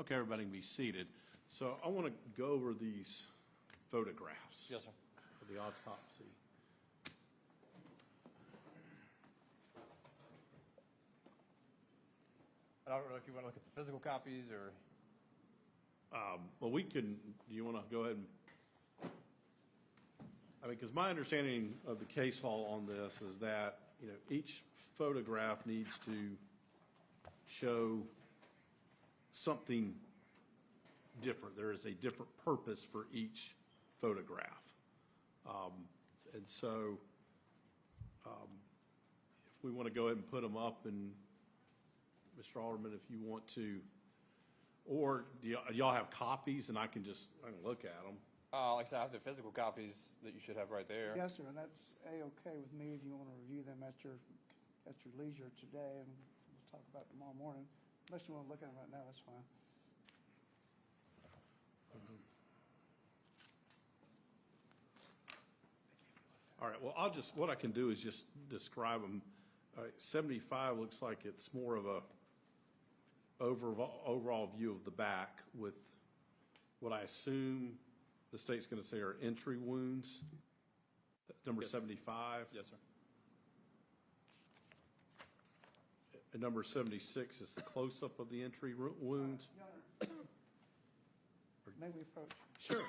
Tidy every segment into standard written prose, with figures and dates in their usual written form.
Okay, everybody can be seated. So I want to go over these photographs. Yes, sir. For the autopsy. I don't know if you want to look at the physical copies or. Well, we can, do you want to go ahead and, I mean, because my understanding of the case law on this is that, you know, each photograph needs to show something different. There is a different purpose for each photograph. And so if we want to go ahead and put them up, and Mr. Alderman, if you want to, or do y'all have copies and I can look at them? Like I said, I have the physical copies that you should have right there. Yes, sir, and that's A-okay with me if you want to review them at your leisure today, and we'll talk about it tomorrow morning. Unless you want to look at them right now, that's fine. All right, well, what I can do is just describe them. 75 looks like it's more of a overall view of the back with what I assume the state's going to say are entry wounds. That's number 75. Yes, sir. And number 76 is the close-up of the entry wounds. May we approach? Sure.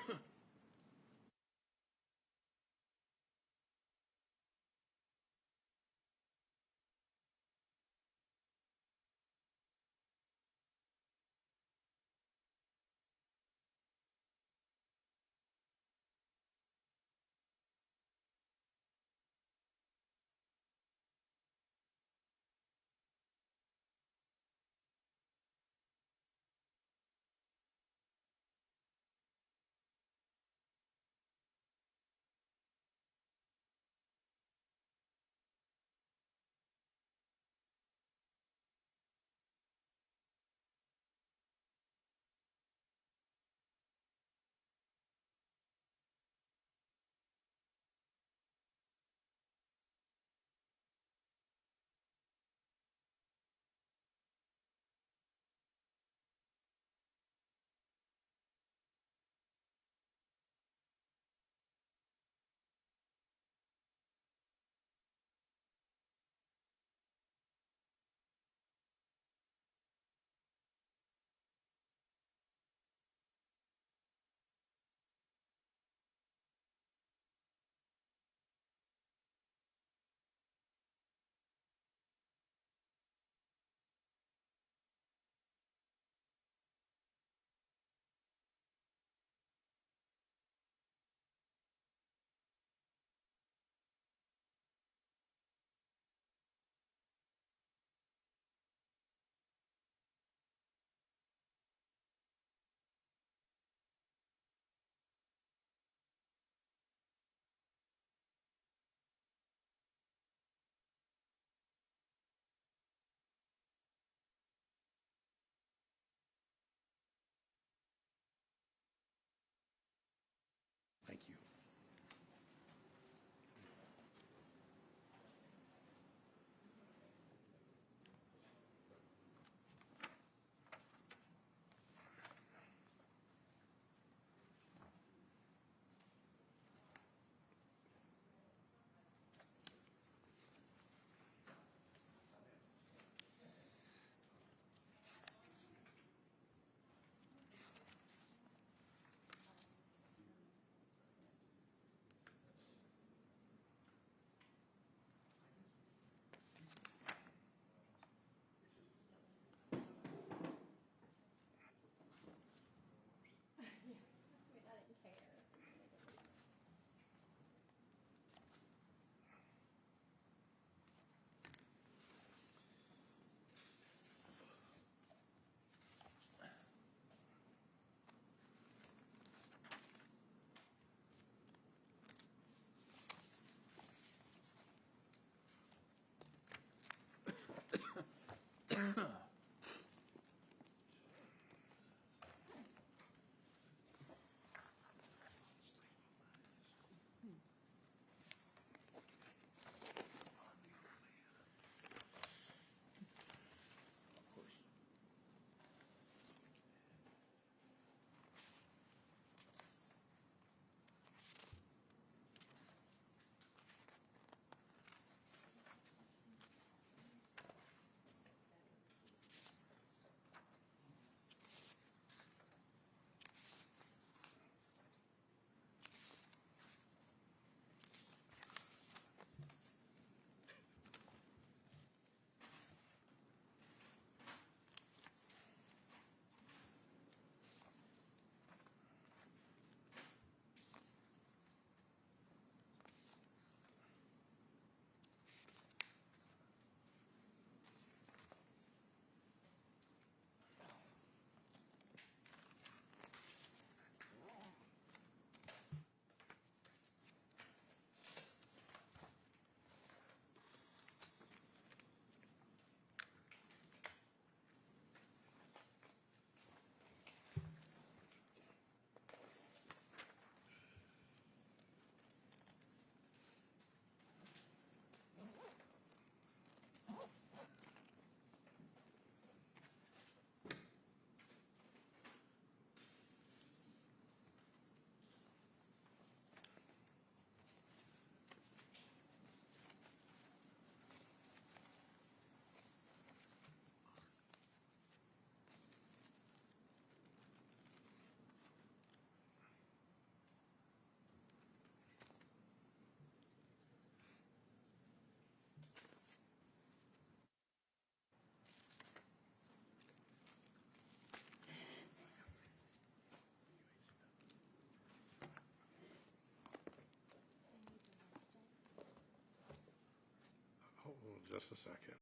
just a second.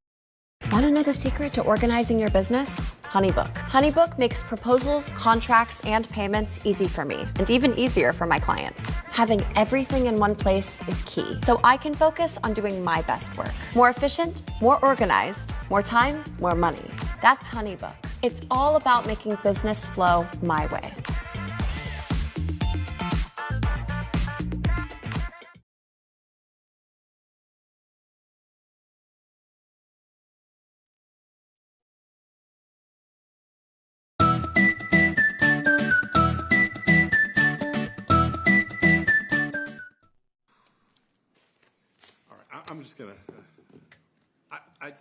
Want to know the secret to organizing your business? HoneyBook. HoneyBook makes proposals, contracts, and payments easy for me, and even easier for my clients. Having everything in one place is key, so I can focus on doing my best work. More efficient, more organized, more time, more money. That's HoneyBook. It's all about making business flow my way. All right, I'm just gonna,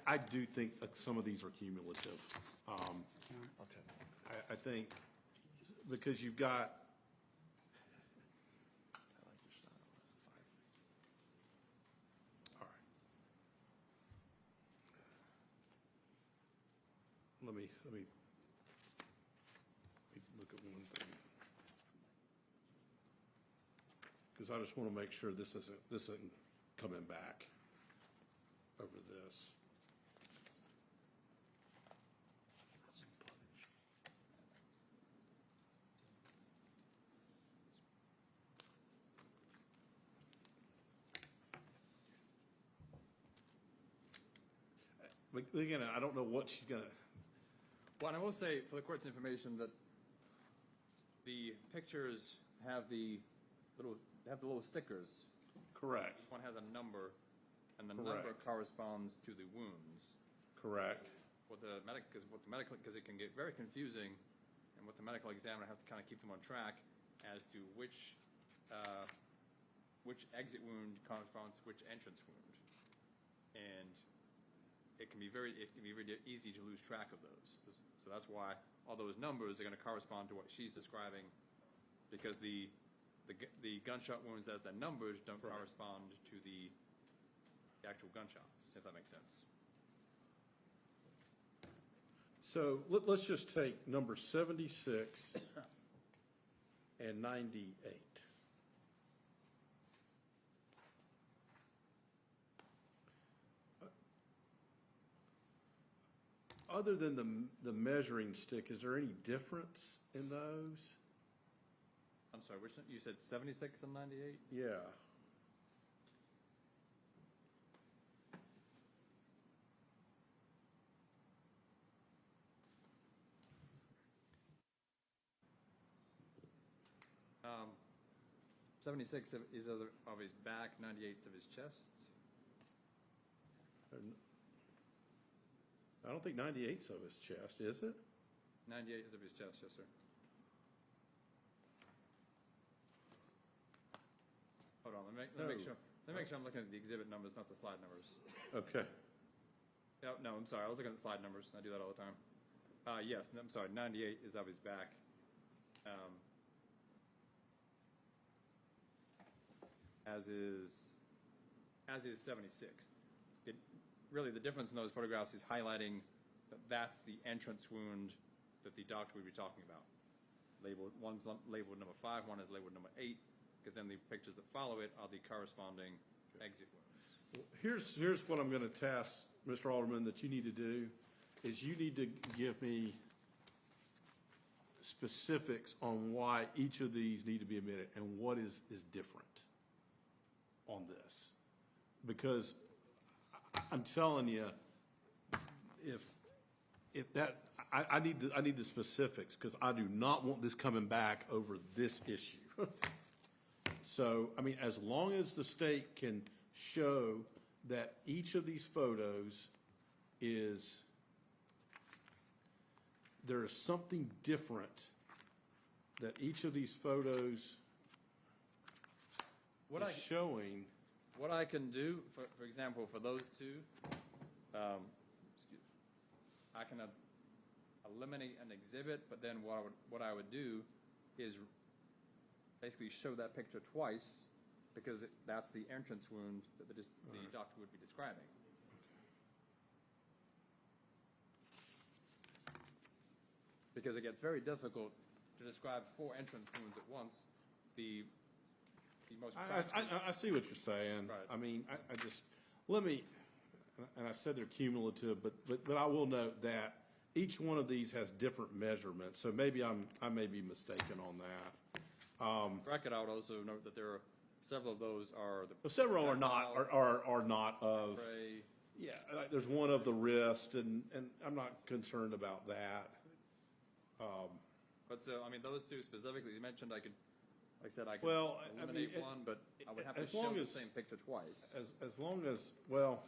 I do think some of these are cumulative. I think, because you've got, all right. Let me look at one thing. Because I just want to make sure this isn't coming back over this. But again, I don't know what she's gonna. Well, and I will say, for the court's information, that the pictures have the little stickers. Correct. Each one has a number, and the Correct. number corresponds to the wounds. Correct. Because it can get very confusing, and what the medical examiner has to kind of keep them on track as to which exit wound corresponds to which entrance wound, and it can be very easy to lose track of those. So that's why all those numbers are going to correspond to what she's describing, because the gunshot wounds as the numbers don't correspond to the actual gunshots, if that makes sense. So let's just take number 76 and 98. Other than the measuring stick, is there any difference in those? I'm sorry, which you said 76 and 98? Yeah. Um, 76 is of his back, 98 is of his chest. I don't think 98's of his chest, is it? 98 is of his chest, yes, sir. Hold on, let me make sure. Let me make sure I'm looking at the exhibit numbers, not the slide numbers. Okay. No, I'm sorry. I was looking at the slide numbers. I do that all the time. Yes, I'm sorry. 98 is of his back. As is 76. Really, the difference in those photographs is highlighting that that's the entrance wound that the doctor would be talking about. One's labeled number 5, one is labeled number 8, because then the pictures that follow it are the corresponding exit wounds. Here's what I'm going to task Mr. Alderman that you need to do, is you need to give me specifics on why each of these need to be omitted and what is different on this. Because I'm telling you, if that, I need the specifics, because I do not want this coming back over this issue. So, I mean, as long as the state can show that each of these photos there is something different, that each of these photos is showing. What I can do, for example, for those two, I can eliminate an exhibit, but then what I would do is basically show that picture twice, because that's the entrance wound that the doctor would be describing. Because it gets very difficult to describe 4 entrance wounds at once. The most I see what you're saying. Right. I mean, I just, and I said they're cumulative, but I will note that each one of these has different measurements, so maybe I may be mistaken on that. Bracket, I would also note that there are several of those are the. But several are not of, Tray. yeah, like there's one of the wrist, and I'm not concerned about that. But so, I mean, those two specifically, you mentioned like I said, I could Well, I eliminate mean, one, but I would have to as show long the as- same picture twice. As long as, well,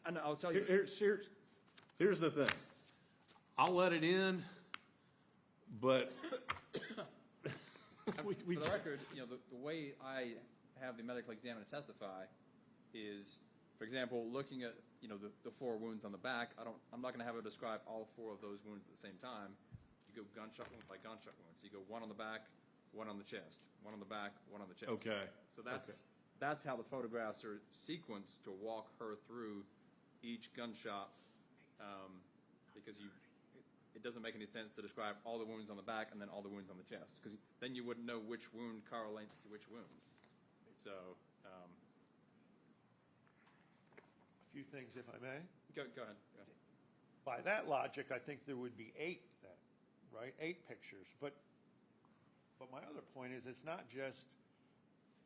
And I'll tell you, here's the thing. I'll let it in, but we for the record, you know, the way I have the medical examiner testify is, for example, looking at, you know, the 4 wounds on the back, I'm not gonna have her describe all 4 of those wounds at the same time. You go gunshot wound by gunshot wound. So you go 1 on the back, 1 on the chest, 1 on the back, 1 on the chest. Okay. So that's how the photographs are sequenced to walk her through each gunshot, because it doesn't make any sense to describe all the wounds on the back and then all the wounds on the chest, because then you wouldn't know which wound correlates to which wound. So, A few things, if I may. go ahead. By that logic, I think there would be 8 then, right? 8 pictures. But my other point is, it's not just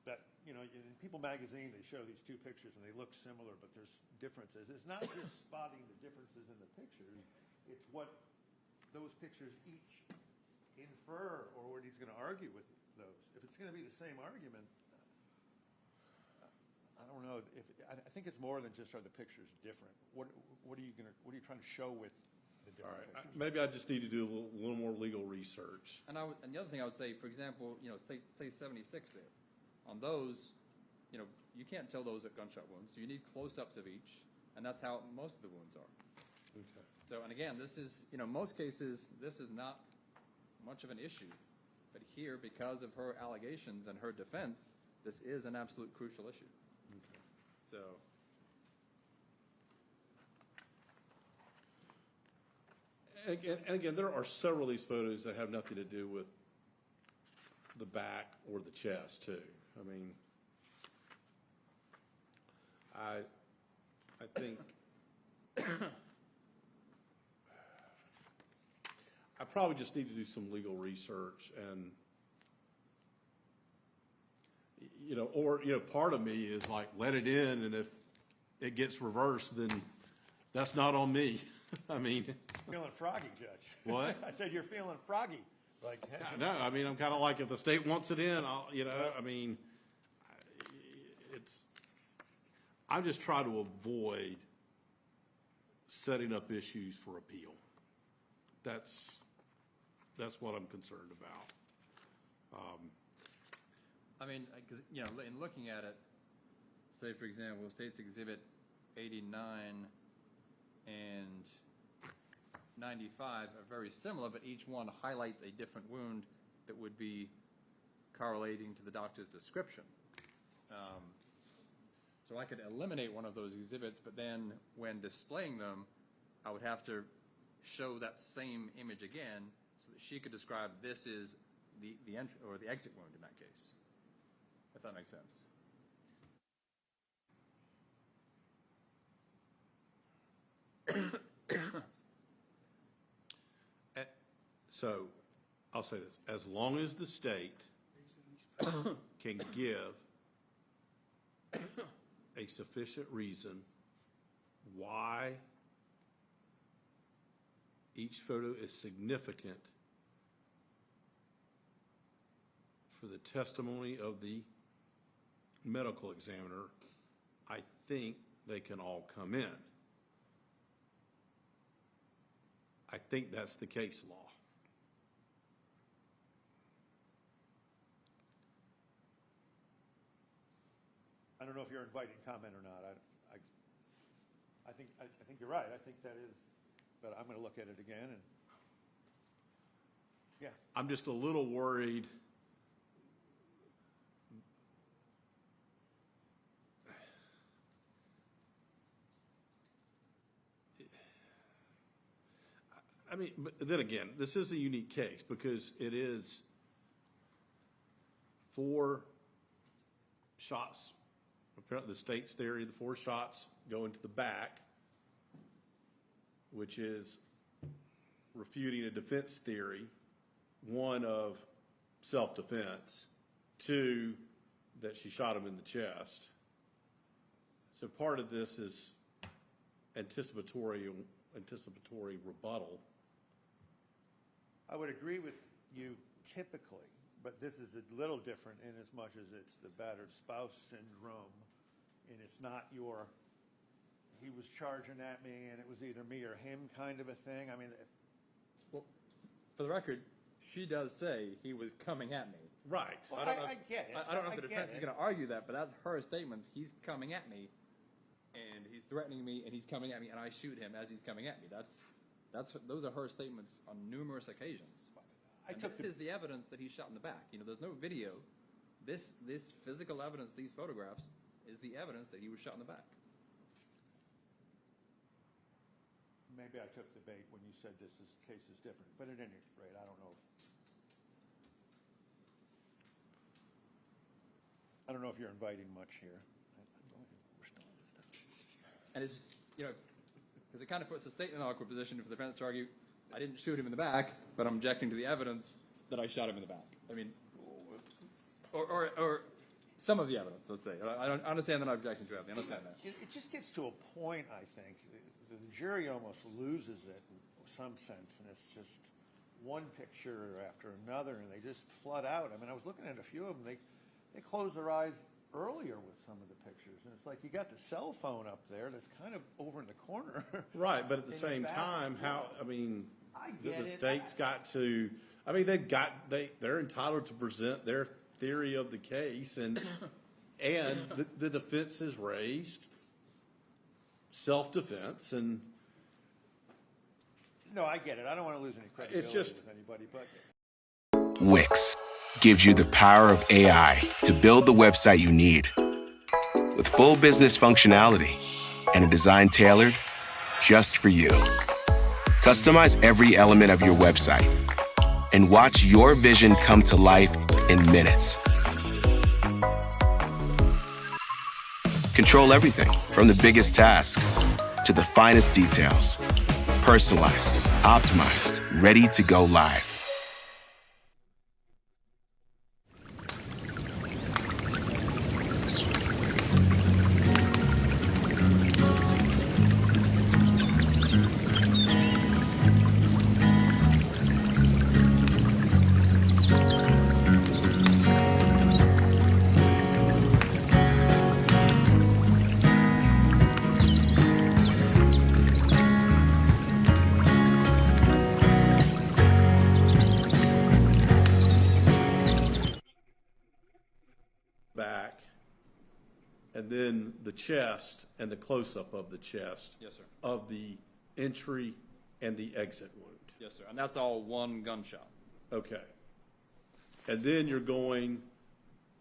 that, you know, in People magazine, they show these 2 pictures and they look similar, but there's differences. It's not just spotting the differences in the pictures. It's what those pictures each infer, or what he's going to argue with those. If it's going to be the same argument, I don't know. I think it's more than just are the pictures different. What are you trying to show with the All different right, pictures? maybe I just need to do a little more legal research. And the other thing I would say, for example, you know, say 76 there. On those, you know, you can't tell those are gunshot wounds, so you need close-ups of each, and that's how most of the wounds are. Okay. So, and again, this is, you know, most cases, this is not much of an issue. But here, because of her allegations and her defense, this is an absolute crucial issue. Okay. So, And again, there are several of these photos that have nothing to do with the back or the chest, too. I mean, I think I probably just need to do some legal research and, you know, or, you know, part of me is like, let it in, and if it gets reversed, then that's not on me. I mean. Feeling froggy, Judge. What? I said you're feeling froggy. Like, hey, No, I mean, I'm kind of like, if the state wants it in, I'll, you know, I mean, I just try to avoid setting up issues for appeal. That's what I'm concerned about. I mean, 'cause, you know, in looking at it, say, for example, State's Exhibit 89 and 95 are very similar, but each one highlights a different wound that would be correlating to the doctor's description. So I could eliminate one of those exhibits, but then when displaying them, I would have to show that same image again so that she could describe this is the entry or the exit wound in that case, if that makes sense. So, I'll say this, as long as the state can give a sufficient reason why each photo is significant for the testimony of the medical examiner, I think they can all come in. I think that's the case law. I don't know if you're inviting comment or not. I think you're right. I think that is, but I'm going to look at it again and, yeah. I'm just a little worried. I mean, but then again, this is a unique case because it is 4 shots apparently the state's theory, the 4 shots go into the back, which is refuting a defense theory, 1 of self-defense, 2 that she shot him in the chest. So part of this is anticipatory rebuttal. I would agree with you typically, but this is a little different in as much as it's the battered spouse syndrome, and it's not your, he was charging at me and it was either me or him kind of a thing. I mean, Well, for the record, she does say he was coming at me. Right. well, I get it. I don't know if the defense is get it. going to argue that, but that's her statements. He's coming at me, and he's threatening me, and he's coming at me, and I shoot him as he's coming at me. Those are her statements on numerous occasions. This is the evidence that he's shot in the back. You know, there's no video. This physical evidence, these photographs, is the evidence that he was shot in the back. Maybe I took the bait when you said this case is different, but at any rate, I don't know. I don't know if you're inviting much here. And it's, you know, because it kind of puts the state in an awkward position for the defense to argue, I didn't shoot him in the back, but I'm objecting to the evidence that I shot him in the back. I mean, or some of the evidence, let's say. I understand that I'm objecting to it. I understand that. It just gets to a point, I think, the jury almost loses it in some sense, and it's just one picture after another, and they just flood out. I mean, I was looking at a few of them. They close their eyes earlier with some of the pictures, and it's like you got the cell phone up there that's kind of over in the corner. Right, but at the In same the back. time, I get the it. state's got to, they're entitled to present their theory of the case, and the defense is raised self-defense, and No, I get it. I don't want to lose any credibility just- with anybody, but Wix gives you the power of AI to build the website you need. With full business functionality and a design tailored just for you. Customize every element of your website and watch your vision come to life in minutes. Control everything from the biggest tasks to the finest details. Personalized, optimized, ready to go live. back, and then the chest and the close-up of the chest. Yes, sir. Of the entry and the exit wound. Yes, sir. And that's all one gunshot. Okay. And then you're going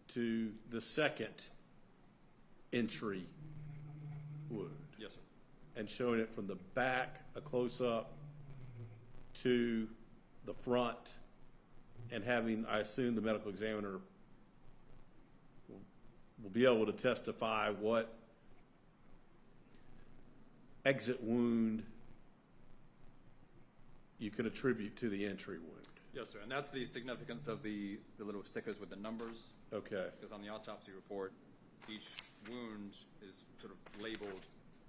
to the second entry wound Yes, sir. and showing it from the back, a close-up, to the front, and having, I assume, the medical examiner will be able to testify what exit wound you can attribute to the entry wound. Yes, sir. And that's the significance of the little stickers with the numbers. Okay. Because on the autopsy report, each wound is sort of labeled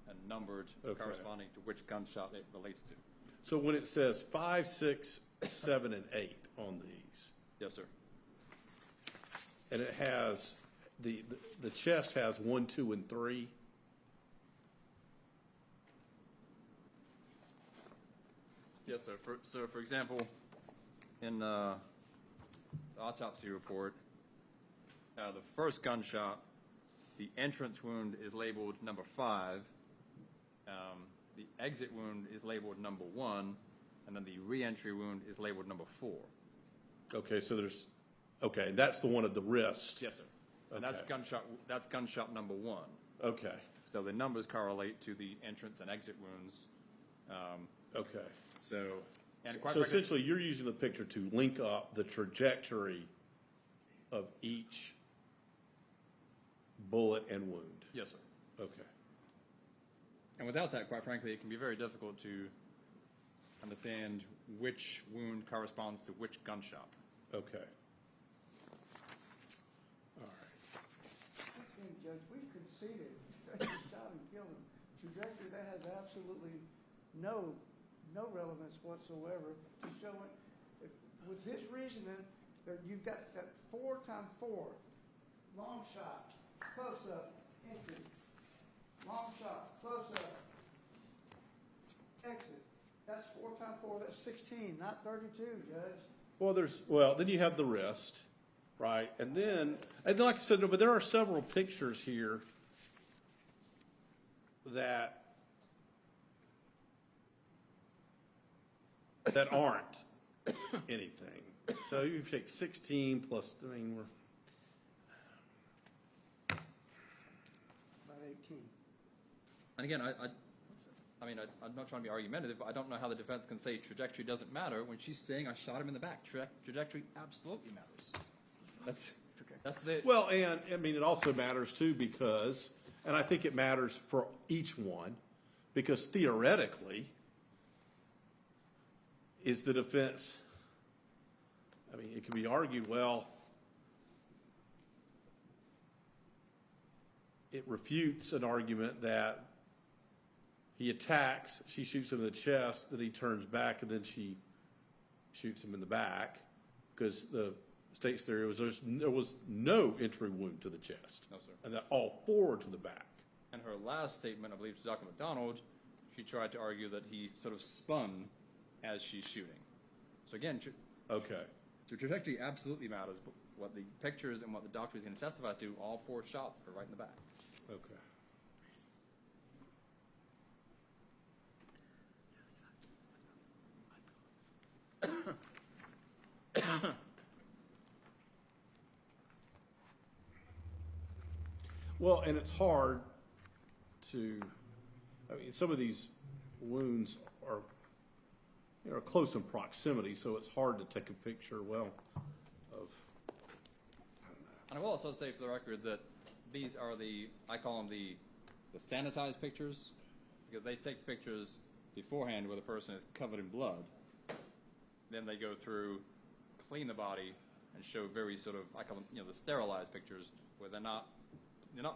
and numbered Okay. corresponding to which gunshot it relates to. So when it says 5, 6, 7, and 8 on these, Yes, sir. and it has, the chest has 1, 2, and 3. Yes, sir. For example, in the autopsy report, the first gunshot, the entrance wound is labeled number 5. The exit wound is labeled number 1, and then the re-entry wound is labeled number 4. Okay, so there's, okay, that's the one at the wrist. Yes, sir. And Okay. that's gunshot number 1. Okay, So the numbers correlate to the entrance and exit wounds. okay. So, and quite So frankly, essentially, you're using the picture to link up the trajectory of each bullet and wound. Yes, sir. Okay. And without that, quite frankly, it can be very difficult to understand which wound corresponds to which gunshot. Okay. All right. Again, Judge, we've conceded that you shot and killed him. Trajectory, that has absolutely no relevance whatsoever to show it. With his reasoning, you've got that 4x4, long shot, close up, entry, long shot, close up, exit. That's 4x4, that's 16, not 32, Judge. Well, then you have the wrist, right? And like I said, but there are several pictures here that aren't anything. So you take 16 plus, I mean, we're About 18. And again, I'm not trying to be argumentative, but I don't know how the defense can say trajectory doesn't matter when she's saying I shot him in the back. Trajectory absolutely matters. That's the... Well, and, I mean, it also matters, too, because, and I think it matters for each one, because theoretically, is the defense, I mean, it can be argued, well, it refutes an argument that he attacks, she shoots him in the chest, then he turns back, and then she shoots him in the back, because the state's theory was there was no entry wound to the chest. No, sir. And that all forward to the back. And her last statement, I believe, to Dr. McDonald, she tried to argue that he sort of spun as she's shooting. So again, Okay. so trajectory absolutely matters, but what the pictures and what the doctor is going to testify to, all 4 shots are right in the back. Okay. Well, and it's hard to, I mean, some of these wounds are, close in proximity, so it's hard to take a picture, well, of, And I will also say for the record that these are I call them the sanitized pictures, because they take pictures beforehand where the person is covered in blood. Then they go through, clean the body, and show very sort of, I call them, the sterilized pictures, where they're not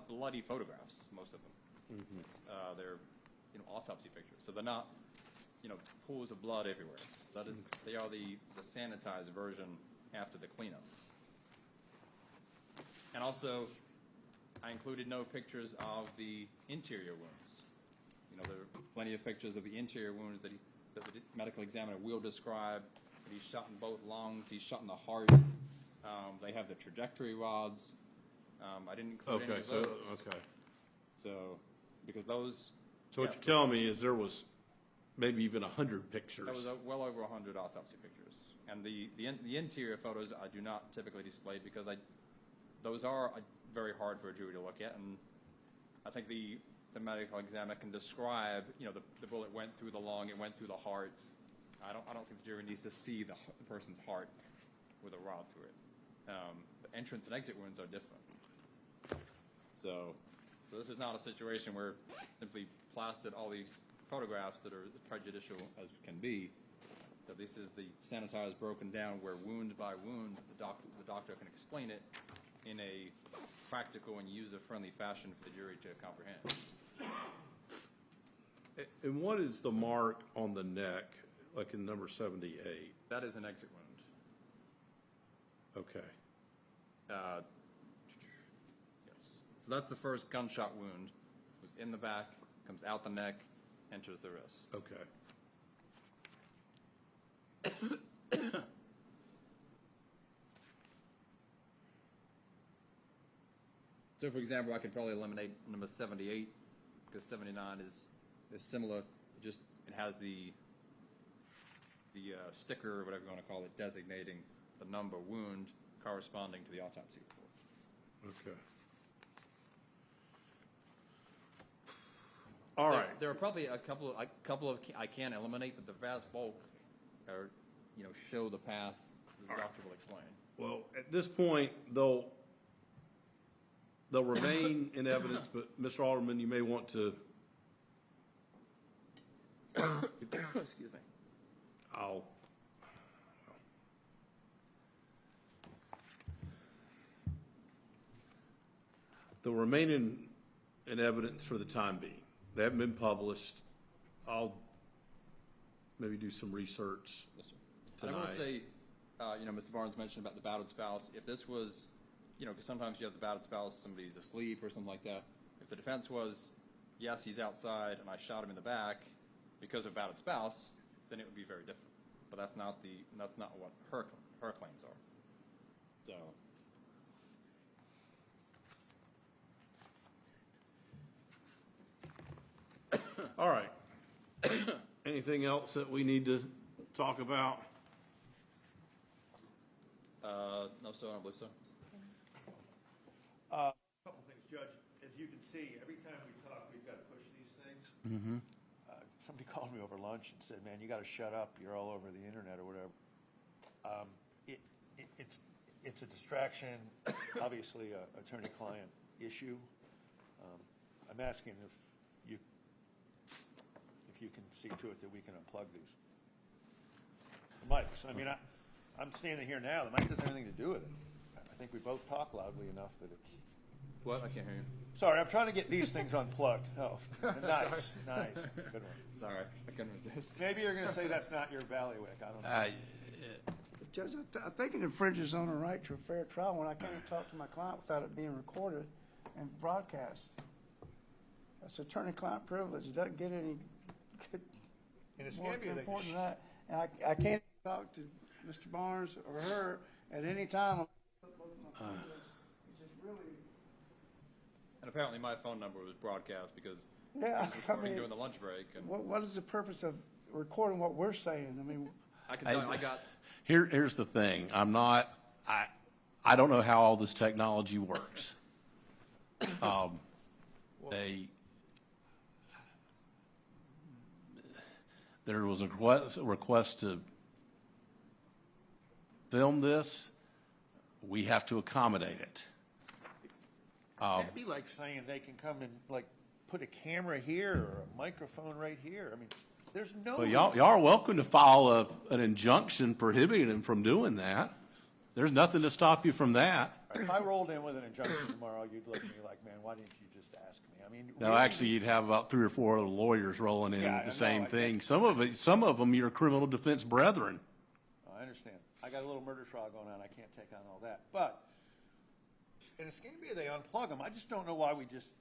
bloody photographs, most of them. Mm-hmm. They're, autopsy pictures. So they're not, pools of blood everywhere. So that is, they are the sanitized version after the cleanup. And also, I included no pictures of the interior wounds. There are plenty of pictures of the interior wounds that the medical examiner will describe. He's shot in both lungs. He's shot in the heart. They have the trajectory rods. I didn't include any of those. Okay. So, because those... So what you're telling me is there was maybe even 100 pictures. There was well over 100 autopsy pictures. And the interior photos I do not typically display because those are very hard for a jury to look at. And I think the medical examiner can describe, the bullet went through the lung, it went through the heart. I don't think the jury needs to see the person's heart with a rod through it. The entrance and exit wounds are different. So this is not a situation where simply plastered all these photographs that are prejudicial as can be. So this is the sanitized, broken down, where wound by wound, the doctor can explain it in a practical and user-friendly fashion for the jury to comprehend. And what is the mark on the neck, like in number 78? That is an exit wound. Okay. Yes. So that's the first gunshot wound. It was in the back, comes out the neck, enters the wrist. Okay. So, for example, I could probably eliminate number 78 because 79 is similar. It has the sticker or whatever you want to call it, designating the number wound corresponding to the autopsy report. Okay. All right. There are probably a couple of I can eliminate, but the vast bulk are, show the path the doctor will explain. Well, at this point, though, they'll remain in evidence, but Mr. Alderman, you may want to. Excuse me. They'll remain in evidence for the time being. They haven't been published. I'll maybe do some research tonight. I want to say, Mr. Barnes mentioned about the battered spouse. If this was, because sometimes you have the battered spouse, somebody's asleep or something like that. If the defense was, yes, he's outside and I shot him in the back because of battered spouse, then it would be very different. But that's not what her claims are. So. All right. Anything else that we need to talk about? No, sir, I don't believe so. A couple things, Judge. As you can see, every time we talk, we've got to push these things. Mm-hmm. Somebody called me over lunch and said, "Man, you got to shut up. You're all over the internet or whatever." It's a distraction. Obviously, a attorney-client issue. I'm asking if you can see to it that we can unplug these mics. I mean, I'm standing here now. The mic doesn't have anything to do with it. I think we both talk loudly enough that it's. What? I can't hear you. Sorry, I'm trying to get these things unplugged. Oh, nice. Good one. Sorry, I couldn't resist. Maybe you're going to say that's not your bailiwick. I don't know. Judge, I think it infringes on the right to a fair trial when I can't talk to my client without it being recorded and broadcast. That's attorney-client privilege. It doesn't get any In a more Scambia, important than that. And I can't talk to Mr. Barnes or her at any time. It's just really. And apparently my phone number was broadcast because Yeah, I was recording during the lunch break. And what is the purpose of recording what we're saying? I mean, I can tell you, I got. Here's the thing. I don't know how all this technology works. There was a request to film this. We have to accommodate it. That'd be like saying they can come and like put a camera here or a microphone right here. I mean, there's no. Well, y'all are welcome to file an injunction prohibiting them from doing that. There's nothing to stop you from that. If I rolled in with an injunction tomorrow, you'd look at me like, "Man, why didn't you just ask me?" I mean, No, really, actually, you'd have about 3 or 4 other lawyers rolling in Yeah, with I the same know. thing. Some of them, your criminal defense brethren. I understand. I got a little murder trial going on. I can't take on all that. But in a Scambia, they unplug them. I just don't know why we just,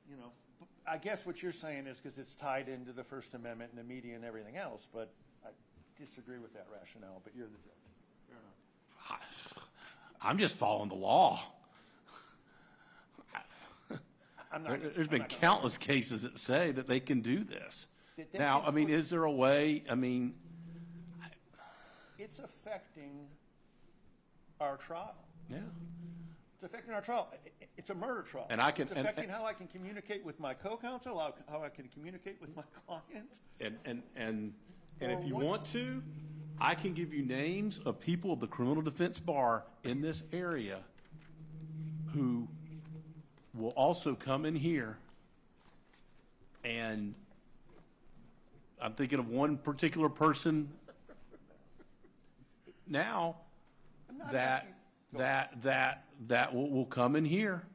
I guess what you're saying is because it's tied into the First Amendment and the media and everything else. But I disagree with that rationale. But you're the judge. Fair enough. I'm just following the law. There's been I'm not countless cases that say that they can do this. That they Now, can I mean, put- is there a way? I mean, It's affecting our trial. yeah. It's affecting our trial. It's a murder trial. And I can- It's affecting how I can communicate with my co-counsel, how I can communicate with my client. And if you want to, I can give you names of people of the criminal defense bar in this area who will also come in here, and I'm thinking of one particular person now that will come in here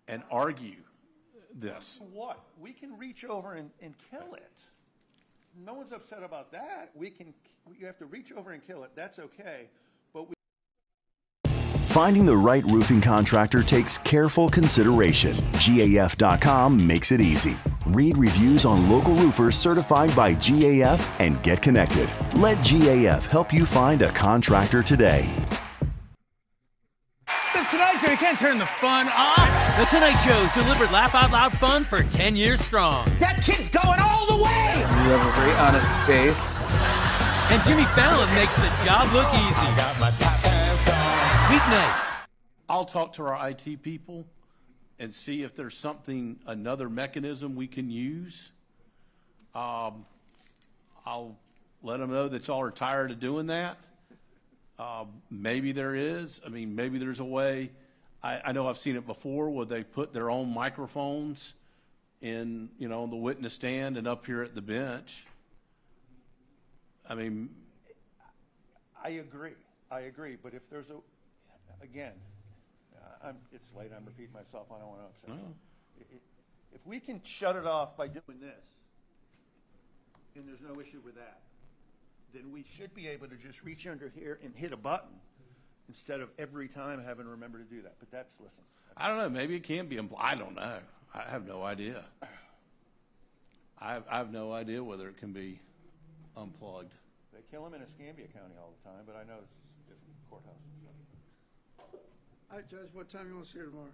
and argue this. What? We can reach over and kill it. No one's upset about that. You have to reach over and kill it. That's okay. But Finding the right roofing contractor takes careful consideration. GAF.com makes it easy. Read reviews on local roofers certified by GAF and get connected. Let GAF help you find a contractor today. The Tonight Show, you can't turn the fun off. The Tonight Show's delivered laugh out loud fun for 10 years strong. That kid's going all the way. You have a very honest face. And Jimmy Fallon makes the job look easy. I got my top pants on. Weeknights. I'll talk to our IT people and see if there's another mechanism we can use. I'll let them know that y'all are tired of doing that. Maybe there is. I mean, maybe there's a way. I know I've seen it before where they put their own microphones in, you know, on the witness stand and up here at the bench. I mean, I agree, but if there's again, it's late, I'm repeating myself, I don't want to upset you. If we can shut it off by doing this, and there's no issue with that, then we should be able to just reach under here and hit a button instead of every time having to remember to do that. But that's, listen. I don't know, maybe it can be, I don't know. I have no idea. I have no idea whether it can be unplugged. They kill them in Escambia County all the time, but I know this is a different courthouse and stuff. All right, Judge, what time you want to see her tomorrow?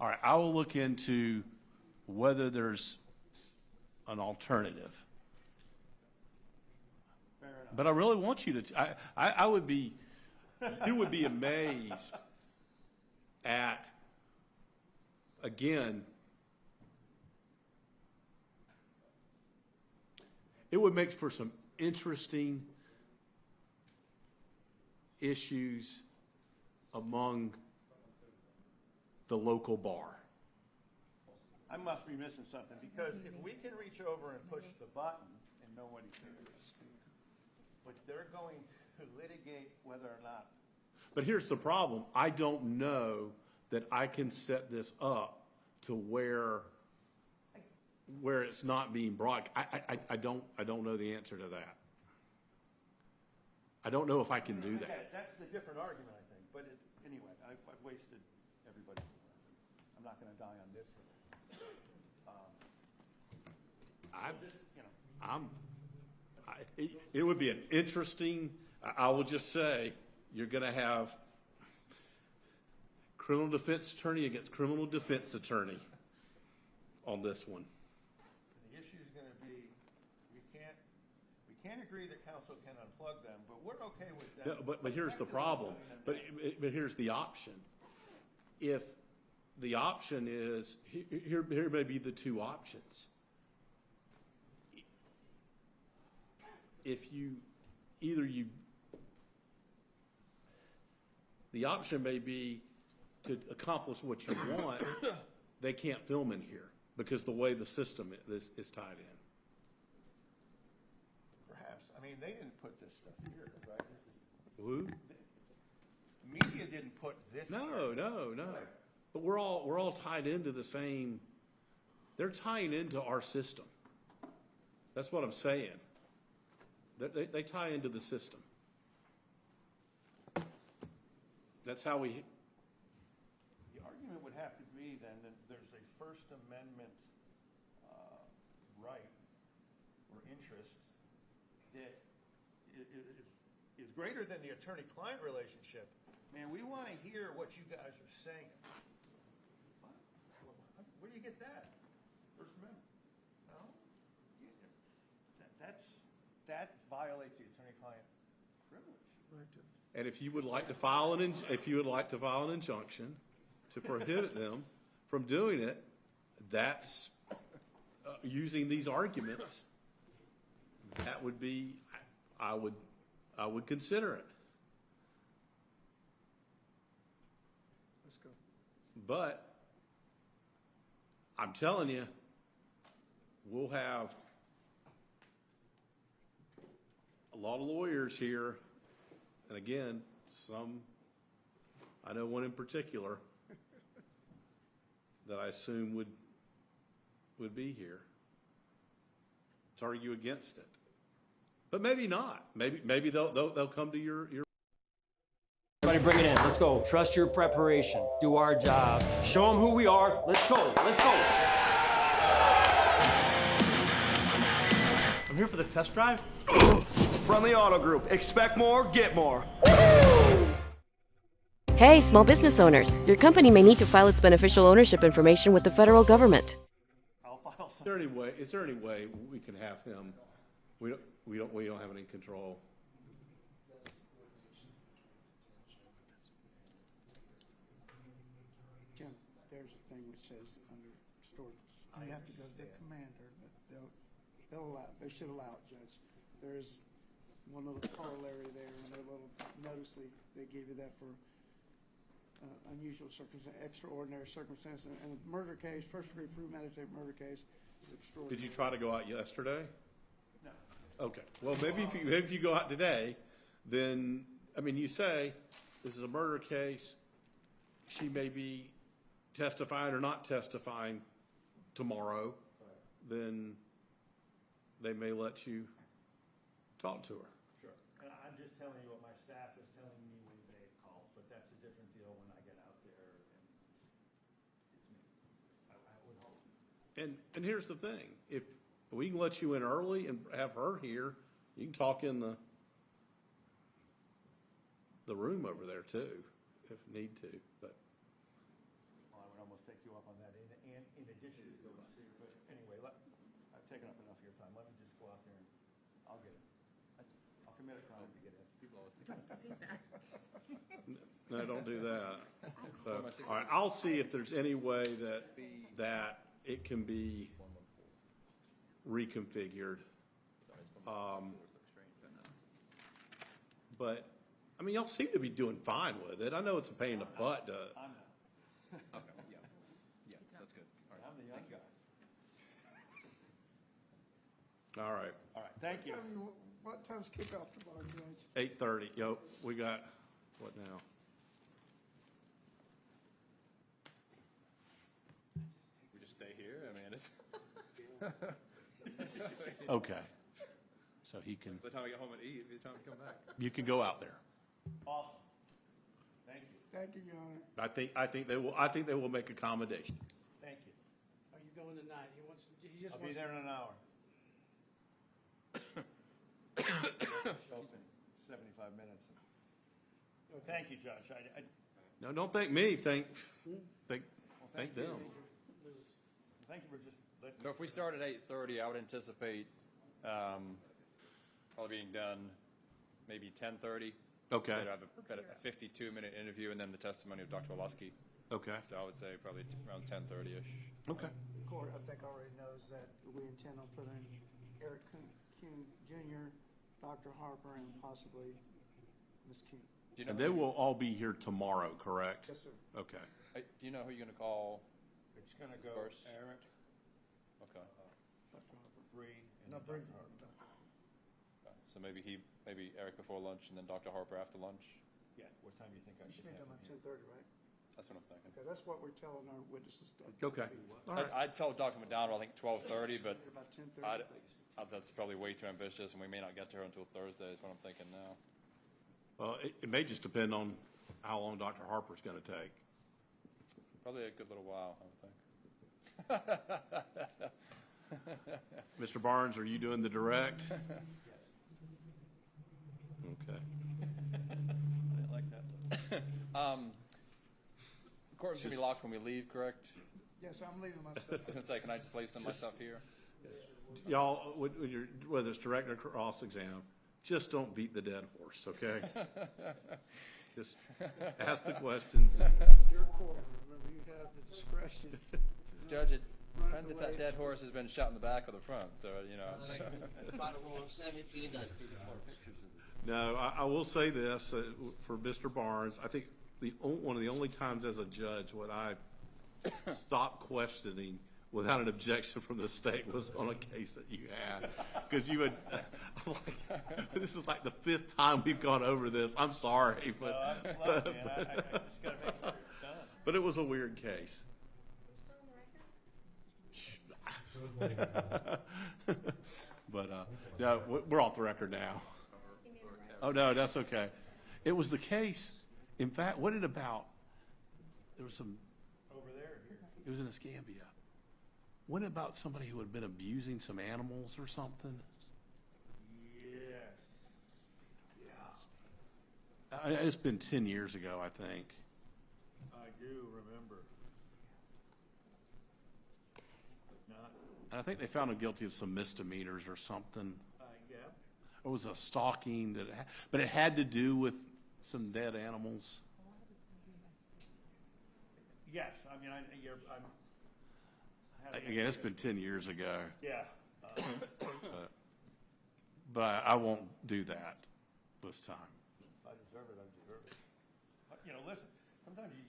All right, I will look into whether there's an alternative. Fair enough. But I really want you to, I would be, you would be amazed at, again, it would make for some interesting issues among the local bar. I must be missing something, because if we can reach over and push the button and nobody cares, but they're going to litigate whether or not. But here's the problem. I don't know that I can set this up to where it's not being brought. I don't know the answer to that. I don't know if I can do that. That's the different argument, I think. But anyway, I've wasted everybody's time. I'm not going to die on this hill. It would be an interesting, I will just say, you're going to have criminal defense attorney against criminal defense attorney on this one. The issue is going to be, we can't agree that council can unplug them, but we're okay with that. Yeah, but here's the problem. But here's the option. If the option is, here may be the two options. If the option may be to accomplish what you want, they can't film in here because the way the system is tied in. Perhaps. I mean, they didn't put this stuff here, right? Who? The media didn't put this here. No. But we're all tied into the same. They're tying into our system. That's what I'm saying. They tie into the system. That's how we. The argument would have to be then that there's a First Amendment right or interest that is greater than the attorney-client relationship. Man, we want to hear what you guys are saying. What? Where do you get that? First Amendment? No? That violates the attorney-client privilege. Right. And if you would like to file an injunction to prohibit them from doing it, that's using these arguments. That would be, I would consider it. Let's go. But I'm telling you, we'll have a lot of lawyers here and again, I know one in particular that I assume would be here to argue against it. But maybe not. Maybe they'll come to your. Everybody bring it in. Let's go. Trust your preparation. Do our job. Show them who we are. Let's go. Let's go. I'm here for the test drive. Friendly Auto Group. Expect more, get more. Hey, small business owners. Your company may need to file its beneficial ownership information with the federal government. I'll file Is there any way we can have him? We don't have any control. Jim, there's a thing which says under storage, you have to go to the commander, but they should allow it, Judge. There's one little corollary there, and a little notice they gave you that for unusual circumstances, extraordinary circumstances, and a murder case, first degree premeditated murder case is extraordinary. Did you try to go out yesterday? No. Okay. Well, maybe if you go out today, then you say this is a murder case. She may be testifying or not testifying tomorrow. Then they may let you talk to her. Sure. And I'm just telling you what my staff is telling me when they call, but that's a different deal when I get out there and it's me. I would hope. And here's the thing: if we can let you in early and have her here, you can talk in the room over there too, if need to. But well, I would almost take you up on that. And in addition to those, but anyway, I've taken up enough of your time. Let me just go out there and I'll get it. I'll commit a crime to get in. People always think no, don't do that. So, all right, I'll see if there's any way that it can be reconfigured. But y'all seem to be doing fine with it. I know it's a pain in the butt to. I'm not. Okay, yeah, that's good. All right, I'm the young guy. All right. All right, thank you. What time's kickoff tomorrow, Judge? 8:30. Yo, we got what now? We just stay here. It's Okay. So he can. by the time we get home and eat, by the time we come back. You can go out there. Awesome. Thank you. Thank you, Your Honor. I think they will. I think they will make accommodation. Thank you. Are you going tonight? He just I'll be there in an hour. Shows in 75 minutes. Thank you, Josh. No, don't thank me. Thank them. Thank you for just letting So if we start at 8:30, I would anticipate probably being done maybe 10:30. Okay. So I have a 52-minute interview and then the testimony of Dr. Walusky. Okay. So I would say probably around 10:30-ish. Okay. Court, I think already knows that we intend on putting Eric Kuhn Jr., Dr. Harper, and possibly Ms. Kuhn. Do you know And they will all be here tomorrow, correct? Yes, sir. Okay. Do you know who you're going to call? It's going to go First. Eric, Okay. Dr. Harper. Bree, and No, Dr. Bree. Harper. So maybe Eric before lunch and then Dr. Harper after lunch. Yeah, what time do you think I You should should be have done by him 10:30, here? right? That's what I'm thinking. Okay, that's what we're telling our witnesses. Okay. All right. I'd tell Dr. McDonald, I think 12:30, but About 10:30. that's probably way too ambitious, and we may not get to her until Thursday is what I'm thinking now. Well, it may just depend on how long Dr. Harper's going to take. Probably a good little while, I would think. Mr. Barnes, are you doing the direct? Okay. I didn't like that. The courtroom's going to be locked when we leave, correct? Yes, I'm leaving my stuff. I was going to say, can I just leave some of my stuff here? Y'all, whether it's direct or cross exam, just don't beat the dead horse, okay? Just ask the questions. Your court, remember, you have the discretion. Judge, it depends if that dead horse has been shot in the back or the front, so, No, I will say this, for Mr. Barnes, I think one of the only times as a judge when I stopped questioning without an objection from the state was on a case that you had. Because you had, I'm like, this is like the 5th time we've gone over this. I'm sorry. But, Well, I'm slow, man. I just gotta make sure it's done. but it was a weird case. But, no, we're off the record now. Oh, no, that's okay. It was the case, in fact, what it about, there was some, Over there, here. it was in Escambia. What about somebody who had been abusing some animals or something? Yes. It's been 10 years ago, I think. I do remember. Not, And I think they found him guilty of some misdemeanors or something. yeah. It was a stalking, but it had to do with some dead animals. Yes, I mean, Again, it's been 10 years ago. Yeah. But I won't do that this time. I deserve it, You know, listen, sometimes you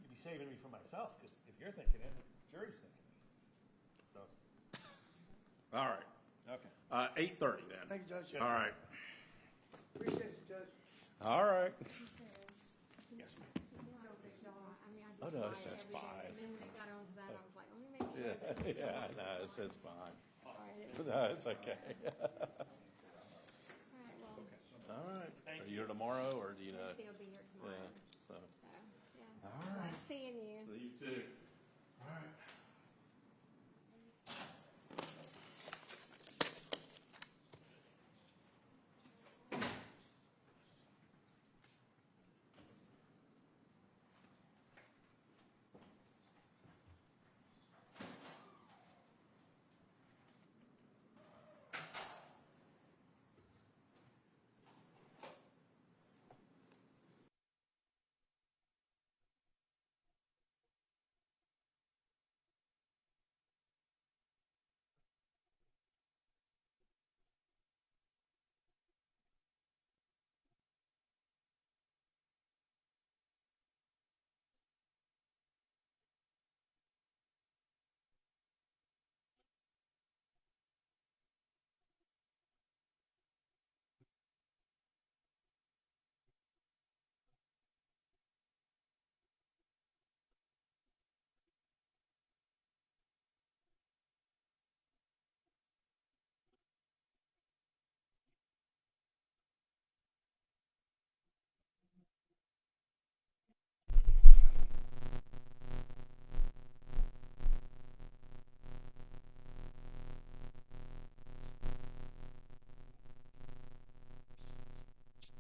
be saving me for myself, because if you're thinking it, the jury's thinking it. So. All right. Okay. 8:30 then. Thank you, Judge. All right. Appreciate you, Judge. All right. Yes, ma'am. Oh, no, it says 5. Yeah, no, it says 5. No, it's okay. All right. Are you here tomorrow, or do you know? He'll be here tomorrow. Yeah. So. Yeah. All right. Nice seeing you. You too. All right.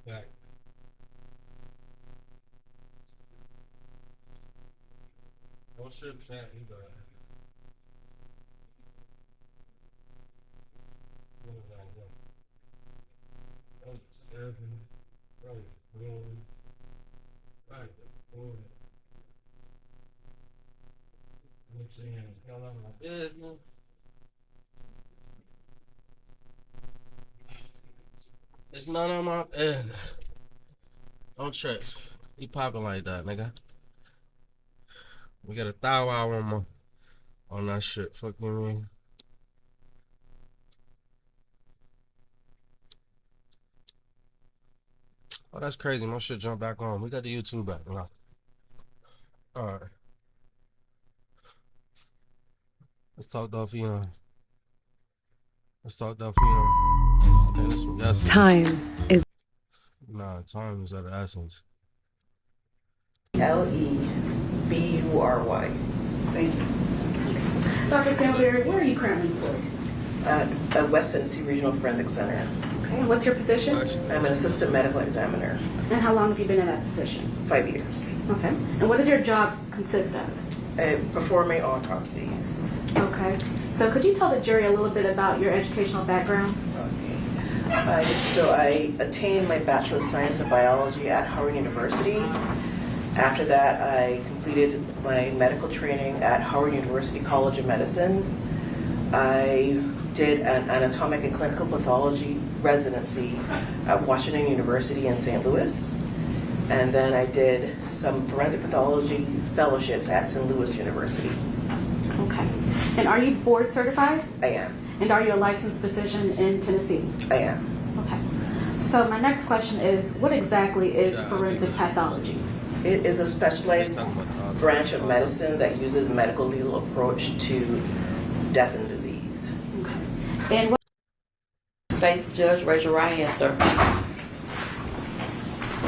Back. No shit, chat either. What is that? Oh, 7, right, 4, right, 4. I'm saying, hell out of my business. It's none of my business. Don't trip. He popping like that, nigga. We got a thou hour on that shit. Fuck you mean? Oh, that's crazy. My shit jump back on. We got the YouTube back. All right. Let's talk Dolph. Let's talk Dolph. Okay, this one, yes. Time is. Nah, time is of the essence. Lebury. Thank you. Dr. Stanberry, where are you currently employed? At West Tennessee Regional Forensic Center. Okay, and what's your position? I'm an assistant medical examiner. And how long have you been in that position? 5 years. Okay. And what does your job consist of? Performing autopsies. Okay. So could you tell the jury a little bit about your educational background? Okay. So I attained my Bachelor of Science in Biology at Howard University. After that, I completed my medical training at Howard University College of Medicine. I did an anatomic and clinical pathology residency at Washington University in St. Louis. And then I did some forensic pathology fellowships at St. Louis University. Okay. And are you board certified? I am. And are you a licensed physician in Tennessee? I am. Okay. So my next question is, what exactly is forensic pathology? It is a specialized branch of medicine that uses medical legal approach to death and disease. Okay. And what Face the judge, raise your right hand, sir.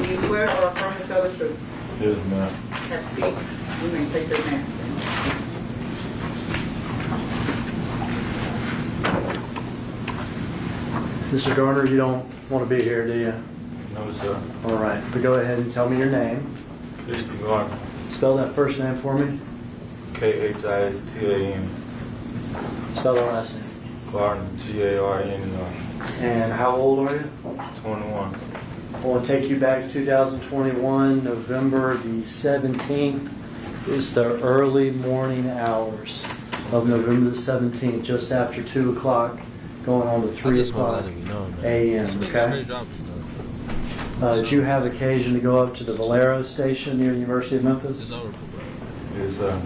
Do you swear or affirm to tell the truth? Yes, ma'am. Have a seat. You may take your mask Mr. Garner, you don't want to be here, do you? No, sir. All right, but go ahead and tell me your name. Mr. Garner. Spell that first name for me. K-H-I-S-T-A-N. Spell the last name. Garner, G-A-R-N-E-R. And how old are you? 21. I want to take you back to 2021, November the 17th is the early morning hours of November the 17th, just after 2 o'clock, going on to 3 o'clock a.m., okay? Did you have occasion to go up to the Valero station near the University of Memphis? Yes, sir.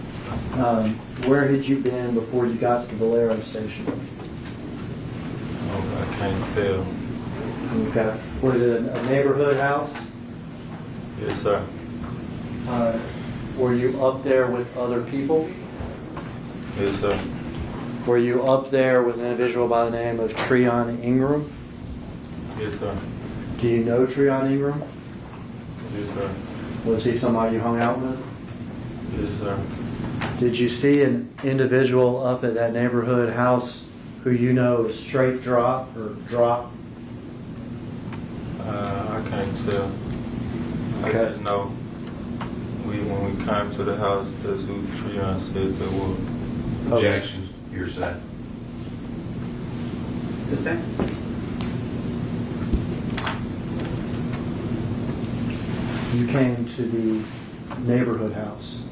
Where had you been before you got to the Valero station? Oh, I can't tell. Okay. Was it a neighborhood house? Yes, sir. Were you up there with other people? Yes, sir. Were you up there with an individual by the name of Treon Ingram? Yes, sir. Do you know Treon Ingram? Yes, sir. Was he somebody you hung out with? Yes, sir. Did you see an individual up at that neighborhood house who you know is straight drop or drop? I can't tell. Okay. I just know when we came to the house, that's who Treon said they were. Objection. Hearsay. Sustain. You came to the neighborhood house,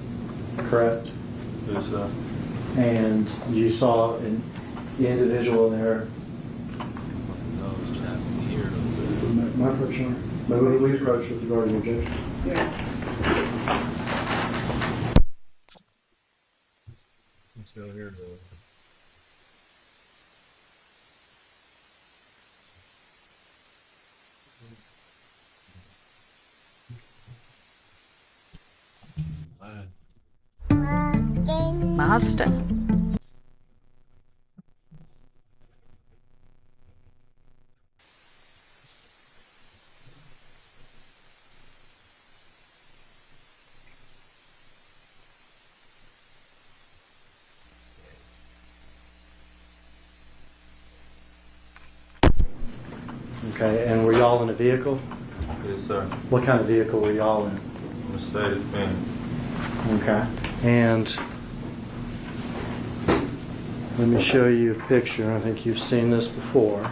correct? Yes, sir. And you saw the individual there. My approach, we approach with regard to the objection. Yeah. I'm still here, though. Mazda. Okay, and were y'all in a vehicle? Yes, sir. What kind of vehicle were y'all in? Mercedes-Benz. Okay, and let me show you a picture. I think you've seen this before.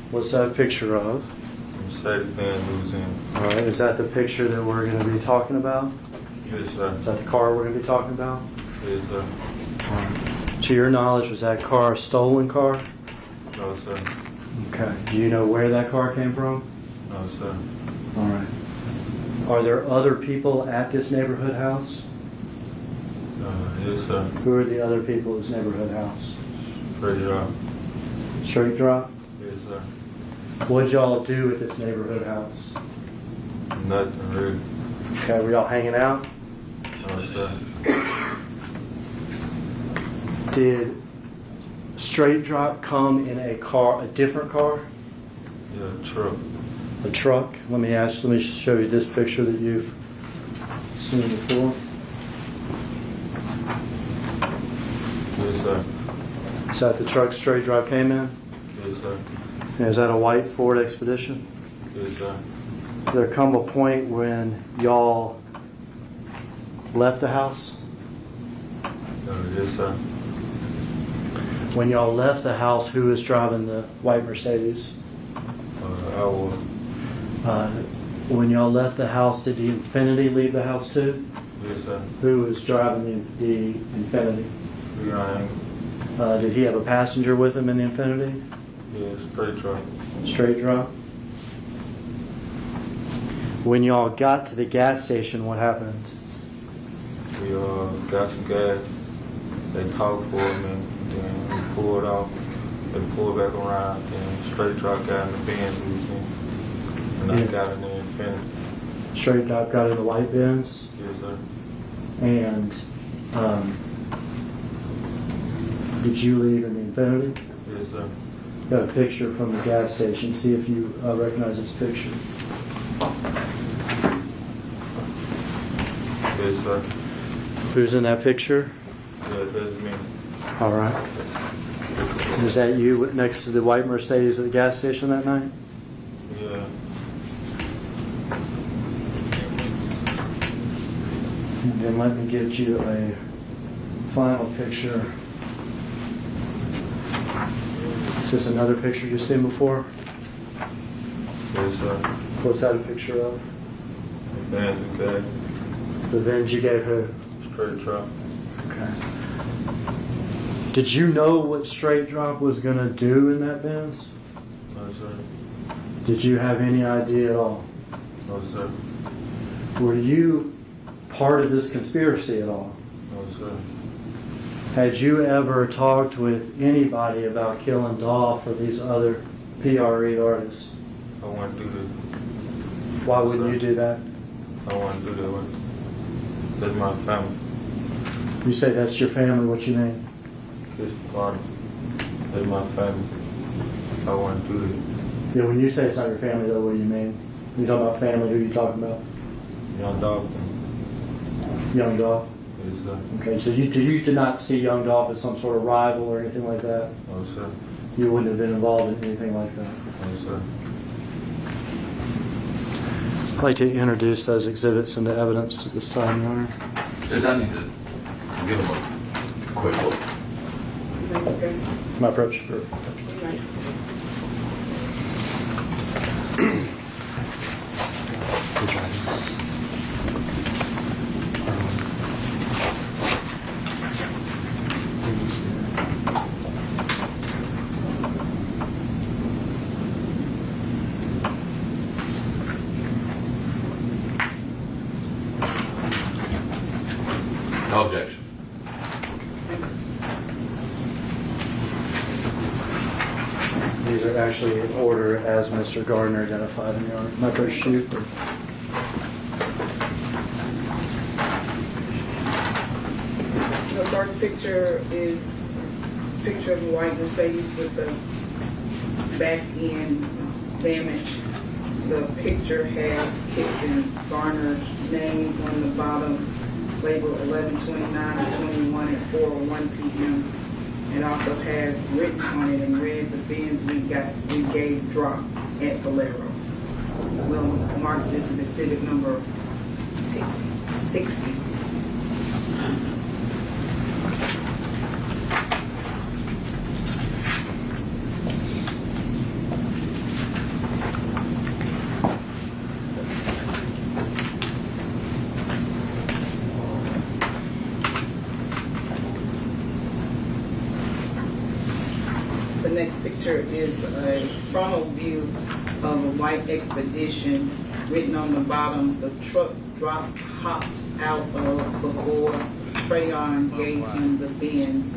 What's that a picture of? Mercedes-Benz was in. All right, is that the picture that we're going to be talking about? Yes, sir. Is that the car we're going to be talking about? Yes, sir. All right. To your knowledge, was that car a stolen car? No, sir. Okay. Do you know where that car came from? No, sir. All right. Are there other people at this neighborhood house? Yes, sir. Who are the other people at this neighborhood house? Straight drop. Straight drop? Yes, sir. What'd y'all do at this neighborhood house? Nothing, really. Okay, were y'all hanging out? No, sir. Did Straight Drop come in a car, a different car? Yeah, truck. A truck? Let me show you this picture that you've seen before. Yes, sir. Is that the truck Straight Drop came in? Yes, sir. And is that a white Ford Expedition? Yes, sir. Did there come a point when y'all left the house? Yes, sir. When y'all left the house, who was driving the white Mercedes? I was. When y'all left the house, did the Infiniti leave the house too? Yes, sir. Who was driving the Infiniti? Ryan. Did he have a passenger with him in the Infiniti? Yeah, straight drop. Straight drop? When y'all got to the gas station, what happened? We got some gas. They talked for a minute, then we pulled off. They pulled back around, and straight drop got in the Benz we was in. And I got in there and finished. Straight drop got in the white Benz? Yes, sir. And did you leave in the Infinity? Yes, sir. Got a picture from the gas station. See if you recognize this picture. Yes, sir. Who's in that picture? Yeah, that's me. All right. Is that you next to the white Mercedes at the gas station that night? Yeah. And then let me get you a final picture. Is this another picture you've seen before? Yes, sir. What's that a picture of? The Benz we got. The Benz you gave her? Straight drop. Okay. Did you know what straight drop was going to do in that Benz? No, sir. Did you have any idea at all? No, sir. Were you part of this conspiracy at all? No, sir. Had you ever talked with anybody about killing Dolph or these other PRE artists? I want to do that. Why wouldn't you do that? I want to do that one. That's my family. You say that's your family, what you mean? This party. That's my family. I want to do that. Yeah, when you say it's not your family, though, what do you mean? You talking about family, who are you talking about? Young Dolph. Young Dolph? Yes, sir. Okay, so you did not see Young Dolph as some sort of rival or anything like that? No, sir. You wouldn't have been involved in anything like that? No, sir. I'd like to introduce those exhibits into evidence at this time, Your Honor. Judge, I need to give them a quick look. My approach. Objection. These are actually in order as Mr. Gardner identified them, Your Honor. My approach shoot. The first picture is a picture of a white Mercedes with the back end damage. The picture has Kirsten Garner's name on the bottom, labeled 11/29/21 at 4:01 p.m. It also has written on it in red the bins we gave drop at Valero. We'll mark this as exhibit number 60. The next picture is a frontal view of a white Expedition. Written on the bottom, the truck hopped out of before Trayon gave him the bins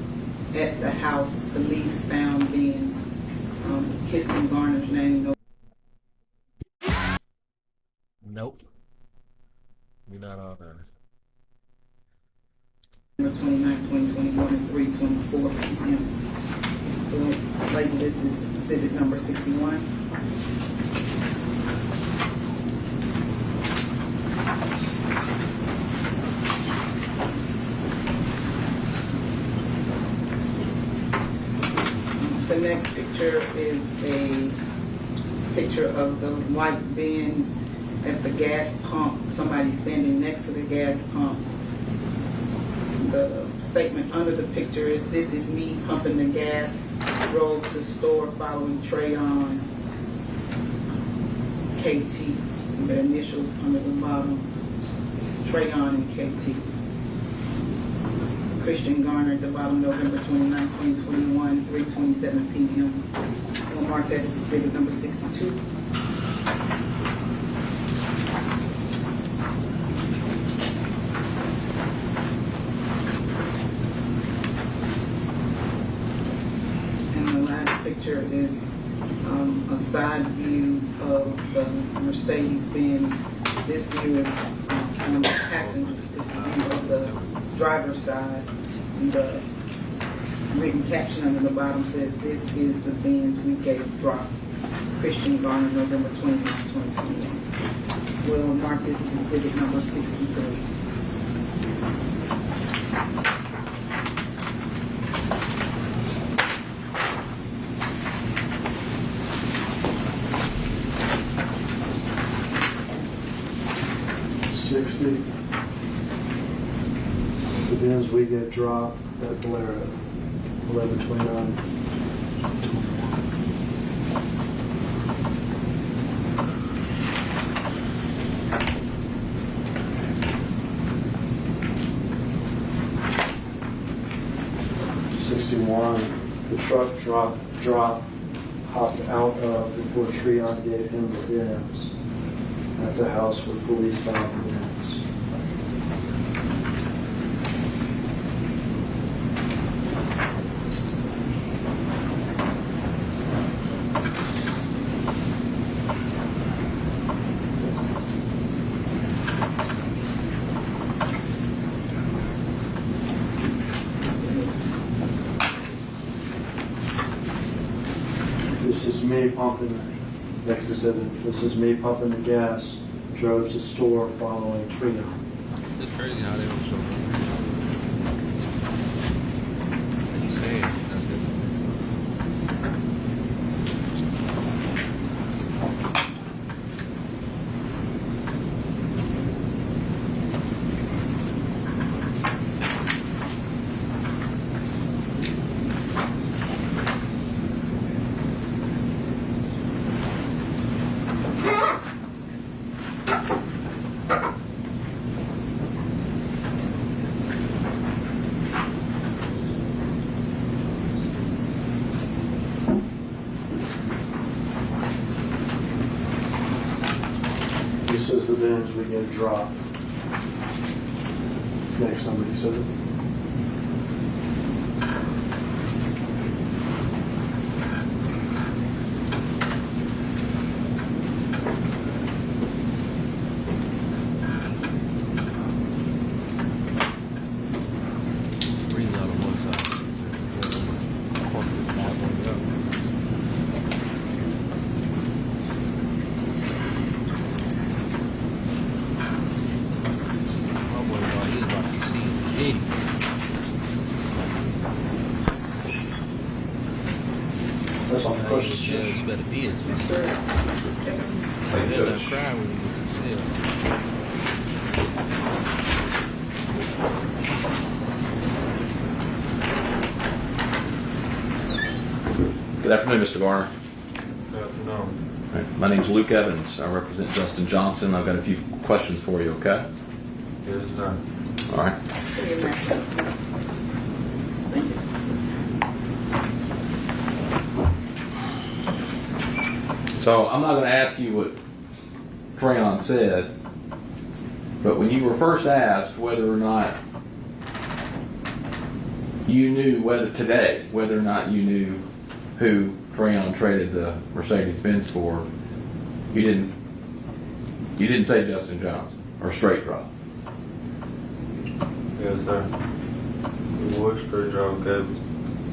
at the house. Police found bins. Kirsten Garner's name. Nope. We're not on there. November 29, 2021 at 3:24 p.m. Label this is exhibit number 61. The next picture is a picture of the white Benz at the gas pump. Somebody standing next to the gas pump. The statement under the picture is, "This is me pumping the gas. Drove to store following Trayon, KT." The initials under the bottom, Trayon and KT. Christian Garner at the bottom, November 29, 2021, 3:27 p.m. We'll mark that as exhibit number 62. picture is a side view of the Mercedes-Benz. This view is on the passenger, this view of the driver's side. And the written caption under the bottom says, "This is the Benz we gave drop. Christian Garner, November 29, 2021. We'll mark this as exhibit number 63. The bins we get dropped at Valero, 1129. The truck hopped out of before Treon gave him the bins at the house where police found the bins. This is me pumping, next exhibit, this is me pumping the gas, drove to store following Trio. It's crazy how they don't show up. And you say it, that's it. This is the bins we get dropped. Next number exhibit. That's on the question. Yeah, you better be it. You better not cry when you get to jail. Good afternoon, Mr. Garner. Good afternoon. Right. My name's Luke Evans. I represent Justin Johnson. I've got a few questions for you, okay? Yes, sir. All right. So I'm not going to ask you what Treon said, but when you were first asked whether or not you knew whether or not you knew who Treon traded the Mercedes-Benz for, you didn't say Justin Johnson or straight drop. Yes, sir. It was straight drop, okay.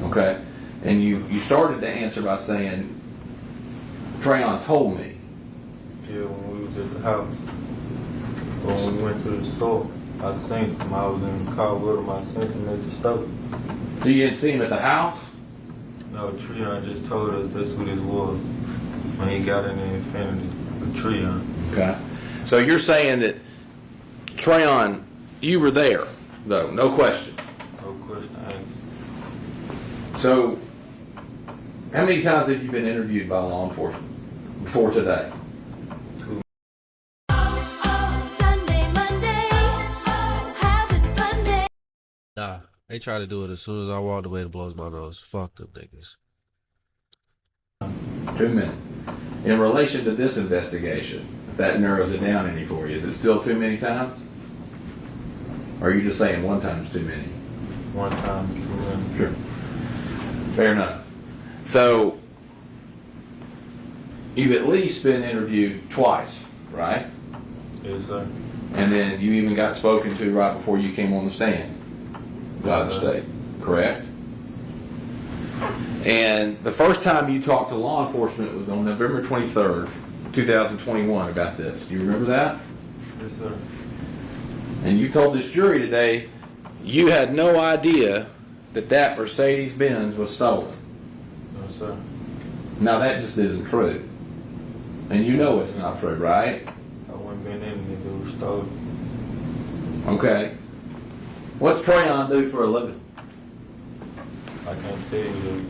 Okay, and you started to answer by saying Treon told me. Yeah, when we was at the house, when we went to the store, I seen him. I was in the car with him. I seen him at the store. So you didn't see him at the house? No, Treon just told us that's who this was when he got in the Infinity with Treon. Okay. So you're saying that Treon, you were there, though, no question. No question. So how many times have you been interviewed by law enforcement before today? Nah, they try to do it as soon as I walked away. It blows my nose. Fuck them niggas. 2 minutes. In relation to this investigation, if that narrows it down any for you, is it still too many times? Or are you just saying one time's too many? One time, too many. Sure. Fair enough. So you've at least been interviewed twice, right? Yes, sir. And then you even got spoken to right before you came on the stand by the state, correct? And the first time you talked to law enforcement was on November 23rd, 2021 about this. Do you remember that? Yes, sir. And you told this jury today you had no idea that that Mercedes-Benz was stolen. No, sir. Now that just isn't true. And you know it's not true, right? I wouldn't been in it if it was stolen. Okay. What's Trayon do for a living? I can't tell you.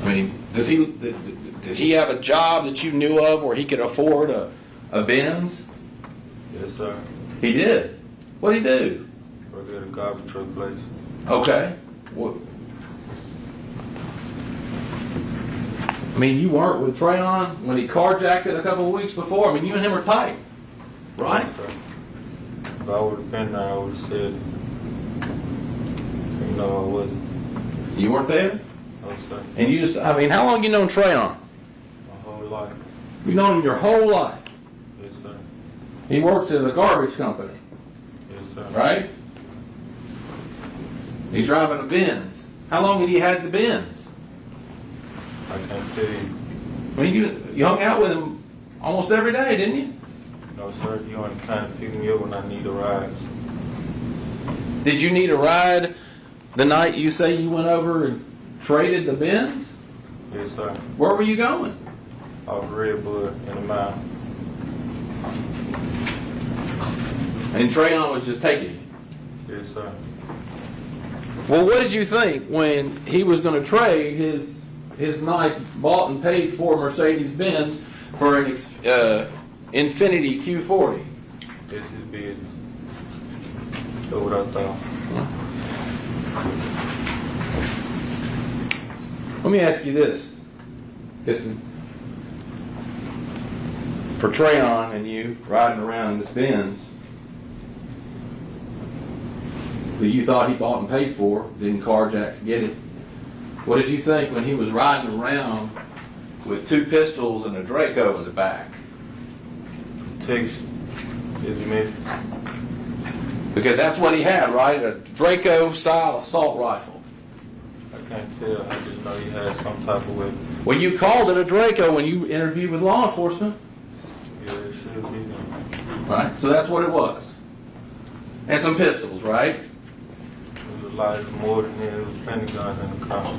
I mean, did he have a job that you knew of where he could afford a Benz? Yes, sir. He did. What'd he do? Work at a garbage truck place. Okay. What? I mean, you weren't with Trayon when he carjacked it a couple of weeks before. I mean, you and him were tight, right? Yes, sir. If I would have been there, I would have said, no, I wasn't. You weren't there? No, sir. And you just, I mean, how long you known Trayon? My whole life. You've known him your whole life. Yes, sir. He works at a garbage company, Yes, sir. right? He's driving a Benz. How long had he had the Benz? I can't tell you. I mean, you hung out with him almost every day, didn't you? No, sir. You only kind of pick me up when I need a ride. Did you need a ride the night you say you went over and traded the Benz? Yes, sir. Where were you going? Off Redwood in a mile. And Trayon was just taking you. Yes, sir. Well, what did you think when he was going to trade his nice bought and paid for Mercedes-Benz for an Infiniti Q40? This is business. That's what I thought. Let me ask you this. Listen. For Trayon and you riding around in this Benz that you thought he bought and paid for, didn't carjack to get it, what did you think when he was riding around with 2 pistols and a Draco in the back? Text is me. Because that's what he had, right? A Draco-style assault rifle. I can't tell. I just know he had some type of weapon. Well, you called it a Draco when you interviewed with law enforcement. Yeah, it should be. Right? So that's what it was. And some pistols, right? It was a lot more than that. It was plenty of guns in the car.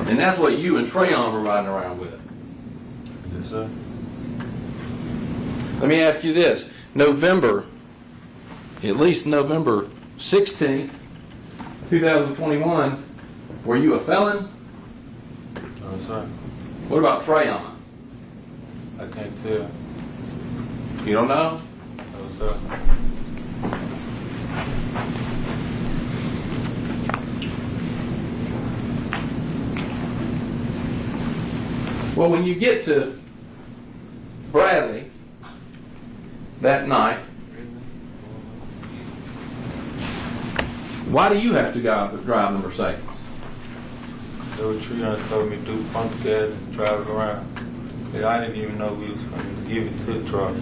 And that's what you and Trayon were riding around with. Yes, sir. Let me ask you this. At least November 16th, 2021, were you a felon? No, sir. What about Trayon? I can't tell. You don't know? No, sir. Well, when you get to Bradley that night, why do you have to drive the Mercedes? There was Treon told me to do pump the gas and drive it around. And I didn't even know we was going to give it to the truck.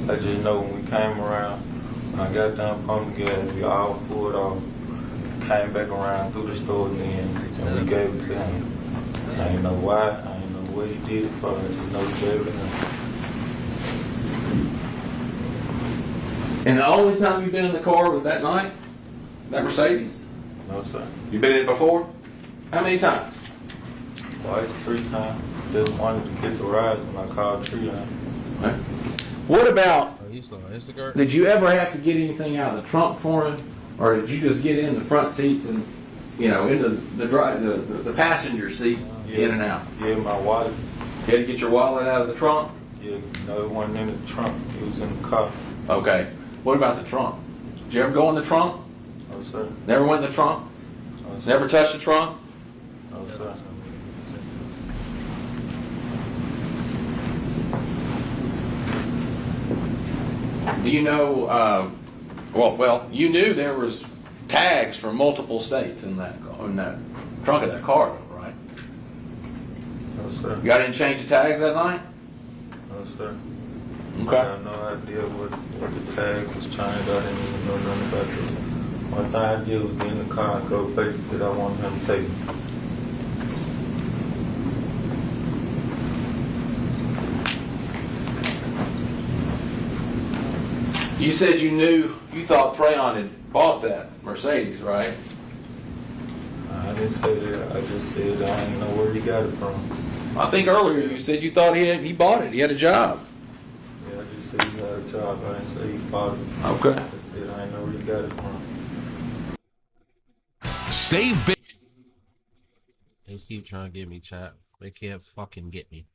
I just know when we came around, when I got done pumping the gas, we all pulled off, came back around through the store again, and we gave it to him. I didn't know why, I didn't know what he did it for, I just know he gave it to him. And the only time you've been in the car was that night? That Mercedes? No, sir. You been in it before? How many times? Twice, 3 times. Just wanted to get the ride when I called Treon. Right. What about, did you ever have to get anything out of the trunk for him? Or did you just get in the front seats and, into the passenger seat, in and out? Yeah, my wallet. You had to get your wallet out of the trunk? Yeah, no, it wasn't in the trunk. It was in the car. Okay. What about the trunk? Did you ever go in the trunk? No, sir. Never went in the trunk? No, sir. Never touched the trunk? No, sir. Do you know, you knew there was tags from multiple states in that trunk of that car, right? No, sir. You didn't change the tags that night? No, sir. Okay. I have no idea what the tag was changed. I didn't even know nothing about this. One thing I did was get in the car and go places that I wanted him to take me. You said you thought Trayon had bought that Mercedes, right? I didn't say that. I just said I didn't know where he got it from. I think earlier you said you thought he bought it. He had a job. Yeah, I just said he had a job. I didn't say he bought it. Okay. I said I didn't know where he got it from. Save big. They keep trying to get me, chat. They can't fucking get me.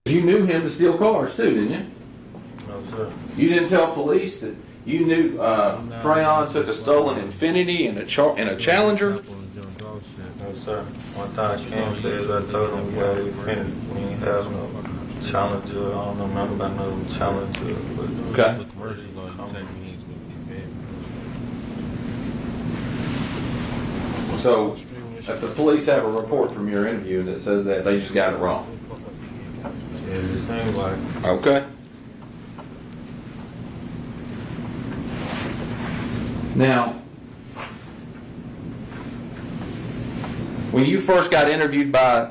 You knew him to steal cars too, didn't you? No, sir. You didn't tell police that you knew Trayon took a stolen Infiniti and a Challenger? No, sir. One time Cam says I told him we got an Infiniti. We ain't have no Challenger. I don't know nothing about no Challenger. But okay. So, if the police have a report from your interview that says that, they just got it wrong. Yeah, it seems like. Okay. Now, when you first got interviewed by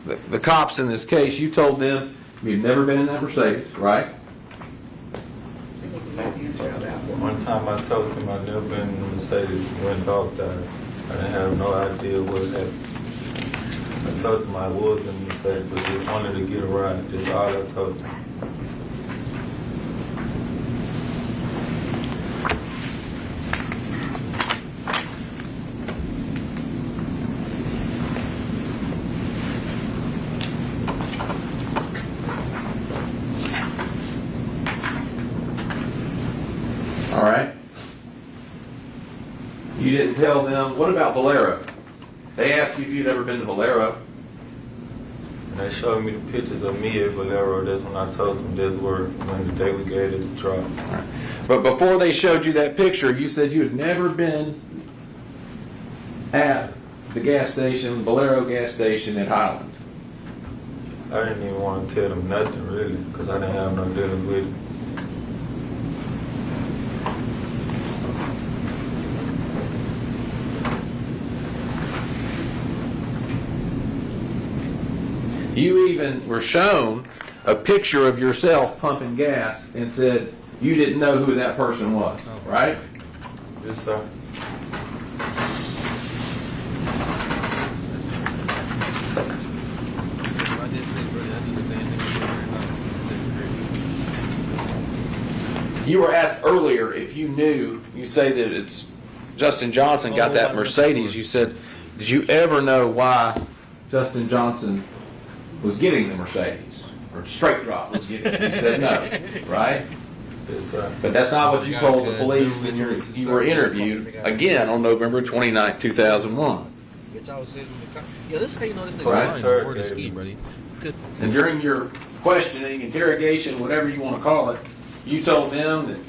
the cops in this case, you told them you'd never been in that Mercedes, right? One time I told them I'd never been in the Mercedes when Dolph died. I didn't have no idea what happened. I told them I was in the Mercedes, but just wanted to get a ride. That's all I told them. All right. You didn't tell them. What about Valero? They asked you if you'd ever been to Valero. And they showed me the pictures of me at Valero. That's when I told them that's where, when the day we gave it the drop. All right. But before they showed you that picture, you said you had never been at the gas station, Valero gas station in Highland. I didn't even want to tell them nothing really, because I didn't have no dealing with it. You even were shown a picture of yourself pumping gas and said you didn't know who that person was, right? Yes, sir. You were asked earlier if you knew, you say that it's Justin Johnson got that Mercedes. You said, did you ever know why Justin Johnson was getting the Mercedes? Or Straight Drop was getting it? You said no, right? Yes, sir. But that's not what you told the police when you were interviewed again on November 29, 2001. Yeah, this is how you know this nigga Right. lying. Word of ski, buddy. Good. And during your questioning, interrogation, whatever you want to call it, you told them that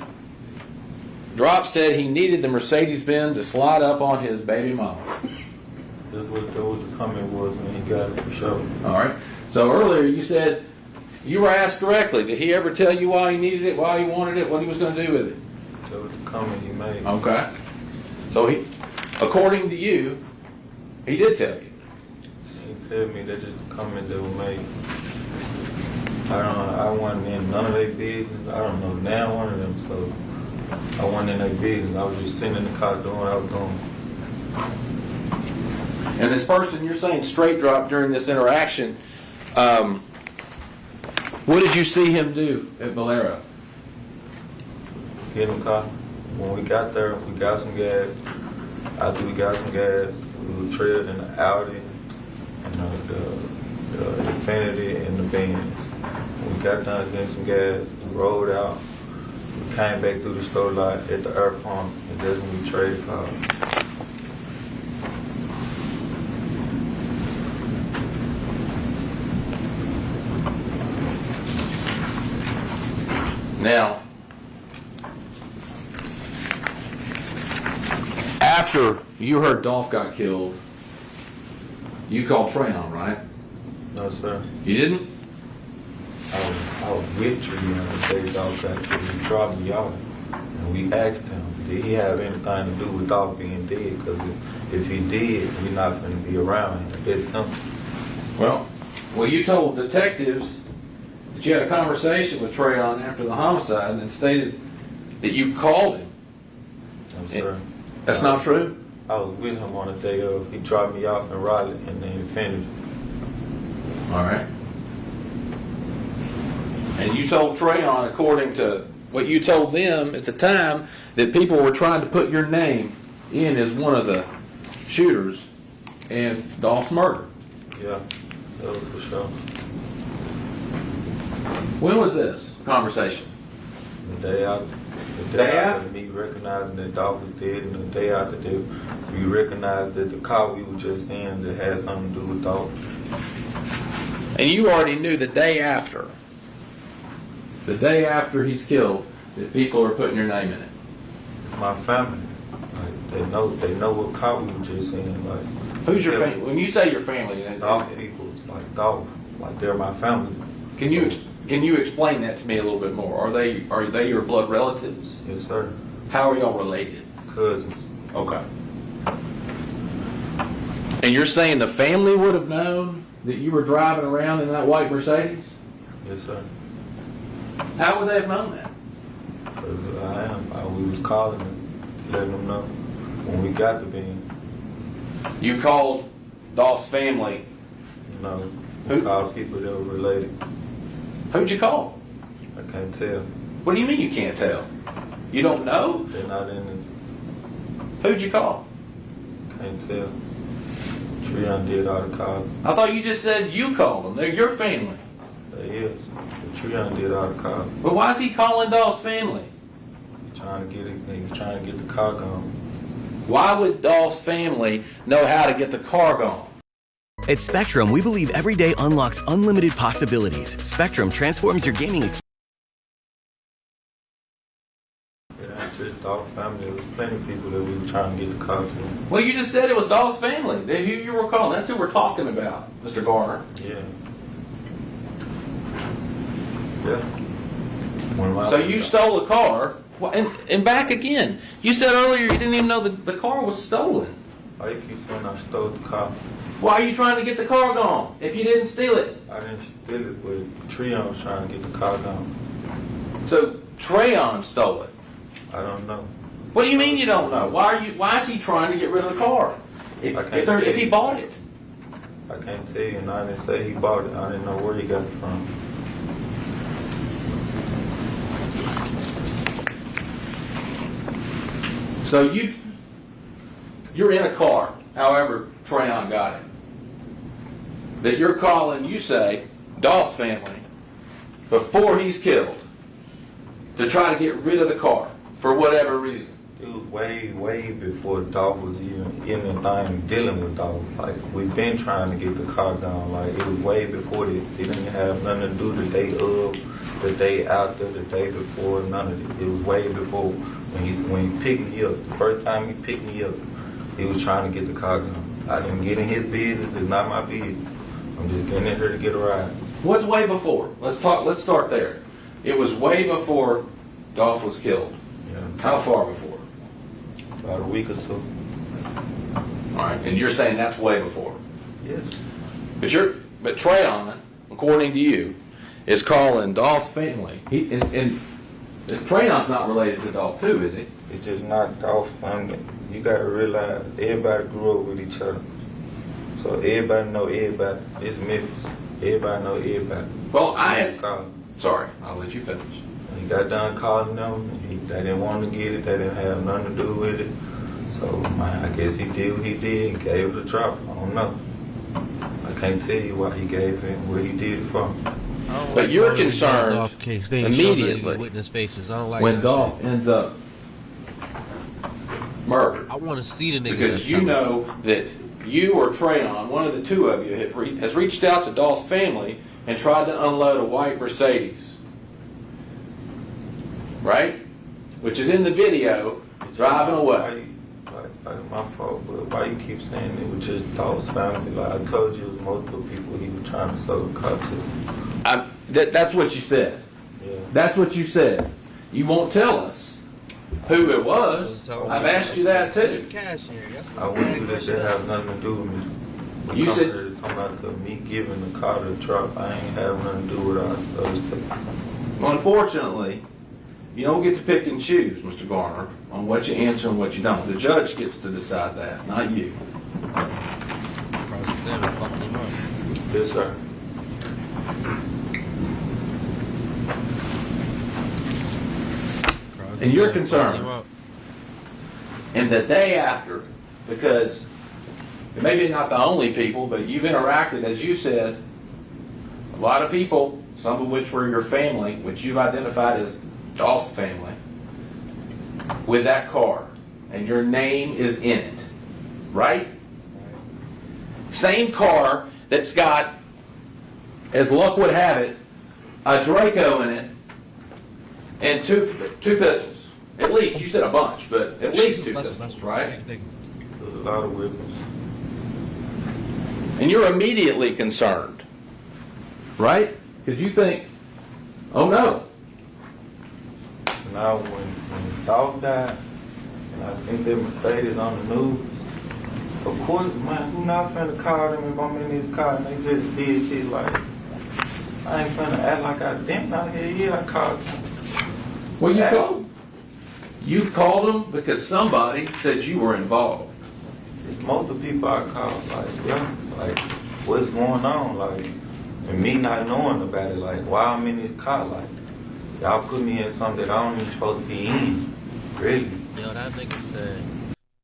Drop said he needed the Mercedes-Benz to slide up on his baby mama. That's what the comment was when he got it for sure. All right. So earlier you said you were asked directly, did he ever tell you why he needed it, why he wanted it, what he was going to do with it? That was the comment he made. Okay. So he, according to you, he did tell you. He tell me that just the comment that was made. I wasn't in none of their business. I don't know now one of them, so I wasn't in their business. I was just sitting in the car doing what I was doing. And this person, you're saying Straight Drop during this interaction, what did you see him do at Valero? Get in the car. When we got there, we got some gas. After we got some gas, we were trading in the Audi and the Infiniti and the Benz. When we got done getting some gas, we rolled out. We came back through the store lot at the air pump, and that's when we traded cars. Now, after you heard Dolph got killed, you called Trayon, right? No, sir. You didn't? I was with Treon the day Dolph got killed. He dropped me off, and we asked him, did he have anything to do with Dolph being dead? Because if he did, we're not going to be around him. It's simple. Well, you told detectives that you had a conversation with Treon after the homicide and stated that you called him. No, sir. That's not true? I was with him on the day of. He dropped me off in Raleigh and then Infinity. All right. And you told Treon, according to what you told them at the time, that people were trying to put your name in as one of the shooters in Dolph's murder. Yeah, that was for sure. When was this conversation? The day after. The day after me recognizing that Dolph was dead, and the day after that we recognized that the car we were just in that had something to do with Dolph. And you already knew the day after he's killed, that people are putting your name in it. It's my family. Like, they know what car we were just in. Like, who's your family? When you say your family, Dolph people, like Dolph, like they're my family. Can you explain that to me a little bit more? Are they your blood relatives? Yes, sir. How are y'all related? Cousins. Okay. And you're saying the family would have known that you were driving around in that white Mercedes? Yes, sir. How would they have known that? We was calling them, letting them know when we got to being. You called Dolph's family? No. We called people that were related. Who'd you call? I can't tell. What do you mean you can't tell? You don't know? They're not in it. Who'd you call? Can't tell. Treon did all the calling. I thought you just said you called them. They're your family. They is. Treon did all the calling. But why is he calling Dolph's family? He's trying to get it. He's trying to get the car going. Why would Dolph's family know how to get the car going? At Spectrum, we believe every day unlocks unlimited possibilities. Spectrum transforms your gaming experience. It ain't just Dolph's family. There was plenty of people that we were trying to get the car to. Well, you just said it was Dolph's family. Who you were calling. That's who we're talking about, Mr. Garner. Yeah. Yeah. So you stole a car, and back again. You said earlier you didn't even know the car was stolen. Why you keep saying I stole the car? Why are you trying to get the car gone if you didn't steal it? I didn't steal it, but Treon was trying to get the car gone. So Treon stole it? I don't know. What do you mean you don't know? Why is he trying to get rid of the car? If he bought it? I can't tell you, and I didn't say he bought it. I didn't know where he got it from. So you're in a car, however Treon got it, that you're calling, you say, Dolph's family, before he's killed, to try to get rid of the car, for whatever reason. It was way before Dolph was even anything dealing with Dolph. Like, we've been trying to get the car gone. Like, it was way before that. It didn't have nothing to do the day of, the day after, the day before, none of it. It was way before when he picked me up. The first time he picked me up, he was trying to get the car gone. I didn't get in his business. It's not my business. I'm just getting in here to get a ride. What's way before? Let's start there. It was way before Dolph was killed. Yeah. How far before? About a week or two. All right, and you're saying that's way before? Yes. But Treon, according to you, is calling Dolph's family. And Treon's not related to Dolph too, is he? It's just not Dolph's family. You got to realize everybody grew up with each other. So everybody know everybody. It's Memphis. Everybody know everybody. Well, sorry, I'll let you finish. He got done calling them. They didn't want to get it. They didn't have nothing to do with it. So I guess he did what he did and gave it a drop. I don't know. I can't tell you why he gave it and what he did it for. But you're concerned immediately when Dolph ends up murdered. I want to see the nigga. Because you know that you or Treon, one of the two of you, has reached out to Dolph's family and tried to unload a white Mercedes. Right? Which is in the video, driving away. like my fault, but why you keep saying it was just Dolph's family? Like I told you, it was multiple people he was trying to sell the car to. That's what you said. Yeah. That's what you said. You won't tell us who it was. I've asked you that too. I went through that. That have nothing to do with me. You said talking about me giving the car to the truck. I ain't have nothing to do with those people. Well, unfortunately, you don't get to pick and choose, Mr. Garner, on what you answer and what you don't. The judge gets to decide that, not you. Yes, sir. And you're concerned. And the day after, because maybe not the only people, but you've interacted, as you said, a lot of people, some of which were your family, which you've identified as Dolph's family, with that car, and your name is in it, right? Same car that's got, as luck would have it, a Draco in it, and two pistols. At least, you said a bunch, but at least 2 pistols, right? There's a lot of weapons. And you're immediately concerned, right? Because you think, oh no. Now, when Dolph died, and I seen that Mercedes on the news, of course, man, who not finna call them if I'm in this car and they just did shit like, I ain't finna act like I didn't out here. Yeah, I called them. Well, you called them because somebody said you were involved. It's multiple people I called, like, yeah, like, what's going on, like, and me not knowing about it, like, why I'm in this car, like, y'all put me in something that I don't even supposed to be in, really. Yo, that nigga said,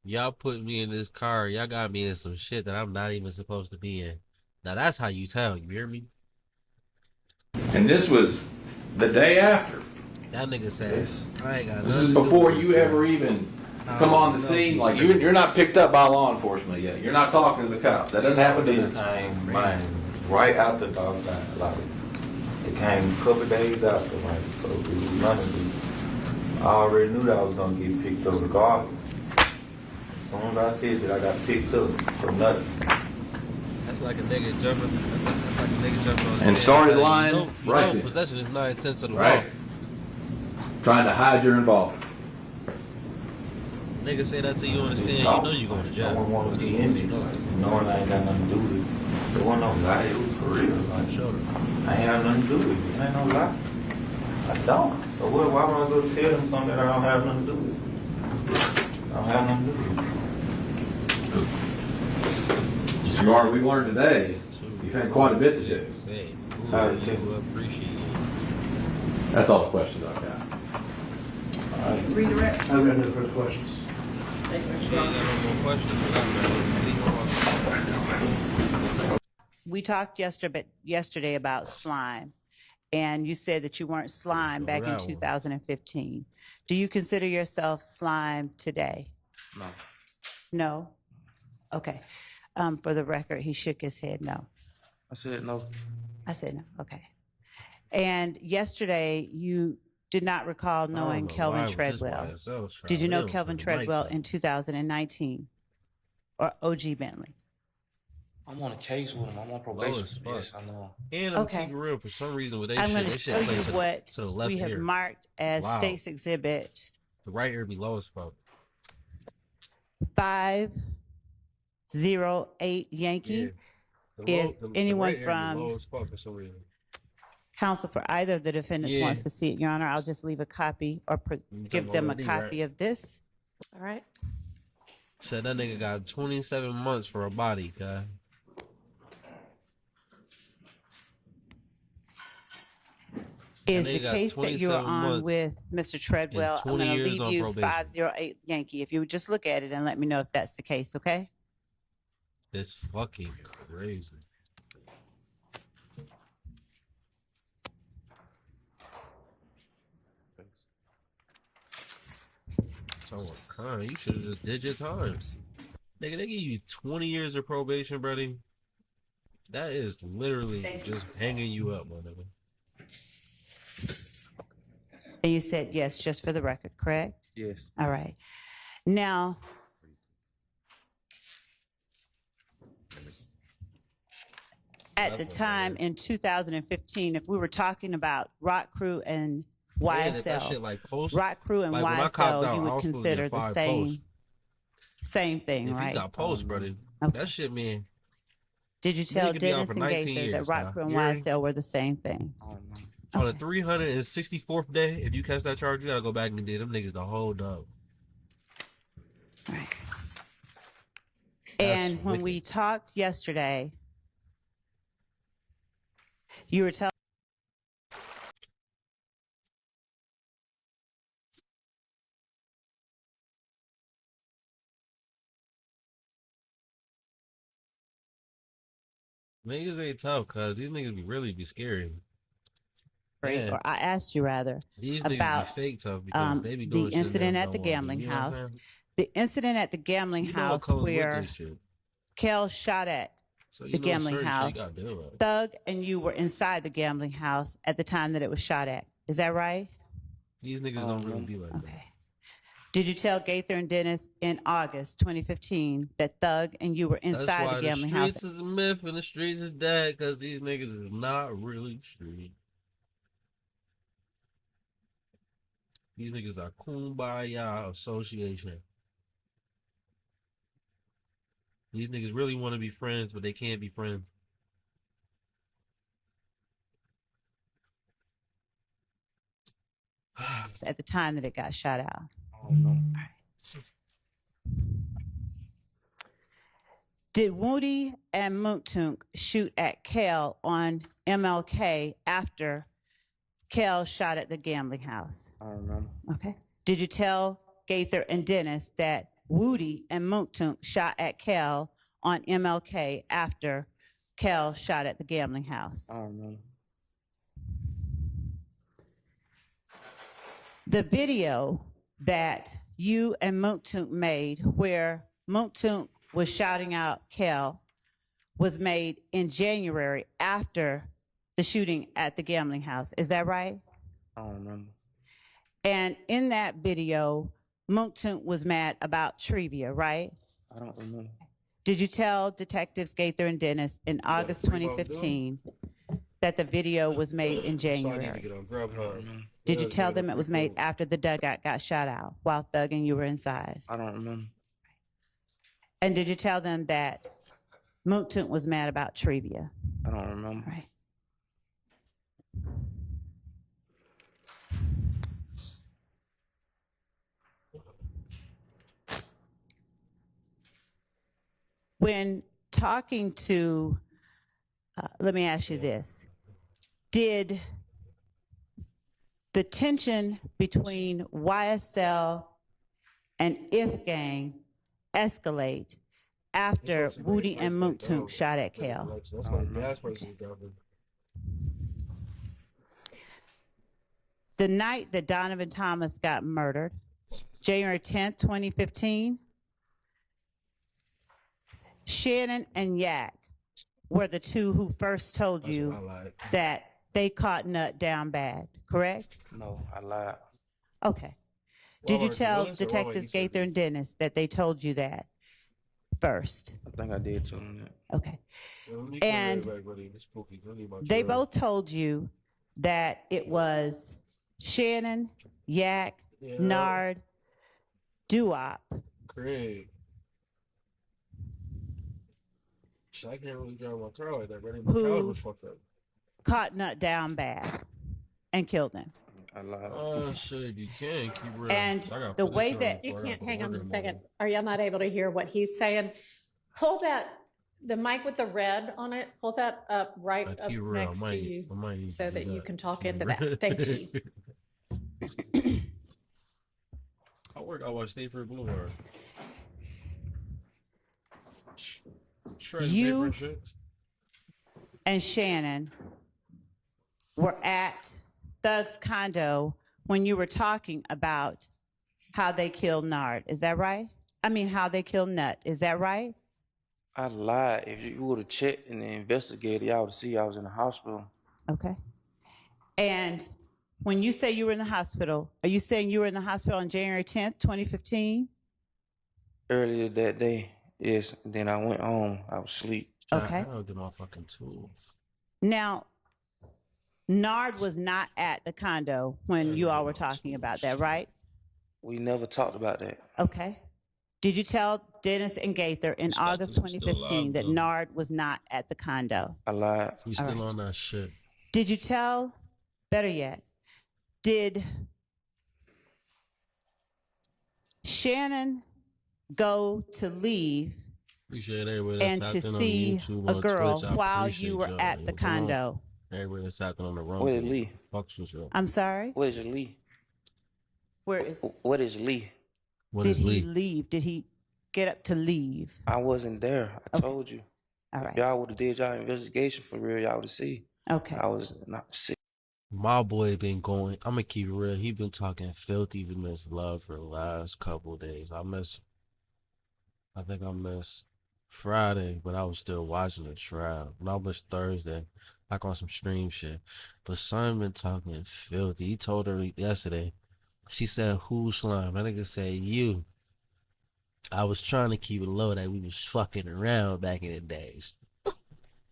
y'all put me in this car, y'all got me in some shit that I'm not even supposed to be in. Now that's how you tell, you hear me? And this was the day after. That nigga said, I ain't got This nothing is to do before with you this ever guy. even come on the scene. Like, you're not picked up by law enforcement yet. You're not talking to the cops. That doesn't happen to This you. came, man, right after Dolph died, like, it came a couple days after, like, so it was nothing. I already knew that I was gonna get picked up regardless. As soon as I said that, I got picked up for nothing. That's like a nigga jumping. That's like a nigga jumping on. And started lying You right know, there. possession is 9/10 of the law. Right. Trying to hide your involvement. Nigga say that till you understand. You know you going to jail. I wouldn't want to be in it, like, knowing I ain't got nothing to do with it. It wasn't no lie, it was for real. Like, I ain't have nothing to do with it. It ain't no lie. I don't. So why would I go tell them something that I don't have nothing to do with? I don't have nothing to do with it. Mr. Garner, we've learned today you've had quite a bit to do. How to tell. That's all the questions I've got. Redirect. I've got no further questions. We talked yesterday about slime, and you said that you weren't slime back in 2015. Do you consider yourself slime today? No. No? Okay. For the record, he shook his head no. I said no. I said no. Okay. And yesterday, you did not recall knowing Kelvin Treadwell. Did you know Kelvin Treadwell in 2019? Or OG Bentley? I'm on a case with him. I'm on probation. Yes, I know. And I'm Okay. keeping real for some reason with I'm going they to shit show play you to what to the left we have ear. marked as Wow. State's Exhibit The right ear be low as fuck. 508 Yankee. If anyone from counsel for either of the defendants Yeah. wants to see it, Your Honor, I'll just leave a copy or give about them a OD, copy right? of this. All right. Said that nigga got 27 months for a body, guy. Is That the nigga got case that you're 27 on months with Mr. Treadwell. and I'm 20 going to years leave on you probation. 508 Yankee. If you would just look at it and let me know if that's the case, okay? It's fucking crazy. So kind, you should have just did your time. Nigga, they give you 20 years of probation, buddy. That is literally just hanging you up, my nigga. And you said yes, just for the record, correct? Yes. All right. Now, at the time in 2015, if we were talking about Rock Crew and That shit YSL, like post. Rock Crew and Like when I copped YSL, out, you I would was supposed to consider get the 5 same posts. thing, If right? you got posts, brother, that shit, man. Did you tell Nigga could be out Dennis for and 19 Gaither that years Rock now. Crew and You heard me? YSL were the same thing? On the 364th day, if you catch that charge, you gotta go back and do them niggas the whole dog. And when we talked yesterday, you were telling. Niggas ain't tough, cuz these niggas really be scary. Or I asked you rather These about niggas be fake tough because they be doing the shit incident niggas at the don't wanna do, gambling you know what I'm house. saying? The incident at the gambling You know what house comes with where this shit. Kel shot at So you the know gambling certain shit you house. gotta deal with. Thug and you were inside the gambling house at the time that it was shot at. Is that right? These niggas don't really be like that. Did you tell Gaither and Dennis in August 2015 that Thug and you were That's inside why the the gambling house? streets is a myth and the streets is dead, because these niggas is not really street. These niggas are Kumbaya Association. These niggas really want to be friends, but they can't be friends. At the time that it got shot out. Oh, no. Did Woody and Moontunk shoot at Kel on MLK after Kel shot at the gambling house? I don't remember. Okay. Did you tell Gaither and Dennis that Woody and Moontunk shot at Kel on MLK after Kel shot at the gambling house? I don't remember. The video that you and Moontunk made where Moontunk was shouting out Kel was made in January after the shooting at the gambling house. Is that right? I don't remember. And in that video, Moontunk was mad about trivia, right? I don't remember. Did you tell Detectives Gaither and Dennis in August 2015 that the video was made in January? Did you tell them it was made after the dugout got shot out while Thug and you were inside? I don't remember. And did you tell them that Moontunk was mad about trivia? I don't remember. Right. When talking to, let me ask you this. Did the tension between YSL and If Gang escalate after Woody and Moontunk shot at Kel? The night that Donovan Thomas got murdered, January 10th, 2015, Shannon and Yak were the two who first told you that they caught Nut down bad, correct? No, I lied. Okay. Did you tell Detectives Gaither and Dennis that they told you that first? I think I did tell them that. Okay. And they both told you that it was Shannon, Yak, Nard, Duop. Craig. I can't really drive my car like that, brother. My car was fucked up. Caught Nut down bad and killed him. I lied. Oh, shit, you can. Keep real. And the way that you can't, hang on just a second. Are y'all not able to hear what he's saying? Pull the mic with the red on it, pull that up right up next to you so that you can talk into that. Thank you. I watch Stanford Boulevard. You and Shannon were at Thug's condo when you were talking about how they killed Nard. Is that right? I mean, how they killed Nut. Is that right? I lied. If you would have checked and investigated, y'all would see I was in the hospital. Okay. And when you say you were in the hospital, are you saying you were in the hospital on January 10th, 2015? Earlier that day, yes. Then I went home. I was asleep. Okay. I don't get my fucking tools. Now, Nard was not at the condo when you all were talking about that, right? We never talked about that. Okay. Did you tell Dennis and Gaither in August Still 2015 that alive, though. Nard was not at the condo? I lied. You still on that shit? Did you tell, better yet, did Shannon go to leave Appreciate everybody and that's to tapping see on YouTube, a on girl Twitch. I while appreciate you were y'all. at the Come on. condo? Everybody that's tapping on the Rumble. What is Lee? Fuck you, sure. I'm sorry? What is Lee? Where is? What is Lee? What Did is he Lee? leave? Did he get up to leave? I wasn't there. I told you. All If right. y'all would have did y'all investigation for real, y'all would have seen. Okay. I was not sick. My boy been going. I'm gonna keep it real. He been talking filthy to Miss Love for the last couple of days. I think I missed Friday, but I was still watching the trial. And I missed Thursday, like on some stream shit. But son been talking filthy. He told her yesterday. She said, "Who's slime?" That nigga said, "You." I was trying to keep it low that we was fucking around back in the days.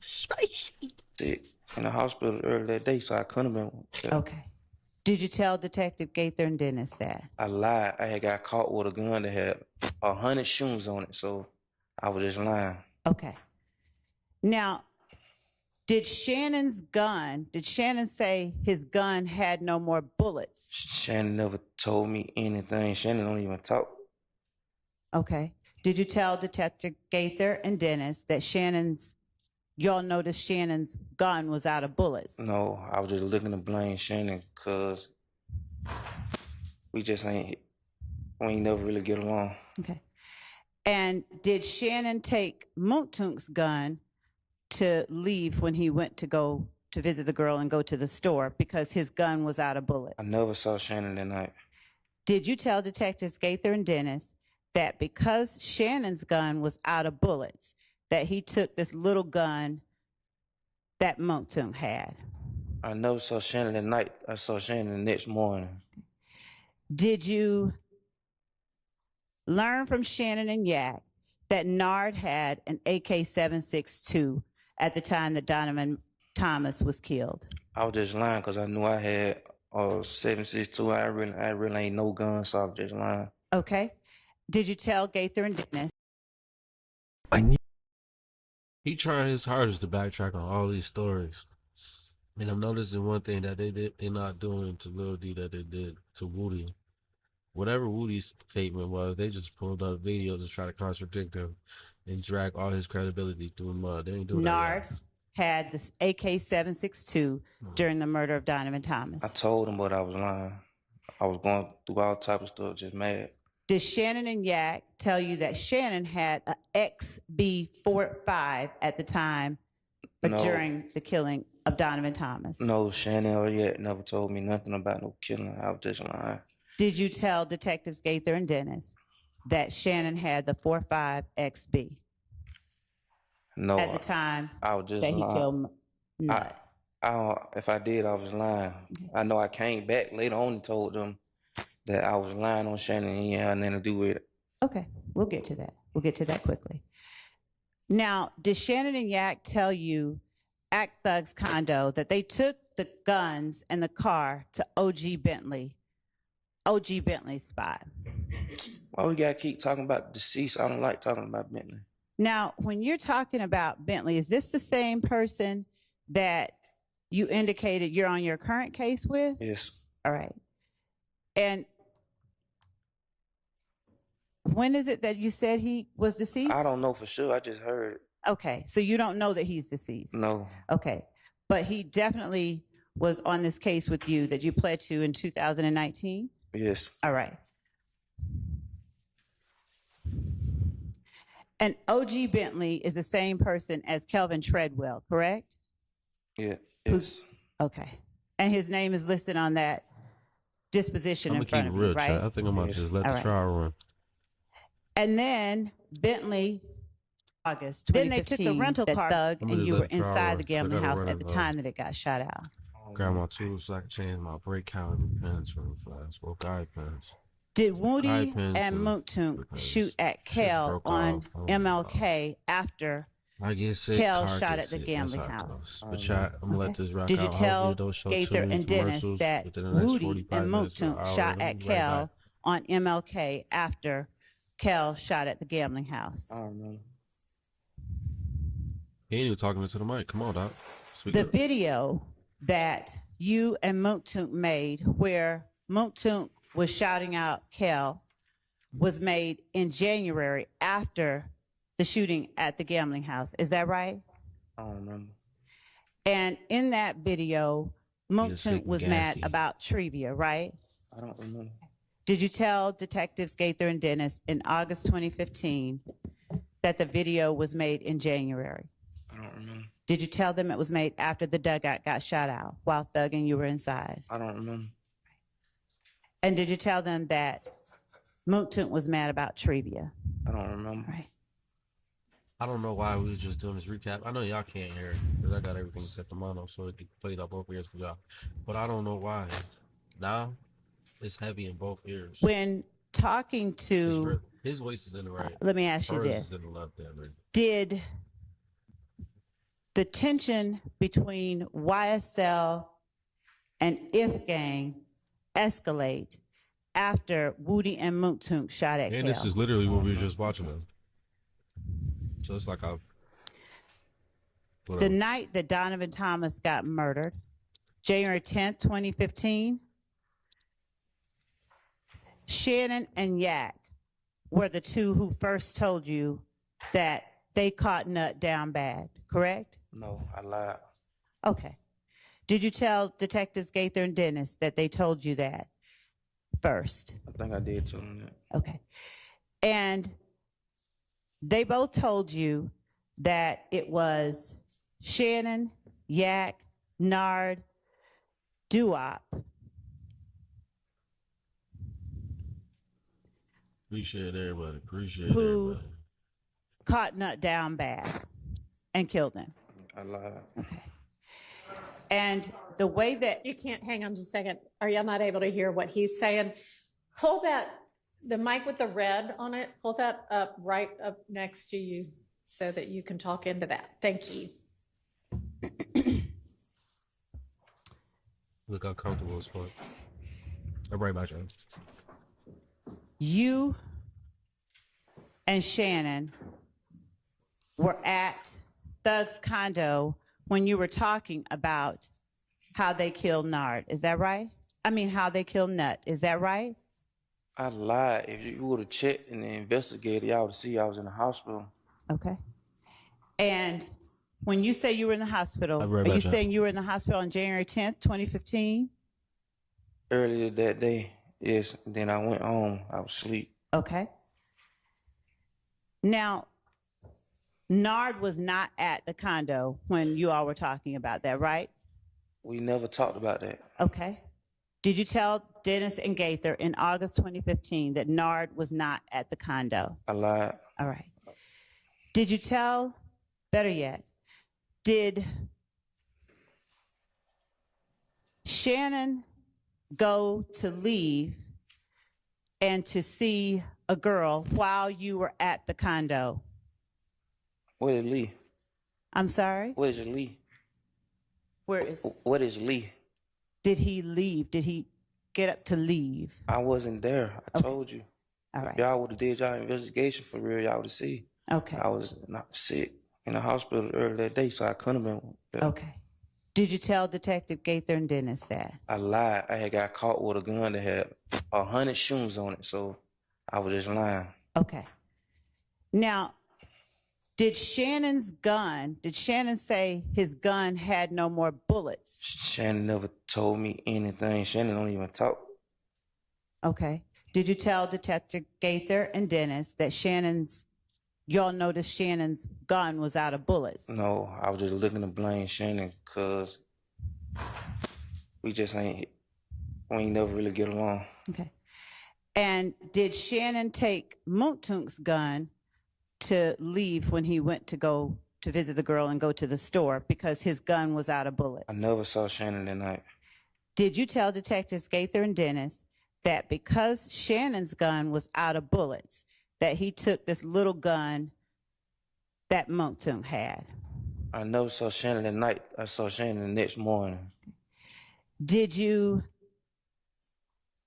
Sick in the hospital earlier that day, so I couldn't have been there. Okay. Did you tell Detective Gaither and Dennis that? I lied. I had got caught with a gun that had 100 shoes on it, so I was just lying. Okay. Now, did Shannon say his gun had no more bullets? Shannon never told me anything. Shannon don't even talk. Okay. Did you tell Detective Gaither and Dennis that y'all noticed Shannon's gun was out of bullets? No, I was just looking to blame Shannon because we ain't never really get along. Okay. And did Shannon take Muntunk's gun to leave when he went to go to visit the girl and go to the store because his gun was out of bullets? I never saw Shannon that night. Did you tell Detectives Gaither and Dennis that because Shannon's gun was out of bullets, that he took this little gun that Muntunk had? I never saw Shannon that night. I saw Shannon the next morning. Did you learn from Shannon and Yak that Nard had an AK-762 at the time that Donovan Thomas was killed? I was just lying because I knew I had 7.62. I really ain't no gun, so I was just lying. Okay. Did you tell Gaither and Dennis? He trying his hardest to backtrack on all these stories. And I'm noticing one thing that they're not doing to Lil D that they did to Woody. Whatever Woody's statement was, they just pulled up videos to try to contradict him and drag all his credibility through the mud. They ain't doing Nard that yet. had this AK-762 during the murder of Donovan Thomas. I told him, but I was lying. I was going through all type of stuff, just mad. Did Shannon and Yak tell you that Shannon had a XB45 at the time, but No. during the killing of Donovan Thomas? No, Shannon or yet never told me nothing about no killing. I was just lying. Did you tell Detectives Gaither and Dennis that Shannon had the 45 XB No. at the time I was just that he lying. killed Nut? If I did, I was lying. I know I came back later on and told them that I was lying on Shannon and he had nothing to do with it. Okay, we'll get to that. We'll get to that quickly. Now, did Shannon and Yak tell you at Thug's condo that they took the guns and the car to OG Bentley's spot? Why we gotta keep talking about the deceased? I don't like talking about Bentley. Now, when you're talking about Bentley, is this the same person that you indicated you're on your current case with? Yes. All right. And when is it that you said he was deceased? I don't know for sure. I just heard. Okay, so you don't know that he's deceased? No. Okay, but he definitely was on this case with you that you pled to in 2019? Yes. All right. And OG Bentley is the same person as Kelvin Treadwell, correct? Yeah. Yes. Okay. And his name is listed on that disposition I'm in gonna front keep of it real, you, right? chat. I think I'm about to just let All the right. trial run. And then Bentley, August 2015, then they took the rental car, Thug, I'm and gonna you let were the trial inside run. the I gambling gotta house run at the it, time that it got shot out. Grab my tools so I can change my brake caliber pins from the flash. Well, guide pins. Did Woody Guide pins and Muntunk shoot at Kel broke on off. Oh, MLK after I get sick. Kel car shot get at the sick. gambling That's how it house. goes. But chat, I'm gonna let this rock Did you out. tell Hopefully those show Gaither tunes, and Dennis commercials that within the next Woody 45 and minutes or an Mooktoon hour. shot We'll at be right back. Kel on MLK after Kel shot at the gambling house? I don't know. He ain't even talking into the mic. Come on, Doc. Speak The up. video that you and Mooktoon made, where Mooktoon was shouting out Kel, was made in January after the shooting at the gambling house. Is that right? I don't remember. And in that video, was sick Mooktoon and was mad gassy. about trivia, right? I don't remember. Did you tell Detectives Gaither and Dennis in August 2015 that the video was made in January? I don't remember. Did you tell them it was made after the dugout got shot out while Thug and you were inside? I don't remember. And did you tell them that Mooktoon was mad about trivia? I don't remember. Right. I don't know why we was just doing this recap. I know y'all can't hear it because I got everything set to mono, so it played up both ears for y'all. But I don't know why. Now it's heavy in both ears. When talking to, His voice is in the right. let me ask you Hers this. is in the left hand. Did the tension between YSL and If Gang escalate after Woody and Mooktoon shot at And Kel? this is literally what we were just watching. Them. So it's like The night that Donovan Thomas got murdered, January 10th, 2015, Shannon and Yak were the two who first told you that they caught Nut down bad, correct? No, I lied. Okay. Did you tell Detectives Gaither and Dennis that they told you that first? I think I did tell them that. Okay. And they both told you that it was Shannon, Yak, Nard, Duop. Appreciate everybody. Appreciate Who everybody. caught Nut down bad and killed him. I lied. Okay. And the way that You can't, hang on just a second. Are y'all not able to hear what he's saying? Pull the mic with the red on it, pull that up right up next to you so that you can talk into that. Thank you. Look how comfortable it's for. I'm right back, John. you and Shannon were at Thug's condo when you were talking about how they killed Nard. Is that right? I mean, how they killed Nut. Is that right? I lied. If you would have checked and investigated, y'all would see I was in the hospital. Okay. And when you say you were in the hospital, I'll be right are back, you John. saying you were in the hospital on January 10th, 2015? Earlier that day, yes. And then I went home. I was asleep. Okay. Now, Nard was not at the condo when you all were talking about that, right? We never talked about that. Okay. Did you tell Dennis and Gaither in August 2015 that Nard was not at the condo? I lied. All right. Did you tell, better yet, did Shannon go to leave and to see a girl while you were at the condo? Where is Lee? I'm sorry? Where is Lee? Where is, What is Lee? did he leave? Did he get up to leave? I wasn't there. I told you. All If right. y'all would have did y'all investigation for real, y'all would have seen. Okay. I was not sick in the hospital earlier that day, so I couldn't have been there. Okay. Did you tell Detective Gaither and Dennis that? I lied. I had got caught with a gun that had 100 shoes on it, so I was just lying. Okay. Now, did Shannon say his gun had no more bullets? Shannon never told me anything. Shannon don't even talk. Okay. Did you tell Detective Gaither and Dennis that y'all noticed Shannon's gun was out of bullets? No, I was just looking to blame Shannon because we ain't never really get along. Okay. And did Shannon take Mooktoon's gun to leave when he went to go to visit the girl and go to the store because his gun was out of bullets? I never saw Shannon that night. Did you tell Detectives Gaither and Dennis that because Shannon's gun was out of bullets, that he took this little gun that Moncton had? I never saw Shannon at night. I saw Shannon the next morning. Did you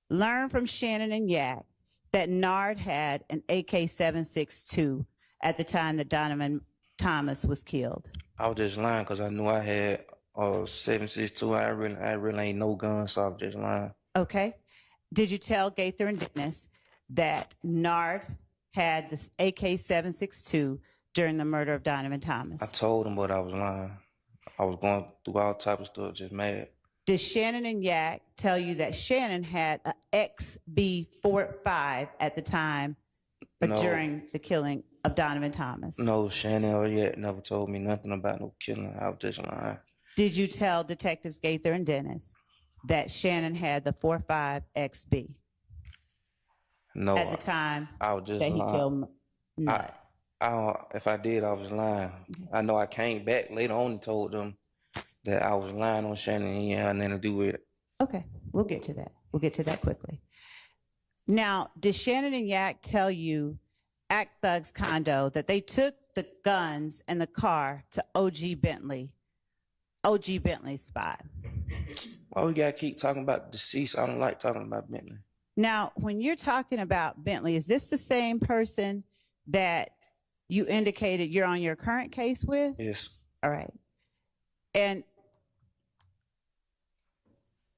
learn from Shannon and Yak that Nard had an AK-762 at the time that Donovan Thomas was killed? I was just lying because I knew I had 7.62. I really ain't no gun, so I was just lying. Okay. Did you tell Gaither and Dennis that Nard had this AK-762 during the murder of Donovan Thomas? I told them, but I was lying. I was going through all type of stuff, just mad. Did Shannon and Yak tell you that Shannon had an XB-45 at the time or during the killing of Donovan Thomas? No, Shannon or Yak never told me nothing about no killing. I was just lying. Did you tell Detectives Gaither and Dennis that Shannon had the 45 XB? No. At the time I was just that he lying. killed Nut? If I did, I was lying. Okay. I know I came back later on and told them that I was lying on Shannon and he had nothing to do with it. Okay, we'll get to that. We'll get to that quickly. Now, did Shannon and Yak tell you at Thug's condo that they took the guns and the car to OG Bentley's spot? Why we gotta keep talking about deceased? I don't like talking about Bentley. Now, when you're talking about Bentley, is this the same person that you indicated you're on your current case with? Yes. All right. And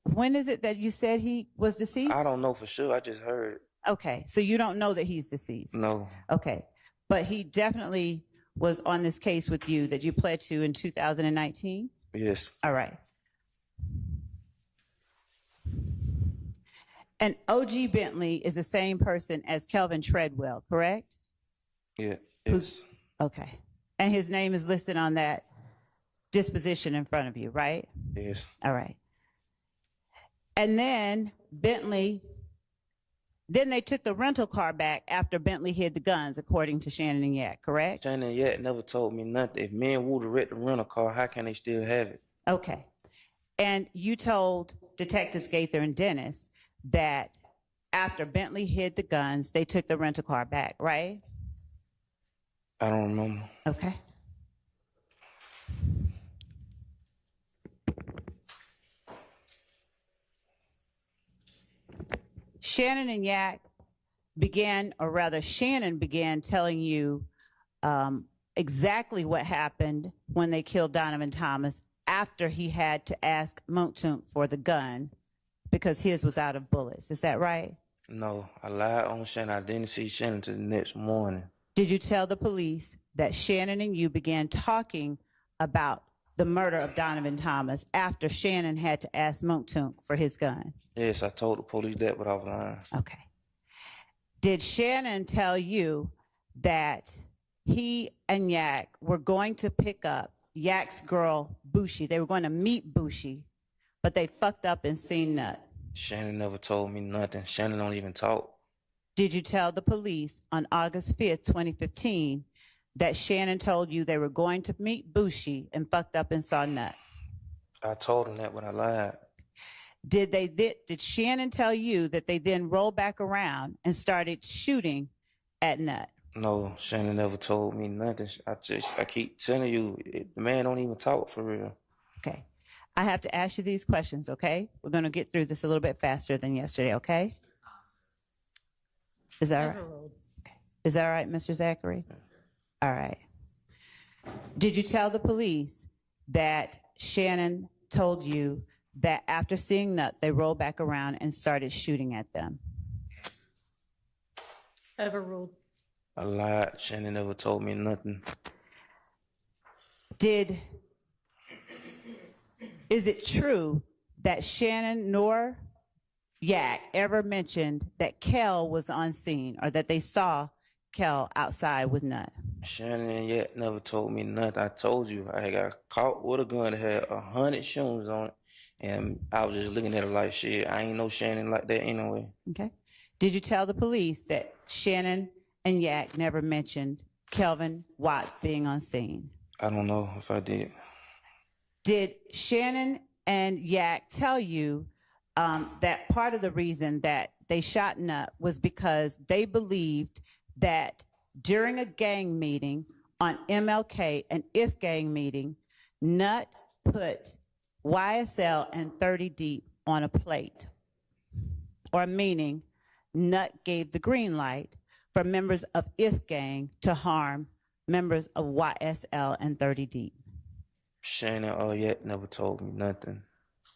when is it that you said he was deceased? I don't know for sure. I just heard. Okay, so you don't know that he's deceased? No. Okay, but he definitely was on this case with you that you pled to in 2019? Yes. All right. And OG Bentley is the same person as Kelvin Treadwell, correct? Yeah. Yes. Okay. And his name is listed on that disposition in front of you, right? Yes. All right. And then Bentley, then they took the rental car back after Bentley hid the guns, according to Shannon and Yak, correct? Shannon and Yak never told me nothing. If me and Wood wrecked the rental car, how can they still have it? Okay. And you told Detectives Gaither and Dennis that after Bentley hid the guns, they took the rental car back, right? I don't remember. Okay. Shannon and Yak began, or rather Shannon began telling you exactly what happened when they killed Donovan Thomas after he had to ask Moncton for the gun because his was out of bullets. Is that right? No, I lied on Shannon. I didn't see Shannon till the next morning. Did you tell the police that Shannon and you began talking about the murder of Donovan Thomas after Shannon had to ask Moncton for his gun? Yes, I told the police that, but I was lying. Okay. Did Shannon tell you that he and Yak were going to pick up Yak's girl, Bushi? They were going to meet Bushi, but they fucked up and seen Nut. Shannon never told me nothing. Shannon don't even talk. Did you tell the police on August 5th, 2015, that Shannon told you they were going to meet Bushi and fucked up and saw Nut? I told him that, but I lied. Did Shannon tell you that they then rolled back around and started shooting at Nut? No, Shannon never told me nothing. I keep telling you, the man don't even talk for real. Okay. I have to ask you these questions, okay? We're going to get through this a little bit faster than yesterday, okay? Is that right? Okay. Is that all right, Mr. Zachary? All right. Did you tell the police that Shannon told you that after seeing Nut, they rolled back around and started shooting at them? Overruled. I lied. Shannon never told me nothing. Is it true that Shannon nor Yak ever mentioned that Kel was on scene or that they saw Kel outside with Nut? Shannon and Yak never told me nothing. I told you I got caught with a gun that had 100 shooters on it, and I was just looking at it like, shit, I ain't know Shannon like that anyway. Okay. Did you tell the police that Shannon and Yak never mentioned Kelvin Watt being on scene? I don't know if I did. Did Shannon and Yak tell you that part of the reason that they shot Nut was because they believed that during a gang meeting on MLK, an If Gang meeting, Nut put YSL and 30 Deep on a plate, or meaning Nut gave the green light for members of If Gang to harm members of YSL and 30 Deep. Shannon yet never told me nothing.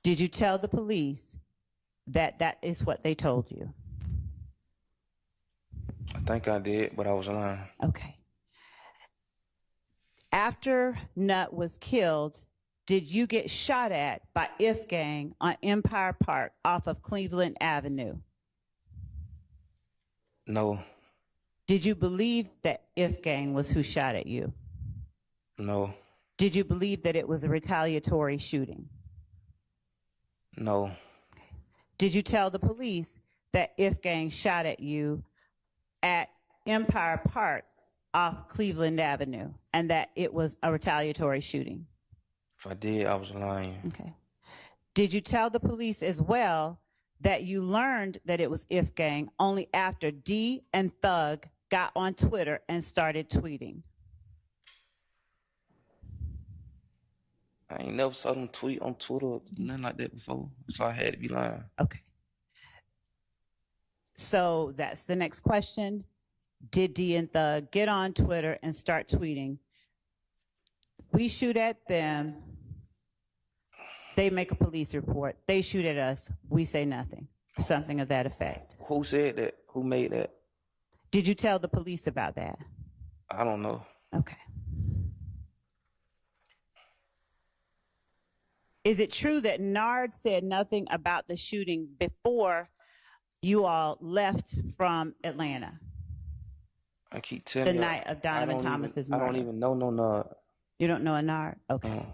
Did you tell the police that that is what they told you? I think I did, but I was lying. Okay. After Nut was killed, did you get shot at by If Gang on Empire Park off of Cleveland Avenue? No. Did you believe that If Gang was who shot at you? No. Did you believe that it was a retaliatory shooting? No. Did you tell the police that If Gang shot at you at Empire Park off Cleveland Avenue and that it was a retaliatory shooting? If I did, I was lying. Okay. Did you tell the police as well that you learned that it was If Gang only after D and Thug got on Twitter and started tweeting? I ain't never saw them tweet on Twitter, nothing like that before, so I had to be lying. Okay. So that's the next question. Did D and Thug get on Twitter and start tweeting? We shoot at them. They make a police report. They shoot at us. We say nothing. Something of that effect. Who said that? Who made that? Did you tell the police about that? I don't know. Okay. Is it true that Nard said nothing about the shooting before you all left from Atlanta? I keep telling you. The night of Donovan Thomas's murder. I don't even know no Nard. You don't know a Nard? Okay.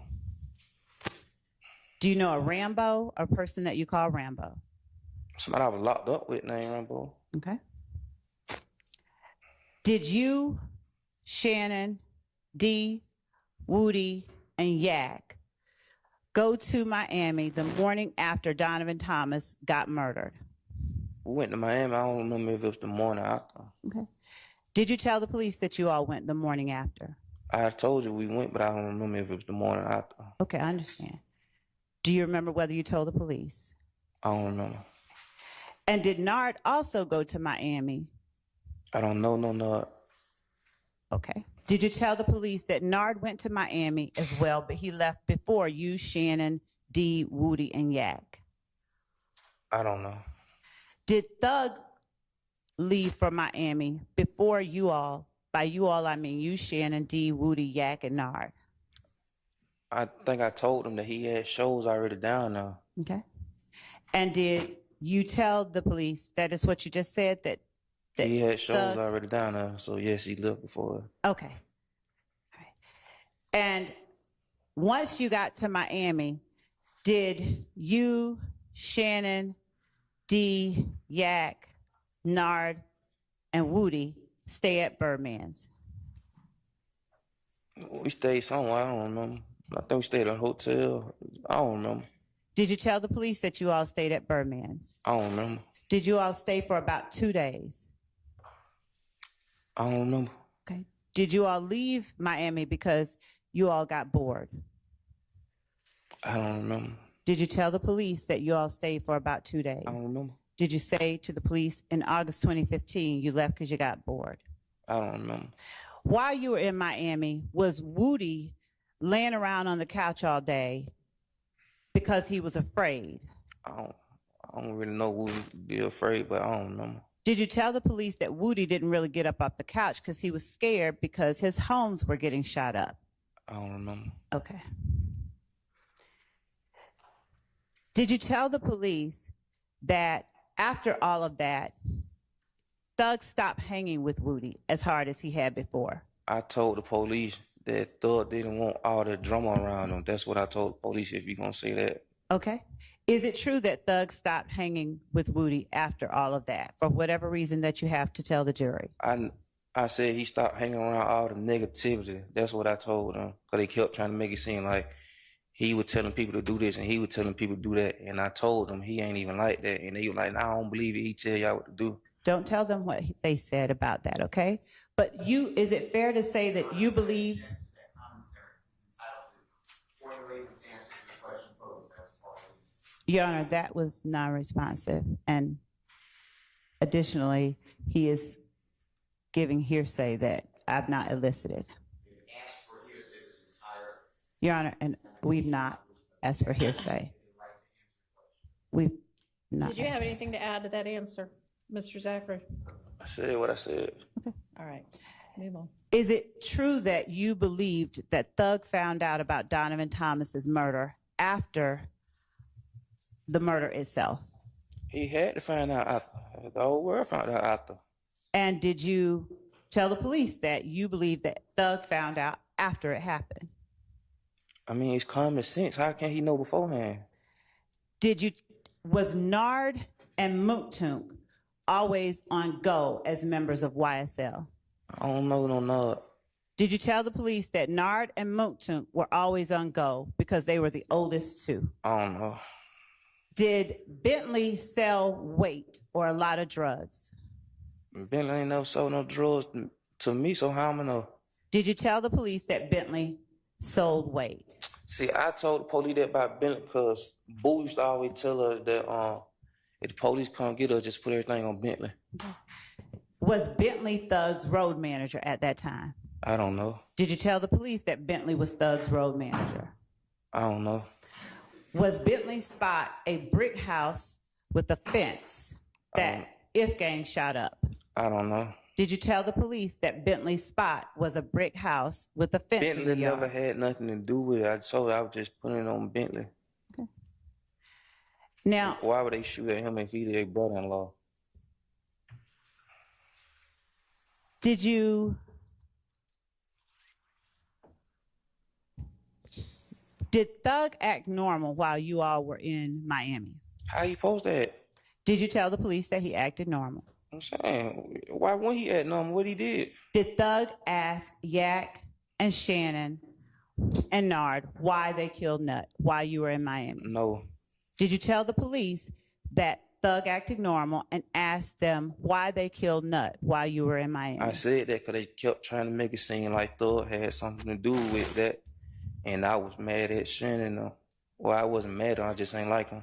Do you know a Rambo, a person that you call Rambo? Somebody I was locked up with named Rambo. Okay. Did you, Shannon, D, Woody, and Yak go to Miami the morning after Donovan Thomas got murdered? We went to Miami. I don't remember if it was the morning after. Okay. Did you tell the police that you all went the morning after? I told you we went, but I don't remember if it was the morning after. Okay, I understand. Do you remember whether you told the police? I don't remember. And did Nard also go to Miami? I don't know no Nard. Okay. Did you tell the police that Nard went to Miami as well, but he left before you, Shannon, D, Woody, and Yak? I don't know. Did Thug leave for Miami before you all? By you all, I mean you, Shannon, D, Woody, Yak, and Nard. I think I told him that he had shows already down there. Okay. And did you tell the police, that is what you just said, that he had shows already down there, so yes, he left before. Okay. All right. And once you got to Miami, did you, Shannon, D, Yak, Nard, and Woody stay at Birdman's? We stayed somewhere, I don't remember. I think we stayed at a hotel. I don't remember. Did you tell the police that you all stayed at Birdman's? I don't remember. Did you all stay for about 2 days? I don't remember. Okay. Did you all leave Miami because you all got bored? I don't remember. Did you tell the police that you all stayed for about 2 days? I don't remember. Did you say to the police in August 2015 you left because you got bored? I don't remember. While you were in Miami, was Woody laying around on the couch all day because he was afraid? I don't really know Woody be afraid, but I don't remember. Did you tell the police that Woody didn't really get up off the couch because he was scared because his homes were getting shot up? I don't remember. Okay. Did you tell the police that after all of that, Thug stopped hanging with Woody as hard as he had before? I told the police that Thug didn't want all the drama around him. That's what I told the police, if you're going to say that. Okay. Is it true that Thug stopped hanging with Woody after all of that, for whatever reason that you have to tell the jury? I said he stopped hanging around all the negativity. That's what I told him, because they kept trying to make it seem like he was telling people to do this and he was telling people to do that. And I told them he ain't even like that. And they were like, nah, I don't believe it. He tell y'all what to do. Don't tell them what they said about that, okay? But is it fair to say that you believe? Your Honor, that was non-responsive, and additionally, he is giving hearsay that I've not elicited. Your Honor, and we've not asked for hearsay. We've not. Did you have anything to add to that answer, Mr. Zachary? I said what I said. All right, move on. Is it true that you believed that Thug found out about Donovan Thomas's murder after the murder itself? He had to find out after. The whole world found out after. And did you tell the police that you believe that Thug found out after it happened? I mean, it's common sense. How can he know beforehand? Was Nard and Mooktunk always on go as members of YSL? I don't know no Nard. Did you tell the police that Nard and Mooktunk were always on go because they were the oldest two? I don't know. Did Bentley sell weight or a lot of drugs? Bentley ain't never sold no drugs to me, so how am I know? Did you tell the police that Bentley sold weight? See, I told the police that about Bentley because Boo used to always tell us that if the police come get us, just put everything on Bentley. Was Bentley Thug's road manager at that time? I don't know. Did you tell the police that Bentley was Thug's road manager? I don't know. Was Bentley's spot a brick house with a fence that If Gang shot up? I don't know. Did you tell the police that Bentley's spot was a brick house with a fence in the Bentley yard? never had nothing to do with it. I told her I was just putting it on Bentley. Okay. Now, why would they shoot at him if he their brother-in-law? Did Thug act normal while you all were in Miami? How you post that? Did you tell the police that he acted normal? I'm saying, why wouldn't he act normal? What he did? Did Thug ask Yak and Shannon and Nard why they killed Nut while you were in Miami? No. Did you tell the police that Thug acted normal and asked them why they killed Nut while you were in Miami? I said that because they kept trying to make it seem like Thug had something to do with that. And I was mad at Shannon. Well, I wasn't mad at him. I just ain't like him.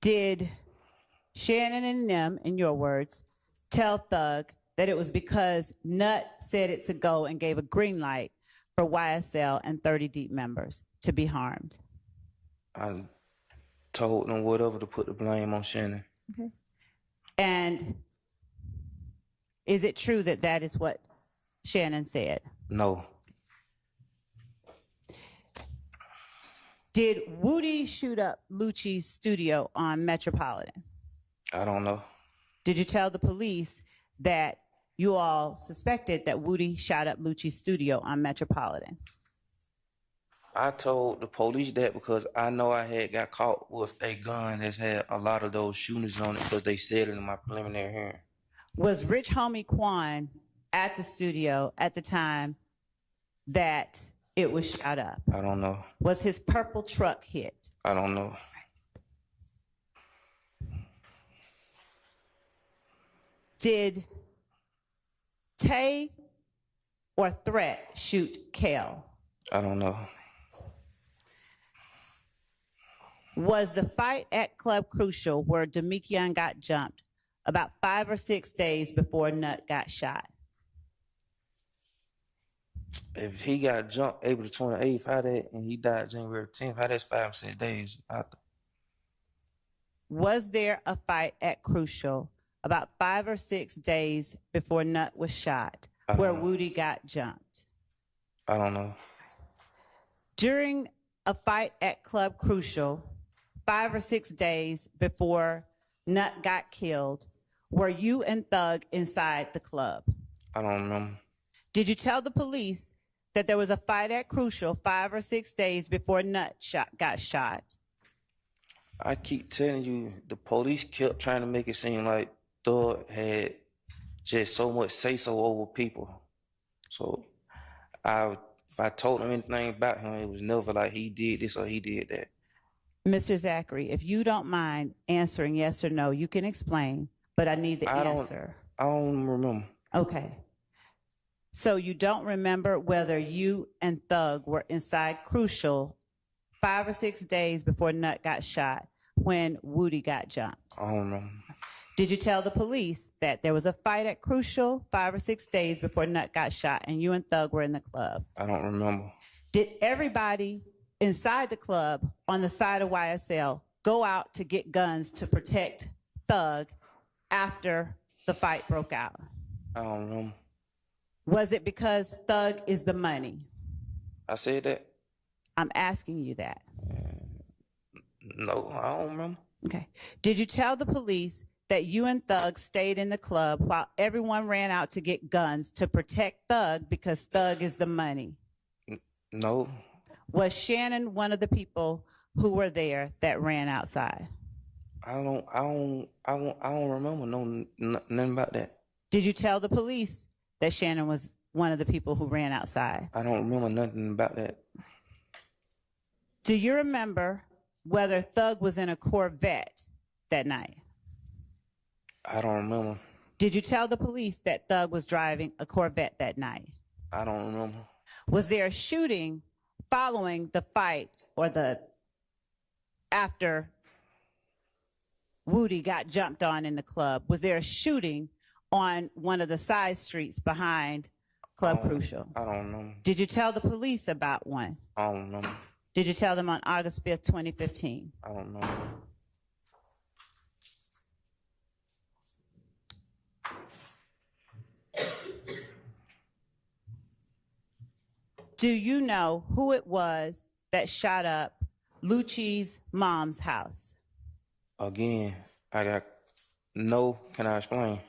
Did Shannon and them, in your words, tell Thug that it was because Nut said it to go and gave a green light for YSL and 30 Deep members to be harmed? I told them whatever to put the blame on Shannon. Okay. And is it true that that is what Shannon said? No. Did Woody shoot up Lucci's studio on Metropolitan? I don't know. Did you tell the police that you all suspected that Woody shot up Lucci's studio on Metropolitan? I told the police that because I know I had got caught with a gun that's had a lot of those shootings on it because they said it in my preliminary hearing. Was Rich Homie Quan at the studio at the time that it was shot up? I don't know. Was his purple truck hit? I don't know. Did Tay or Threat shoot Kel? I don't know. Was the fight at Club Crucial where Demikian got jumped about 5 or 6 days before Nut got shot? If he got jumped April 28th, how that, and he died January 10th, how that's 5 or 6 days after? Was there a fight at Crucial about 5 or 6 days before Nut was shot where Woody got jumped? I don't know. During a fight at Club Crucial, 5 or 6 days before Nut got killed, were you and Thug inside the club? I don't remember. Did you tell the police that there was a fight at Crucial 5 or 6 days before Nut got shot? I keep telling you, the police kept trying to make it seem like Thug had just so much say-so over people. So if I told them anything about him, it was never like he did this or he did that. Mr. Zachary, if you don't mind answering yes or no, you can explain, but I need the answer. I don't remember. Okay. So you don't remember whether you and Thug were inside Crucial 5 or 6 days before Nut got shot when Woody got jumped? I don't know. Did you tell the police that there was a fight at Crucial 5 or 6 days before Nut got shot and you and Thug were in the club? I don't remember. Did everybody inside the club on the side of YSL go out to get guns to protect Thug after the fight broke out? I don't remember. Was it because Thug is the money? I said that? I'm asking you that. No, I don't remember. Okay. Did you tell the police that you and Thug stayed in the club while everyone ran out to get guns to protect Thug because Thug is the money? No. Was Shannon one of the people who were there that ran outside? I don't remember nothing about that. Did you tell the police that Shannon was one of the people who ran outside? I don't remember nothing about that. Do you remember whether Thug was in a Corvette that night? I don't remember. Did you tell the police that Thug was driving a Corvette that night? I don't remember. Was there a shooting following the fight or after Woody got jumped on in the club? Was there a shooting on one of the side streets behind Club Crucial? I don't know. Did you tell the police about one? I don't know. Did you tell them on August 5th, 2015? I don't know. Do you know who it was that shot up Lucci's mom's house? Again, I got no. Can I explain?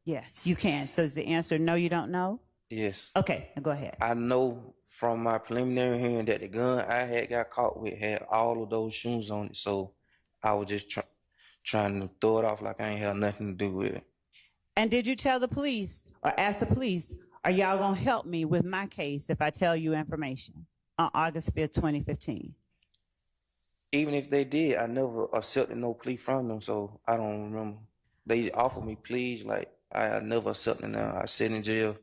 Yes, you can. So is the answer no, you don't know? Yes. Okay, now go ahead. I know from my preliminary hearing that the gun I had got caught with had all of those shoes on it, so I was just trying to throw it off like I ain't had nothing to do with it. And did you tell the police or ask the police, are y'all going to help me with my case if I tell you information on August 5th, 2015? Even if they did, I never accepted no plea from them, so I don't remember. They offered me pleas, like I never accepted them. I sat in jail.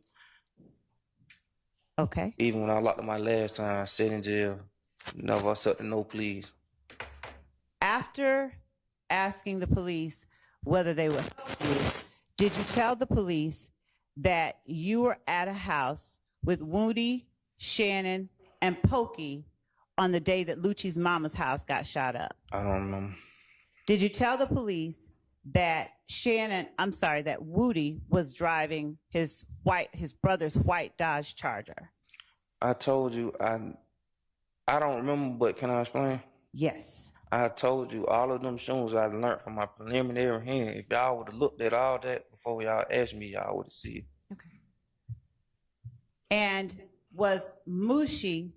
Okay. Even when I locked up my last time, I sat in jail. Never accepted no pleas. After asking the police whether they would help you, did you tell the police that you were at a house with Woody, Shannon, and Pokey on the day that Lucci's mama's house got shot up? I don't remember. Did you tell the police that that Woody was driving his brother's white Dodge Charger? I told you, I don't remember, but can I explain? Yes. I told you all of them shoes I learned from my preliminary hearing. If y'all would have looked at all that before y'all asked me, y'all would have seen it. Okay. And was Mushi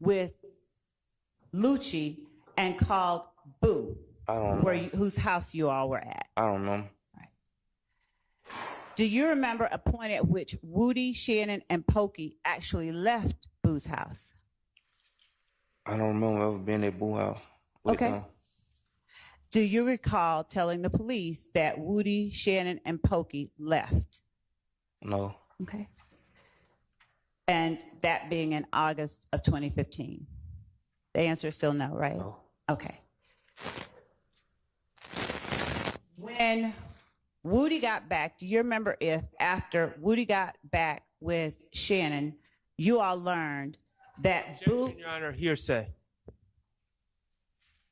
with Lucci and called Boo? I don't know. Whose house you all were at? I don't know. Right. Do you remember a point at which Woody, Shannon, and Pokey actually left Boo's house? I don't remember ever being at Boo house. Okay. Do you recall telling the police that Woody, Shannon, and Pokey left? No. Okay. And that being in August of 2015? The answer is still no, right? No. Okay. When Woody got back, do you remember if after Woody got back with Shannon, you all learned that Boo... Your Honor, hearsay.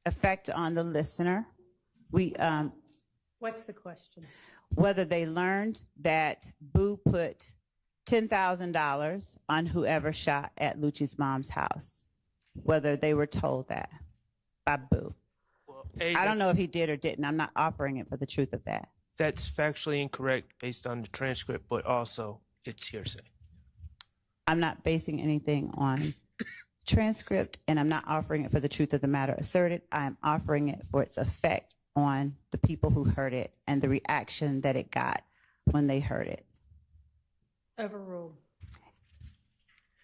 Effect on the listener. What's the question? Whether they learned that Boo put $10,000 on whoever shot at Lucci's mom's house. Whether they were told that by Boo. Well, I don't know if he did or didn't. I'm not offering it for the truth of that. That's factually incorrect based on the transcript, but also it's hearsay. I'm not basing anything on transcript, and I'm not offering it for the truth of the matter asserted. I am offering it for its effect on the people who heard it and the reaction that it got when they heard it. Overruled.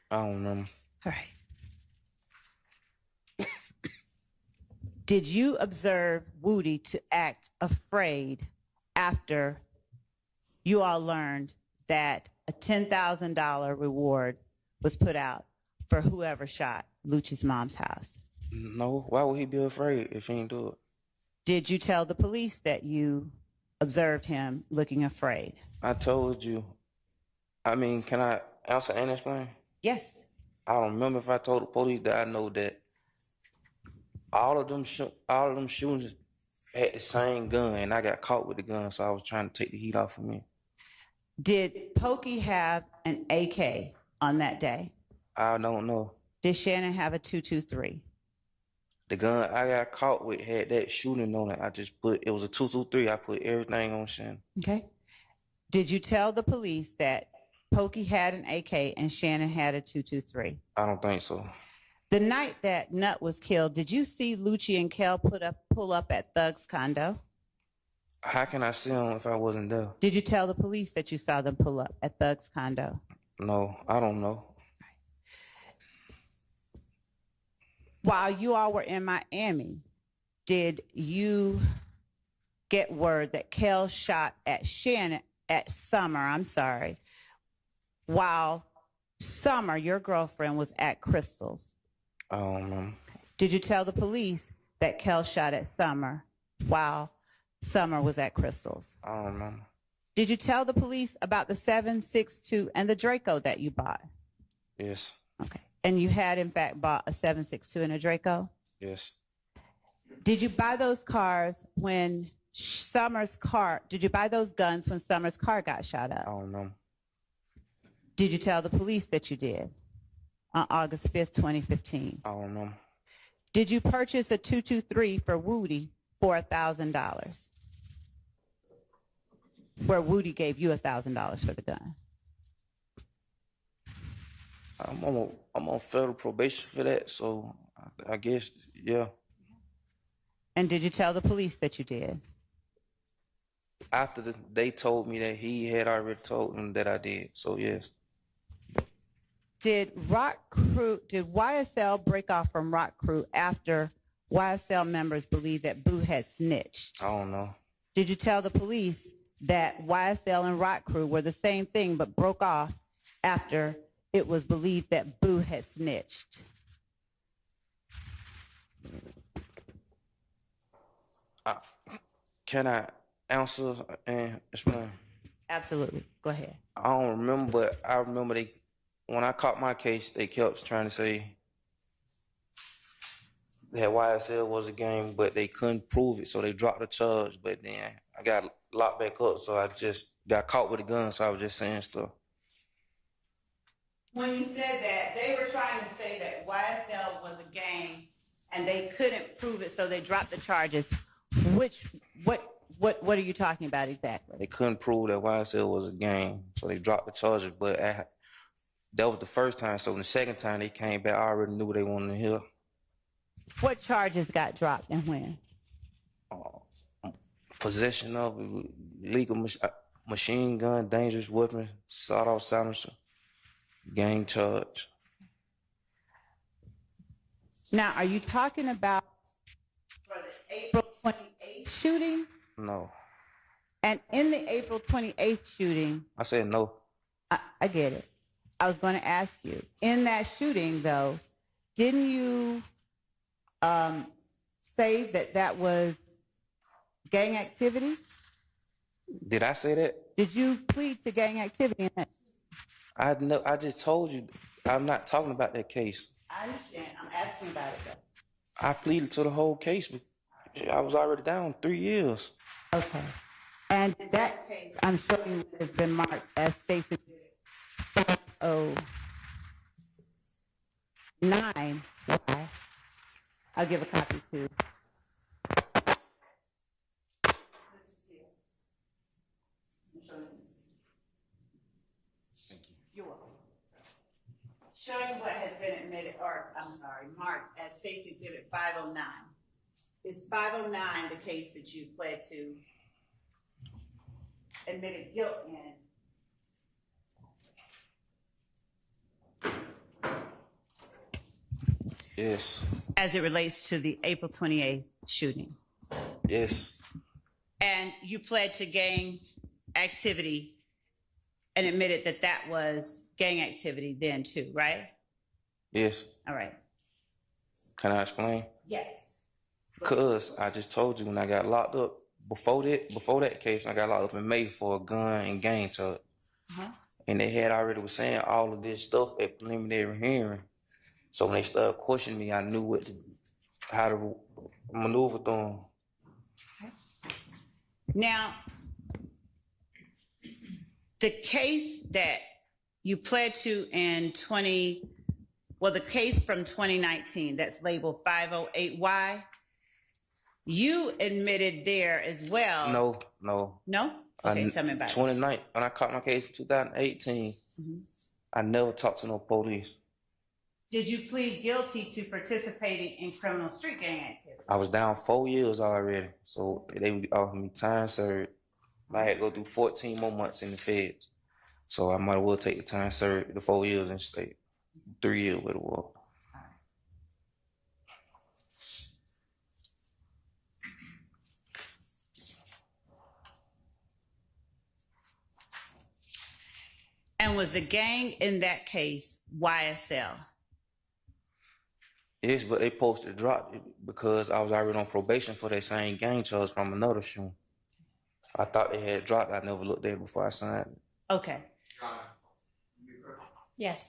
I don't remember. All right. Did you observe Woody to act afraid after you all learned that a $10,000 reward was put out for whoever shot Lucci's mom's house. No, why would he be afraid if he didn't do it? Did you tell the police that you observed him looking afraid? I told you. I mean, can I answer and explain? Yes. I don't remember if I told the police that. I know that all of them shooters had the same gun, and I got caught with the gun, so I was trying to take the heat off of me. Did Pokey have an AK on that day? I don't know. Did Shannon have a 223? The gun I got caught with had that shooting on it. It was a 223. I put everything on Shannon. Okay. Did you tell the police that Pokey had an AK and Shannon had a 223? I don't think so. The night that Nut was killed, did you see Lucci and Kel pull up at Thug's condo? How can I see them if I wasn't there? Did you tell the police that you saw them pull up at Thug's condo? No, I don't know. While you all were in Miami, did you get word that Kel shot at Summer, while Summer, your girlfriend, was at Crystal's? I don't know. Did you tell the police that Kel shot at Summer while Summer was at Crystal's? I don't know. Did you tell the police about the 7.62 and the Draco that you bought? Yes. Okay. And you had, in fact, bought a 7.62 and a Draco? Yes. Did you buy those cars when did you buy those guns when Summer's car got shot up? I don't know. Did you tell the police that you did on August 5th, 2015? I don't know. Did you purchase a 223 for Woody for $1,000? Where Woody gave you $1,000 for the gun? I'm on federal probation for that, so I guess, yeah. And did you tell the police that you did? After they told me that he had already told them that I did, so yes. Did YSL break off from Rock Crew after YSL members believed that Boo had snitched? I don't know. Did you tell the police that YSL and Rock Crew were the same thing but broke off after it was believed that Boo had snitched? Can I answer and explain? Absolutely. Go ahead. I don't remember, but I remember when I caught my case, they kept trying to say that YSL was a game, but they couldn't prove it, so they dropped the charge. But then I got locked back up, so I just got caught with a gun, so I was just saying stuff. When you said that, they were trying to say that YSL was a gang and they couldn't prove it, so they dropped the charges. What are you talking about exactly? They couldn't prove that YSL was a gang, so they dropped the charges. But that was the first time. So the second time they came back, I already knew what they wanted to hear. What charges got dropped and when? Possession of illegal machine gun, dangerous weapon, sawed-off silencer, gang charge. Now, are you talking about for the April 28th shooting? No. And in the April 28th shooting... I said no. I get it. I was going to ask you, in that shooting, though, didn't you say that was gang activity? Did I say that? Did you plead to gang activity in that? I just told you I'm not talking about that case. I understand. I'm asking about it, though. I pleaded to the whole case. I was already down 3 years. Okay. And that case, I'm showing you, has been marked as Stacy 509. Why? I'll give a copy to. You're welcome. Showing what has been marked as State's Exhibit 509. Is 509 the case that you pled to admitted guilt in? Yes. As it relates to the April 28th shooting? Yes. And you pled to gang activity and admitted that that was gang activity then too, right? Yes. All right. Can I explain? Yes. Cause I just told you when I got locked up, before that case, I got locked up in Maid for a gun and gang charge. And they had already was saying all of this stuff at preliminary hearing. So when they started questioning me, I knew how to maneuver through them. Now, the case that you pled to in the case from 2019 that's labeled 508Y, you admitted there as well. No. No? Okay, tell me about it. 29, when I caught my case in 2018, I never talked to no police. Did you plead guilty to participating in criminal street gang activity? I was down 4 years already, so they offered me time served. I had to go through 14 more months in the feds. So I might as well take the time served, the 4 years and stay 3 years with it was. And was the gang in that case YSL? Yes, but they posted drop it because I was already on probation for that same gang charge from another shoe. I thought they had dropped. I never looked at it before I signed it. Okay. Yes.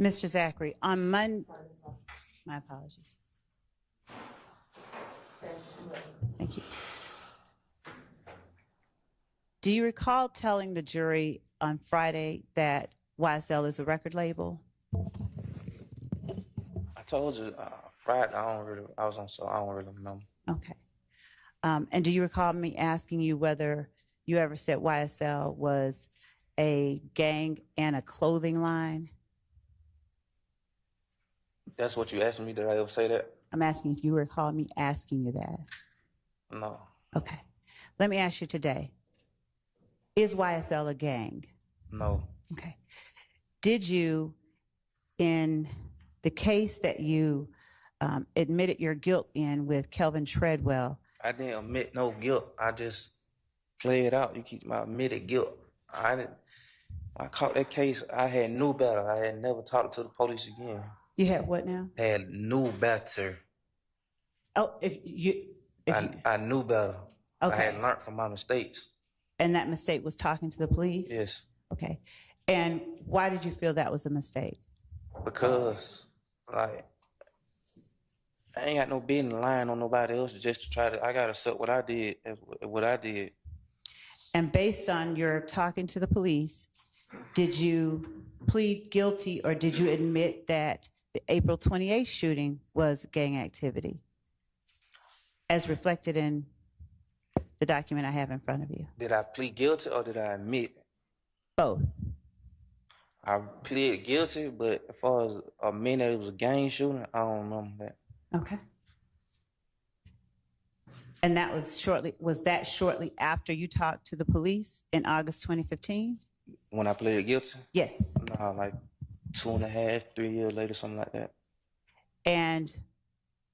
Mr. Zachary, on Monday, my apologies. Thank you. Do you recall telling the jury on Friday that YSL is a record label? I told you Friday. I don't really remember. Okay. And do you recall me asking you whether you ever said YSL was a gang and a clothing line? That's what you asked me. Did I ever say that? I'm asking if you recall me asking you that. No. Okay. Let me ask you today. Is YSL a gang? No. Okay. Did you, in the case that you admitted your guilt in with Kelvin Treadwell? I didn't admit no guilt. I just play it out. You keep my admitted guilt. I caught that case. I had knew better. I had never talked to the police again. You had what now? I had knew better. Oh, I knew better. Okay. I had learned from my mistakes. And that mistake was talking to the police? Yes. Okay. And why did you feel that was a mistake? Because, like, I ain't got no business lying on nobody else just to try to, I got to accept what I did, what I did. And based on your talking to the police, did you plead guilty or did you admit that the April 28th shooting was gang activity, as reflected in the document I have in front of you? Did I plead guilty or did I admit? Both. I pleaded guilty, but as far as admitting that it was a gang shooting, I don't remember that. Okay. And that was shortly after you talked to the police in August 2015? When I pleaded guilty? Yes. No, like 2.5, 3 years later, something like that. And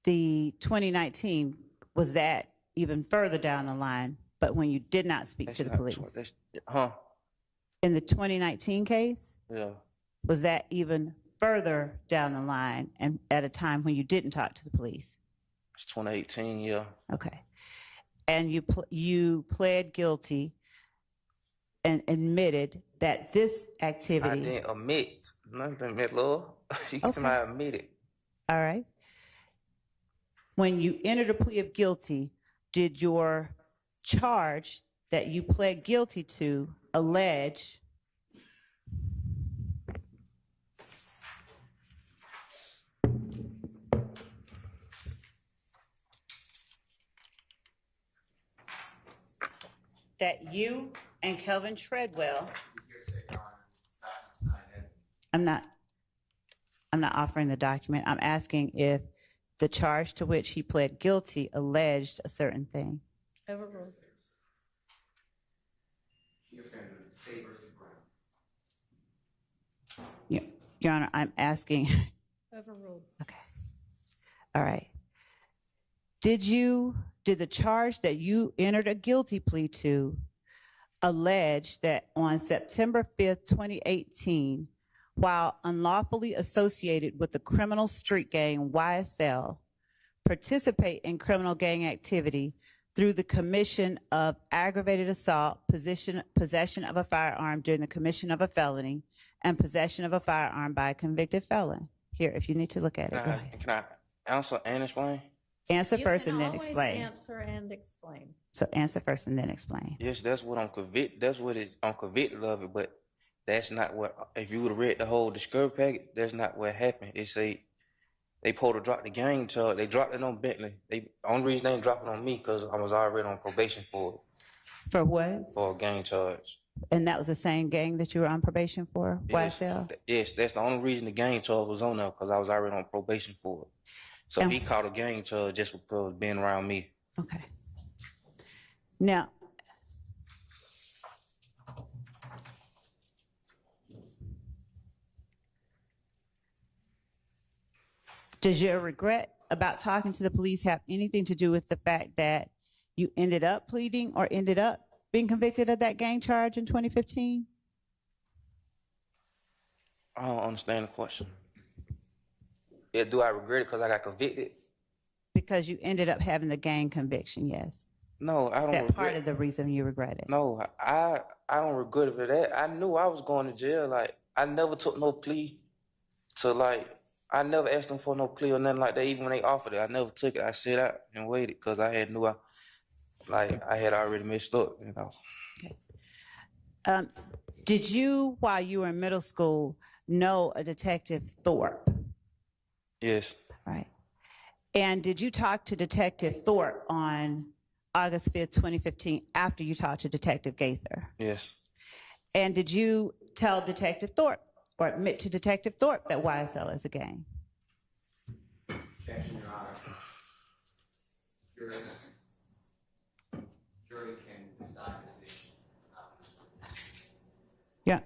the 2019, was that even further down the line, but when you did not speak to the police? In the 2019 case? Yeah. Was that even further down the line and at a time when you didn't talk to the police? It's 2018, yeah. Okay. And you pled guilty and admitted that this activity... I didn't admit. Nothing admit, Lord. She can I admit it. All right. When you entered a plea of guilty, did your charge that you pled guilty to allege that you and Kelvin Treadwell... I'm not offering the document. I'm asking if the charge to which he pled guilty alleged a certain thing. Overruled. Your Honor, I'm asking... Overruled. Okay. All right. Did the charge that you entered a guilty plea to allege that on September 5th, 2018, while unlawfully associated with the criminal street gang YSL, participate in criminal gang activity through the commission of aggravated assault, possession of a firearm during the commission of a felony, and possession of a firearm by a convicted felon? Here, if you need to look at it, go ahead. Can I answer and explain? Answer first and then explain. You can always answer and explain. So answer first and then explain. Yes, that's what I'm convicted. That's what I'm convicted of it, but that's not what. If you would have read the whole discovery packet, that's not what happened. It say they supposed to drop the gang charge. They dropped it on Bentley. The only reason they didn't drop it on me because I was already on probation for it. For what? For a gang charge. And that was the same gang that you were on probation for, YSL? Yes, that's the only reason the gang charge was on there because I was already on probation for it. So he caught a gang charge just because being around me. Okay. Now, does your regret about talking to the police have anything to do with the fact that you ended up pleading or ended up being convicted of that gang charge in 2015? I don't understand the question. Yeah, do I regret it because I got convicted? Because you ended up having the gang conviction, yes. No, I don't regret. That part of the reason you regret it. No, I don't regret it for that. I knew I was going to jail. Like, I never took no plea to like, I never asked them for no plea or nothing like that. Even when they offered it, I never took it. I sat out and waited because I had knew I had already messed up, you know. Did you, while you were in middle school, know a Detective Thorpe? Yes. Right. And did you talk to Detective Thorpe on August 5th, 2015, after you talked to Detective Gaither? Yes. And did you tell Detective Thorpe or admit to Detective Thorpe that YSL is a gang? Objection, Your Honor. Jury can decide this issue. Yeah.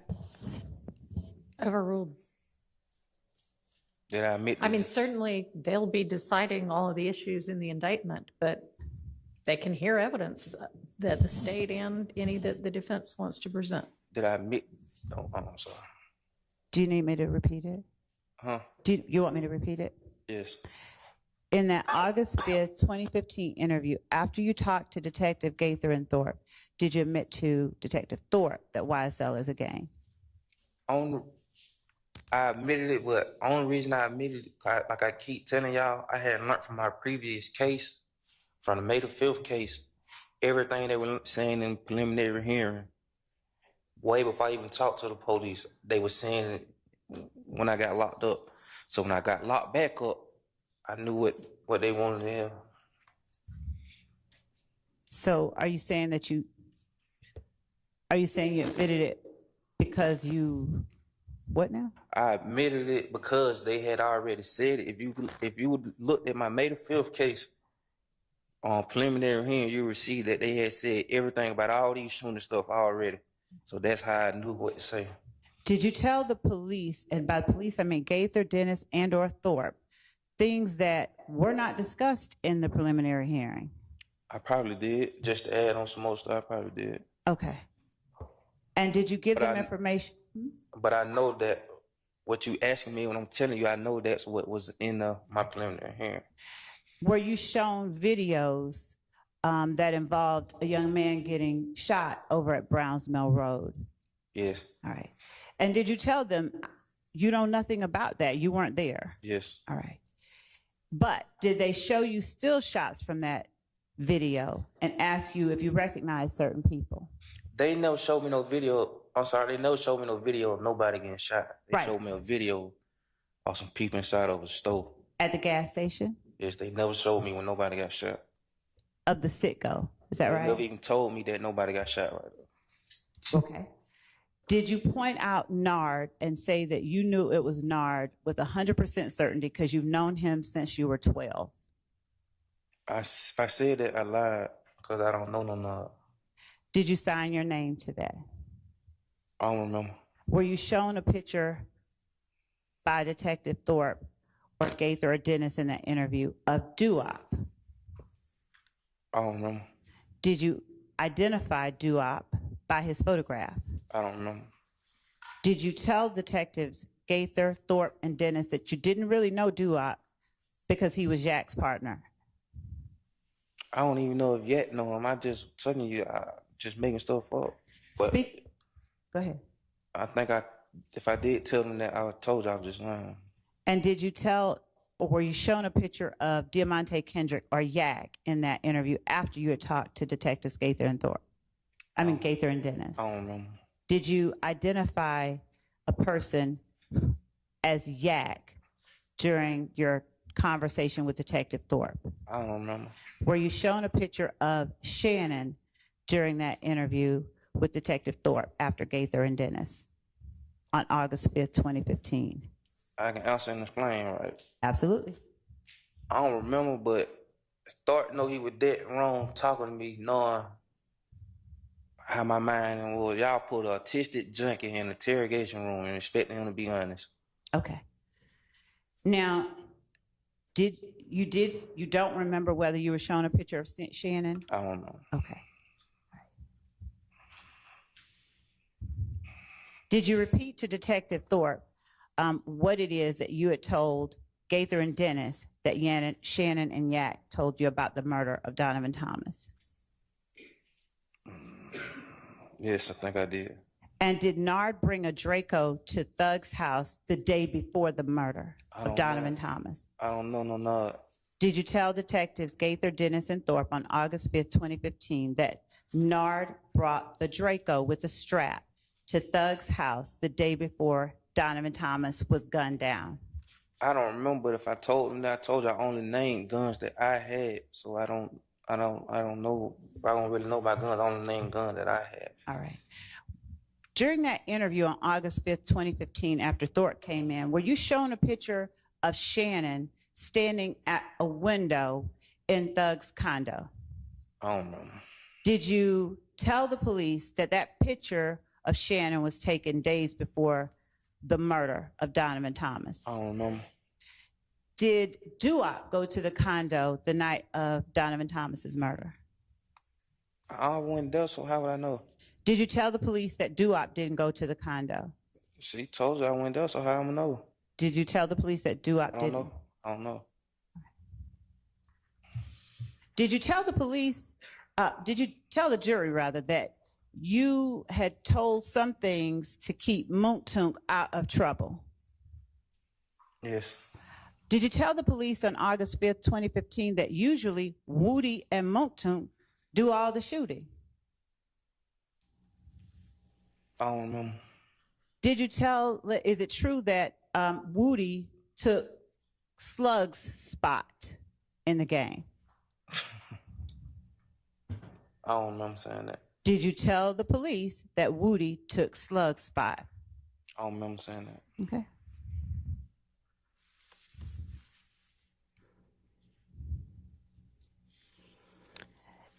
Overruled. Did I admit? I mean, certainly they'll be deciding all of the issues in the indictment, but they can hear evidence that the state and any that the defense wants to present. Did I admit? Oh, I'm sorry. Do you need me to repeat it? Huh? Do you want me to repeat it? Yes. In that August 5th, 2015 interview, after you talked to Detective Gaither and Thorpe, did you admit to Detective Thorpe that YSL is a gang? I admitted it, but only reason I admitted it, like I keep telling y'all, I had learned from my previous case, from the May the 5th case, everything they were saying in preliminary hearing, way before I even talked to the police, they were saying it when I got locked up. So when I got locked back up, I knew what they wanted to hear. So are you saying that you admitted it because you, what now? I admitted it because they had already said it. If you would look at my May the 5th case on preliminary hearing, you would see that they had said everything about all these shooting stuff already. So that's how I knew what to say. Did you tell the police, and by police I mean Gaither, Dennis, and or Thorpe, things that were not discussed in the preliminary hearing? I probably did. Just to add on some more stuff, I probably did. Okay. And did you give them information? But I know that what you asking me when I'm telling you, I know that's what was in my preliminary hearing. Were you shown videos that involved a young man getting shot over at Browns Mill Road? Yes. All right. And did you tell them you know nothing about that? You weren't there? Yes. All right. But did they show you still shots from that video and ask you if you recognize certain people? They never showed me no video. I'm sorry, they never showed me no video of nobody getting shot. They showed me a video of some people inside of a store. At the gas station? Yes, they never showed me when nobody got shot. Of the Citgo, is that right? They never even told me that nobody got shot right there. Okay. Did you point out Nard and say that you knew it was Nard with 100% certainty because you've known him since you were 12? If I said that, I lied because I don't know no Nard. Did you sign your name to that? I don't remember. Were you shown a picture by Detective Thorpe or Gaither or Dennis in that interview of Duop? I don't remember. Did you identify Duop by his photograph? I don't remember. Did you tell detectives Gaither, Thorpe, and Dennis that you didn't really know Duop because he was Yak's partner? I don't even know if Yak know him. I just telling you, I just making stuff up. But Go ahead. I think if I did tell them that, I told you I was just lying. And did you tell, or were you shown a picture of Diamante Kendrick or Yak in that interview after you had talked to Detectives Gaither and Thorpe? I mean, Gaither and Dennis. I don't remember. Did you identify a person as Yak during your conversation with Detective Thorpe? I don't remember. Were you shown a picture of Shannon during that interview with Detective Thorpe after Gaither and Dennis on August 5th, 2015? I can answer and explain, right? Absolutely. I don't remember, but Thorpe know he was dead wrong talking to me, knowing how my mind was. Y'all put an autistic junkie in the interrogation room and expecting him to be honest. Okay. Now, you don't remember whether you were shown a picture of Shannon? I don't know. Okay. Did you repeat to Detective Thorpe what it is that you had told Gaither and Dennis that Shannon and Yak told you about the murder of Donovan Thomas? Yes, I think I did. And did Nard bring a Draco to Thug's house the day before the murder of Donovan Thomas? I don't know no Nard. Did you tell detectives Gaither, Dennis, and Thorpe on August 5th, 2015 that Nard brought the Draco with a strap to Thug's house the day before Donovan Thomas was gunned down? I don't remember, but if I told them that, I told you I only named guns that I had, so I don't know. I don't really know about guns. I only named guns that I had. All right. During that interview on August 5th, 2015, after Thorpe came in, were you shown a picture of Shannon standing at a window in Thug's condo? I don't know. Did you tell the police that that picture of Shannon was taken days before the murder of Donovan Thomas? I don't know. Did Duop go to the condo the night of Donovan Thomas's murder? I went there, so how would I know? Did you tell the police that Duop didn't go to the condo? She told you I went there, so how am I know? Did you tell the police that Duop didn't? I don't know. Did you tell the police, did you tell the jury, rather, that you had told some things to keep Moontunk out of trouble? Yes. Did you tell the police on August 5th, 2015 that usually Woody and Moontunk do all the shooting? I don't remember. Did you tell, is it true that Woody took Slug's spot in the game? I don't remember saying that. Did you tell the police that Woody took Slug's spot? I don't remember saying that. Okay.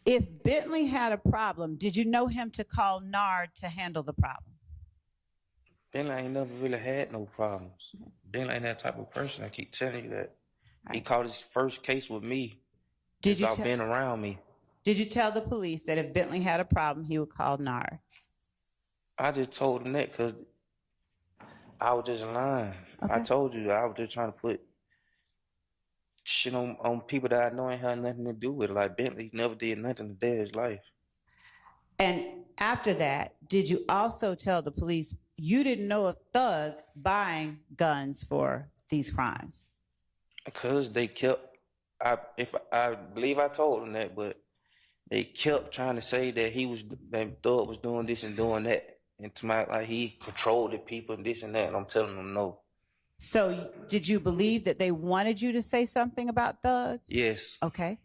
If Bentley had a problem, did you know him to call Nard to handle the problem? Bentley ain't never really had no problems. Bentley ain't that type of person. I keep telling you that. He caught his first case with me. Did you without being around me. Did you tell the police that if Bentley had a problem, he would call Nard? I just told him that because I was just lying. Okay. I told you I was just trying to put shit on people that I know ain't had nothing to do with it. Like Bentley never did nothing to day his life. And after that, did you also tell the police you didn't know a thug buying guns for these crimes? Because they kept, I believe I told them that, but they kept trying to say that Thug was doing this and doing that. And to my, like, he controlled the people and this and that, and I'm telling them no. So did you believe that they wanted you to say something about Thug? Yes. Okay.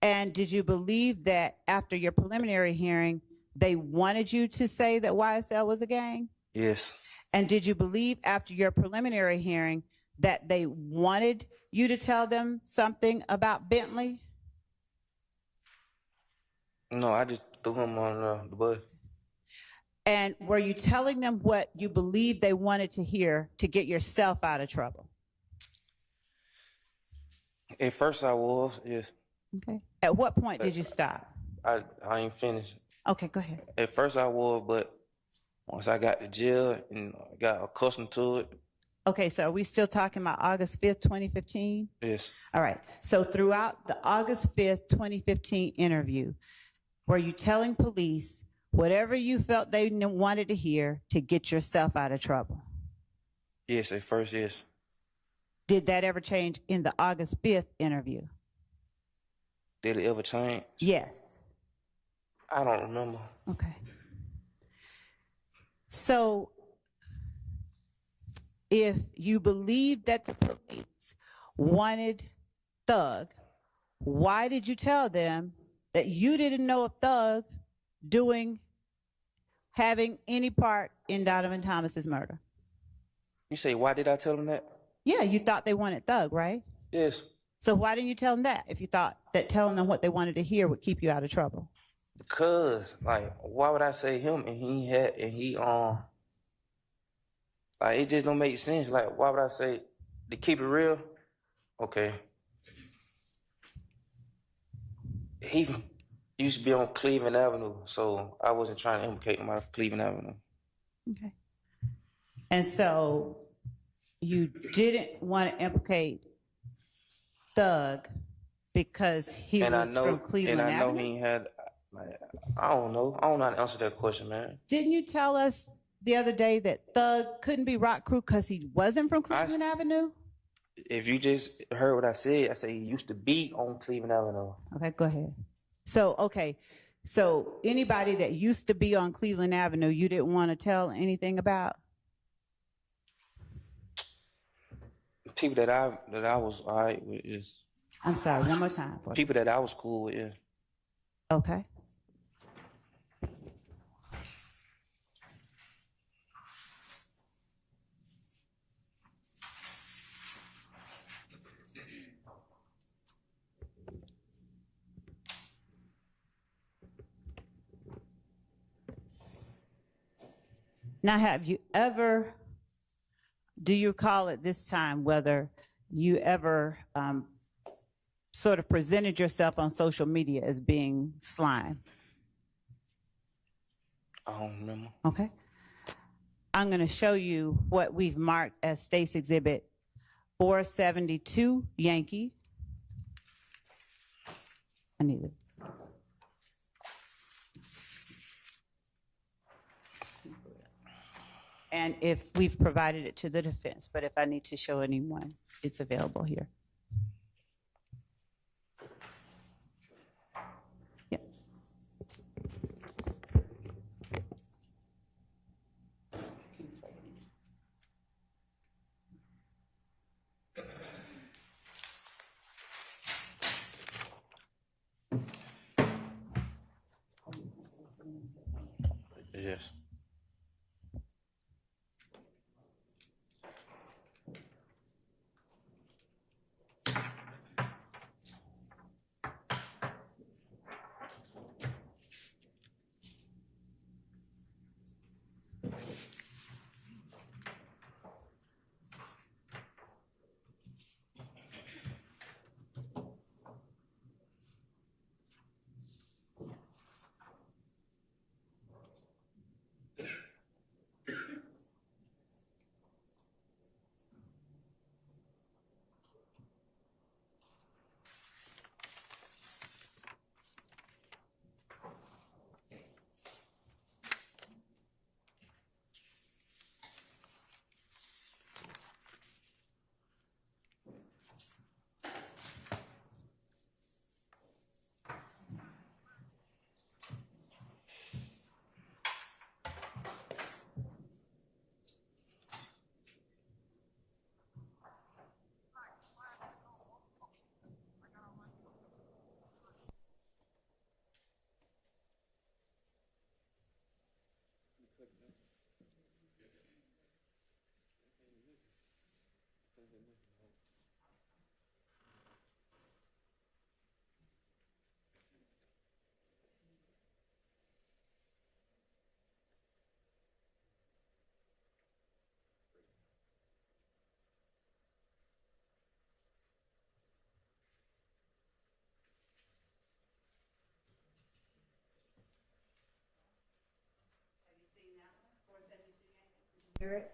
And did you believe that after your preliminary hearing, they wanted you to say that YSL was a gang? Yes. And did you believe after your preliminary hearing that they wanted you to tell them something about Bentley? No, I just threw him on the bus. And were you telling them what you believed they wanted to hear to get yourself out of trouble? At first I was, yes. Okay. At what point did you stop? I ain't finished. Okay, go ahead. At first I was, but once I got to jail and I got accustomed to it. Okay, so are we still talking about August 5th, 2015? Yes. All right. So throughout the August 5th, 2015 interview, were you telling police whatever you felt they wanted to hear to get yourself out of trouble? Yes, at first, yes. Did that ever change in the August 5th interview? Did it ever change? Yes. I don't remember. Okay. So if you believe that the police wanted Thug, why did you tell them that you didn't know of Thug having any part in Donovan Thomas's murder? You say, why did I tell them that? Yeah, you thought they wanted Thug, right? Yes. So why didn't you tell them that if you thought that telling them what they wanted to hear would keep you out of trouble? Because, like, why would I say him like, it just don't make sense. Like, why would I say, to keep it real? Okay. He used to be on Cleveland Avenue, so I wasn't trying to implicate him out of Cleveland Avenue. Okay. And so you didn't want to implicate Thug because he was from Cleveland Avenue? And I know he had, like, I don't know how to answer that question, man. Didn't you tell us the other day that Thug couldn't be Rock Crew because he wasn't from Cleveland Avenue? If you just heard what I said he used to be on Cleveland Avenue. Okay, go ahead. So, okay. So anybody that used to be on Cleveland Avenue, you didn't want to tell anything about? People that I was all right with is. I'm sorry, one more time. People that I was cool with, yeah. Okay. Now, do you recall at this time whether you ever sort of presented yourself on social media as being slime? I don't remember. Okay. I'm going to show you what we've marked as State's Exhibit 472 Yankee. I need it. And if we've provided it to the defense, but if I need to show anyone, it's available here. Yeah. Yes.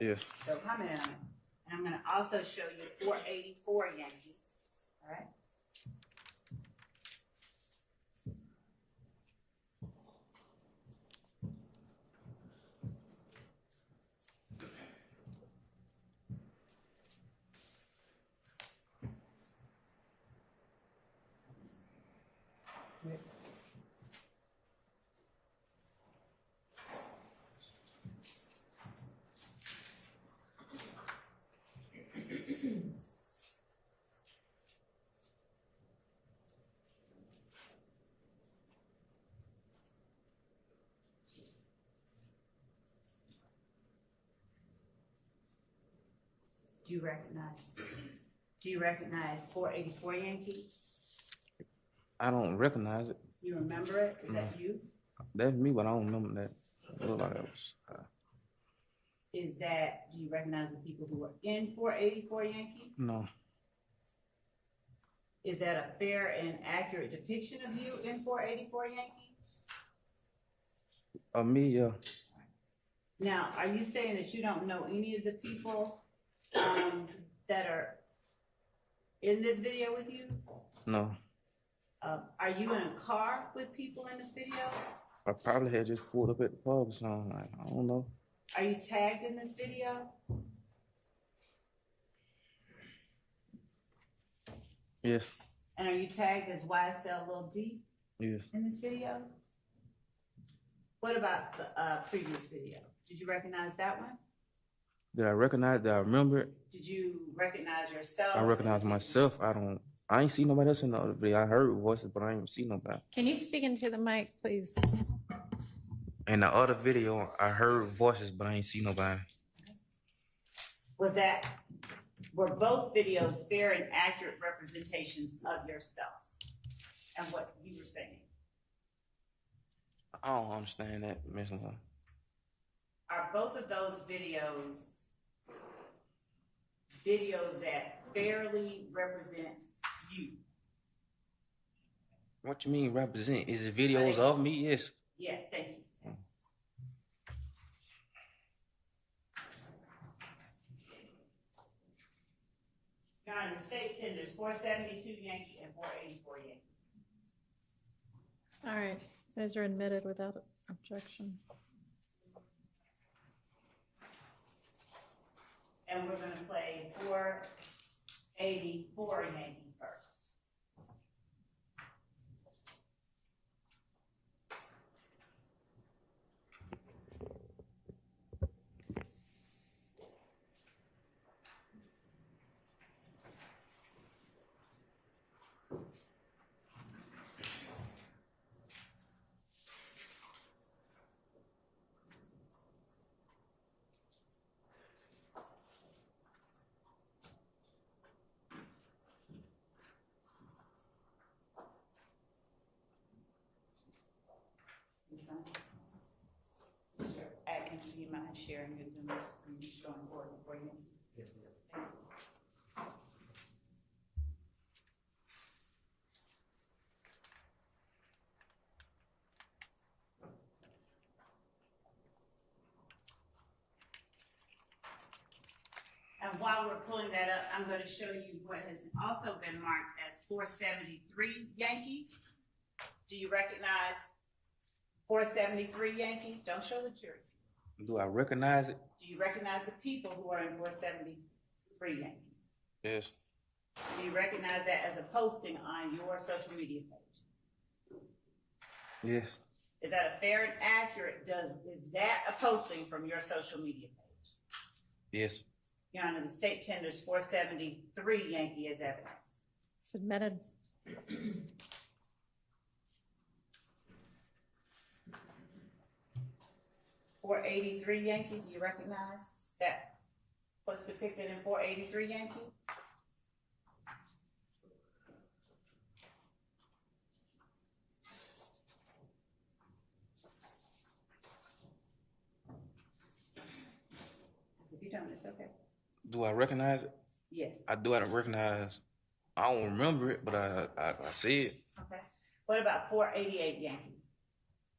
Yes. So comment on it. And I'm going to also show you 484 Yankee. All right. Do you recognize 484 Yankee? I don't recognize it. You remember it? Is that you? That's me, but I don't remember that. It looked like it was. Do you recognize the people who were in 484 Yankee? No. Is that a fair and accurate depiction of you in 484 Yankee? Me, yeah. Now, are you saying that you don't know any of the people that are in this video with you? No. Are you in a car with people in this video? I probably had just pulled up at the park or something. I don't know. Are you tagged in this video? Yes. And are you tagged as YSL Lil D Yes. in this video? What about the previous video? Did you recognize that one? Did I recognize? Did I remember it? Did you recognize yourself? I recognize myself. I ain't see nobody else in the other video. I heard voices, but I ain't see nobody. Can you speak into the mic, please? In the other video, I heard voices, but I ain't see nobody. Were both videos fair and accurate representations of yourself and what you were saying? I don't understand that, Miss Love. Are both of those videos that fairly represent you? What you mean represent? Is it videos of me? Yes. Yeah, thank you. Your Honor, the state tenders 472 Yankee and 484 Yankee. All right, those are admitted without objection. And we're going to play 484 Yankee first. Mr. Atkins, do you mind sharing your Zoom screen showing board for you? Yes, ma'am. Thank you. And while we're pulling that up, I'm going to show you what has also been marked as 473 Yankee. Do you recognize 473 Yankee? Don't show the jury. Do I recognize it? Do you recognize the people who are in 473 Yankee? Yes. Do you recognize that as a posting on your social media page? Yes. Is that a fair and accurate? Is that a posting from your social media page? Yes. Your Honor, the state tenders 473 Yankee as evidence. It's admitted. 483 Yankee, do you recognize that? What's depicted in 483 Yankee? If you don't, it's okay. Do I recognize it? Yes. I do. I recognize. I don't remember it, but I see it. Okay. What about 488 Yankee?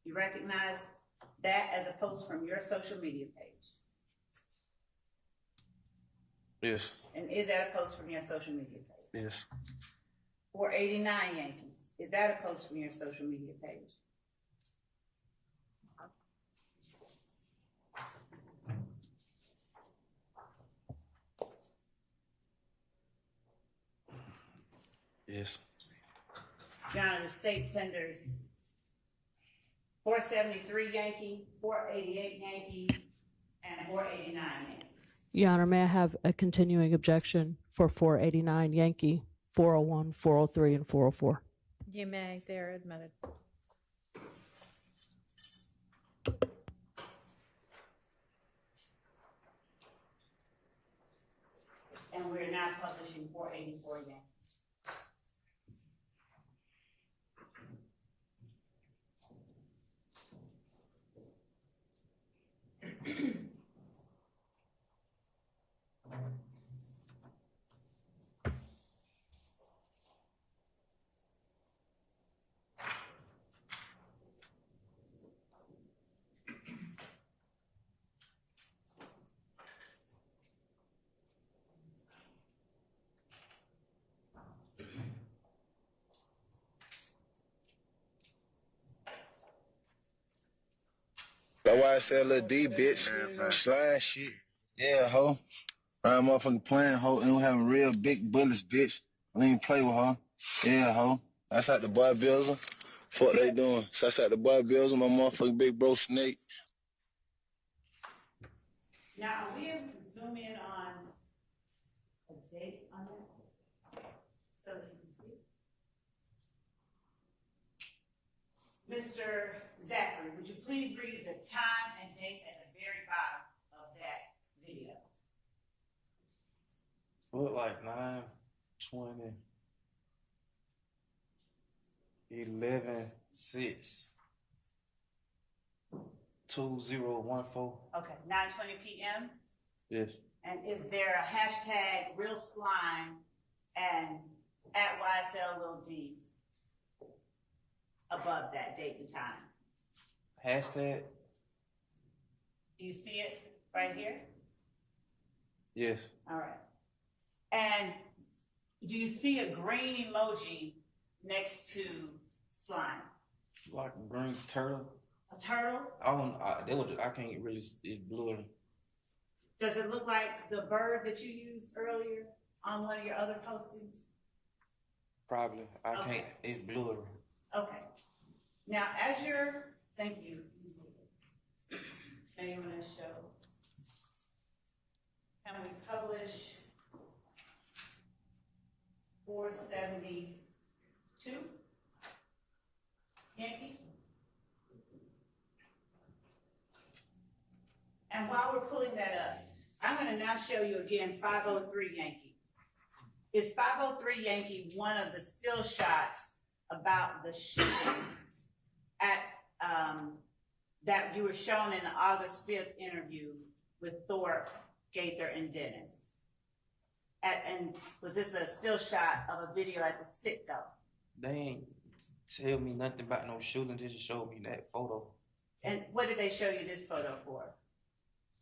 You recognize that as a post from your social media page? Yes. And is that a post from your social media page? Yes. 489 Yankee, is that a post from your social media page? Yes. Your Honor, the state tenders 473 Yankee, 488 Yankee, and 489 Yankee. Your Honor, may I have a continuing objection for 489 Yankee, 401, 403, and 404? You may, they're admitted. And we're now publishing 484 Yankee. That's why I said little D, bitch. Slime shit. Yeah, ho. Right, motherfucking playing, ho. And we having real big bullets, bitch. I don't even play with her. Yeah, ho. That's out the boy Bills. Fuck they doing. So that's out the boy Bills, my motherfucking big bro Snake. Now, we have zoom in on a date on that so that you can see. Mr. Zachary, would you please read the time and date at the very bottom of that video? Look like 9/20, 11/6, 2014. Okay, 9:20 p.m. Yes. And is there a hashtag real slime and at YSL Lil D above that date and time? Hashtag? Do you see it right here? Yes. All right. And do you see a green emoji next to slime? Like a green turtle. A turtle? I can't really, it's blurry. Does it look like the bird that you used earlier on one of your other postings? Probably. I can't, it's blurry. Okay. Now, as you're, thank you. Now you want to show. And we publish 472 Yankee. And while we're pulling that up, I'm going to now show you again 503 Yankee. Is 503 Yankee one of the still shots about the shooting at that you were shown in the August 5th interview with Thorpe, Gaither, and Dennis? And was this a still shot of a video at the Citgo? They ain't tell me nothing about no shooting, just showed me that photo. And what did they show you this photo for?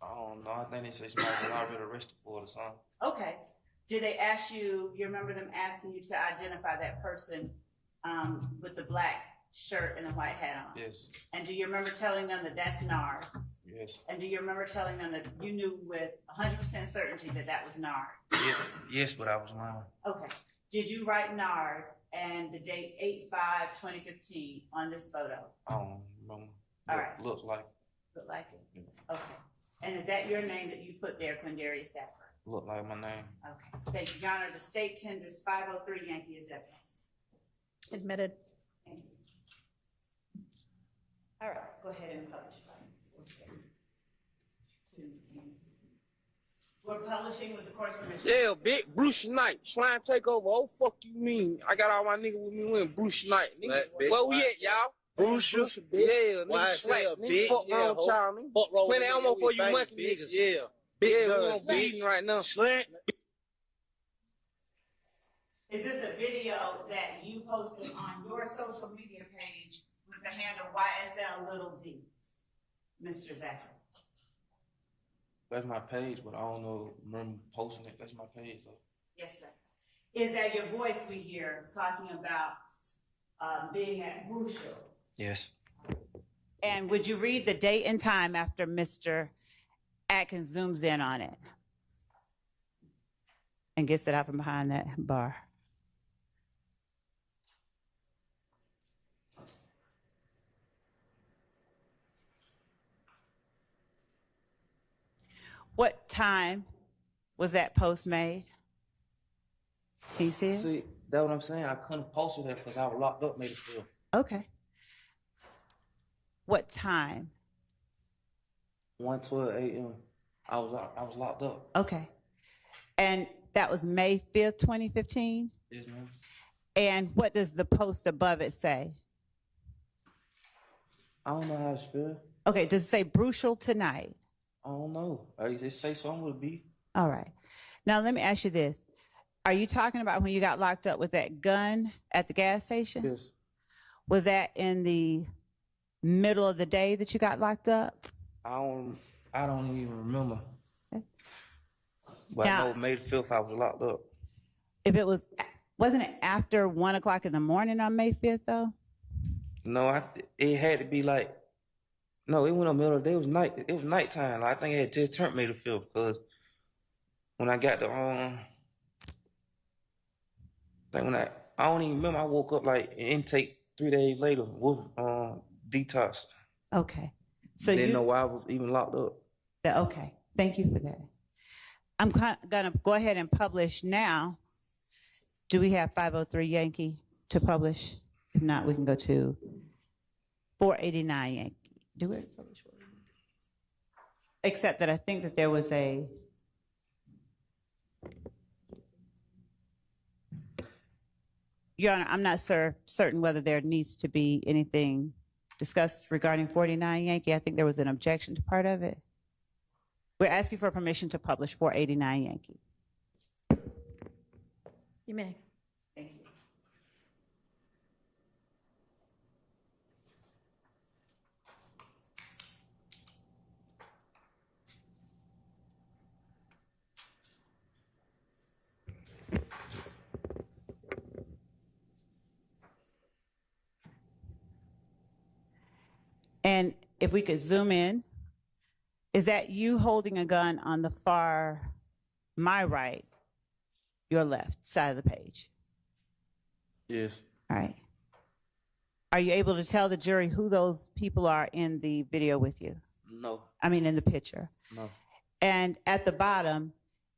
I don't know. I think they said somebody was already arrested for it or something. Okay. Did they ask you, you remember them asking you to identify that person with the black shirt and the white hat on? Yes. And do you remember telling them that that's Nard? Yes. And do you remember telling them that you knew with 100% certainty that that was Nard? Yeah. Yes, but I was lying. Okay. Did you write Nard and the date 8/5/2015 on this photo? I don't remember. All right. Looks like. Look like it? Okay. And is that your name that you put there, Quindarius Sapper? Look like my name. Okay. Thank you, Your Honor. The state tenders 503 Yankee as evidence. Admitted. Thank you. All right. Go ahead and publish. We're publishing with the court's permission. Yeah, big Bruce Knight. Slime takeover. Oh, fuck you mean? I got all my niggas with me when Bruce Knight. Where we at, y'all? Bruce, yeah, nigga slack. Nigga, fuck wrong with y'all, nigga. Plenty ammo for you monkey niggas. Yeah. Big guns, we on beating right now. Slant. Is this a video that you posted on your social media page with the handle YSL Little D, Mr. Zachary? That's my page, but I don't know, remember posting it. That's my page, though. Yes, sir. Is that your voice we hear talking about being at Brucial? Yes. And would you read the date and time after Mr. Atkins zooms in on it and gets it out from behind that bar? What time was that post made? Can you see it? See, that's what I'm saying. I couldn't post it because I was locked up, made it feel. Okay. What time? 1:12 a.m. I was locked up. Okay. And that was May 5th, 2015? Yes, ma'am. And what does the post above it say? I don't know how to spell. Okay, does it say Brucial tonight? I don't know. They say something with a B. All right. Now let me ask you this. Are you talking about when you got locked up with that gun at the gas station? Yes. Was that in the middle of the day that you got locked up? I don't even remember. Okay. But Now, I know May 5th I was locked up. if it wasn't it after 1 o'clock in the morning on May 5th though? No, it had to be like No, it went on middle of the day. It was night. It was nighttime. Like, I think it had just turned May the 5th because when I got the I think I don't even remember. I woke up like intake 3 days later with detox. Okay. So Didn't you know why I was even locked up. Okay. Thank you for that. I'm gonna go ahead and publish now. Do we have 503 Yankee to publish? If not, we can go to 489 Yankee. Do it. Publish 489. Except that I think that there was a. Your Honor, I'm not certain whether there needs to be anything discussed regarding 49 Yankee. I think there was an objection to part of it. We're asking for permission to publish 489 Yankee. You may. Thank you. And if we could zoom in, is that you holding a gun on the far, my right, your left side of the page? Yes. All right. Are you able to tell the jury who those people are in the video with you? No. I mean, in the picture. No. And at the bottom,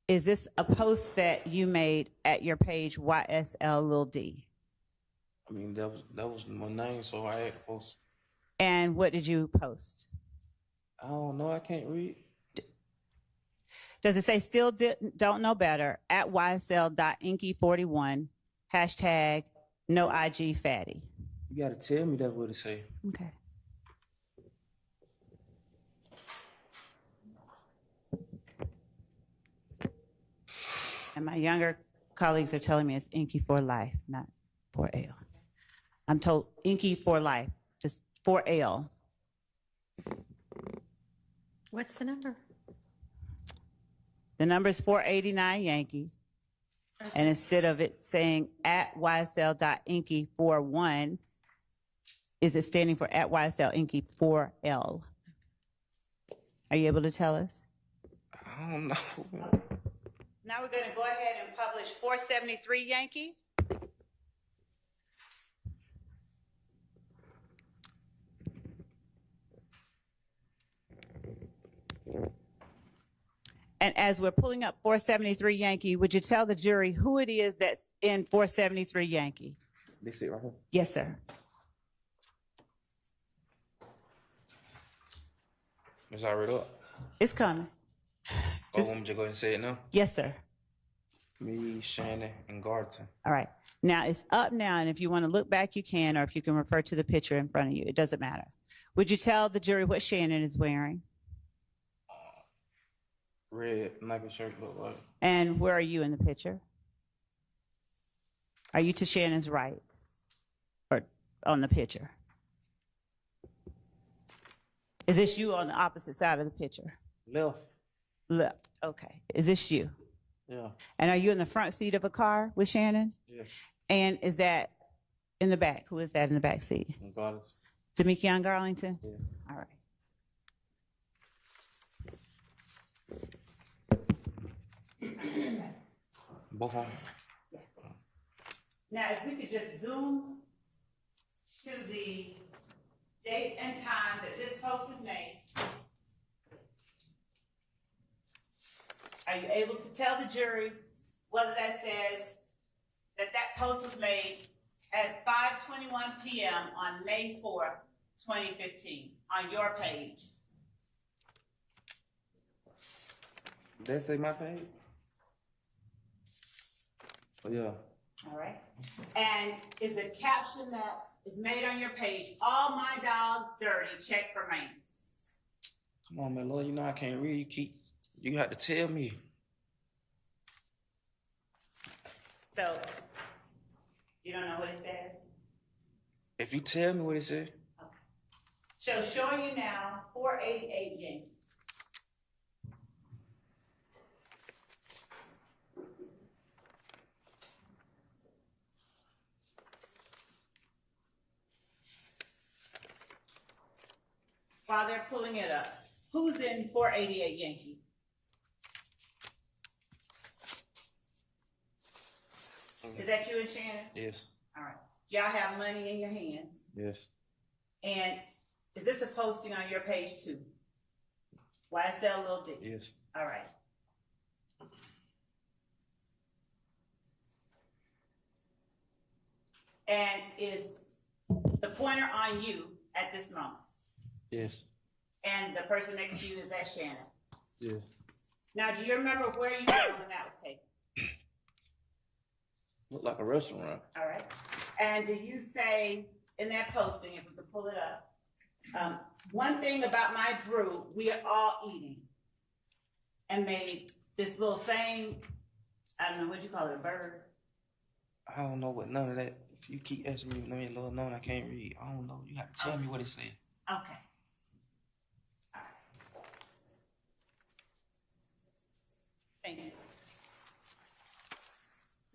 is this a post that you made at your page YSL D? I mean, that was my name, so I had to post. And what did you post? I don't know. I can't read. Does it say still don't know better at YSL.Inky41 hashtag no IG fatty? You gotta tell me that's what it say. Okay. And my younger colleagues are telling me it's Inky for life, not for L. I'm told Inky for life, just for L. What's the number? The number is 489 Yankee. Okay. And instead of it saying at YSL.Inky41, is it standing for at YSL Inky 4L? Are you able to tell us? I don't know. Now we're going to go ahead and publish 473 Yankee. And as we're pulling up 473 Yankee, would you tell the jury who it is that's in 473 Yankee? This it right here? Yes, sir. It's already up. It's coming. Want me to go ahead and say it now? Yes, sir. Me, Shannon, and Garton. All right. Now it's up now, and if you want to look back, you can, or if you can refer to the picture in front of you, it doesn't matter. Would you tell the jury what Shannon is wearing? Red Nike shirt look like. And where are you in the picture? Are you to Shannon's right or on the picture? Is this you on the opposite side of the picture? Left. Left. Okay. Is this you? Yeah. And are you in the front seat of a car with Shannon? Yes. And is that in the back? Who is that in the back seat? Garlington. Demekion Garlington? Yeah. All right. Both of them. Now, if we could just zoom to the date and time that this post is made. Are you able to tell the jury whether that says that that post was made at 5:21 p.m. on May 4th, 2015 on your page? Did that say my page? Oh, yeah. All right. And is the caption that is made on your page, all my dogs dirty, check for maintenance? Come on, man, Lord, you know I can't read. You have to tell me. So, you don't know what it says? If you tell me what it says. Okay. So, showing you now 488 Yankee. While they're pulling it up, who's in 488 Yankee? Is that you and Shannon? Yes. All right. Y'all have money in your hands. Yes. And is this a posting on your page too? YSL Lil D? Yes. All right. And is the pointer on you at this moment? Yes. And the person next to you, is that Shannon? Yes. Now, do you remember where you were when that was taken? Look like a restaurant. All right. And do you say in that posting, if we could pull it up, one thing about my brew, we are all eating, and made this little thing, I don't know, what'd you call it, a bird? I don't know what none of that. If you keep asking me what name little known, I can't read. I don't know. You have to tell me what it said. Okay. All right. Thank you.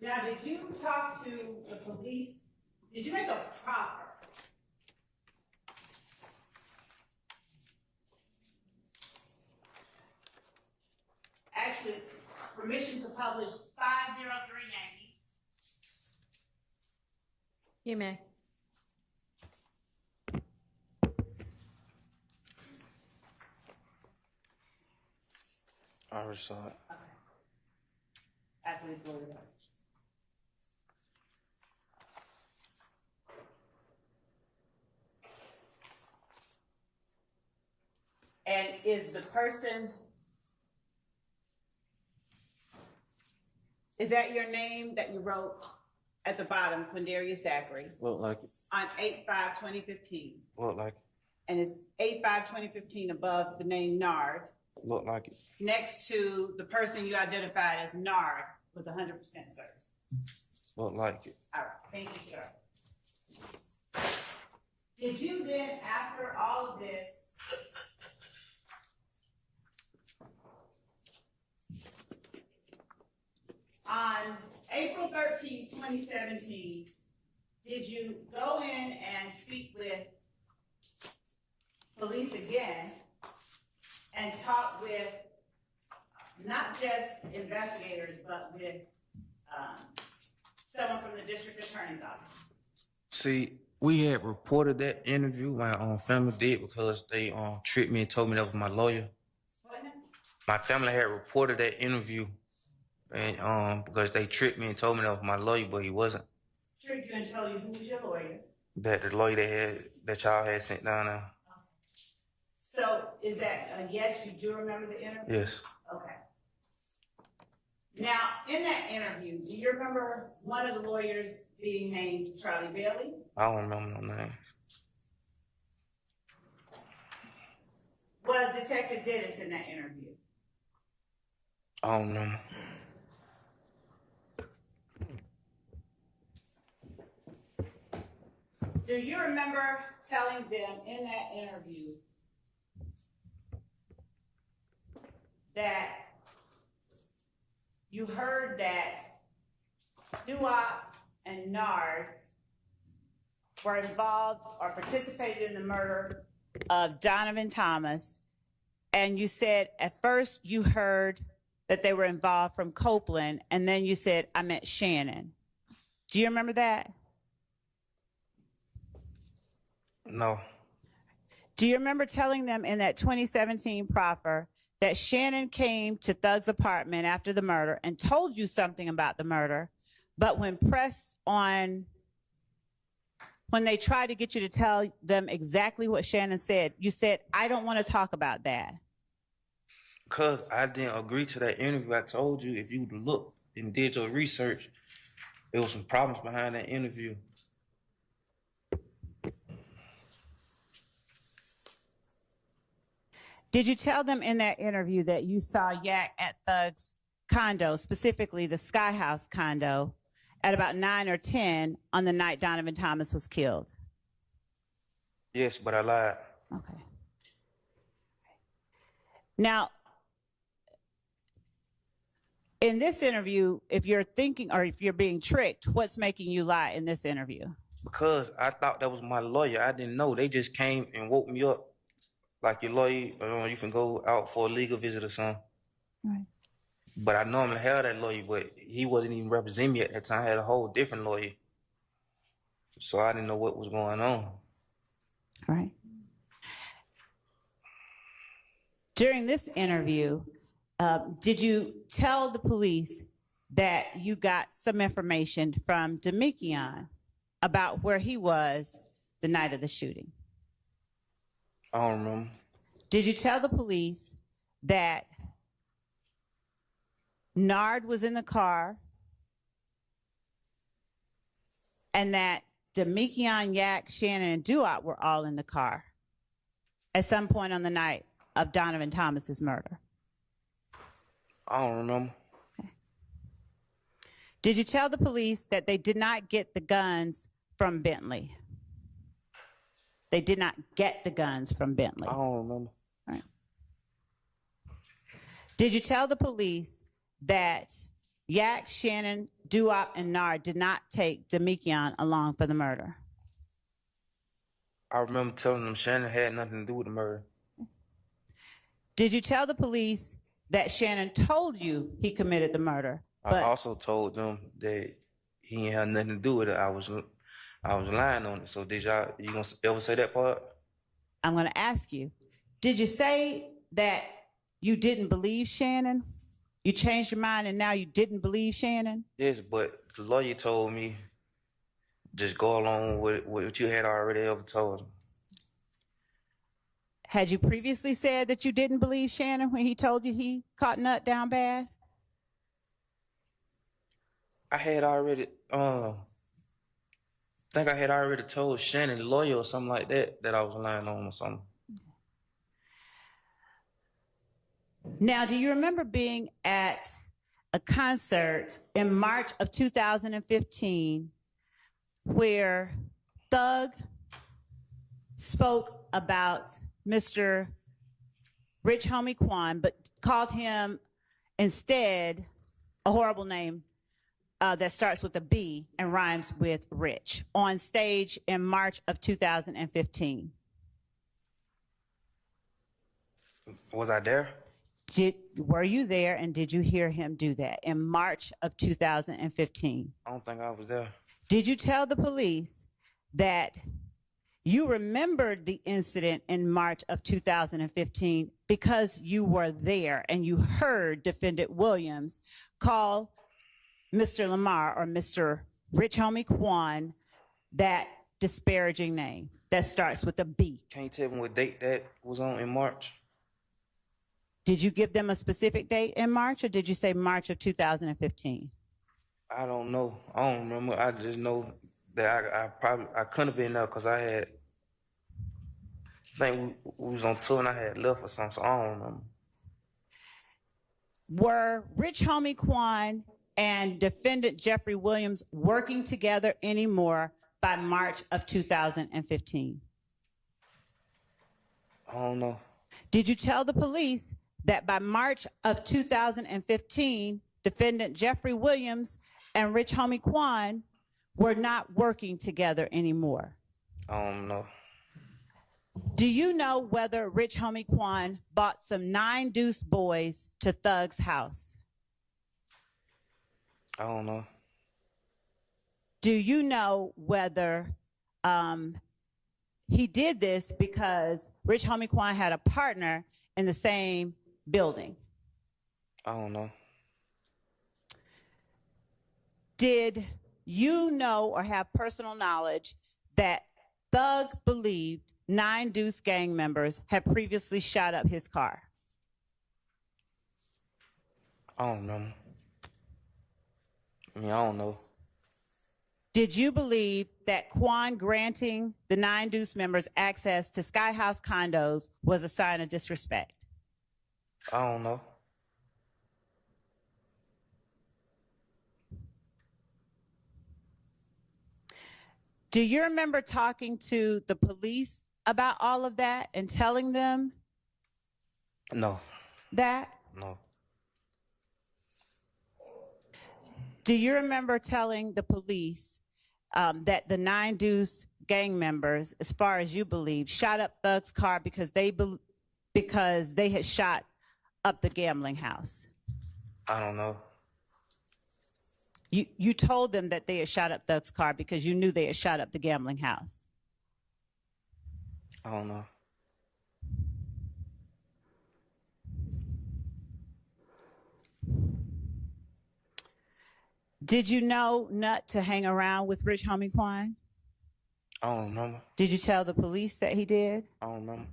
Now, did you talk to the police? Did you make a proffer? Actually, permission to publish 503 Yankee. You may. I already saw it. Okay. After we pull it up. And is the person, is that your name that you wrote at the bottom, Quindarius Zachary, Look like it. on 8/5/2015? Look like it. And it's 8/5/2015 above the name Nard, Look like it. next to the person you identified as Nard with 100% certainty. Look like it. All right, thank you, sir. Did you then, after all of this, on April 13, 2017, did you go in and speak with police again and talk with not just investigators, but with someone from the district attorney's office? See, we had reported that interview. My family did because they tricked me and told me that was my lawyer. What now? My family had reported that interview, and because they tricked me and told me that was my lawyer, but he wasn't. Tricked you and told you who was your lawyer? That the lawyer that y'all had sent down there. So is that a yes, you do remember the interview? Yes. Okay. Now, in that interview, do you remember one of the lawyers being named Charlie Bailey? I don't remember no name. Was Detective Dennis in that interview? I don't remember. Do you remember telling them in that interview that you heard that Duop and Nard were involved or participated in the murder of Donovan Thomas, and you said at first you heard that they were involved from Copeland, and then you said, I meant Shannon. Do you remember that? No. Do you remember telling them in that 2017 proffer that Shannon came to Thug's apartment after the murder and told you something about the murder, but when pressed on, when they tried to get you to tell them exactly what Shannon said, you said, I don't want to talk about that? Because I didn't agree to that interview. I told you if you looked and did your research, there was some problems behind that interview. Did you tell them in that interview that you saw Yak at Thug's condo, specifically the Sky House condo, at about 9 or 10 on the night Donovan Thomas was killed? Yes, but I lied. Okay. Now, in this interview, if you're thinking or if you're being tricked, what's making you lie in this interview? Because I thought that was my lawyer. I didn't know. They just came and woke me up like your lawyer, you can go out for a legal visit or something. Right. But I normally have that lawyer, but he wasn't even representing me at that time. I had a whole different lawyer. So I didn't know what was going on. Right. During this interview, did you tell the police that you got some information from Demikion about where he was the night of the shooting? I don't remember. Did you tell the police that Nard was in the car and that Demikion, Yak, Shannon, and Duop were all in the car at some point on the night of Donovan Thomas's murder? I don't remember. Okay. Did you tell the police that they did not get the guns from Bentley? They did not get the guns from Bentley. I don't remember. Right. Did you tell the police that Yak, Shannon, Duop, and Nard did not take Demikion along for the murder? I remember telling them Shannon had nothing to do with the murder. Did you tell the police that Shannon told you he committed the murder? I also told them that he ain't had nothing to do with it. I was lying on it. So you gonna ever say that part? I'm going to ask you, did you say that you didn't believe Shannon? You changed your mind and now you didn't believe Shannon? Yes, but the lawyer told me just go along with what you had already ever told him. Had you previously said that you didn't believe Shannon when he told you he caught Nut down bad? I had already, think I had already told Shannon, the lawyer or something like that I was lying on or something. Now, do you remember being at a concert in March of 2015 where Thug spoke about Mr. Rich Homie Quan, but called him instead a horrible name that starts with a B and rhymes with Rich on stage in March of 2015? Was I there? Were you there and did you hear him do that in March of 2015? I don't think I was there. Did you tell the police that you remembered the incident in March of 2015 because you were there and you heard Defendant Williams call Mr. Lamar or Mr. Rich Homie Quan that disparaging name that starts with a B? Can you tell me what date that was on in March? Did you give them a specific date in March or did you say March of 2015? I don't know. I don't remember. I just know that I couldn't have been there because I think we was on tour and I had left or something, so I don't remember. Were Rich Homie Quan and Defendant Jeffrey Williams working together anymore by March of 2015? I don't know. Did you tell the police that by March of 2015, Defendant Jeffrey Williams and Rich Homie Quan were not working together anymore? I don't know. Do you know whether Rich Homie Quan bought some 9 Deuce boys to Thug's house? I don't know. Do you know whether he did this because Rich Homie Quan had a partner in the same building? I don't know. Did you know or have personal knowledge that Thug believed 9 Deuce gang members had previously shot up his car? I don't know. I don't know. Did you believe that Quan granting the 9 Deuce members access to Sky House condos was a sign of disrespect? I don't know. Do you remember talking to the police about all of that and telling them No. that? No. Do you remember telling the police that the 9 Deuce gang members, as far as you believe, shot up Thug's car because they because they had shot up the gambling house? I don't know. You told them that they had shot up Thug's car because you knew they had shot up the gambling house. I don't know. Did you know not to hang around with Rich Homie Quan? I don't remember. Did you tell the police that he did? I don't remember.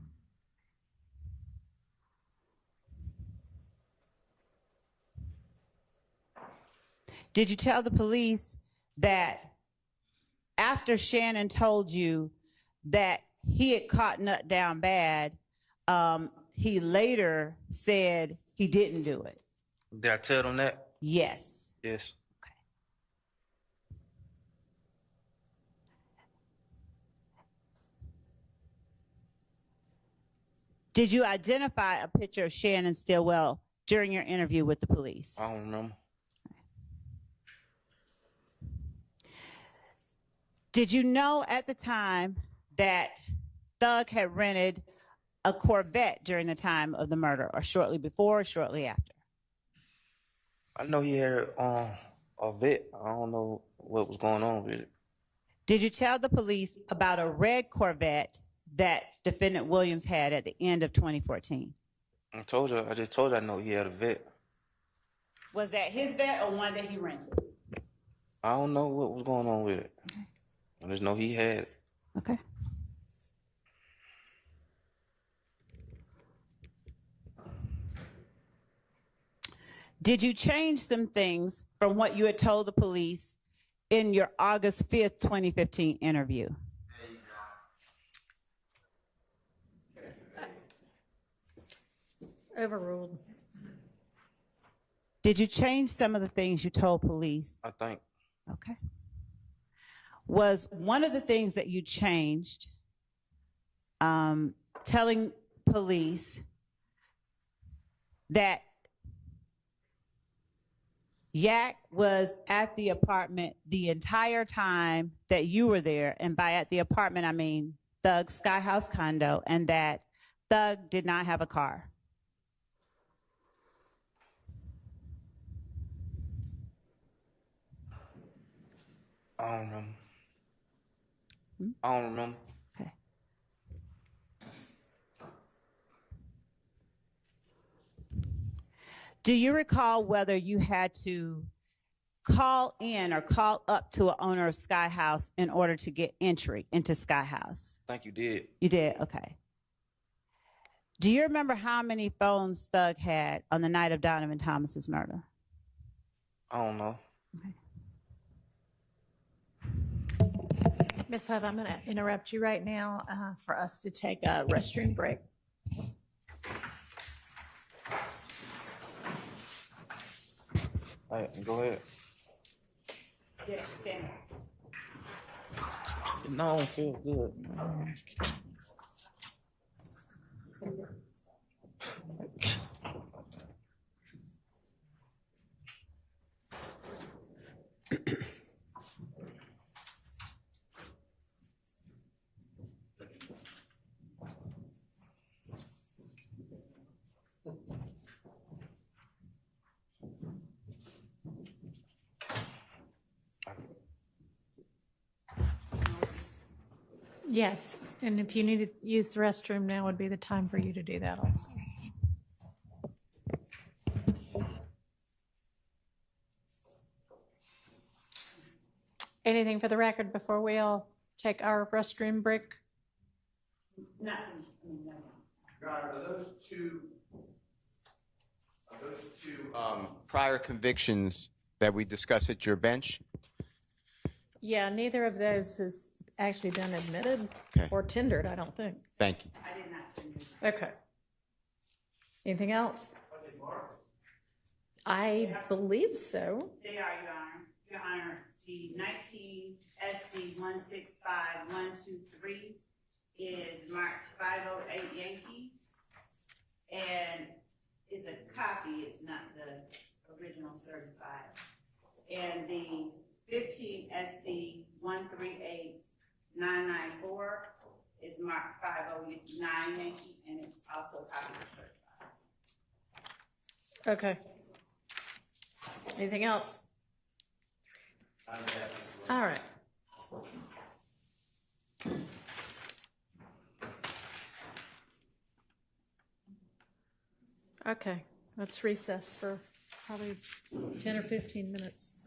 Did you tell the police that after Shannon told you that he had caught Nut down bad, he later said he didn't do it? Did I tell them that? Yes. Yes. Did you identify a picture of Shannon Stillwell during your interview with the police? I don't remember. Did you know at the time that Thug had rented a Corvette during the time of the murder, or shortly before or shortly after? I know he had a vet. I don't know what was going on with it. Did you tell the police about a red Corvette that defendant Williams had at the end of 2014? I just told you I know he had a vet. Was that his vet or one that he rented? I don't know what was going on with it. Okay. I just know he had it. Okay. Did you change some things from what you had told the police in your August 5th, 2015 interview? Overruled. Did you change some of the things you told police? I think. Okay. Was one of the things that you changed telling police that Yak was at the apartment the entire time that you were there, and by at the apartment I mean Thug's Sky House condo, and that Thug did not have a car? I don't remember. I don't remember. Okay. Do you recall whether you had to call in or call up to an owner of Sky House in order to get entry into Sky House? I think you did. You did? Okay. Do you remember how many phones Thug had on the night of Donovan Thomas's murder? I don't know. Okay. Ms. Hub, I'm going to interrupt you right now for us to take a restroom break. All right, go ahead. Yeah, stand. No, I don't feel good. Yes, and if you need to use the restroom, now would be the time for you to do that also. Anything for the record before we all take our restroom break? No. Are those two prior convictions that we discussed at your bench? Yeah, neither of those has actually been admitted or tendered, I don't think. Thank you. I did not send you. Okay. Anything else? I believe so. They are, Your Honor. Your Honor, the 19 SC 165123 is marked 508 Yankee, and it's a copy, it's not the original certified. And the 15 SC 138994 It's marked 509 Yankee, and it's also copy certified. Okay. Anything else? All right. Okay, let's recess for probably 10 or 15 minutes.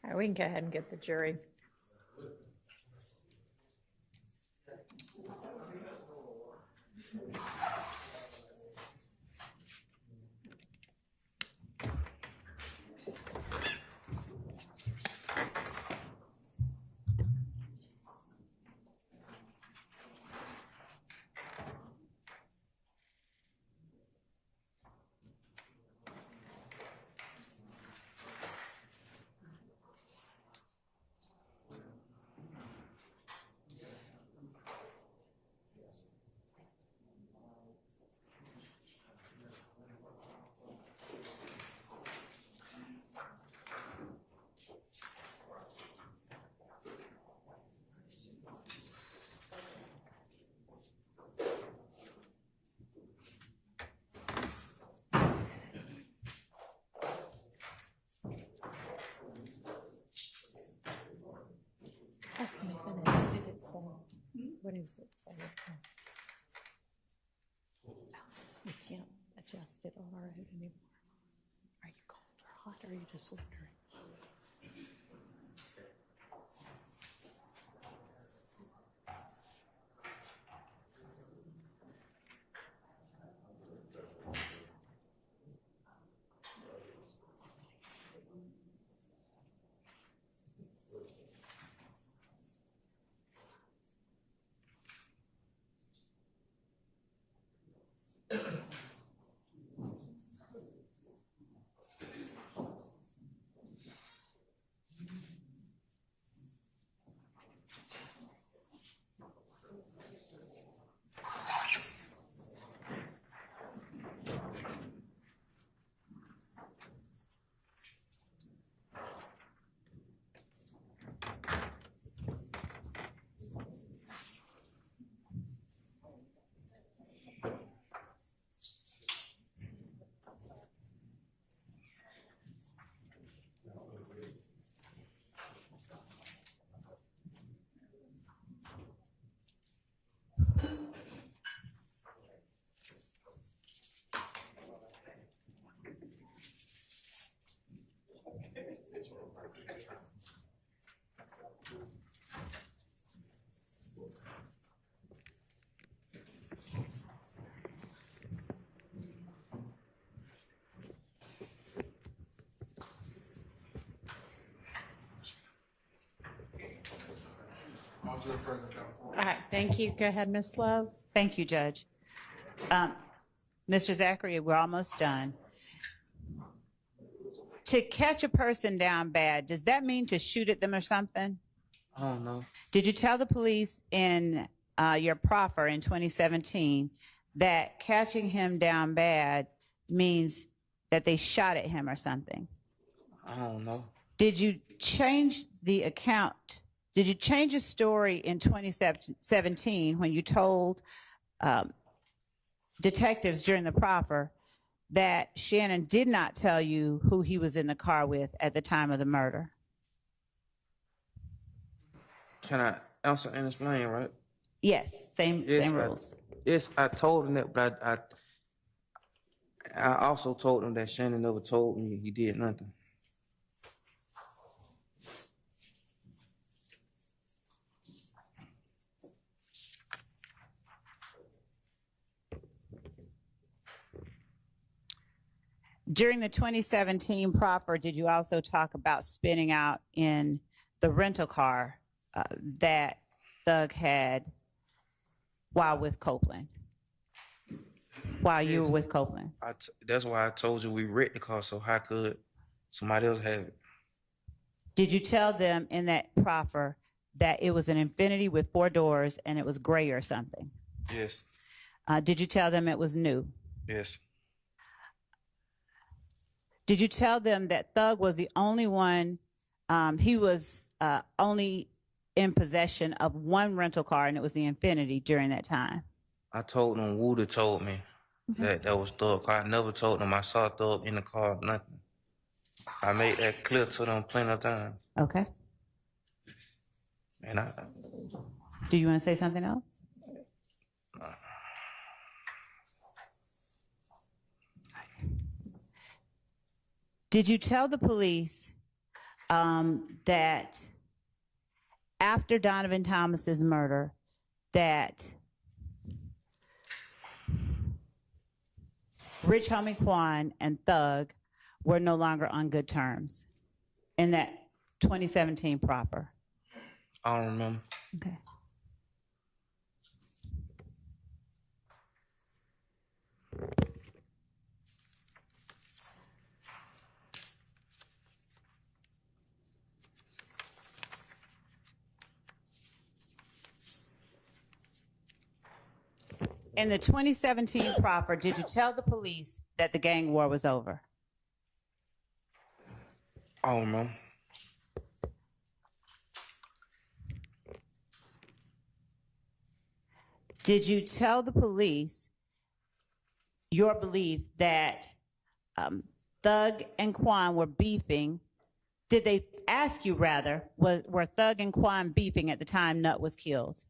All right, we can go ahead and get the jury. That's me. What did it say? What does it say? You can't adjust it on our own anymore. Are you cold or hot, or are you just wondering? All right, thank you. Go ahead, Ms. Love. Thank you, Judge. Mr. Zachary, we're almost done. To catch a person down bad, does that mean to shoot at them or something? I don't know. Did you tell the police in your proffer in 2017 that catching him down bad means that they shot at him or something? I don't know. Did you change the account? Did you change a story in 2017 when you told detectives during the proffer that Shannon did not tell you who he was in the car with at the time of the murder? Can I answer and explain, right? Yes, same rules. Yes, I told him that, but I also told him that Shannon never told me he did nothing. During the 2017 proffer, did you also talk about spinning out in the rental car that Thug had while with Copeland? While you were with Copeland? That's why I told you we wrecked the car, so how could somebody else have it? Did you tell them in that proffer that it was an Infiniti with 4 doors and it was gray or something? Yes. Did you tell them it was new? Yes. Did you tell them that Thug was the only one, he was only in possession of one rental car, and it was the Infiniti during that time? I told them Wooda told me that was Thug car. I never told them I saw Thug in the car, nothing. I made that clear to them plenty of times. Okay. And do you want to say something else? Did you tell the police that after Donovan Thomas's murder, that Rich Homie Quan and Thug were no longer on good terms in that 2017 proper? I don't remember. Okay. In the 2017 proffer, did you tell the police that the gang war was over? I don't remember. Did you tell the police your belief that Thug and Quan were beefing? Did they ask you, rather, were Thug and Quan beefing at the time Nut was killed?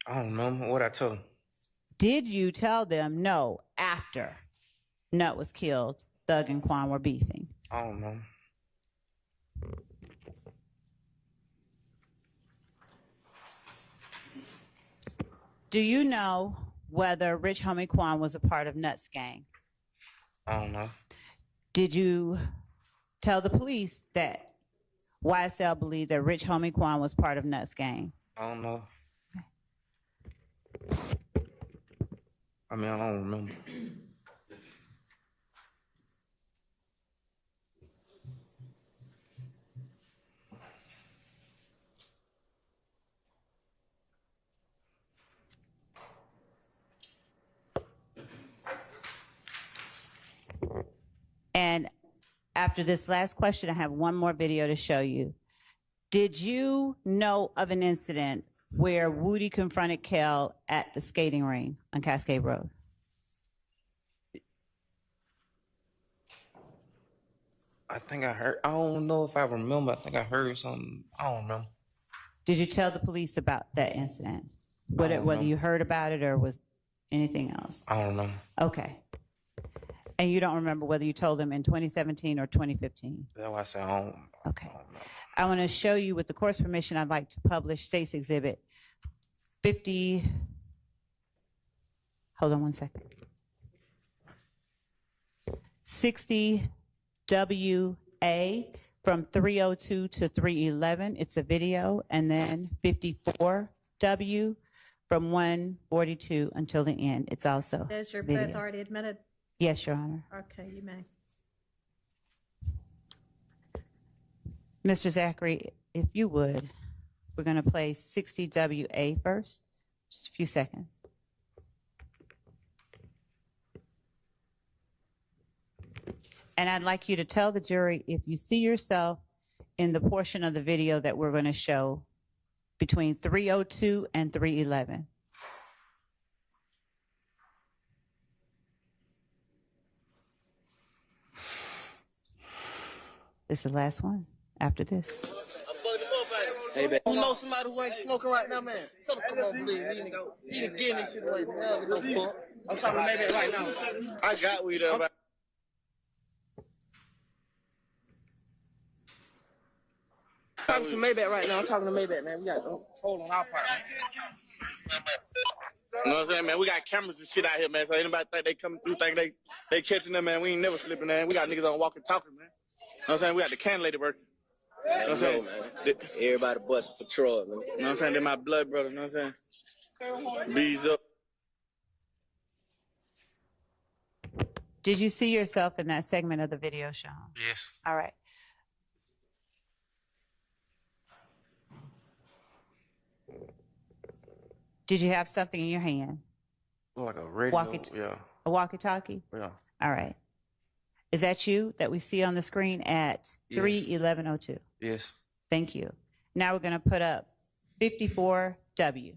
I don't remember what I told him. Did you tell them no after Nut was killed, Thug and Quan were beefing? I don't know. Do you know whether Rich Homie Quan was a part of Nut's gang? I don't know. Did you tell the police that YSL believed that Rich Homie Quan was part of Nut's gang? I don't know. I mean, I don't remember. And after this last question, I have one more video to show you. Did you know of an incident where Woody confronted Kel at the skating ring on Cascade Road? I think I heard. I don't know if I remember. I think I heard something. I don't remember. Did you tell the police about that incident? Whether you heard about it or was anything else? I don't know. Okay. And you don't remember whether you told them in 2017 or 2015? That's why I said I don't. Okay. I want to show you, with the court's permission, I'd like to publish State's Exhibit 50. Hold on one second. 60 WA from 302 to 311. It's a video. And then 54 W from 142 until the end. It's also Those are video. both already admitted? Yes, Your Honor. Okay, you may. Mr. Zachary, if you would, we're going to play 60 WA first. Just a few seconds. And I'd like you to tell the jury if you see yourself in the portion of the video that we're going to show between 302 and 311. This is the last one after this. Hey, baby. Who knows somebody who ain't smoking right now, man? Tell them come on, believe me. He ain't getting this shit away, man. No fuck. I'm talking to Maid right now. I got weed up. I'm talking to Maybach right now. I'm talking to Maybach, man. We got hold on our part. You know what I'm saying, man? We got cameras and shit out here, man. So anybody think they coming through, think they catching them, man. We ain't never slipping, man. We got niggas on walking, talking, man. You know what I'm saying? We got the can lady working. You know what I'm saying? Man. Everybody busting for Troy, man. You know what I'm saying? They're my blood brother, you know what I'm saying? Bees up. Did you see yourself in that segment of the video, Sean? Yes. All right. Did you have something in your hand? Like a radio, yeah. A walkie-talkie? Yeah. All right. Is that you that we see on the screen at 31102? Yes. Thank you. Now we're going to put up 54W.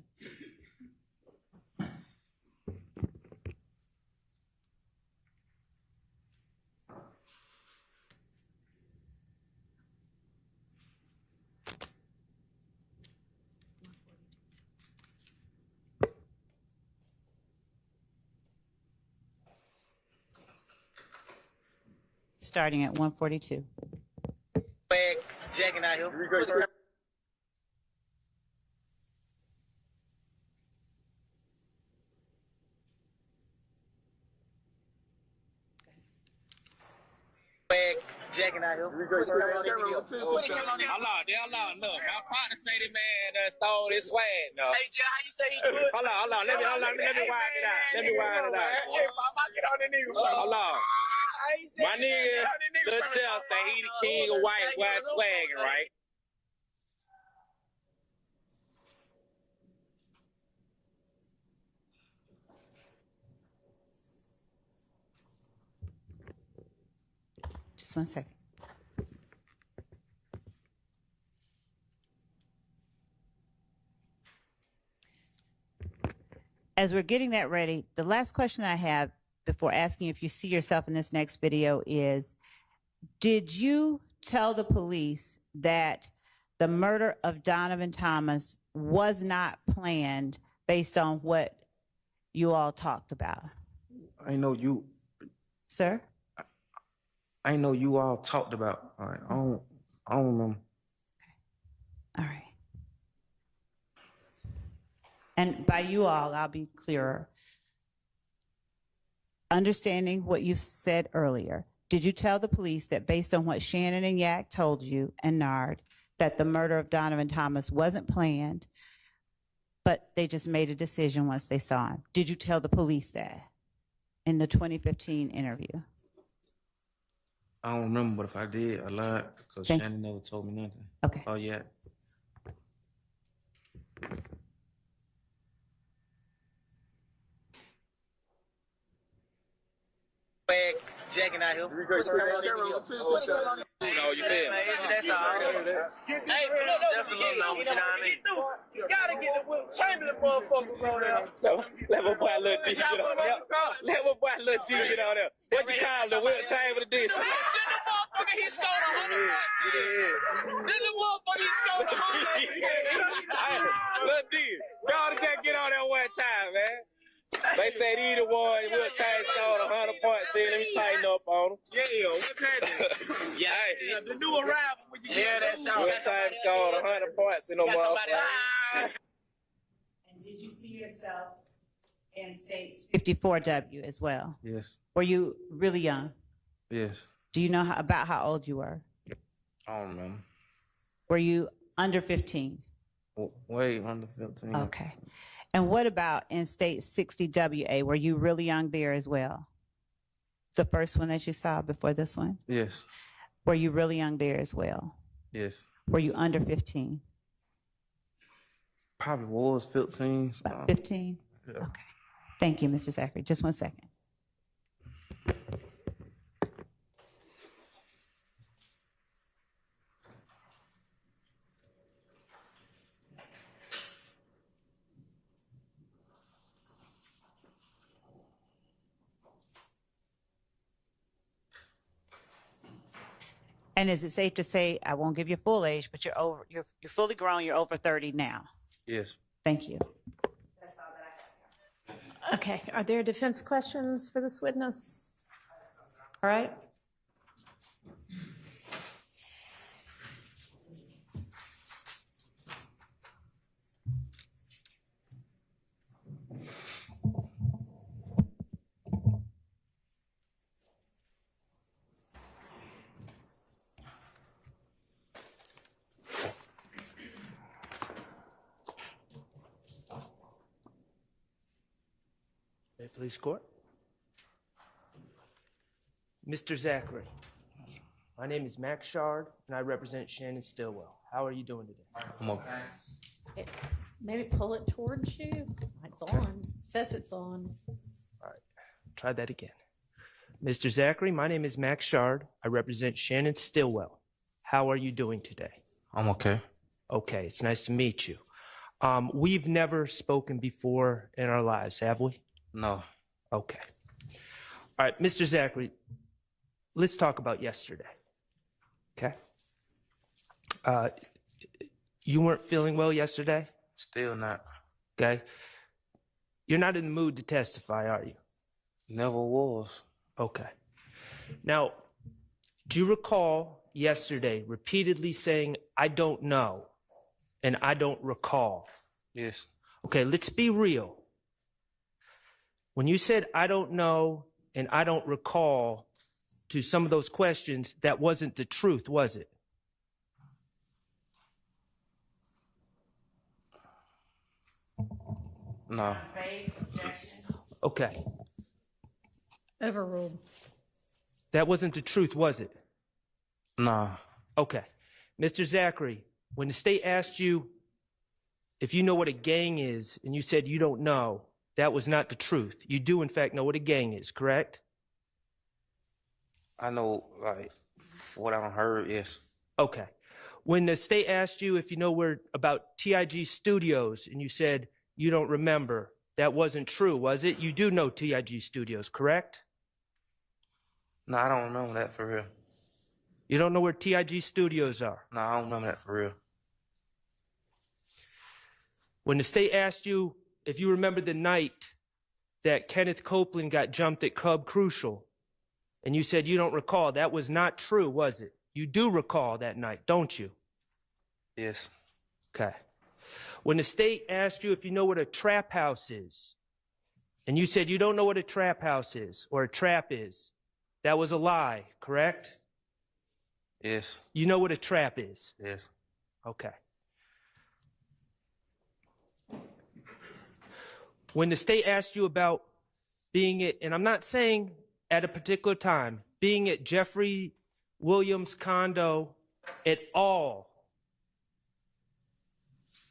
Starting at 142. jacking out here. Jacking out here. Hold on, look. My partner say this man stole his swag. No. Hey, Jay, how you say he good? Hold on. Let me wind it out. Hey, Mama, get on the nigga. Hold on. My nigga, Lil Jeff say he the king of white swagging, right? Just 1 second. As we're getting that ready, the last question I have before asking if you see yourself in this next video is, did you tell the police that the murder of Donovan Thomas was not planned based on what you all talked about? I know you. Sir? I know you all talked about. I don't remember. All right. And by you all, I'll be clearer. Understanding what you said earlier, did you tell the police that based on what Shannon and Yak told you and Nard, that the murder of Donovan Thomas wasn't planned, but they just made a decision once they saw him? Did you tell the police that in the 2015 interview? I don't remember, but if I did, I lied because Shannon never told me nothing. Okay. Oh, yeah. Jacking out here. You feel me? That's all. Hey, that's a little number, you know what I mean? You gotta get the Will Chamberlain motherfuckers on there. Let my boy Lil D get on there. Let my boy Lil D get on there. What you call the Will Chamberlain dish? This motherfucker, he scored 100 points. This motherfucker, he scored 100. Lil D, y'all just get on there one time, man. They said either one, Will Chamberlain scored 100 points. See, let me tighten up on them. Yeah, what's happening? Yeah, the new arrival. That's y'all. Will Chamberlain scored 100 points in the motherfucker. And did you see yourself in States 54W as well? Yes. Were you really young? Yes. Do you know about how old you were? I don't remember. Were you under 15? Way under 15. Okay. And what about in State 60WA? Were you really young there as well? The first one that you saw before this one? Yes. Were you really young there as well? Yes. Were you under 15? Probably was 15. About 15? Yeah. Okay. Thank you, Mr. Zachary. Just 1 second. And is it safe to say, I won't give you full age, but you're fully grown, you're over 30 now? Yes. Thank you. Okay, are there defense questions for this witness? All right. Police court. Mr. Zachary, my name is Max Shard, and I represent Shannon Stillwell. How are you doing today? I'm okay. Maybe pull it towards you. It's on. It says it's on. All right, try that again. Mr. Zachary, my name is Max Shard. I represent Shannon Stillwell. How are you doing today? I'm okay. Okay, it's nice to meet you. We've never spoken before in our lives, have we? No. Okay. All right, Mr. Zachary, let's talk about yesterday. Okay? You weren't feeling well yesterday? Still not. Okay. You're not in the mood to testify, are you? Never was. Okay. Now, do you recall yesterday repeatedly saying, I don't know, and I don't recall. Yes. Okay, let's be real. When you said, I don't know, and I don't recall to some of those questions, that wasn't the truth, was it? No. Okay. Overruled. That wasn't the truth, was it? No. Okay. Mr. Zachary, when the state asked you if you know what a gang is, and you said you don't know, that was not the truth. You do, in fact, know what a gang is, correct? I know, like, what I heard, yes. Okay. When the state asked you if you know where about TIG Studios, and you said you don't remember, that wasn't true, was it? You do know TIG Studios, correct? No, I don't remember that for real. You don't know where TIG Studios are? No, I don't remember that for real. When the state asked you if you remember the night that Kenneth Copeland got jumped at Club Crucial, and you said you don't recall, that was not true, was it? You do recall that night, don't you? Yes. Okay. When the state asked you if you know what a trap house is, and you said you don't know what a trap house is or a trap is, that was a lie, correct? Yes. You know what a trap is? Yes. Okay. When the state asked you about being at, and I'm not saying at a particular time, being at Jeffrey Williams' condo at all,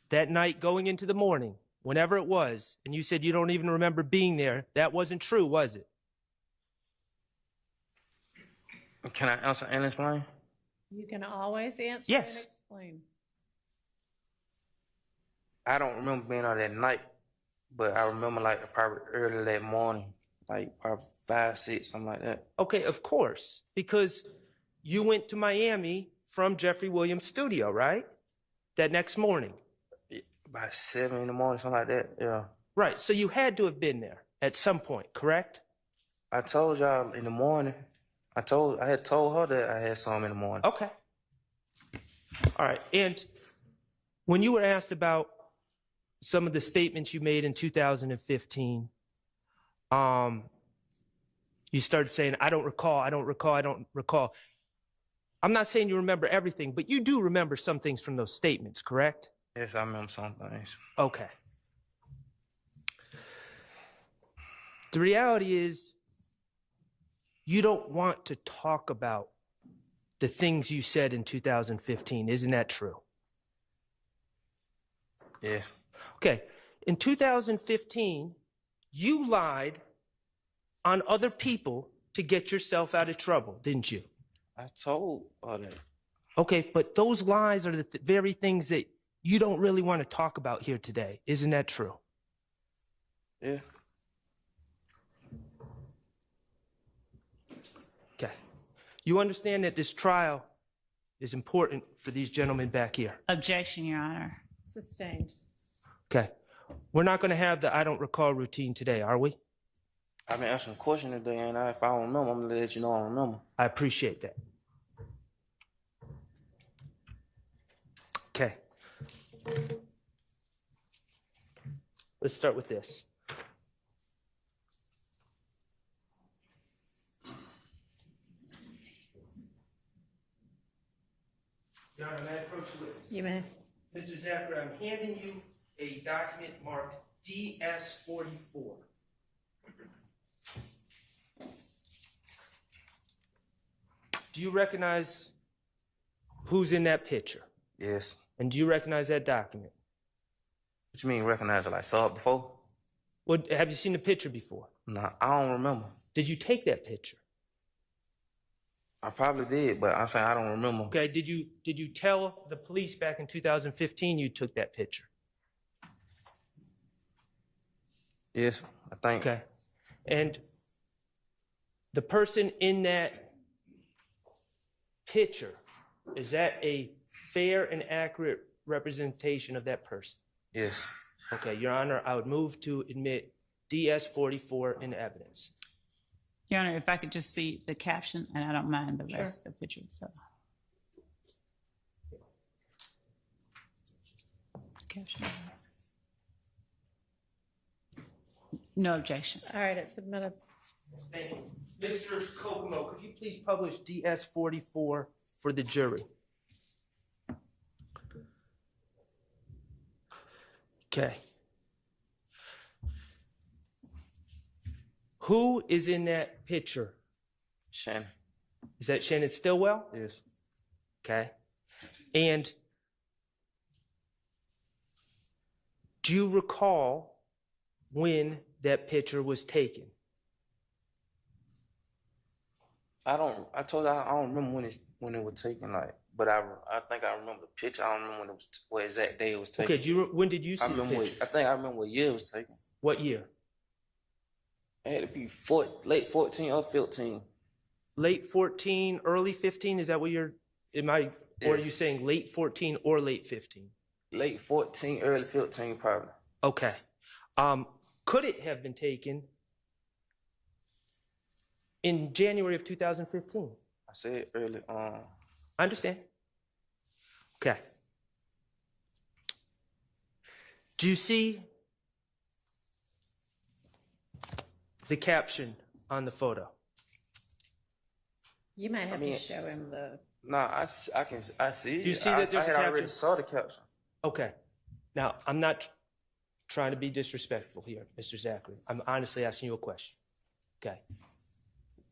that night going into the morning, whenever it was, and you said you don't even remember being there, that wasn't true, was it? Can I answer and explain? You can always answer Yes. and explain. I don't remember being on that night, but I remember like probably early that morning, like probably 5, 6, something like that. Okay, of course, because you went to Miami from Jeffrey Williams' studio, right? That next morning. By 7 in the morning, something like that, yeah. Right, so you had to have been there at some point, correct? I told y'all in the morning. I had told her that I had some in the morning. Okay. All right, and when you were asked about some of the statements you made in 2015, you started saying, I don't recall, I don't recall, I don't recall. I'm not saying you remember everything, but you do remember some things from those statements, correct? Yes, I remember some things. Okay. The reality is, you don't want to talk about the things you said in 2015. Isn't that true? Yes. Okay. In 2015, you lied on other people to get yourself out of trouble, didn't you? I told her that. Okay, but those lies are the very things that you don't really want to talk about here today. Isn't that true? Yeah. Okay. You understand that this trial is important for these gentlemen back here. Objection, Your Honor. Sustained. Okay. We're not going to have the I don't recall routine today, are we? I've been asking a question today, and if I don't remember, I'm going to let you know I don't remember. I appreciate that. Okay. Let's start with this. Your Honor, may I approach the witness? You may. Mr. Zachary, I'm handing you a document marked DS-44. Do you recognize who's in that picture? Yes. And do you recognize that document? What you mean recognize it? Like saw it before? Well, have you seen the picture before? Nah, I don't remember. Did you take that picture? I probably did, but I'm saying I don't remember. Okay, did you tell the police back in 2015 you took that picture? Yes, I think. Okay. And the person in that picture, is that a fair and accurate representation of that person? Yes. Okay, Your Honor, I would move to admit DS-44 in evidence. Your Honor, if I could just see the caption, and I don't mind the Sure. rest of the picture. So, Caption. No objection. All right, it's submitted. Thank you. Mr. Kokomo, could you please publish DS-44 for the jury? Okay. Who is in that picture? Shannon. Is that Shannon Stillwell? Yes. Okay. And do you recall when that picture was taken? I don't remember when it was taken, like, but I think I remember the picture. I don't remember when it was, what exact day it was taken. Okay, when did you see the picture? I think I remember what year it was taken. What year? It had to be late 14 or 15. Late 14, early 15? Is that what or are you saying late 14 or late 15? Late 14, early 15, probably. Okay. Could it have been taken in January of 2015? I said early on. I understand. Okay. Do you see the caption on the photo? You might have to show him the. No, I see. Do you see that there's a caption? I already saw the caption. Okay. Now, I'm not trying to be disrespectful here, Mr. Zachary. I'm honestly asking you a question. Okay.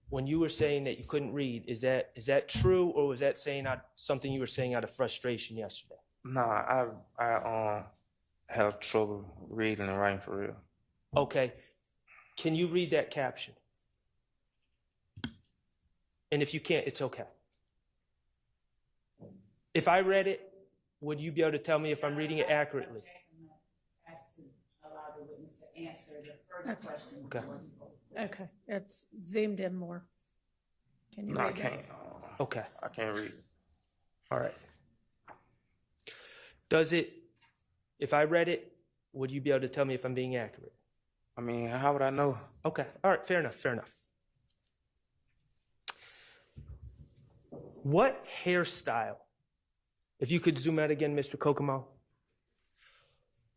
When you were saying that you couldn't read, is that true, or was that something you were saying out of frustration yesterday? No, I have trouble reading and writing for real. Okay. Can you read that caption? And if you can't, it's okay. If I read it, would you be able to tell me if I'm reading it accurately? Allow the witness to answer the first question. Okay. Okay, it's zoomed in more. Can you No, read I can't. Okay. I can't read. All right. If I read it, would you be able to tell me if I'm being accurate? I mean, how would I know? Okay. All right. Fair enough. Fair enough. What hairstyle, if you could zoom out again, Mr. Kokomo,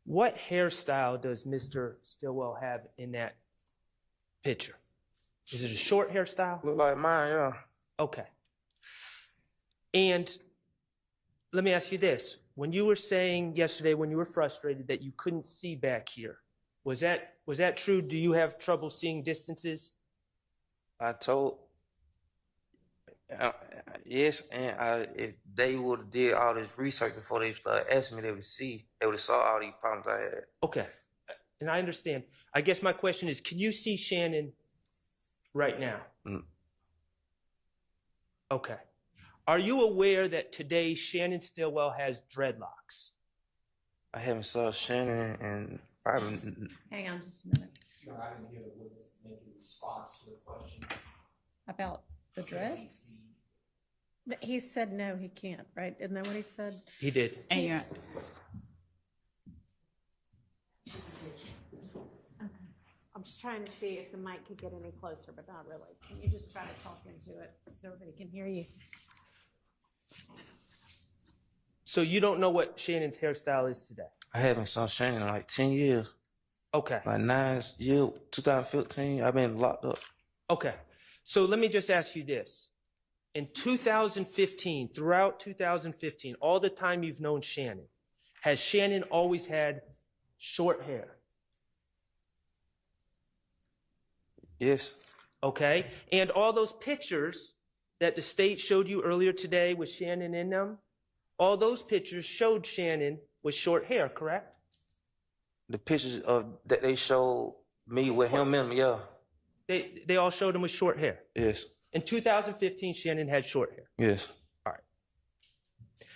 what hairstyle does Mr. Stillwell have in that picture? Is it a short hairstyle? Look like mine, yeah. Okay. And let me ask you this. When you were saying yesterday when you were frustrated that you couldn't see back here, was that true? Do you have trouble seeing distances? Yes, and if they would have did all this research before they started asking me, they would have saw all these problems I had. Okay, and I understand. I guess my question is, can you see Shannon right now? Okay. Are you aware that today Shannon Stillwell has dreadlocks? I haven't saw Shannon and probably. Hang on just a minute. I didn't hear the witness make a response to the question. About the dreads? He said no, he can't, right? Isn't that what he said? He did. And you're, I'm just trying to see if the mic could get any closer, but not really. Can you just try to talk into it so everybody can hear you? So you don't know what Shannon's hairstyle is today? I haven't saw Shannon in like 10 years. Okay. Like 9 years, 2015, I've been locked up. Okay. So let me just ask you this. In 2015, throughout 2015, all the time you've known Shannon, has Shannon always had short hair? Yes. Okay. And all those pictures that the state showed you earlier today with Shannon in them, all those pictures showed Shannon with short hair, correct? The pictures that they showed me with him in them, yeah. They all showed him with short hair? Yes. In 2015, Shannon had short hair? Yes. All right.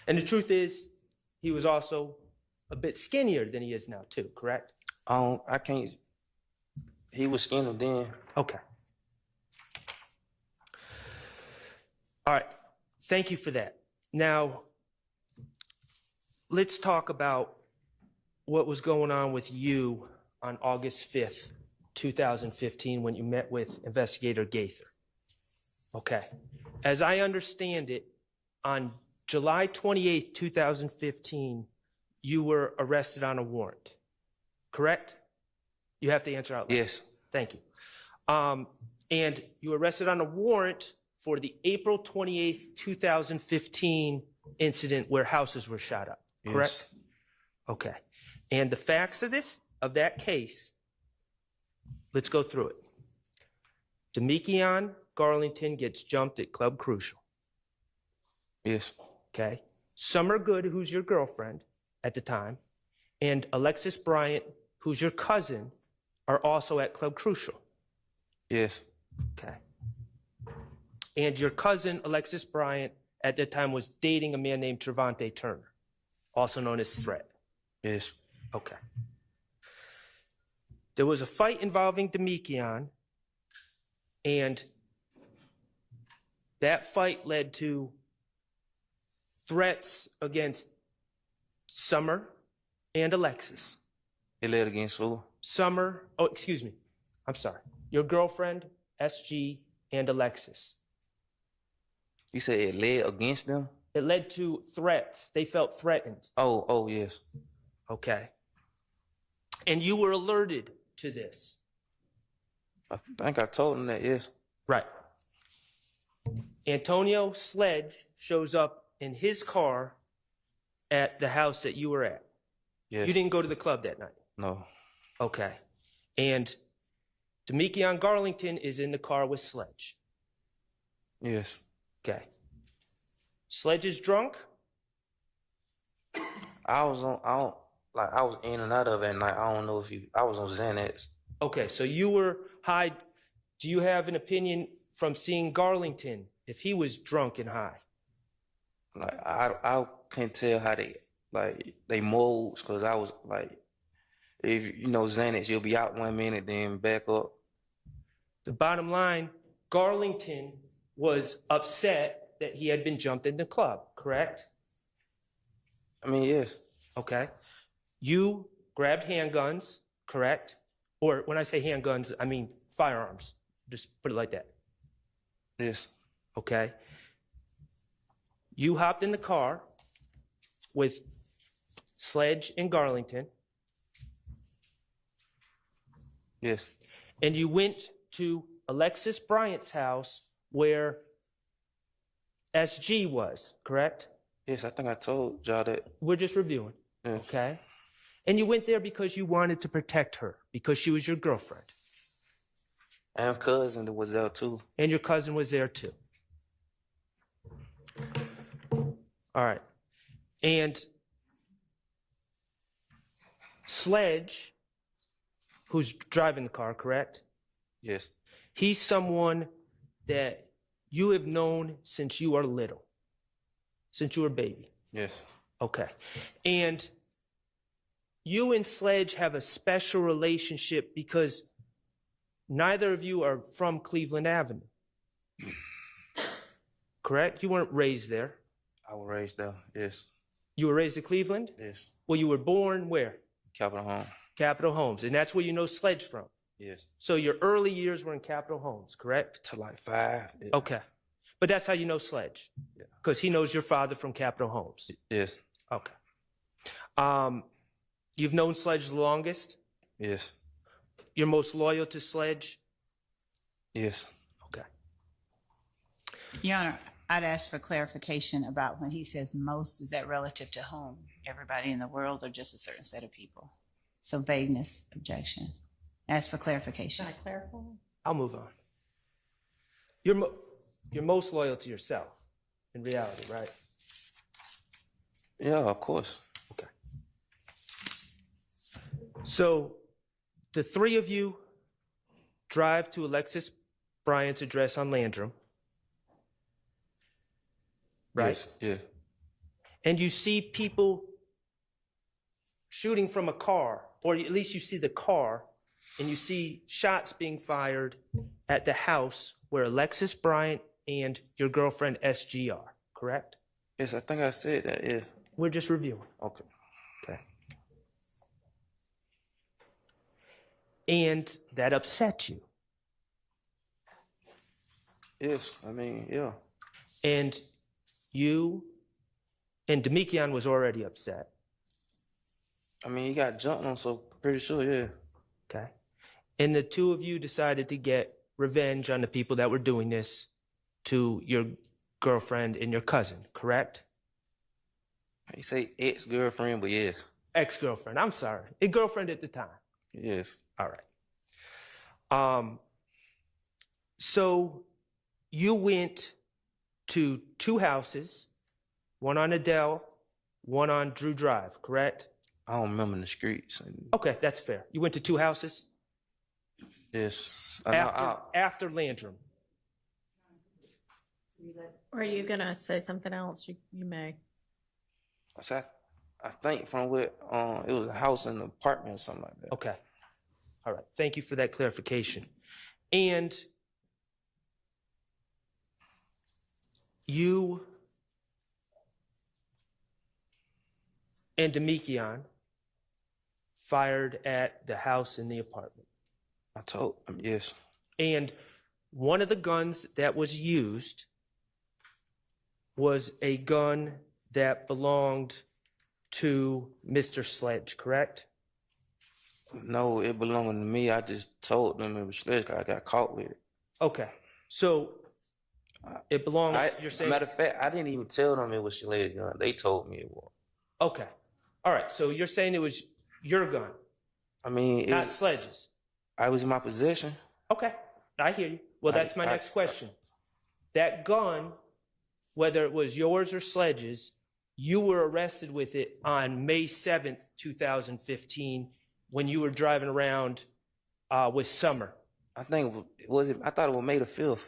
And the truth is, he was also a bit skinnier than he is now too, correct? I can't. He was skinny then. Okay. All right. Thank you for that. Now, let's talk about what was going on with you on August 5th, 2015, when you met with Investigator Gaither. Okay. As I understand it, on July 28th, 2015, you were arrested on a warrant, correct? You have to answer out loud. Yes. Thank you. And you were arrested on a warrant for the April 28th, 2015 incident where houses were shot up, correct? Yes. Okay. And the facts of that case, let's go through it. Demekion Garlington gets jumped at Club Crucial. Yes. Okay. Summer Good, who's your girlfriend at the time, and Alexis Bryant, who's your cousin, are also at Club Crucial. Yes. Okay. And your cousin, Alexis Bryant, at that time was dating a man named Trevante Turner, also known as Threat. Yes. Okay. There was a fight involving Demekion, and that fight led to threats against Summer and Alexis. It led against who? Summer, oh, excuse me. I'm sorry. Your girlfriend, SG, and Alexis. You said it led against them? It led to threats. They felt threatened. Oh, yes. Okay. And you were alerted to this. I think I told them that, yes. Right. Antonio Sledge shows up in his car at the house that you were at. Yes. You didn't go to the club that night? No. Okay. And Demekion Garlington is in the car with Sledge. Yes. Okay. Sledge is drunk? I was in and out of it at night. I don't know if I was on Xanax. Okay, so you were high. Do you have an opinion from seeing Garlington if he was drunk and high? Like I couldn't tell how they modes, because I was like, if you know Xanax, you'll be out 1 minute, then back up. The bottom line, Garlington was upset that he had been jumped in the club, correct? I mean, yes. Okay. You grabbed handguns, correct? Or when I say handguns, I mean firearms. Just put it like that. Yes. Okay. You hopped in the car with Sledge and Garlington. Yes. And you went to Alexis Bryant's house where SG was, correct? Yes, I think I told y'all that. We're just reviewing. Yes. Okay. And you went there because you wanted to protect her, because she was your girlfriend. And cousin was there too. And your cousin was there too. All right. And Sledge, who's driving the car, correct? Yes. He's someone that you have known since you are little, since you were a baby. Yes. Okay. And you and Sledge have a special relationship because neither of you are from Cleveland Avenue. Correct? You weren't raised there. I was raised there, yes. You were raised in Cleveland? Yes. Well, you were born where? Capitol Home. Capitol Homes. And that's where you know Sledge from? Yes. So your early years were in Capitol Homes, correct? To like 5. Yeah. Okay. But that's how you know Sledge? Yeah. Because he knows your father from Capitol Homes? Yes. Okay. You've known Sledge the longest? Yes. You're most loyal to Sledge? Yes. Okay. Your Honor, I'd ask for clarification about when he says most, is that relative to whom? Everybody in the world or just a certain set of people? So vagueness, objection. Ask for clarification. Can I clarify? I'll move on. You're most loyal to yourself, in reality, right? Yeah, of course. Okay. So the three of you drive to Alexis Bryant's address on Landrum, right? Yes. Yeah. And you see people shooting from a car, or at least you see the car, and you see shots being fired at the house where Alexis Bryant and your girlfriend SG are, correct? Yes, I think I said that, yeah. We're just reviewing. Okay. Okay. And that upset you. Yes, I mean, yeah. And you and Demekion was already upset. I mean, he got jumped on, so pretty sure, yeah. Okay. And the two of you decided to get revenge on the people that were doing this to your girlfriend and your cousin, correct? He say ex-girlfriend, but yes. Ex-girlfriend, I'm sorry. A girlfriend at the time. Yes. All right. So you went to two houses, one on Adele, one on Drew Drive, correct? I don't remember the streets. Okay, that's fair. You went to two houses? Yes. After Landrum. Or are you going to say something else? You may. I think from what, it was a house in an apartment or something like that. Okay. All right. Thank you for that clarification. And you and Demikion fired at the house in the apartment. I told him, yes. And one of the guns that was used was a gun that belonged to Mr. Sledge, correct? No, it belonged to me. I just told them it was Sledge. I got caught with it. Okay. So it belonged, you're saying? Matter of fact, I didn't even tell them it was Sledge's gun. They told me it was. Okay. All right. So you're saying it was your gun? I mean, not Sledge's. I was in my possession. Okay. I hear you. Well, that's my next question. That gun, whether it was yours or Sledge's, you were arrested with it on May 7th, 2015, when you were driving around with Summer. I think I thought it was May the 5th.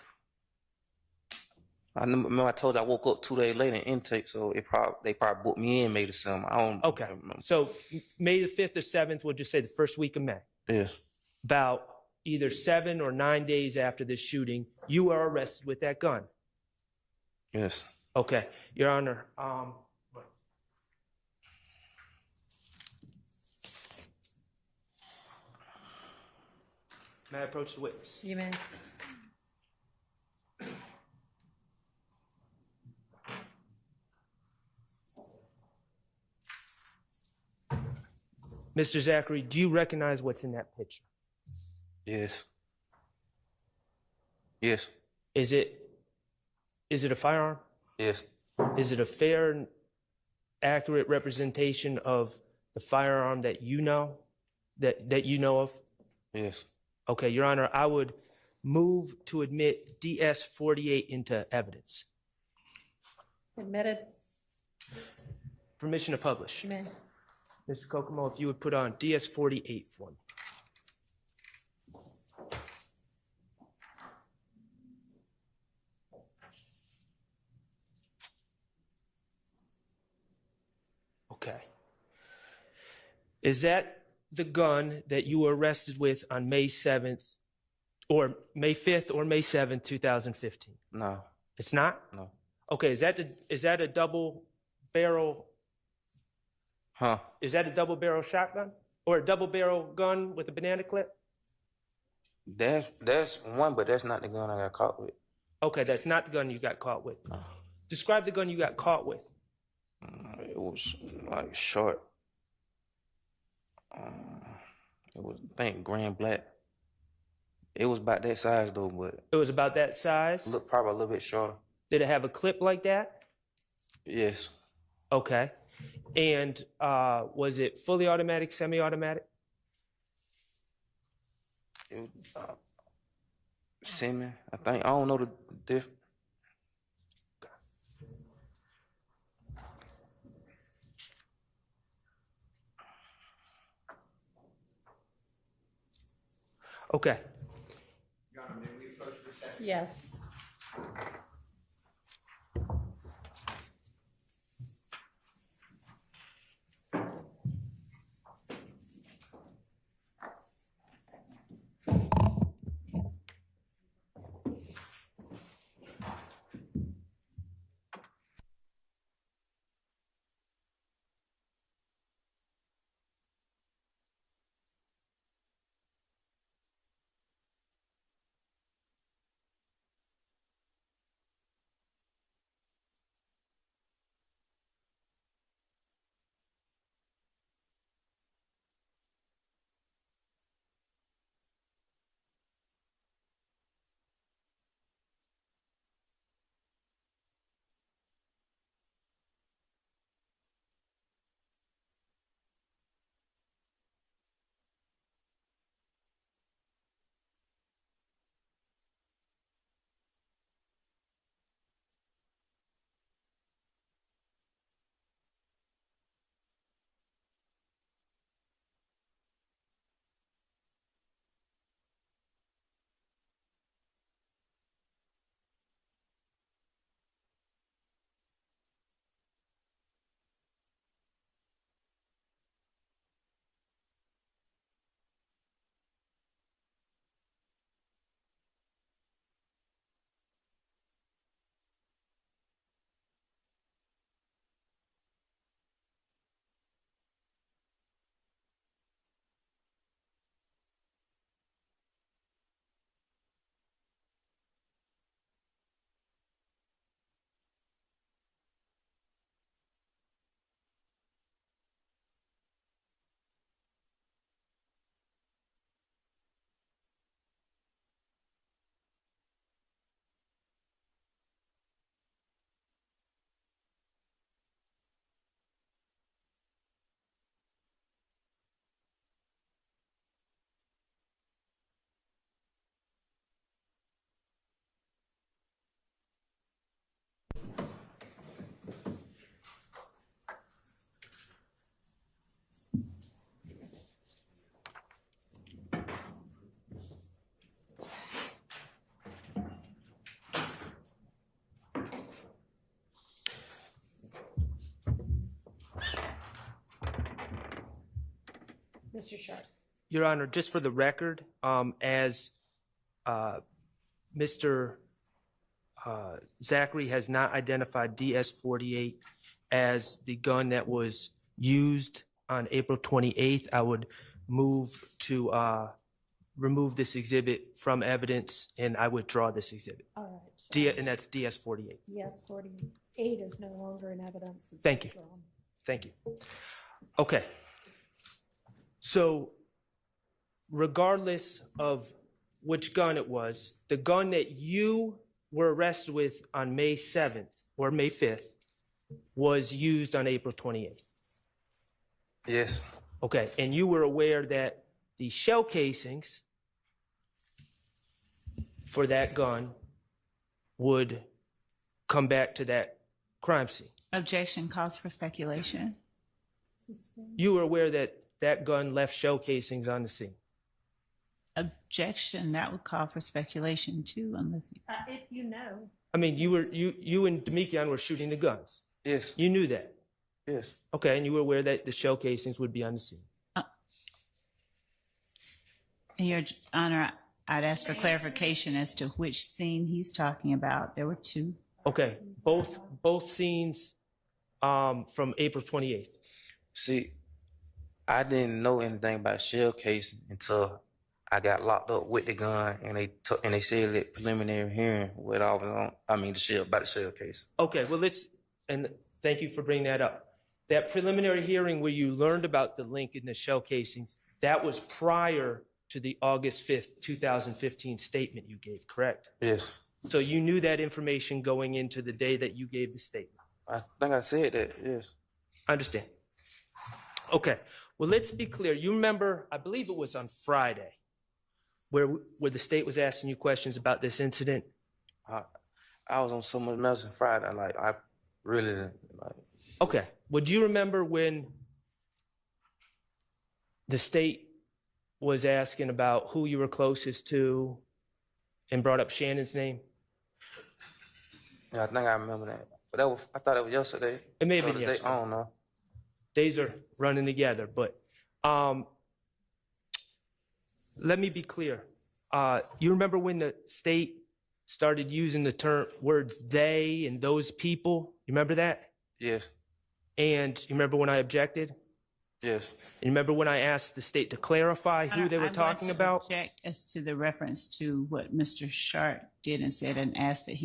I remember I told you I woke up 2 days later in intake, so they probably booked me in May the 7th. I don't Okay. remember. So May the 5th or 7th, we'll just say the first week of May. Yes. About either 7 or 9 days after this shooting, you are arrested with that gun. Yes. Okay. Your Honor, may I approach the witness? You may. Mr. Zachary, do you recognize what's in that picture? Yes. Yes. Is it a firearm? Yes. Is it a fair and accurate representation of the firearm that you know, that you know of? Yes. Okay, Your Honor, I would move to admit DS-48 into evidence. Admitted. Permission to publish. You may. Mr. Kokomo, if you would put on DS-48 for me. Okay. Is that the gun that you were arrested with on May 7th, or May 5th or May 7th, 2015? No. It's not? No. Okay, is that a double barrel? Huh? Is that a double barrel shotgun? Or a double barrel gun with a banana clip? That's one, but that's not the gun I got caught with. Okay, that's not the gun you got caught with. Describe the gun you got caught with. It was like short. It was, I think, grand black. It was about that size though, but it was about that size? Probably a little bit shorter. Did it have a clip like that? Yes. Okay. And was it fully automatic, semi-automatic? It was semi, I think. I don't know the difference. Okay. Yes. Mr. Sharp. Your Honor, just for the record, as Mr. Zachary has not identified DS-48 as the gun that was used on April 28th, I would move to remove this exhibit from evidence, and I withdraw this exhibit. All right. So And that's DS-48. yes, 48 is no longer in evidence. It's Thank you. withdrawn. Thank you. Okay. So regardless of which gun it was, the gun that you were arrested with on May 7th or May 5th was used on April 28th. Yes. Okay. And you were aware that the shell casings for that gun would come back to that crime scene. Objection calls for speculation. You were aware that that gun left shell casings on the scene. Objection, that would call for speculation too, unless If you know. I mean, you and Demekian were shooting the guns. Yes. You knew that. Yes. Okay, and you were aware that the shell casings would be on the scene. Your Honor, I'd ask for clarification as to which scene he's talking about. There were two. Okay, both scenes from April 28th. See, I didn't know anything about shell casing until I got locked up with the gun, and they said that preliminary hearing what I was on. I mean, about the shell case. Okay, well and thank you for bringing that up. That preliminary hearing where you learned about the link in the shell casings, that was prior to the August 5th, 2015 statement you gave, correct? Yes. So you knew that information going into the day that you gave the statement? I think I said that, yes. I understand. Okay, well, let's be clear. You remember, I believe it was on Friday, where the state was asking you questions about this incident? I was on so much else on Friday, I really didn't, Okay, well, do you remember when the state was asking about who you were closest to and brought up Shannon's name? Yeah, I think I remember that. But I thought it was yesterday. It may have been yesterday. I don't know. Days are running together, but let me be clear. You remember when the state started using the words they and those people? You remember that? Yes. And you remember when I objected? Yes. And you remember when I asked the state to clarify who they were talking about? Object as to the reference to what Mr. Sharp did and said, and asked that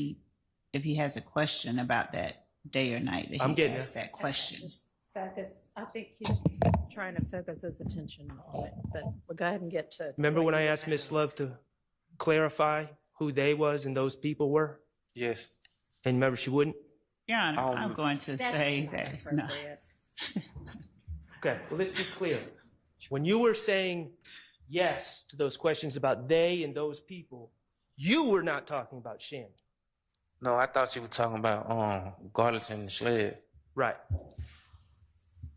if he has a question about that day or night, that he ask that question. I think he's trying to focus his attention on it, but we'll go ahead and get to. Remember when I asked Ms. Love to clarify who they was and those people were? Yes. And remember she wouldn't? Your Honor, I'm going to say that it's not. Okay, well, let's be clear. When you were saying yes to those questions about they and those people, you were not talking about Shannon. No, I thought you were talking about Garlington and Sled. Right.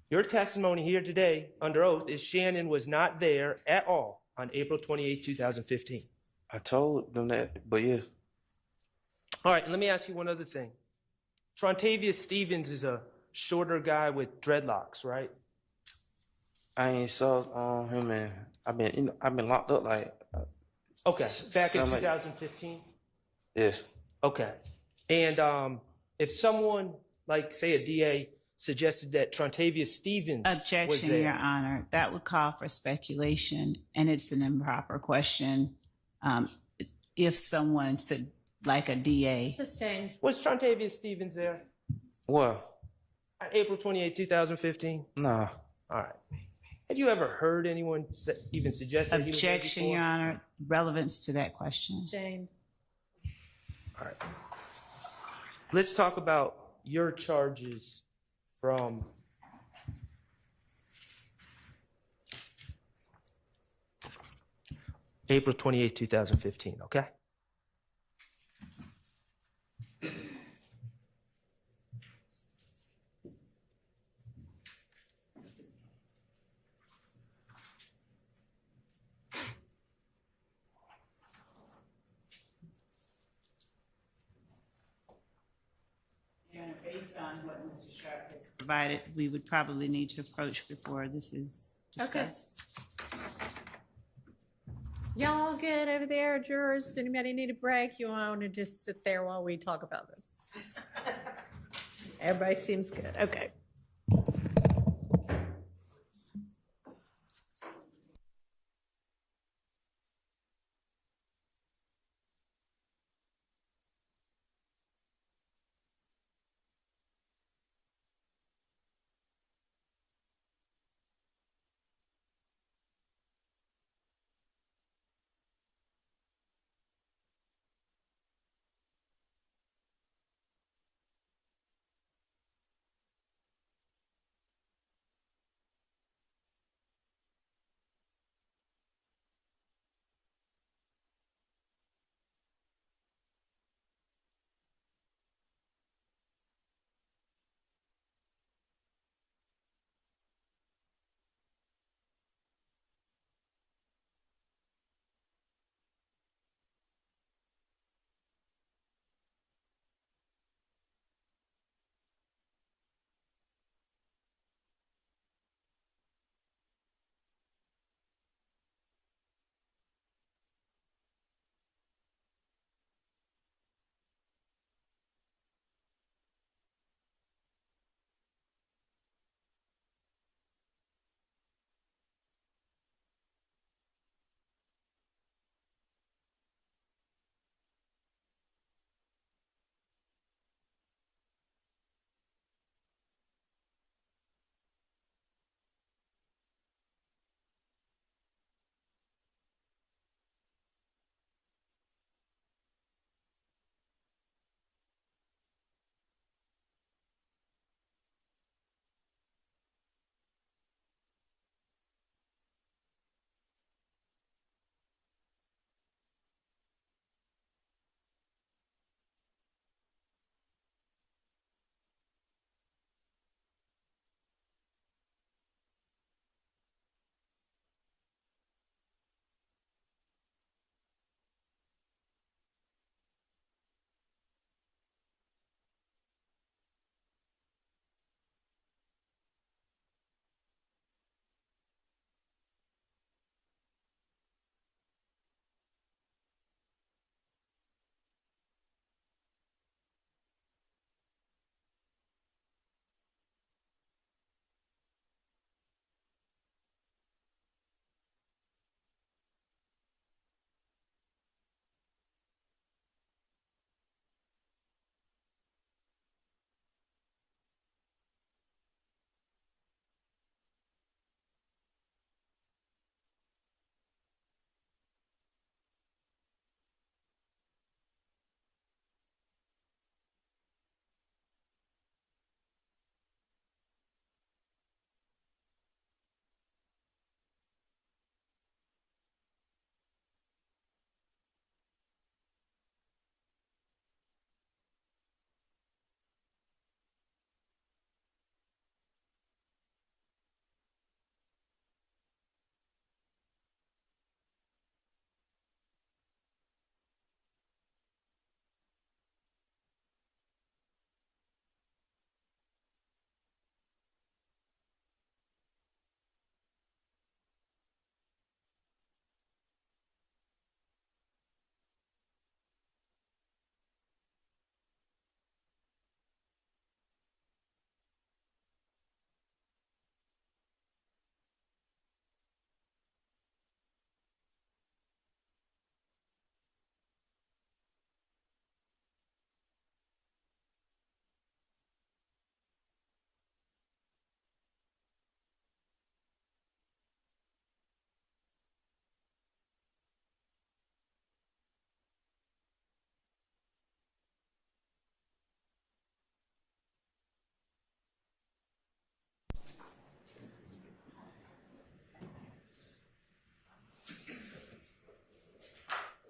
Your testimony here today under oath is Shannon was not there at all on April 28, 2015. I told them that, but yes. All right, and let me ask you one other thing. Trontavious Stevens is a shorter guy with dreadlocks, right? I ain't saw him, and I've been locked up Okay, back in 2015? Yes. Okay. And if someone, like, say, a DA, suggested that Trontavious Stevens Objection, was there. Your Honor. That would call for speculation, and it's an improper question. If someone said, like a DA. Sustained. Was Trontavious Stevens there? What? April 28, 2015? Nah. All right. Have you ever heard anyone even suggest that he was there Objection, before? Your Honor. Relevance to that question. Sustained. All right. Let's talk about your charges from April 28, 2015, okay? Based on what Mr. Sharp has provided, we would probably need to approach before this is discussed. Y'all good over there, jurors? Anybody need a break? You want to just sit there while we talk about this? Everybody seems good. Okay.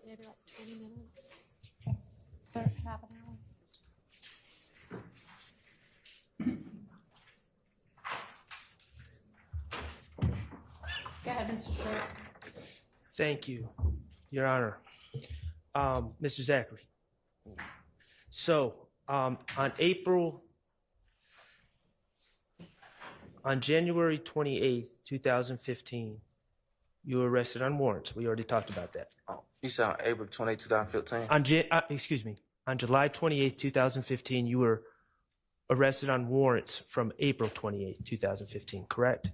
Maybe like 20 minutes, half an hour. Go ahead, Mr. Short. Thank you, Your Honor. Mr. Zachary. So, on January 28th, 2015, You were arrested on warrants. We already talked about that. Oh, you said on April 28, 2015? On July 28, 2015, you were arrested on warrants from April 28, 2015, correct?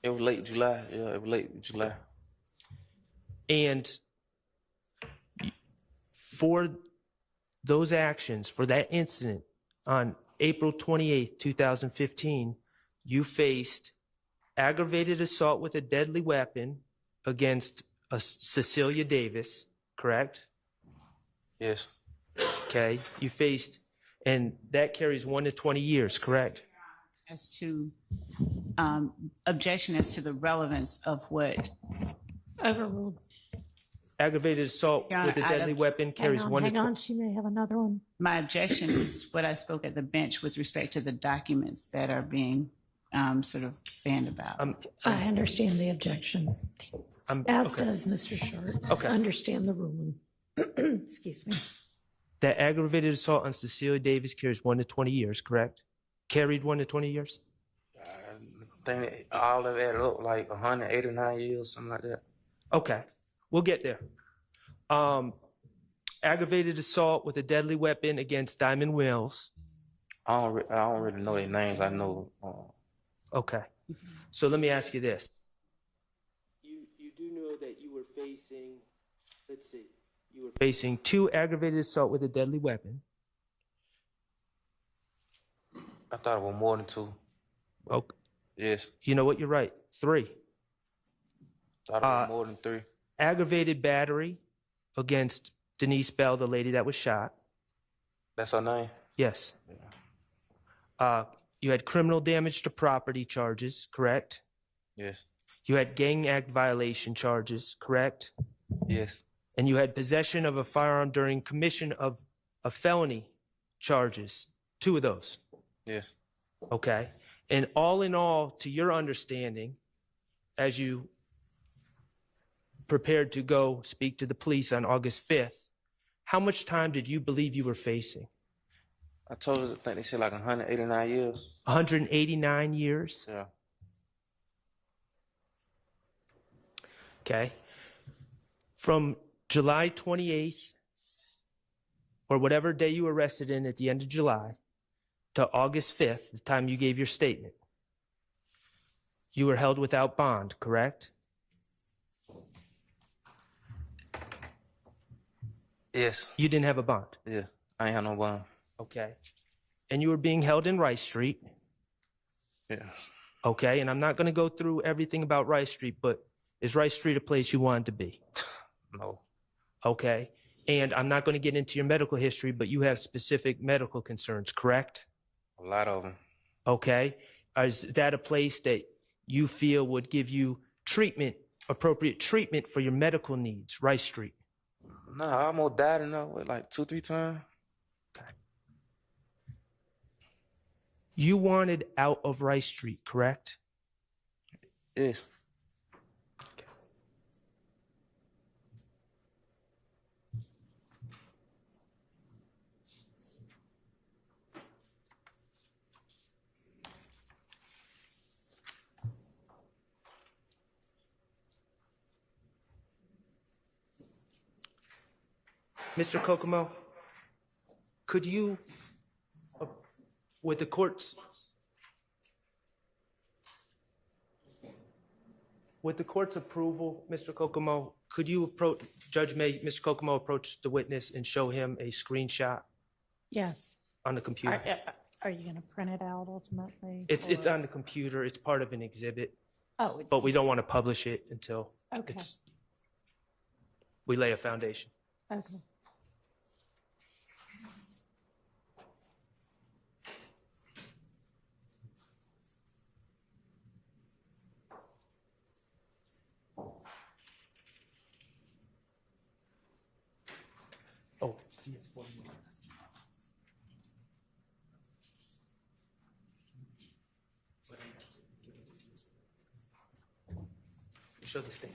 It was late July. Yeah, it was late July. And for those actions, for that incident on April 28, 2015, you faced aggravated assault with a deadly weapon against Cecilia Davis, correct? Yes. Okay. You faced, and that carries 1 to 20 years, correct? As to objection as to the relevance of what Overruled. Aggravated assault Your Honor, with a deadly weapon carries Hang on, 1 to hang 20. on, she may have another one. my objection is what I spoke at the bench with respect to the documents that are being sort of fanned about. I understand the objection, as does Mr. Short. Okay. Understand the ruling. Excuse me. That aggravated assault on Cecilia Davis carries 1 to 20 years, correct? Carried 1 to 20 years? I think all of it added up like 189 years, something like that. Okay, we'll get there. Aggravated assault with a deadly weapon against Diamond Wells. I don't really know their names. I know. Okay, so let me ask you this. You do know that you were facing, let's see, you were facing 2 aggravated assault with a deadly weapon. I thought it was more than 2. Okay. Yes. You know what? You're right. 3. Thought it was more than 3. Aggravated battery against Denise Bell, the lady that was shot. That's her name? Yes. You had criminal damage to property charges, correct? Yes. You had gang act violation charges, correct? Yes. And you had possession of a firearm during commission of a felony charges, 2 of those. Yes. Okay. And all in all, to your understanding, as you prepared to go speak to the police on August 5th, how much time did you believe you were facing? I told her, I think they said like 189 years. 189 years? Yeah. Okay. From July 28th, or whatever day you were arrested in at the end of July, to August 5th, the time you gave your statement, you were held without bond, correct? Yes. You didn't have a bond? Yeah. I ain't had no bond. Okay. And you were being held in Rice Street? Yes. Okay, and I'm not going to go through everything about Rice Street, but is Rice Street a place you wanted to be? No. Okay. And I'm not going to get into your medical history, but you have specific medical concerns, correct? A lot of them. Okay. Is that a place that you feel would give you treatment, appropriate treatment for your medical needs, Rice Street? No, I almost died in there like 2-3 times. Okay. You wanted out of Rice Street, correct? Yes. Okay. Mr. Kokomo, could you, with the court's approval, Mr. Kokomo, could you approach Judge May, Mr. Kokomo approach the witness and show him a screenshot Yes. on the computer? Are you going to print it out ultimately? It's on the computer. It's part of an exhibit. Oh, it's. But we don't want to publish it until Okay. we lay a foundation. Okay. Oh, yes, one more. Show the stamp.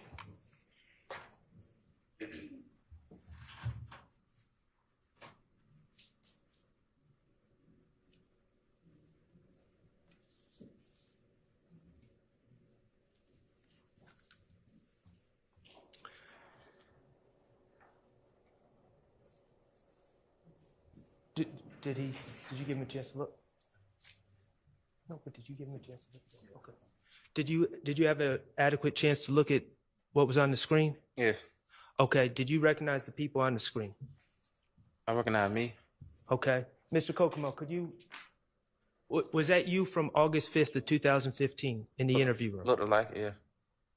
Did you give him a chance to look? No, but did you give him a chance to look? Okay. Did you have an adequate chance to look at what was on the screen? Yes. Okay. Did you recognize the people on the screen? I recognize me. Okay. Mr. Kokomo, was that you from August 5th of 2015 in the interview room? Looked alike, yeah.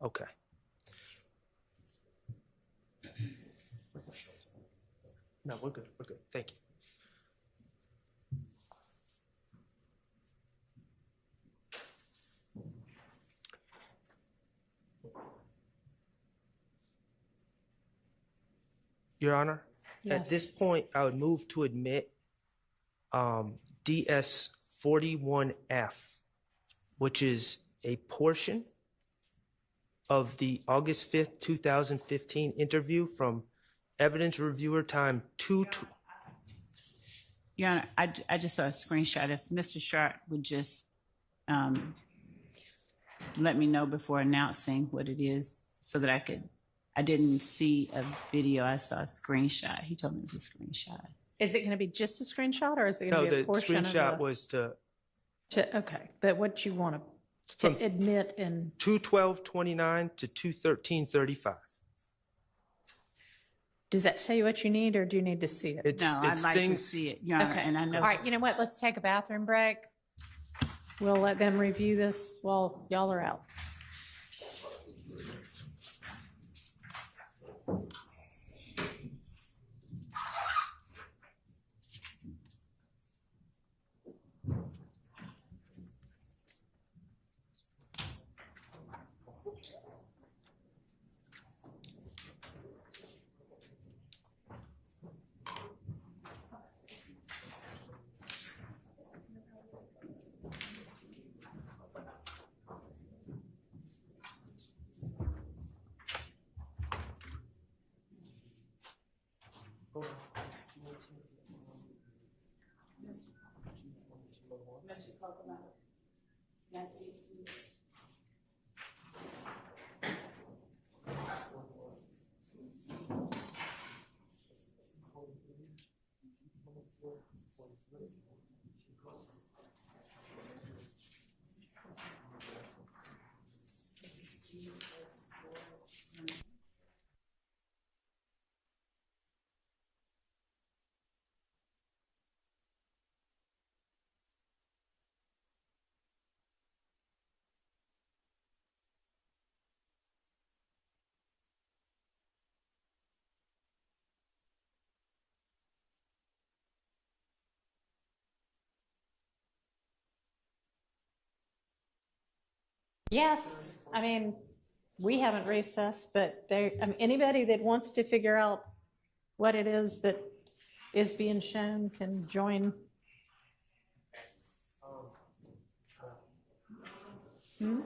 Okay. No, we're good. We're good. Thank you. Your Honor, at this point, I would move to admit DS 41F, which is a portion of the August 5th, 2015 interview from evidence reviewer time 2. Your Honor, I just saw a screenshot. If Mr. Sharp would just let me know before announcing what it is so that I didn't see a video, I saw a screenshot. He told me it was a screenshot. Is it going to be just a screenshot, or is it going No, to be a the portion of screenshot was to okay, but what you want to admit in 2/12/29 to 2/13/35. Does that tell you what you need, or do you need to see it? No, I'd like to see it, Your Honor, Okay. and I know. All right, you know what? Let's take a bathroom break. We'll let them review this while y'all are out. Yes, I mean, we haven't recessed, but anybody that wants to figure out what it is that is being shown can join. Hmm?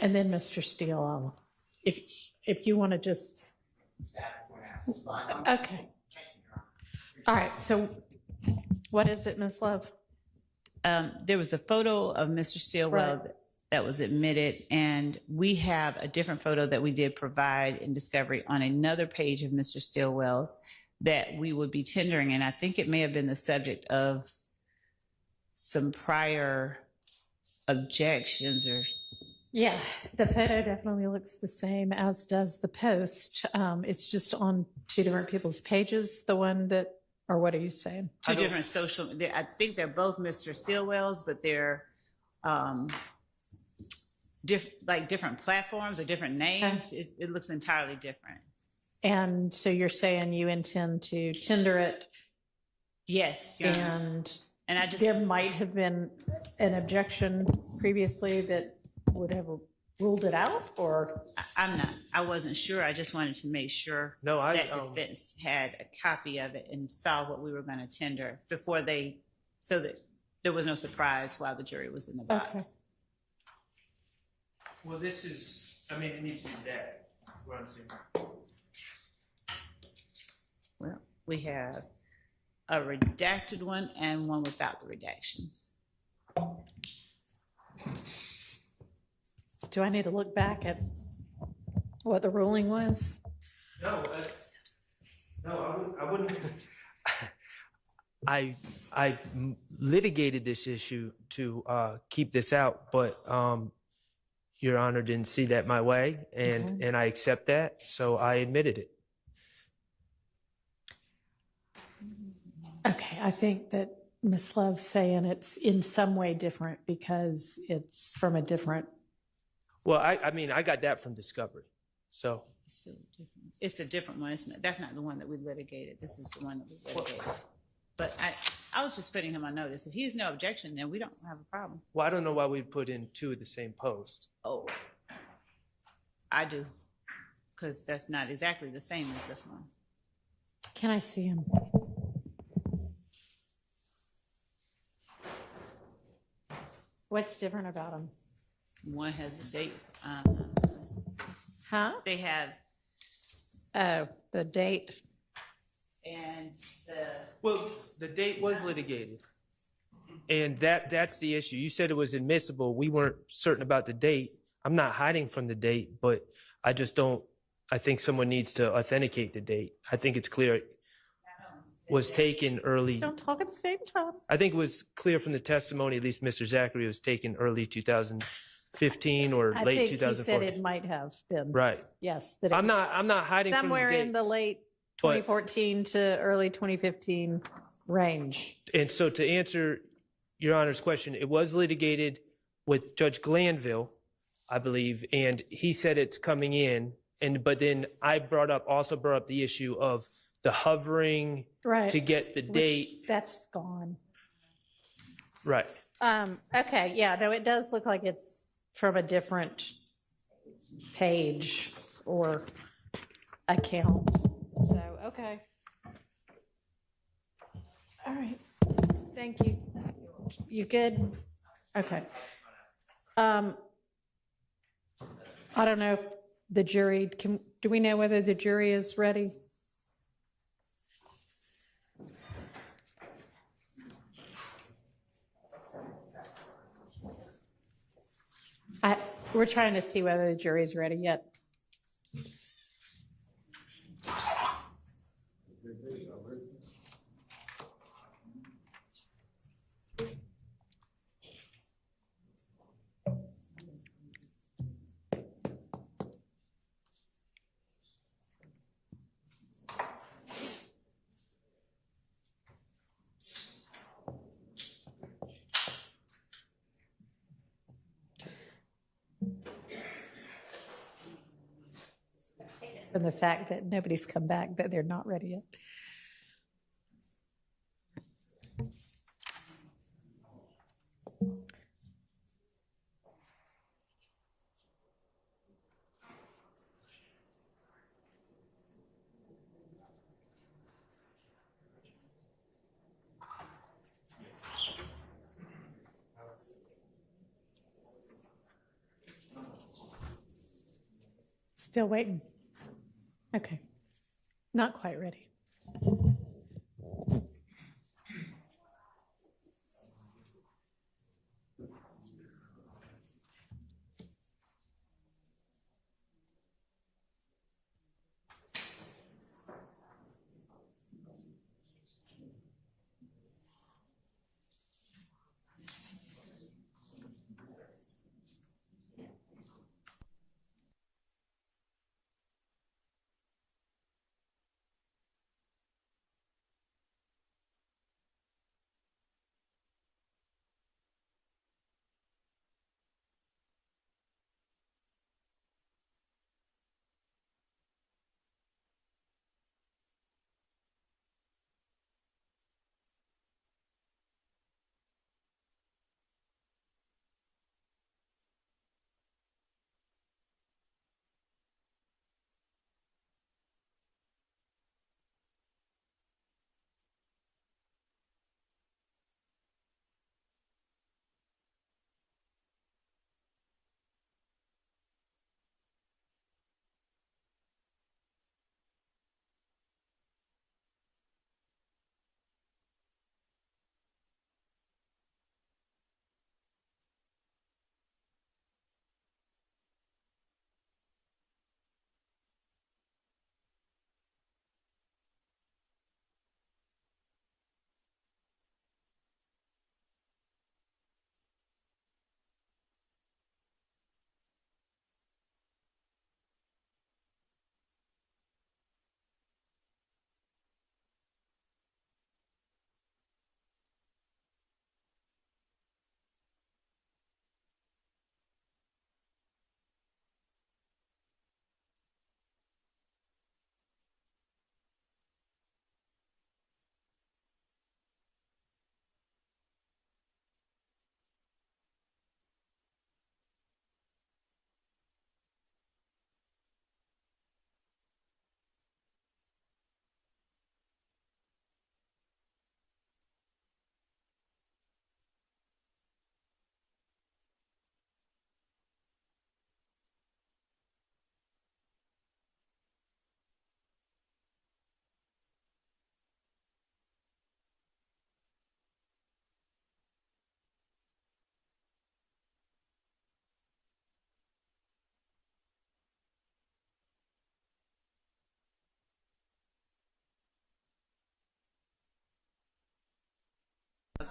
And then Mr. Steele, if you want to just, okay. All right, so what is it, Ms. Love? There was a photo of Mr. Stillwell Right. that was admitted, and we have a different photo that we did provide in discovery on another page of Mr. Stillwell's that we would be tendering, and I think it may have been the subject of some prior objections or. Yeah, the photo definitely looks the same, as does the post. It's just on two different people's pages, the one that, or what are you saying? Two different social. I think they're both Mr. Stillwell's, but they're different platforms or different names. It looks entirely different. And so you're saying you intend to tender it? Yes. Your Honor. And I just, there might have been an objection previously that would have ruled it out, or? I'm not. I wasn't sure. I just wanted to make sure that defense had a copy of it and saw what we were going to tender before they, so that there was no surprise while the jury was in the box. Okay. Well, this is, I mean, it needs to be that. That's what I'm saying. Well, we have a redacted one and one without the redactions. Do I need to look back at what the ruling was? No, I wouldn't. I litigated this issue to keep this out, but Your Honor didn't see that my way, and I accept that, so I admitted it. Okay, I think that Ms. Love's saying it's in some way different because it's from a different. Well, I mean, I got that from discovery, so. It's a different one. That's not the one that we litigated. This is the one that we litigated. But I was just putting him on notice. If he's no objection, then we don't have a problem. Well, I don't know why we put in two of the same post. Oh, I do, because that's not exactly the same as this one. Can I see him? What's different about them? One has a date. Huh? They have. Oh, the date. And the date was litigated, and that's the issue. You said it was admissible. We weren't certain about the date. I'm not hiding from the date, but I just don't. I think someone needs to authenticate the date. I think it's clear it was taken early. Don't talk at the same time. I think it was clear from the testimony, at least Mr. Zachary, it was taken early 2015 or late 2014. He said it might have been. Right. Yes. That I'm not hiding from the somewhere date. in the late 2014 to early 2015 range. And so to answer Your Honor's question, it was litigated with Judge Glanville, I believe, and he said it's coming in. But then I also brought up the issue of the hovering to get the date. That's gone. Right. Okay. Yeah. No, it does look like it's from a different page or account. So, okay. All right. Thank you. You good? Okay. I don't know if the jury do we know whether the jury is ready? We're trying to see whether the jury's ready yet. And the fact that nobody's come back, that they're not ready yet. Still waiting. Okay. Not quite ready.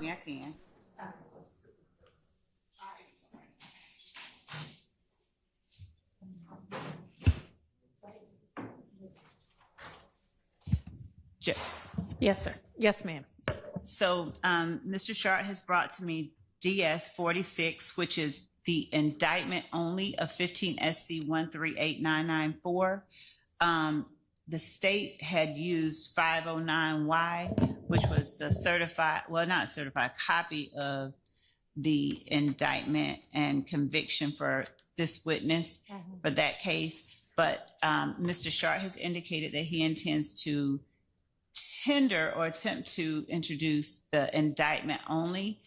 I can. Yes, sir. Yes, ma'am. So Mr. Sharp has brought to me DS 46, which is the indictment only of 15 SC 138994. The state had used 509Y, which was the certified, well, not certified, copy of the indictment and conviction for this witness for that case. But Mr. Sharp has indicated that he intends to tender or attempt to introduce the indictment only.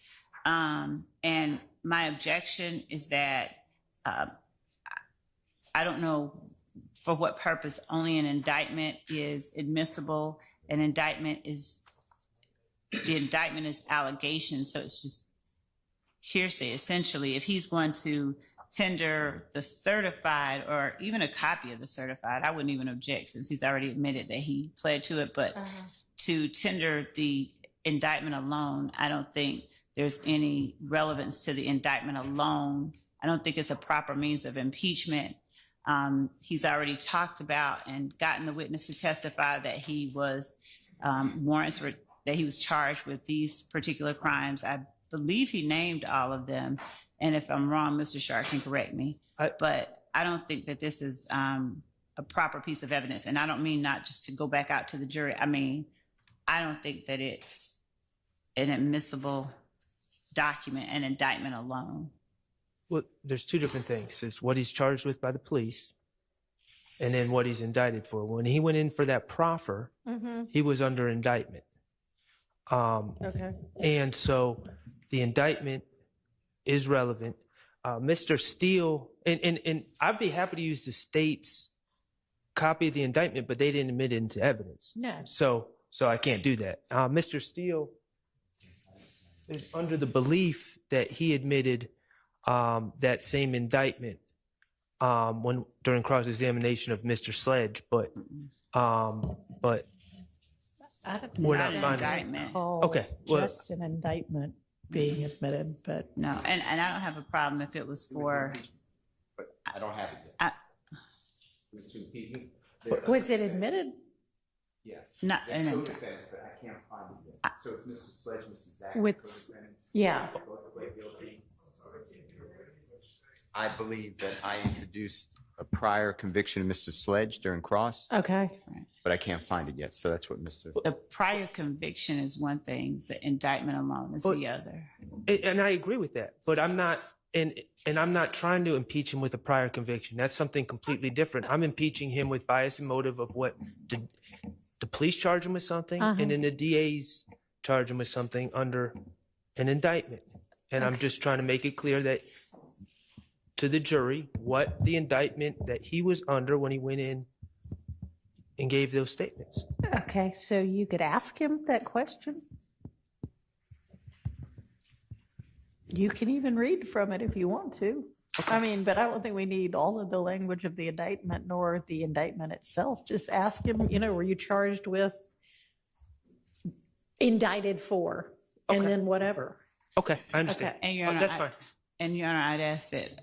And my objection is that I don't know for what purpose only an indictment is admissible. The indictment is allegations, so it's just hearsay essentially. If he's going to tender the certified or even a copy of the certified, I wouldn't even object since he's already admitted that he pled to it. But to tender the indictment alone, I don't think there's any relevance to the indictment alone. I don't think it's a proper means of impeachment. He's already talked about and gotten the witness to testify that he was that he was charged with these particular crimes. I believe he named all of them. And if I'm wrong, Mr. Sharp can correct me. But I don't think that this is a proper piece of evidence. And I don't mean not just to go back out to the jury. I mean, I don't think that it's an admissible document, an indictment alone. Well, there's two different things. It's what he's charged with by the police and then what he's indicted for. When he went in for that proffer, he was under indictment. Okay. And so the indictment is relevant. Mr. Steele, and I'd be happy to use the state's copy of the indictment, but they didn't admit it into evidence. No. So I can't do that. Mr. Steele is under the belief that he admitted that same indictment during cross-examination of Mr. Sledge, but we're not finding. Okay, well, Just an indictment being admitted, but No, and I don't have a problem if it was for, But I don't have it yet. I- Mr. Impediment? was it admitted? Yes. Not They're an co-defendants, but I can't find it yet. So it's Mr. Sledge, Mrs. Zach, With- co-defendants. yeah. Both pled guilty. I believe that I introduced a prior conviction of Mr. Sledge during cross, Okay. but I can't find it yet. So that's what Mr. the prior conviction is one thing, the indictment alone is the other. and I agree with that, but I'm not, and I'm not trying to impeach him with a prior conviction. That's something completely different. I'm impeaching him with bias and motive of what the police charge him with something, and then the DA's charge him with something under an indictment. And I'm just trying to make it clear that to the jury what the indictment that he was under when he went in and gave those statements. Okay, so you could ask him that question. You can even read from it if you want to. I mean, but I don't think we need all of the language of the indictment nor the indictment itself. Just ask him, were you charged with, indicted for, and then whatever. Okay, I understand. And Your Honor, that's fine. And Your Honor, I'd ask that,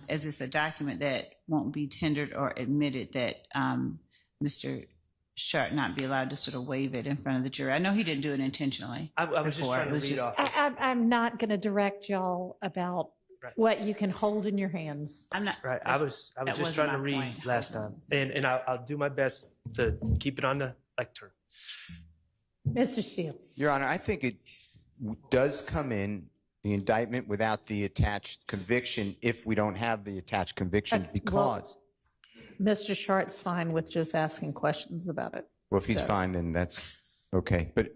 as it's a document that won't be tendered or admitted, that Mr. Sharp not be allowed to sort of waive it in front of the jury. I know he didn't do it intentionally. I was just trying to read off. I'm not going to direct y'all about what you can hold in your hands. I'm not. Right. I was just trying to read last time, and I'll do my best to keep it on the lectern. Mr. Steele. Your Honor, I think it does come in the indictment without the attached conviction if we don't have the attached conviction because. Mr. Sharp's fine with just asking questions about it. Well, if he's fine, then that's okay. But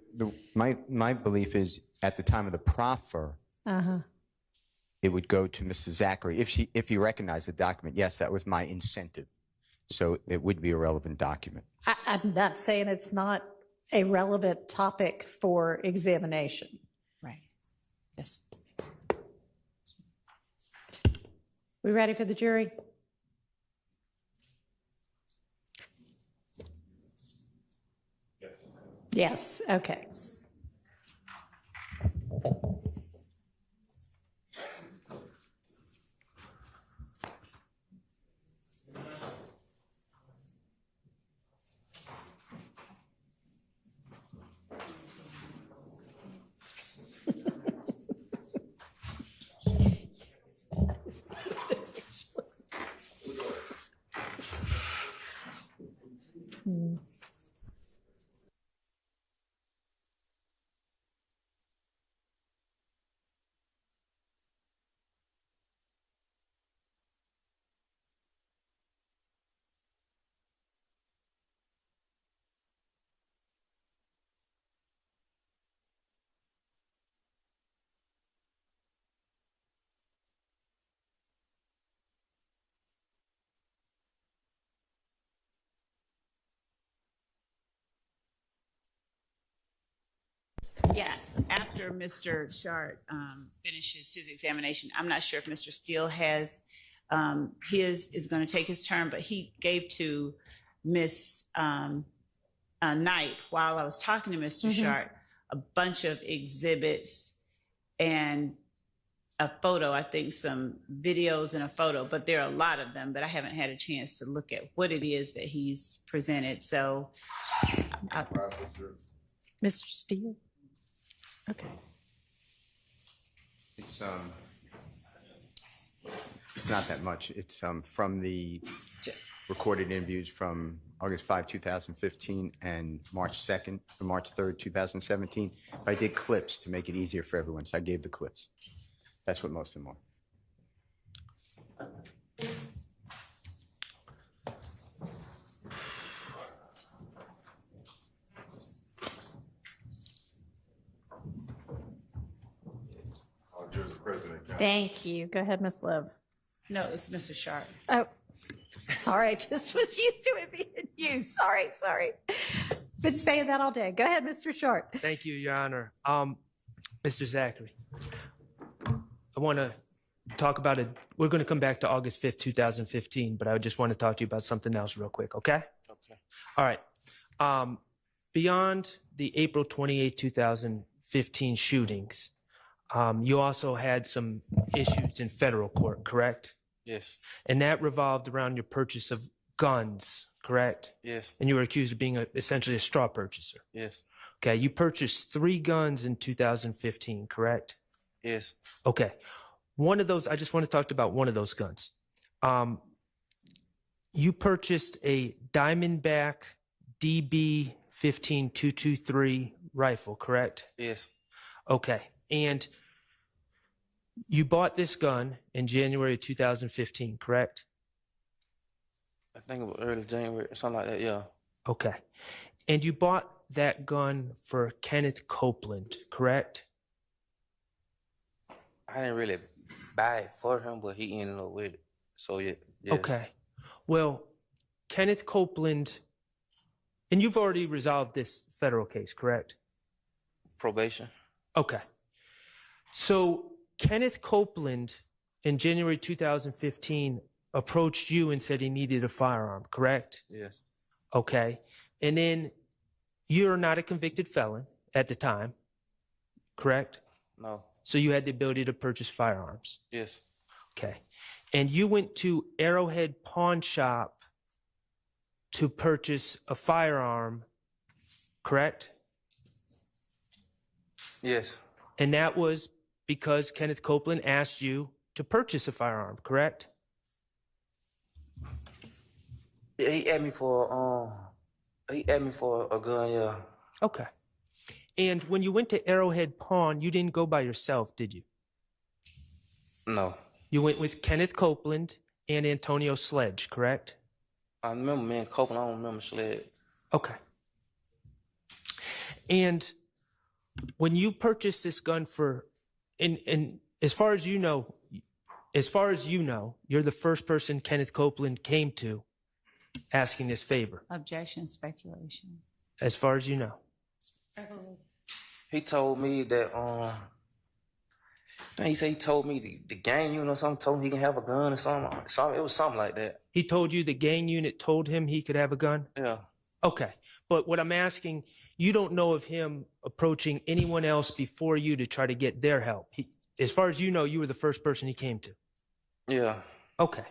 my belief is at the time of the proffer, it would go to Mrs. Zachary. If he recognized the document, yes, that was my incentive. So it would be a relevant document. I'm not saying it's not a relevant topic for examination. Right. Yes. We ready for the jury? Yes, okay. Yeah, after Mr. Sharp finishes his examination, I'm not sure if Mr. Steele has, his is going to take his turn, but he gave to Miss Knight, while I was talking to Mr. Sharp, a bunch of exhibits and a photo, I think some videos and a photo, but there are a lot of them, but I haven't had a chance to look at what it is that he's presented. So, Mr. Steele? Okay. It's not that much. It's from the recorded interviews from August 5, 2015 and March 2nd, or March 3rd, 2017. But I did clips to make it easier for everyone, so I gave the clips. That's what most of them are. Thank you. Go ahead, Ms. Liv. no, it's Mr. Sharp. Oh, sorry, I just was used to it being You, sorry. Been saying that all day. Go ahead, Mr. Short. Thank you, Your Honor. Mr. Zachary, I want to talk about it. We're going to come back to August 5th, 2015, but I just want to talk to you about something else real quick, okay? Okay. All right. Beyond the April 28, 2015 shootings, you also had some issues in federal court, correct? Yes. And that revolved around your purchase of guns, correct? Yes. And you were accused of being essentially a straw purchaser. Yes. Okay, you purchased 3 guns in 2015, correct? Yes. Okay. One of those, I just want to talk about one of those guns. You purchased a Diamondback DB 15223 rifle, correct? Yes. Okay. And you bought this gun in January 2015, correct? I think it was early January, something like that, yeah. Okay. And you bought that gun for Kenneth Copeland, correct? I didn't really buy it for him, but he ended up with it. So, yeah. Yes. Okay. Well, Kenneth Copeland, and you've already resolved this federal case, correct? Probation. Okay. So Kenneth Copeland in January 2015 approached you and said he needed a firearm, correct? Yes. Okay. And then you're not a convicted felon at the time, correct? No. So you had the ability to purchase firearms. Yes. Okay. And you went to Arrowhead Pawn Shop to purchase a firearm, correct? Yes. And that was because Kenneth Copeland asked you to purchase a firearm, correct? Yeah, he asked me for a gun, yeah. Okay. And when you went to Arrowhead Pawn, you didn't go by yourself, did you? No. You went with Kenneth Copeland and Antonio Sledge, correct? I remember me and Copeland, I don't remember Sled. Okay. And when you purchased this gun for, and as far as you know, you're the first person Kenneth Copeland came to asking this favor. Objection, speculation. As far as you know. He told me that, he said he told me the gang unit or something, told me he can have a gun or something. It was something like that. He told you the gang unit told him he could have a gun? Yeah. Okay. But what I'm asking, you don't know of him approaching anyone else before you to try to get their help. As far as you know, you were the first person he came to. Yeah. Okay.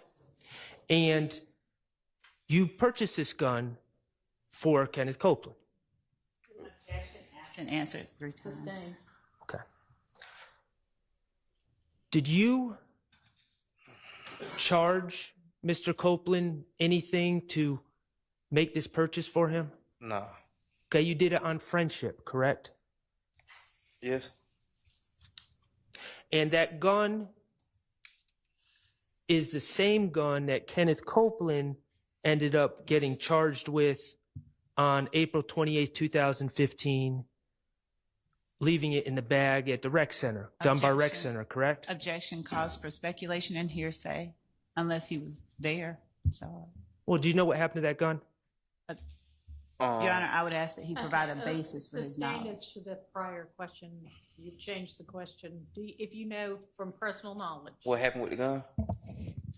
And you purchased this gun for Kenneth Copeland. Objection, asked and answered 3 times. Okay. Did you charge Mr. Copeland anything to make this purchase for him? No. Okay, you did it on friendship, correct? Yes. And that gun is the same gun that Kenneth Copeland ended up getting charged with on April 28, 2015, leaving it in the bag at the rec center, Dunbar Rec Center, correct? Objection, cause for speculation and hearsay, unless he was there. So, Well, do you know what happened to that gun? Your Honor, I would ask that he provide a basis for his Sustained knowledge. as to the prior question, you've changed the question. If you know from personal knowledge. What happened with the gun?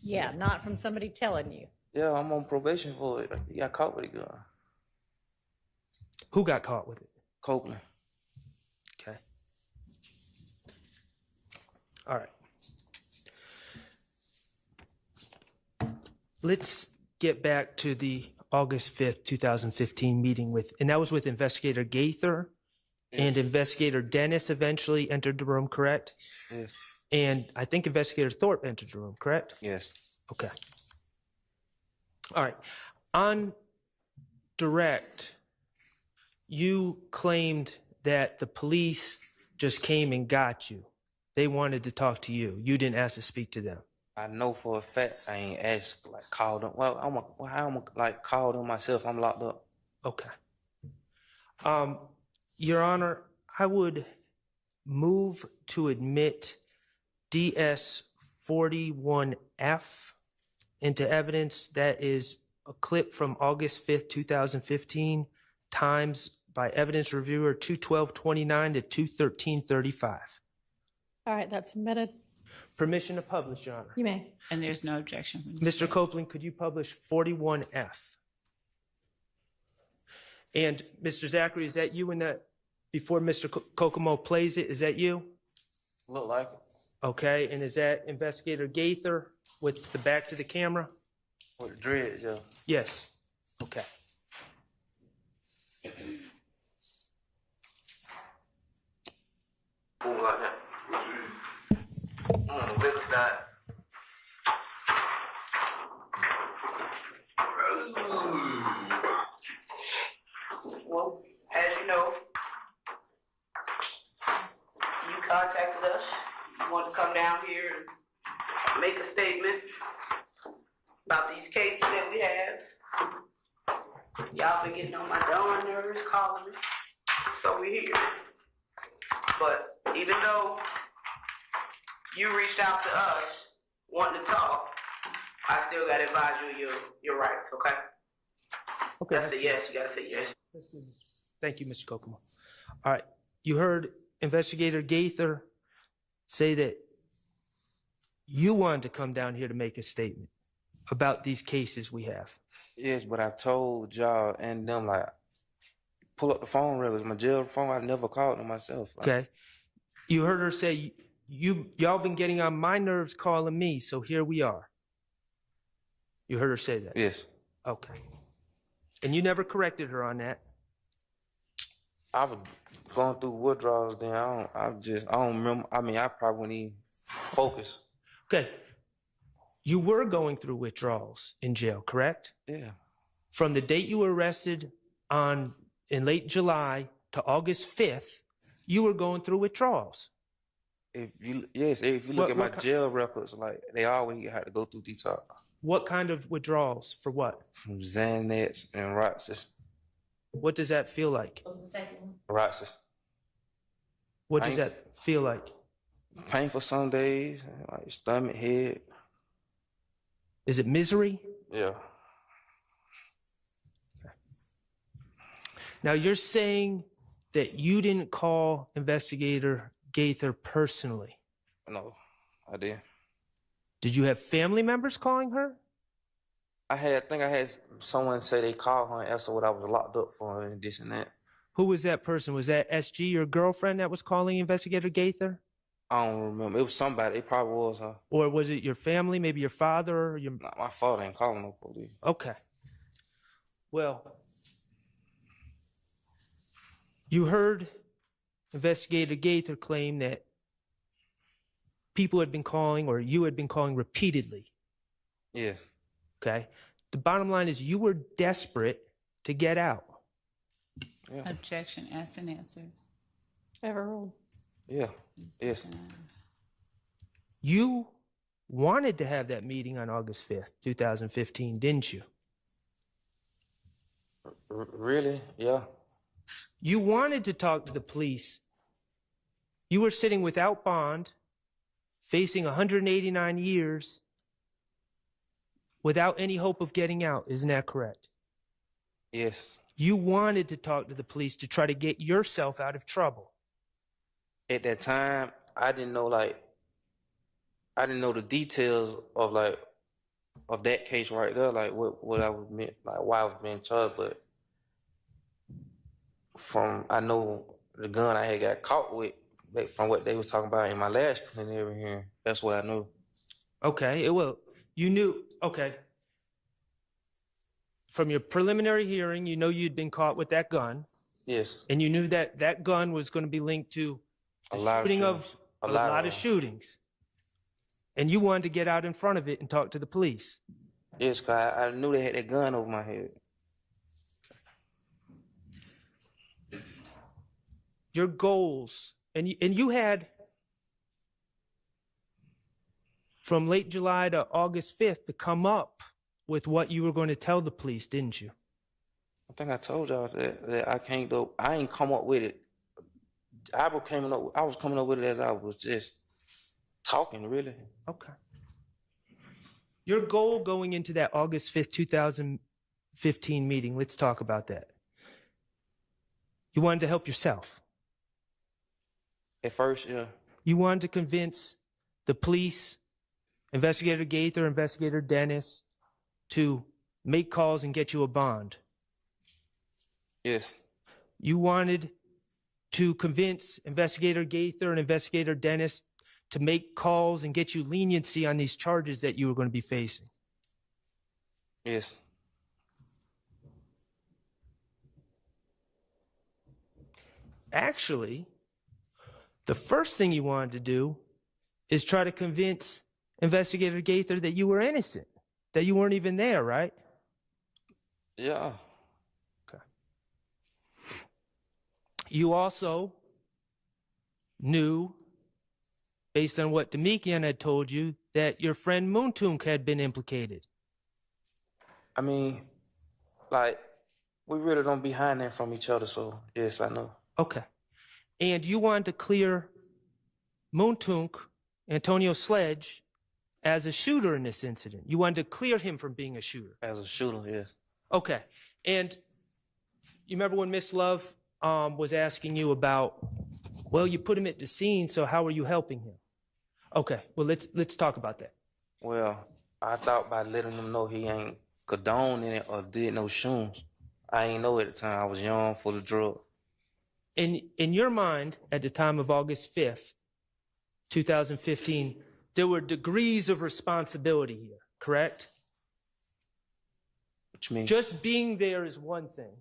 Yeah, not from somebody telling you. Yeah, I'm on probation for it. He got caught with the gun. Who got caught with it? Copeland. Okay. All right. Let's get back to the August 5th, 2015 meeting and that was with Investigator Gaither and Investigator Dennis eventually entered the room, correct? Yes. And I think Investigator Thorpe entered the room, correct? Yes. Okay. All right. On direct, you claimed that the police just came and got you. They wanted to talk to you. You didn't ask to speak to them. I know for a fact I ain't asked, called them. Well, I'm call them myself. I'm locked up. Okay. Your Honor, I would move to admit DS 41F into evidence. That is a clip from August 5th, 2015, times by evidence reviewer 2:12:29 to 2:13:35. All right, that's submitted. Permission to publish, Your Honor. You may. And there's no objection. Mr. Copeland, could you publish 41F? And Mr. Zachary, is that you in that, before Mr. Kokomo plays it, is that you? Look like it. Okay, and is that Investigator Gaither with the back to the camera? With the dreads, yeah. Yes. Okay. Move like that. Whip that. Well, as you know, you contacted us. You want to come down here and make a statement about these cases that we have. Y'all been getting on my darn nerves calling me, so we're here. But even though you reached out to us wanting to talk, I still got to advise you of your rights, okay? Okay. That's a yes. You got to say yes. Thank you, Mr. Kokomo. All right. You heard Investigator Gaither say that you wanted to come down here to make a statement about these cases we have. Yes, but I told y'all and them, like, pull up the phone real. It's my jail phone. I never called them myself. Like, Okay. You heard her say, y'all been getting on my nerves calling me, so here we are. You heard her say that? yes. Okay. And you never corrected her on that? I was going through withdrawals then. I don't remember. I mean, I probably wouldn't even focus. Okay. You were going through withdrawals in jail, correct? Yeah. From the date you were arrested in late July to August 5th, you were going through withdrawals. If you look at my jail records, like, they always had to go through detox. What kind of withdrawals? For what? From Xanax and Roxas. What does that feel like? Roxas. What does that feel like? Painful some days, like stomach, head. Is it misery? Yeah. Now you're saying that you didn't call Investigator Gaither personally. No, I didn't. Did you have family members calling her? I think I had someone say they called her and asked her what I was locked up for and this and that. Who was that person? Was that SG, your girlfriend, that was calling Investigator Gaither? I don't remember. It was somebody. It probably was her. Or was it your family, maybe your father? Or your... Nah, my father ain't calling no police. Okay. Well, you heard Investigator Gaither claim that people had been calling, or you had been calling repeatedly. Yeah. Okay. The bottom line is you were desperate to get out. Yeah. Objection, asked and answered. Overruled. Yeah. Yes. You wanted to have that meeting on August 5th, 2015, didn't you? Really? Yeah. You wanted to talk to the police. You were sitting without bond, facing 189 years, without any hope of getting out. Isn't that correct? Yes. You wanted to talk to the police to try to get yourself out of trouble. At that time, I didn't know the details of that case right there, like what I was meant, like why I was being charged, but I know the gun I had got caught with, from what they was talking about in my last plenary hearing. That's what I knew. Okay, you knew, okay. From your preliminary hearing, you know you'd been caught with that gun. Yes. And you knew that that gun was going to be linked to the shooting of a lot of shootings. And you wanted to get out in front of it and talk to the police. Yes, because I knew they had that gun over my head. Your goals, and you had from late July to August 5th to come up with what you were going to tell the police, didn't you? I think I told y'all that I can't do. I ain't come up with it. I was coming up with it as I was just talking, really. Okay. Your goal going into that August 5th, 2015 2015 meeting. Let's talk about that. You wanted to help yourself. At first, yeah. You wanted to convince the police, Investigator Gaither, Investigator Dennis, to make calls and get you a bond. Yes. You wanted to convince Investigator Gaither and Investigator Dennis to make calls and get you leniency on these charges that you were going to be facing. Yes. Actually, the first thing you wanted to do is try to convince Investigator Gaither that you were innocent, that you weren't even there, right? Yeah. Okay. You also knew, based on what Demikian had told you, that your friend Moontunk had been implicated. I mean, like, we really don't be hiding that from each other, so yes, I know. Okay. And you wanted to clear Moontunk, Antonio Sledge, as a shooter in this incident. You wanted to clear him from being a shooter. As a shooter, yes. Okay. And you remember when Miss Love was asking you about, well, you put him at the scene, so how are you helping him? Okay, well, let's talk about that. Well, I thought by letting him know he ain't condoning it or did no shoes. I ain't know at the time. I was young, full of drugs. In your mind, at the time of August 5th, 2015, there were degrees of responsibility here, correct? What you mean? Just being there is one thing.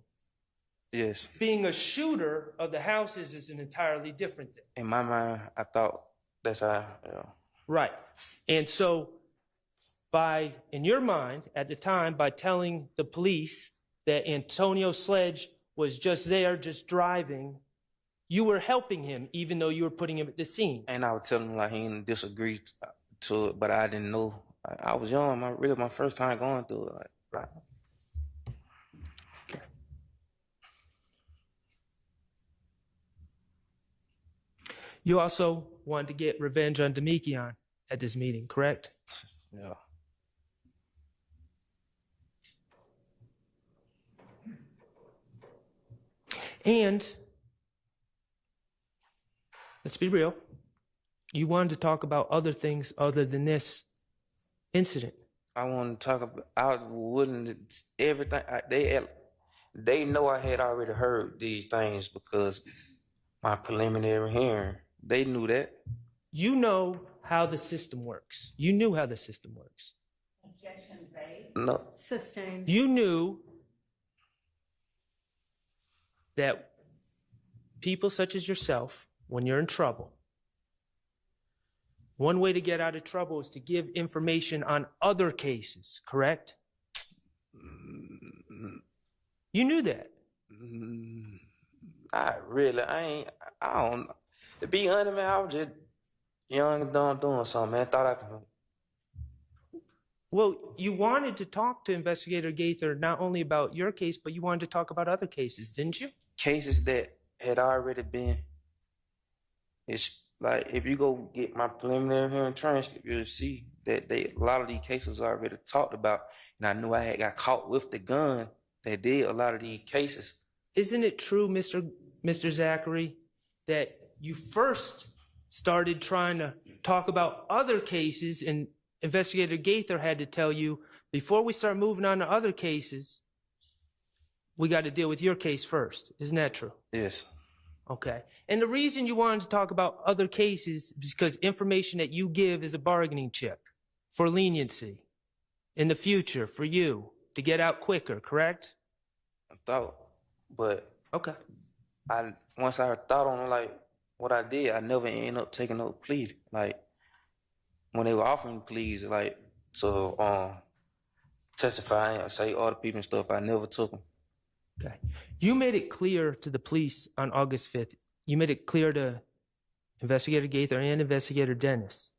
Yes. Being a shooter of the houses is an entirely different thing. In my mind, I thought that's how, Right. And so in your mind, at the time, by telling the police that Antonio Sledge was just there, just driving, you were helping him, even though you were putting him at the scene. And I would tell him like he didn't disagree to it, but I didn't know. I was young, my first time going through it. Like, right. Okay. You also wanted to get revenge on Demikian at this meeting, correct? Yeah. And let's be real, you wanted to talk about other things other than this incident. I want to talk about, I wouldn't, everything, they know I had already heard these things because my preliminary hearing, they knew that. You know how the system works. You knew how the system works. Objection made. No. Sustained. You knew that people such as yourself, when you're in trouble, one way to get out of trouble is to give information on other cases, correct? You knew that. I don't know. To be honest, man, I was just young and dumb doing something, man. Thought I could. Well, you wanted to talk to Investigator Gaither not only about your case, but you wanted to talk about other cases, didn't you? Cases that had already been, it's like, if you go get my preliminary hearing transcript, you'll see that a lot of these cases are already talked about. And I knew I had got caught with the gun that did a lot of these cases. Isn't it true, Mr. Zachary, that you first started trying to talk about other cases and Investigator Gaither had to tell you, before we start moving on to other cases, we got to deal with your case first. Isn't that true? Yes. Okay. And the reason you wanted to talk about other cases is because information that you give is a bargaining chip for leniency in the future for you to get out quicker, correct? I thought, but okay. Once I thought on like what I did, I never ended up taking no plea. Like when they were offering pleas, like to testify and say all the people and stuff, I never took them. Okay. You made it clear to the police on August 5th, you made it clear to Investigator Gaither and Investigator Dennis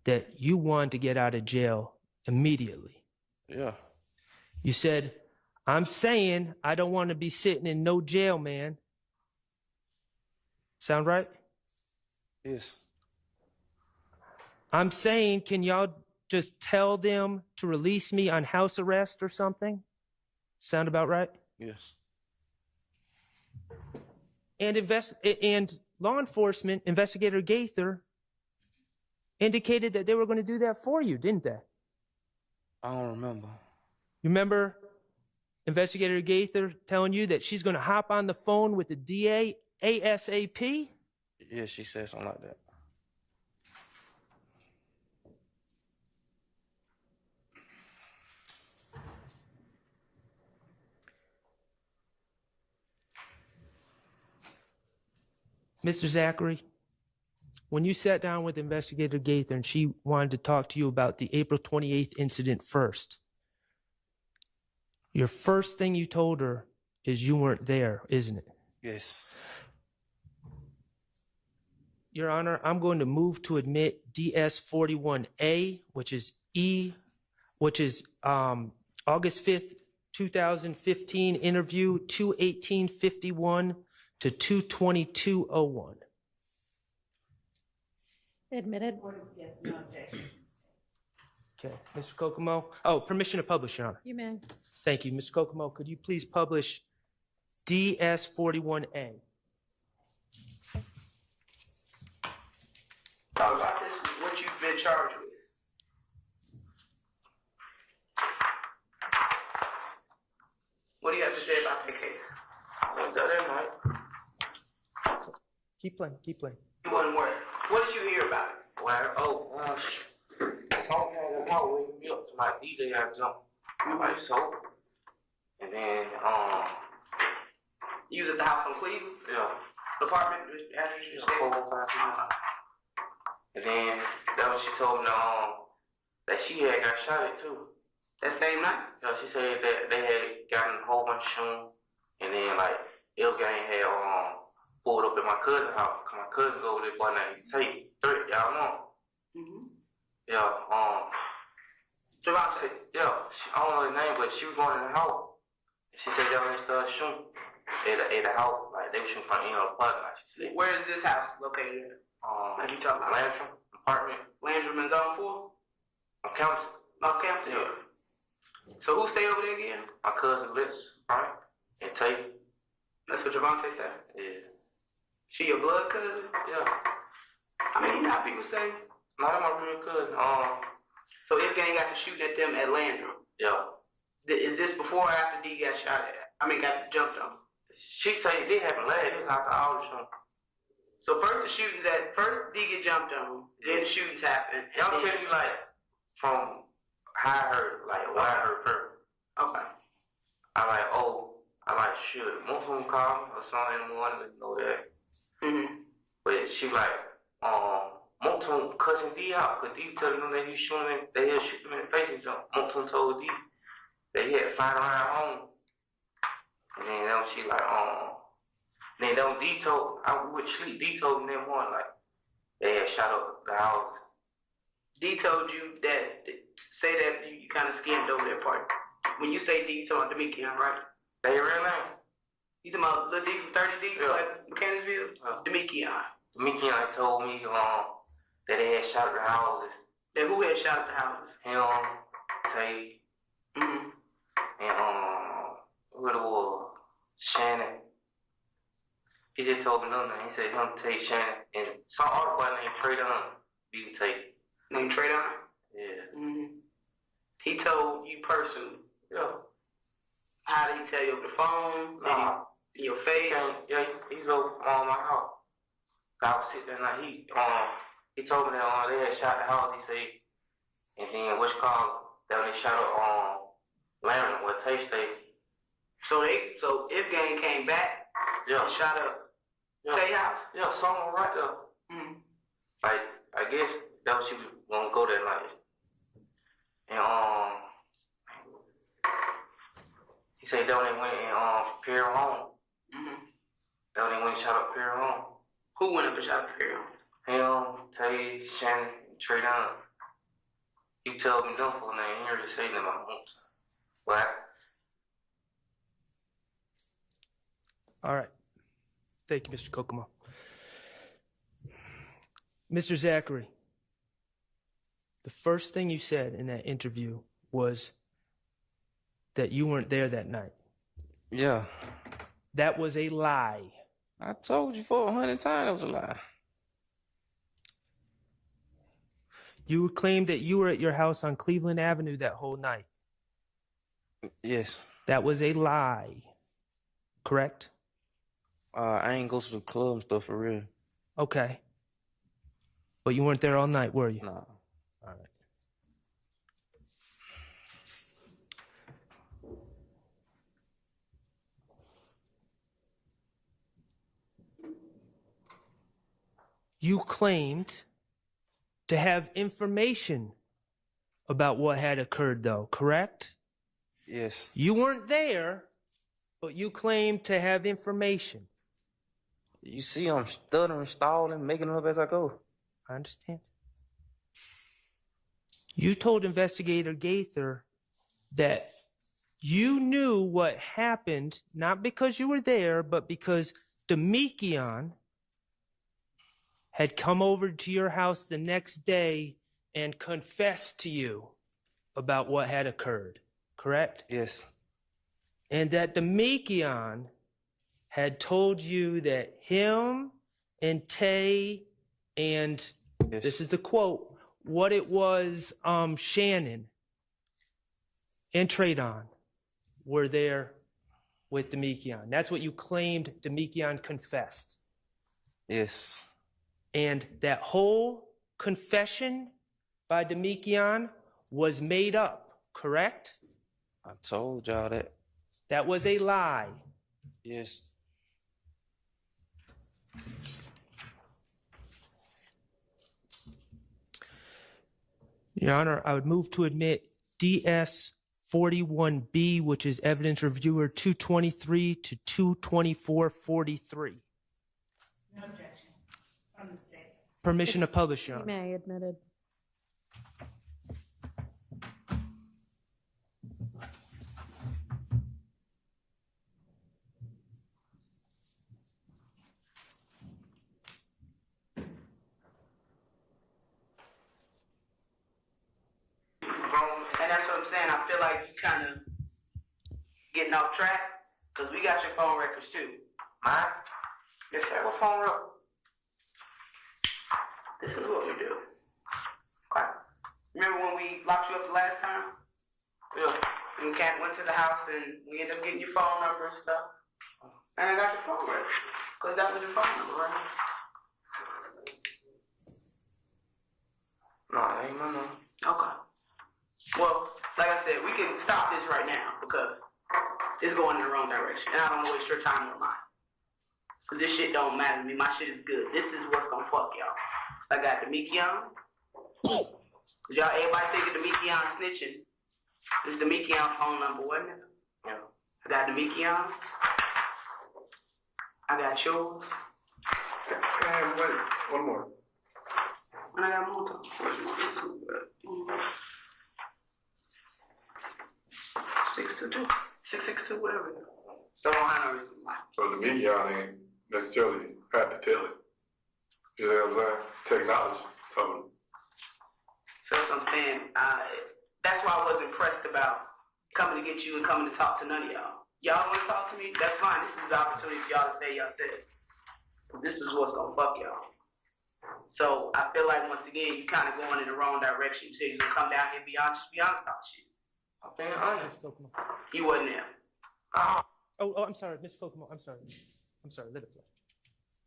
that you wanted to get out of jail immediately. Yeah. You said, I'm saying I don't want to be sitting in no jail, man. Sound right? Yes. I'm saying, can y'all just tell them to release me on house arrest or something? Sound about right? Yes. And law enforcement, Investigator Gaither, indicated that they were going to do that for you, didn't they? I don't remember. You remember Investigator Gaither telling you that she's going to hop on the phone with the DA ASAP? Yeah, she said something like that. Mr. Zachary, when you sat down with Investigator Gaither and she wanted to talk to you about the April 28th incident first, your first thing you told her is you weren't there, isn't it? Yes. Your Honor, I'm going to move to admit DS41A, which is August 5th, 2015 interview 21851 to 22201. Admitted. Yes, no objection. Okay, Mr. Kokomo. Oh, permission to publish, Your Honor. You may. Thank you. Mr. Kokomo, could you please publish DS41A? Talk about this, what you've been charged with. What do you have to say about the case? Keep playing, keep playing. You wasn't where? What did you hear about it? Well, song had a power waking me up to my DJ had jumped. Like so. And then, You was at the house on Cleveland? yeah. Apartment, after you Yeah, stayed? 4 or 5 years. And then that when she told me that she had got shot at too. That same night? Yeah, she said that they had gotten a whole bunch of shooting, and then like Ill Gang had pulled up at my cousin's house. Cause my cousin's over there, boy named Tate. Y'all know. Yeah, Javante. yeah, I don't know his name, but she was going in the house. She said they were started shooting at the house, like they were shooting from the parking lot. She said, Where is this house located at? What you talking about? Landrum apartment. Landrum in Zone 4? On campus. Off campus? Yeah. So who stayed over there again? My cousin Liz, right? And Tate. That's what Javante said? Yeah. She your blood cousin? Yeah. I mean, you know how people say. No, that's my real cousin. So this gang got to shoot at them at Landrum. Yeah. Is this before or after D got shot at? I mean, got jumped on? She said it did happen last. It was after all the shooting. So first D get jumped on, then the shootings happen. Y'all tell me like from how I heard, like what I heard first. Okay. I like should most of them call me or something in the morning, let me know that. But she like, most of them cussing D out, cause D telling them that he shooting, they had shoot them in the face and something. Most of them told D that he had to fight around home. And then that was she like, then that was D told, I would sleep, D told me that morning like, they had shot up the house. D told you that, say that you kind of skimmed over that part. When you say D, you talking about Demekian, right? They real name? You talking about Lil D from 30D, Yeah. like Mechanicsville? Demekian. Demekian told me that they had shot at the houses. Then who had shot at the houses? Him, Tay, and who it was? Shannon. He just told me nothing. He said him, Tay, Shannon, and some other boy named Trey Dunn, beat Tay. Named Trey Dunn? Yeah. He told you personally? Yeah. How did he tell you over the phone? In your face? Yeah, he's over my house. I was sitting there and he told me that they had shot the house, he said, and then what's called, that they shot up Larry where Tay stayed. So if gang came back, yeah, and shot up Tay house? Yeah, someone right there. Like, I guess that was she was gonna go that night. And he said that when they went and Pierre home. That when they went and shot up Pierre home. Who went up and shot up Pierre home? Him, Tay, Shannon, Trey Dunn. He told me them full name. He heard you say them at once. What? All right. Thank you, Mr. Kokomo. Mr. Zachary, the first thing you said in that interview was that you weren't there that night. Yeah. That was a lie. I told you 400 times it was a lie. You claimed that you were at your house on Cleveland Avenue that whole night. Yes. That was a lie. Correct? I ain't go to the club and stuff for real. Okay. But you weren't there all night, were you? Nah. All right. You claimed to have information about what had occurred, though, correct? Yes. You weren't there, but you claimed to have information. You see I'm stuttering, stalling, making it up as I go. I understand. You told Investigator Gaither that you knew what happened, not because you were there, but because Demekion had come over to your house the next day and confessed to you about what had occurred, correct? Yes. And that Demekion had told you that him and Tay and, yes. This is the quote, what it was Shannon and Tradon were there with Demekion. That's what you claimed Demekion confessed. Yes. And that whole confession by Demekion was made up, correct? I told y'all that. That was a lie. Yes. Your Honor, I would move to admit DS 41B, which is evidence reviewer 223 to 22443. No objection from the state. Permission to publish, Your You Honor. may, admitted. And that's what I'm saying. I feel like you kind of getting off track because we got your phone records too. Mine? Yes, sir. What phone record? This is what we do. Okay. Remember when we locked you up the last time? Yeah. And we went to the house and we ended up getting your phone number and stuff. And I got your phone record because that was your phone number, right? No, that ain't my number. Okay. Well, like I said, we can stop this right now because it's going in the wrong direction. And I don't want to waste your time or mine. Because this shit don't matter to me. My shit is good. This is what's going to fuck y'all. I got Demekion. Y'all, everybody thinking Demekion snitching. This is Demekion phone number, wasn't it? Yeah. I got Demekion. I got yours. And wait, one more. And I got more. 662, whatever. So I don't have no reason why. So the media ain't necessarily have to tell it. You know what I'm saying? Technology told them. So that's what I'm saying. That's why I was impressed about coming to get you and coming to talk to none of y'all. Y'all want to talk to me? That's fine. This is the opportunity for y'all to say y'all said. This is what's going to fuck y'all. So I feel like, once again, you kind of going in the wrong direction. You said you're going to come down here and be honest about shit. I'm being honest. You wasn't there. Oh, I'm sorry, Mr. Kokomo. I'm sorry. Let it play.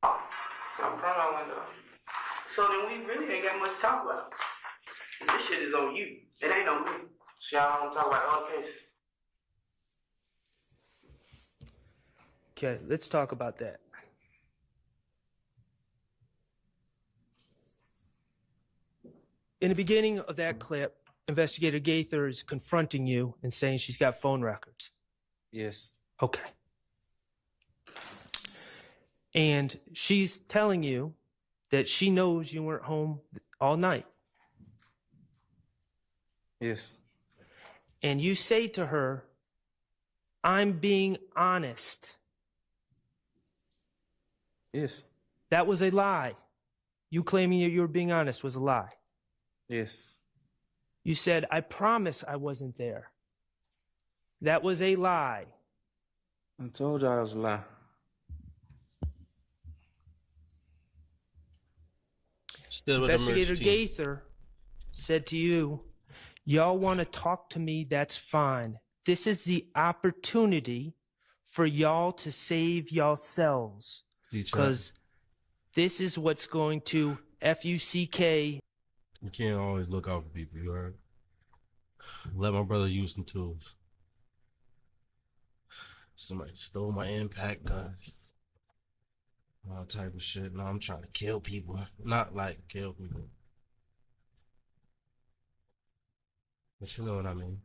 I'm from my window. So then we really ain't got much to talk about. This shit is on you. It ain't on me. So y'all don't talk about other cases. Okay, let's talk about that. In the beginning of that clip, Investigator Gaither is confronting you and saying she's got phone records. Yes. Okay. And she's telling you that she knows you weren't home all night. Yes. And you say to her, I'm being honest. Yes. That was a lie. You claiming you were being honest was a lie. Yes. You said, I promise I wasn't there. That was a lie. I told y'all it was a lie. Still with Investigator the merch team. Gaither said to you, y'all want to talk to me, that's fine. This is the opportunity for y'all to save yourselves. Because this is what's going to F-U-C-K. You can't always look out for people, you heard? Let my brother use some tools. Somebody stole my impact gun. All type of shit. No, I'm trying to kill people. Not like kill people. But you know what I mean.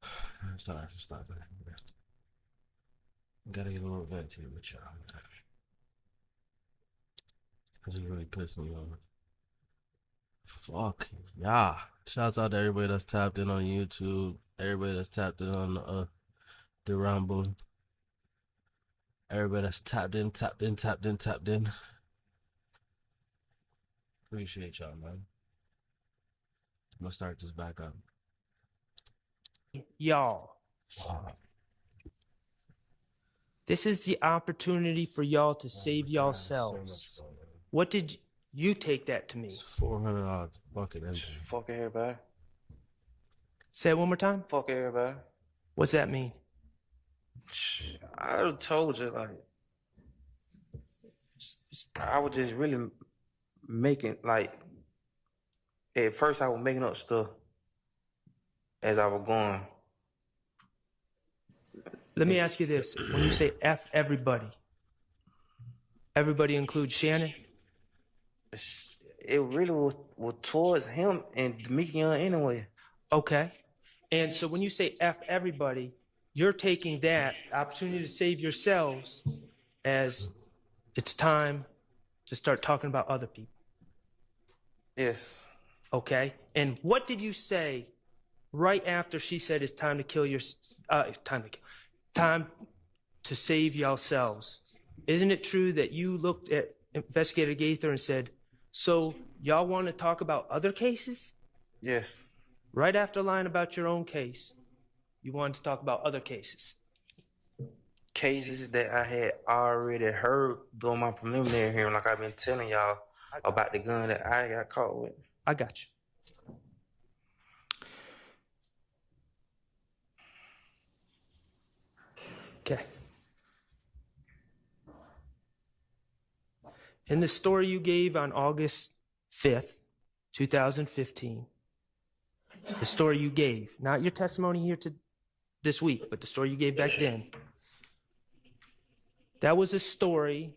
I'm sorry for stopping. Gotta get a little vent here with y'all. Cause it really pissed me off. Fuck yeah. Shouts out to everybody that's tapped in on YouTube. Everybody that's tapped in on the Rumble. Everybody that's tapped in. Appreciate y'all, man. I'm gonna start this back up. Y'all. This is the opportunity for y'all to save yourselves. What did you take that to me? $400 bucket empty. Fuck everybody. Say it one more time. Fuck everybody. What's that mean? I told you, like, I was just really making, like, at first I was making up stuff as I was going. Let me ask you this. When you say F everybody, everybody includes Shannon? It really was towards him and Demekion anyway. Okay. And so when you say F everybody, you're taking that opportunity to save yourselves as it's time to start talking about other people. Yes. Okay. And what did you say right after she said it's time to kill your time to save yourselves? Isn't it true that you looked at Investigator Gaither and said, so y'all want to talk about other cases? Yes. Right after lying about your own case, you wanted to talk about other cases. Cases that I had already heard during my preliminary hearing, like I've been telling y'all about the gun that I got caught with. I got you. Okay. In the story you gave on August 5th, 2015, the story you gave, not your testimony here this week, but the story you gave back then, that was a story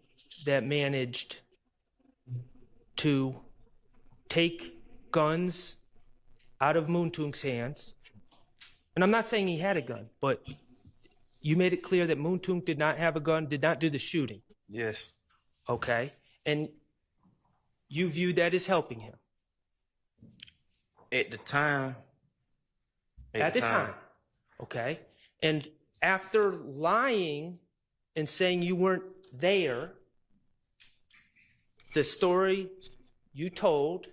that managed to take guns out of Moontung's hands. And I'm not saying he had a gun, but you made it clear that Moontung did not have a gun, did not do the shooting. Yes. Okay. And you viewed that as helping him. At the time. At the time. Okay. And after lying and saying you weren't there, the story you told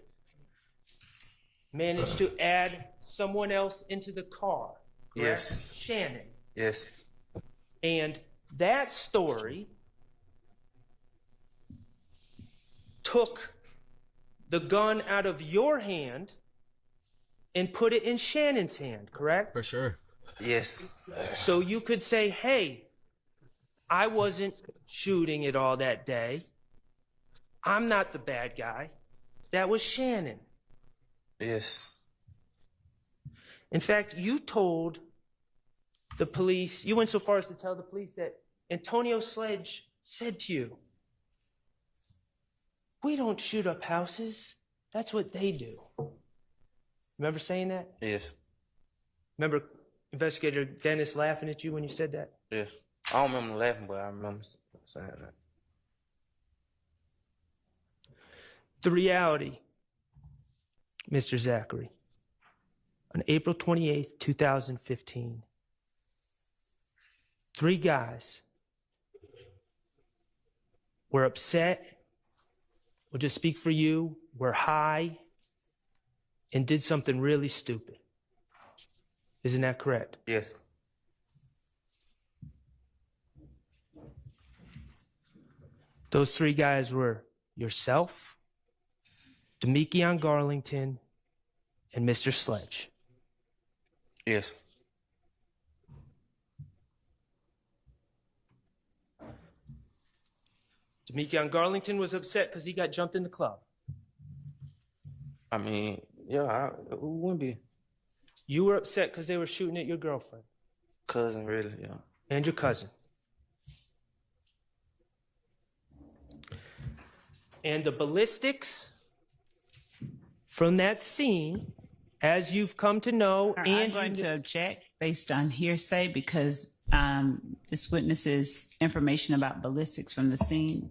managed to add someone else into the car. Correct? Yes. Shannon. Yes. And that story took the gun out of your hand and put it in Shannon's hand, correct? For sure. Yes. So you could say, hey, I wasn't shooting it all that day. I'm not the bad guy. That was Shannon. Yes. In fact, you told the police, you went so far as to tell the police that Antonio Sledge said to you, we don't shoot up houses. That's what they do. Remember saying that? Yes. Remember Investigator Dennis laughing at you when you said that? Yes. I don't remember laughing, but I remember saying that. The reality, Mr. Zachary, on April 28th, 2015, 3 guys were upset, we'll just speak for you, were high, and did something really stupid. Isn't that correct? Yes. Those three guys were yourself, Demekion Garlington, and Mr. Sledge. Yes. Demekion Garlington was upset because he got jumped in the club. I mean, yeah, who wouldn't be? You were upset because they were shooting at your girlfriend. Cousin, really, yeah. And your cousin. And the ballistics from that scene, as you've come to know, I'm going to object based on hearsay because this witness's information about ballistics from the scene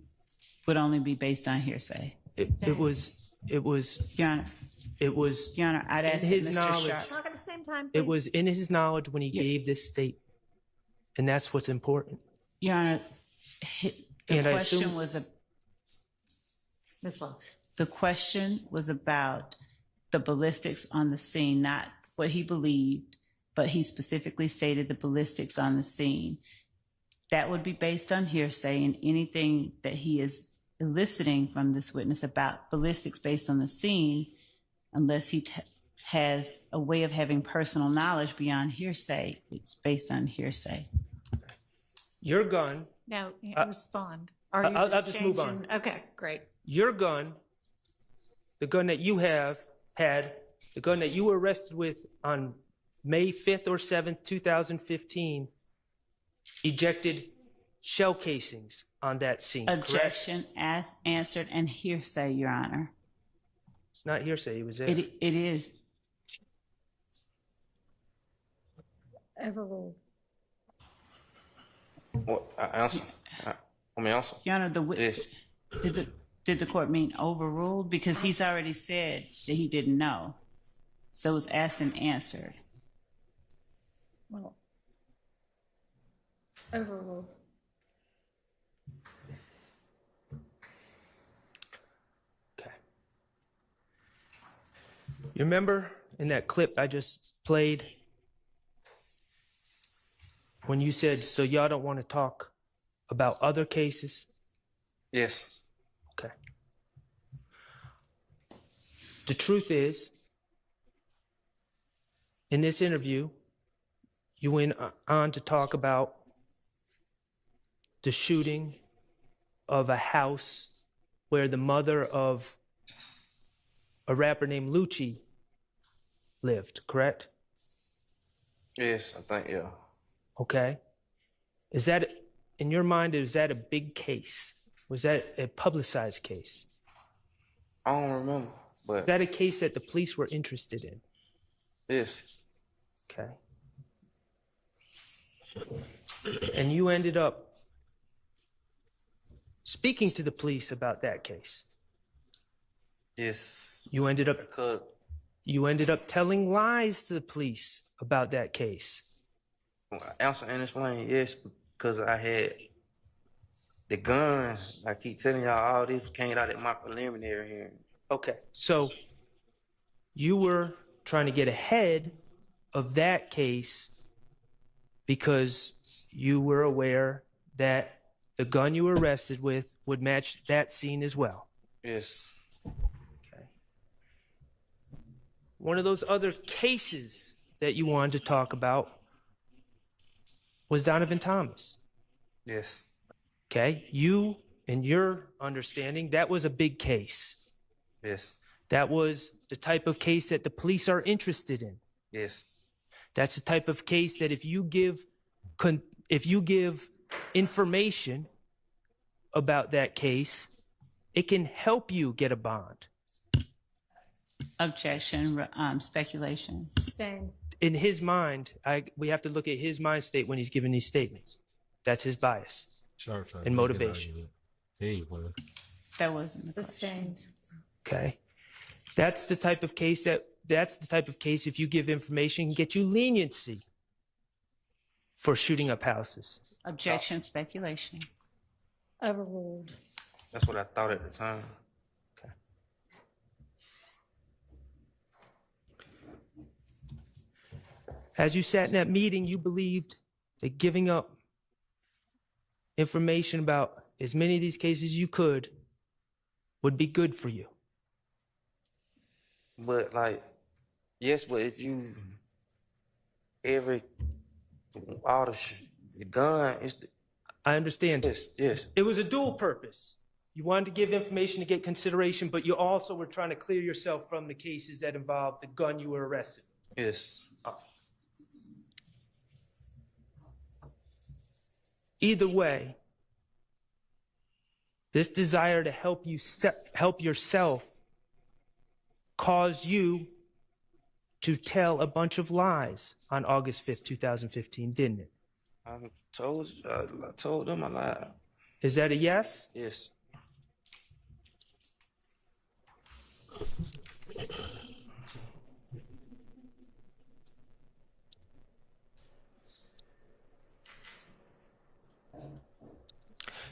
would only be based on hearsay. It was, Your Honor. It was Your Honor, I'd ask in his Mr. knowledge. Sharp. Talk at the same time, It please. was in his knowledge when he gave this statement, and that's what's important. Your Honor, the And I question assume- was Ms. Love. the question was about the ballistics on the scene, not what he believed, but he specifically stated the ballistics on the scene. That would be based on hearsay, and anything that he is eliciting from this witness about ballistics based on the scene, unless he has a way of having personal knowledge beyond hearsay, it's based on hearsay. Your gun, Now, respond. I'll just move on. changing- Okay, great. Your gun, the gun that you had, the gun that you were arrested with on May 5th or 7th, 2015, ejected shell casings on that scene, correct? Objection answered and hearsay, Your Honor. It's not hearsay, it was there. It is. Overruled. What? I answer. Your Honor, the witness. Did the court mean overruled? Because he's already said that he didn't know. So it was asked and answered. Well, overruled. You remember in that clip I just played when you said, so y'all don't want to talk about other cases? Yes. Okay. The truth is, in this interview, you went on to talk about the shooting of a house where the mother of a rapper named Lucci lived, correct? Yes, I think, yeah. Okay. Is that, in your mind, is that a big case? Was that a publicized case? I don't remember, but... Is that a case that the police were interested in? Yes. Okay. And you ended up speaking to the police about that case? Yes. You ended up telling lies to the police about that case? Answer and explain, yes, because I had the gun. I keep telling y'all, all this came out at my preliminary hearing. Okay, so you were trying to get ahead of that case because you were aware that the gun you were arrested with would match that scene as well. Yes. Okay. One of those other cases that you wanted to talk about was Donovan Thomas. Yes. Okay, you, in your understanding, that was a big case. Yes. That was the type of case that the police are interested in. Yes. That's the type of case that if you give information about that case, it can help you get a bond. Objection, speculation. Sustained. In his mind, we have to look at his mind state when he's giving these statements. That's his bias and motivation. That wasn't the Sustained. Okay, that's the type of case if you give information, can get you leniency for shooting up houses. Objection, speculation. Overruled. That's what I thought at the time. Okay. As you sat in that meeting, you believed that giving up information about as many of these cases as you could would be good for you. But like, yes, but if you the gun is. I understand. Yes, yes. It was a dual purpose. You wanted to give information to get consideration, but you also were trying to clear yourself from the cases that involved the gun you were arrested. Yes. Either way, this desire to help yourself caused you to tell a bunch of lies on August 5th, 2015, didn't it? I told them I lied. Is that a yes? Yes.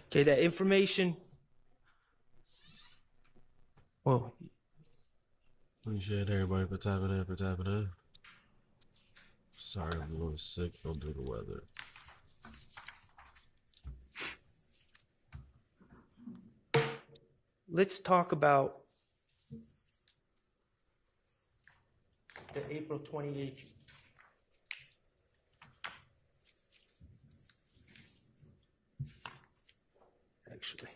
Okay, that information. Whoa. Appreciate everybody for tapping in. Sorry, I'm a little sick. Don't do the weather. Let's talk about the April 28th. Actually.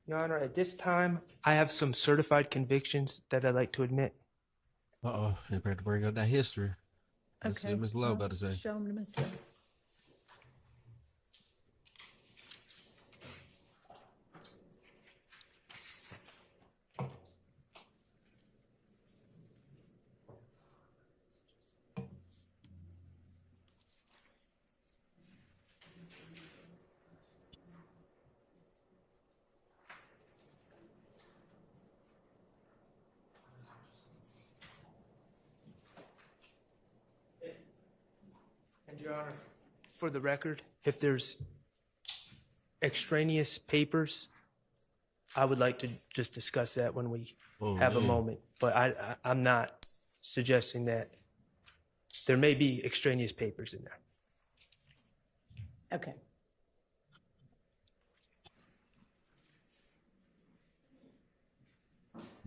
Your Honor, at this time, I have some certified convictions that I'd like to admit. Uh-oh, you better bring up that history. Let's see Okay. what Ms. Love got to say. Show them to Miss Love. And Your Honor, for the record, if there's extraneous papers, I would like to just discuss that when we have a moment. But I'm not suggesting that there may be extraneous papers in there. Okay.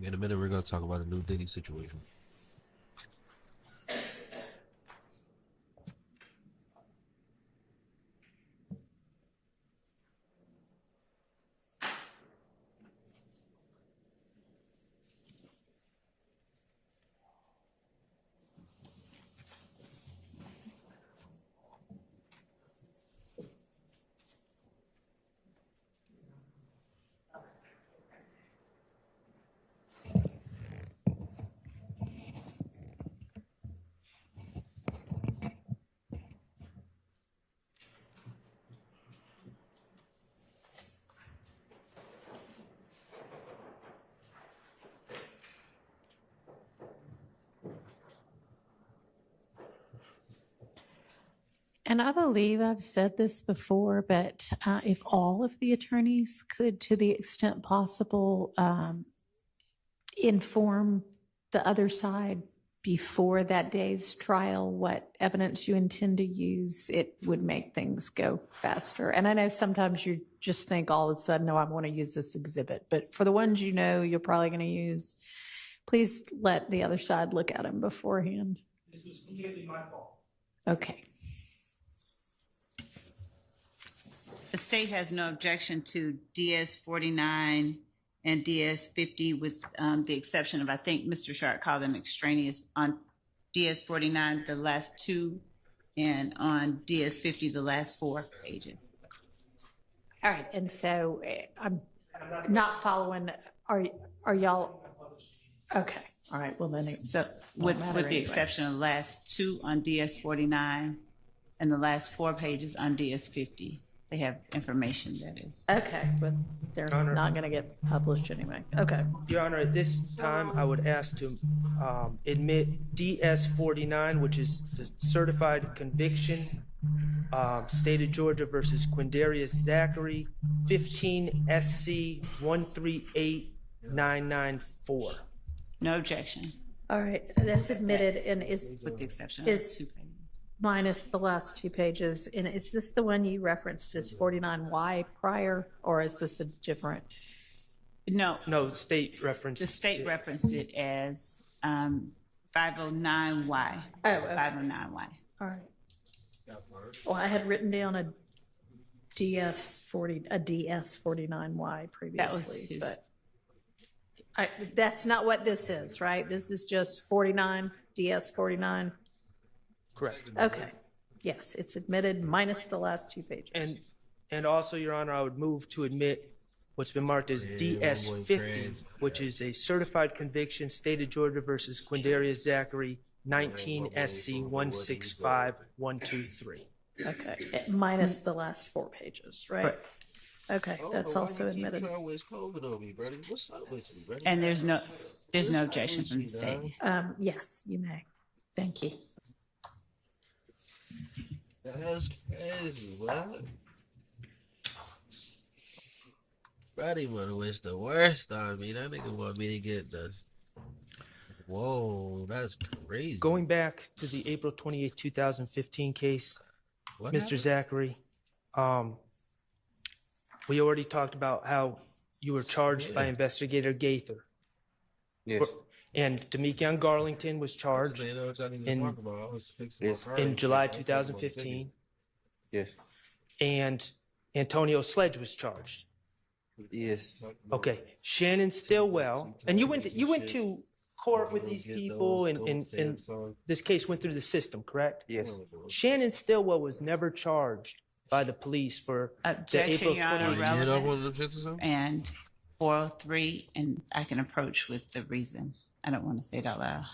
In a minute, we're going to talk about a new Diddy situation. And I believe I've said this before, but if all of the attorneys could, to the extent possible, inform the other side before that day's trial what evidence you intend to use, it would make things go faster. And I know sometimes you just think all of a sudden, no, I want to use this exhibit. But for the ones you know you're probably going to use, please let the other side look at them beforehand. This was completely my fault. Okay. The state has no objection to DS 49 and DS 50 with the exception of, I think Mr. Sharp called them extraneous on DS 49, the last two, and on DS 50, the last 4 pages. All right. And so I'm not following. Are y'all? Okay. All right. Well, then So with the exception of the last 2 on DS 49 and the last 4 pages on DS 50. They have information that is. Okay, but they're not going to get published anyway. Okay. Your Honor, at this time, I would ask to admit DS 49, which is the certified conviction State of Georgia versus Quindarius Zachary, 15 SC 138994. No objection, All right, that's admitted and is with the exception of is 2 pages. minus the last 2 pages. And is this the one you referenced as 49Y prior, or is this a different? No, No, state reference. the state referenced it as 509Y. Oh, okay. 509Y. All right. Well, I had written down a DS49Y previously, his- but that's not what this is, right? This is just 49, DS49. Correct. Okay. Yes, it's admitted minus the last 2 pages. And also, Your Honor, I would move to admit what's been marked as DS50, which is a certified conviction, State of Georgia versus Quindarius Zachary, 19 SC 165123. Okay, minus the last 4 pages, right? Correct. Okay, that's also admitted. And there's no objection from the state. Yes, you may. Thank you. That's crazy, what? Brady wanna wish the worst on me. That nigga want me to get this. Whoa, that's crazy. Going back to the April 28, 2015 case, What Mr. happened? Zachary, we already talked about how you were charged by Investigator Gaither. Yes. And Demekion Garlington was charged in July 2015. Yes. And Antonio Sledge was charged. Yes. Okay, Shannon Stillwell, and you went to court with these people, and this case went through the system, correct? Yes. Shannon Stillwell was never charged by the police for the Objection, April Your Honor, 28th. relevance and 403, and I can approach with the reason. I don't want to say it out loud.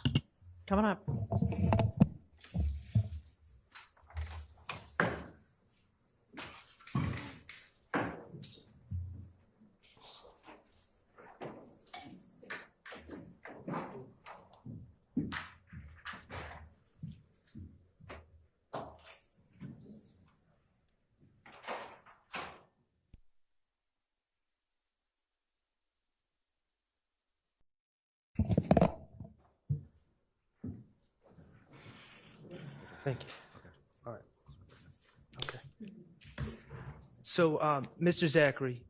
Coming up. Thank you. All right. Okay. So, Mr. Zachary,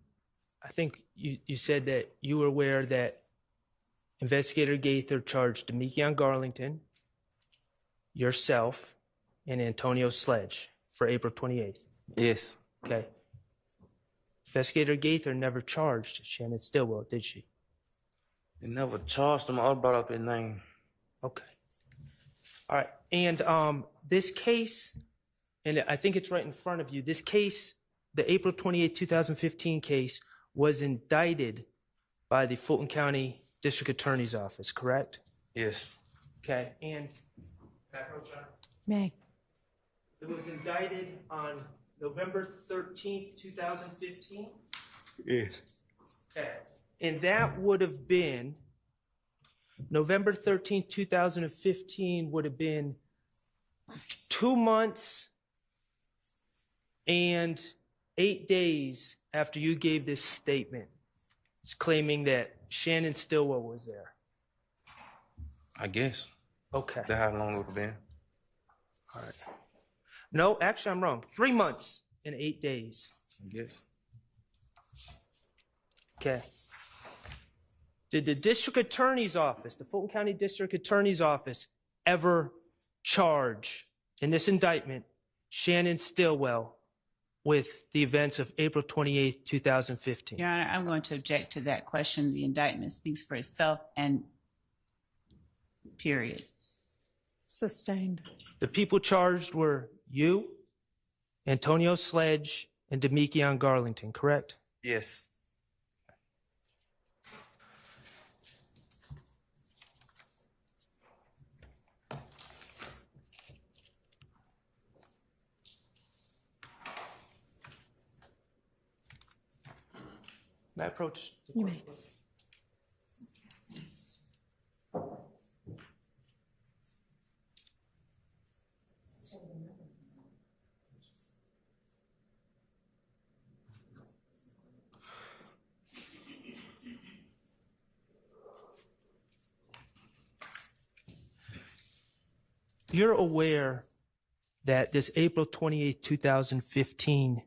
I think you said that you were aware that Investigator Gaither charged Demekion Garlington, yourself, and Antonio Sledge for April 28th. Yes. Okay. Investigator Gaither never charged Shannon Stillwell, did she? They never charged him. I brought up his name. Okay. All right. And this case, and I think it's right in front of you, this case, the April 28, 2015 case, was indicted by the Fulton County District Attorney's Office, correct? Yes. Okay. And May. it was indicted on November 13th, 2015? Yes. Okay. And that would have been, November 13th, 2015 would have been 2 months and 8 days after you gave this statement. It's claiming that Shannon Stillwell was there. I guess. Okay. That's how long it would have been. All right. No, actually, I'm wrong. 3 months and 8 days. I guess. Okay. Did the District Attorney's Office, the Fulton County District Attorney's Office, ever charge in this indictment Shannon Stillwell with the events of April 28, 2015? Your Honor, I'm going to object to that question. The indictment speaks for itself, and period. Sustained. The people charged were you, Antonio Sledge, and Demekion Garlington, correct? Yes. May I approach? You may. you're aware that this April 28, 2015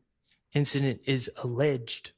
incident is alleged.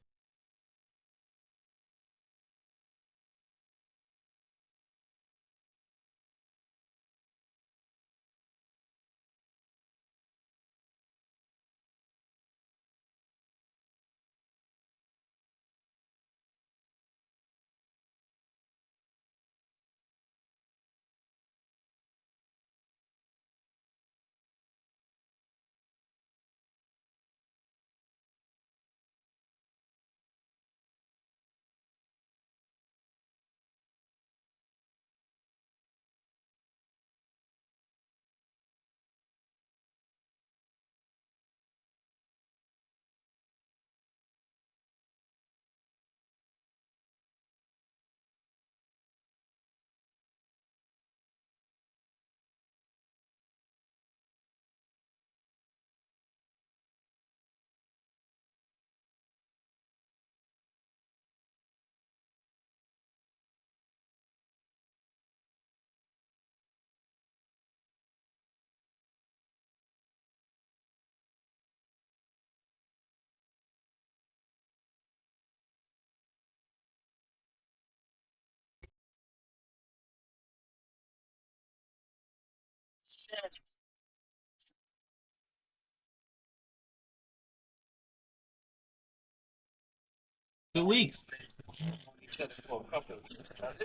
Two weeks.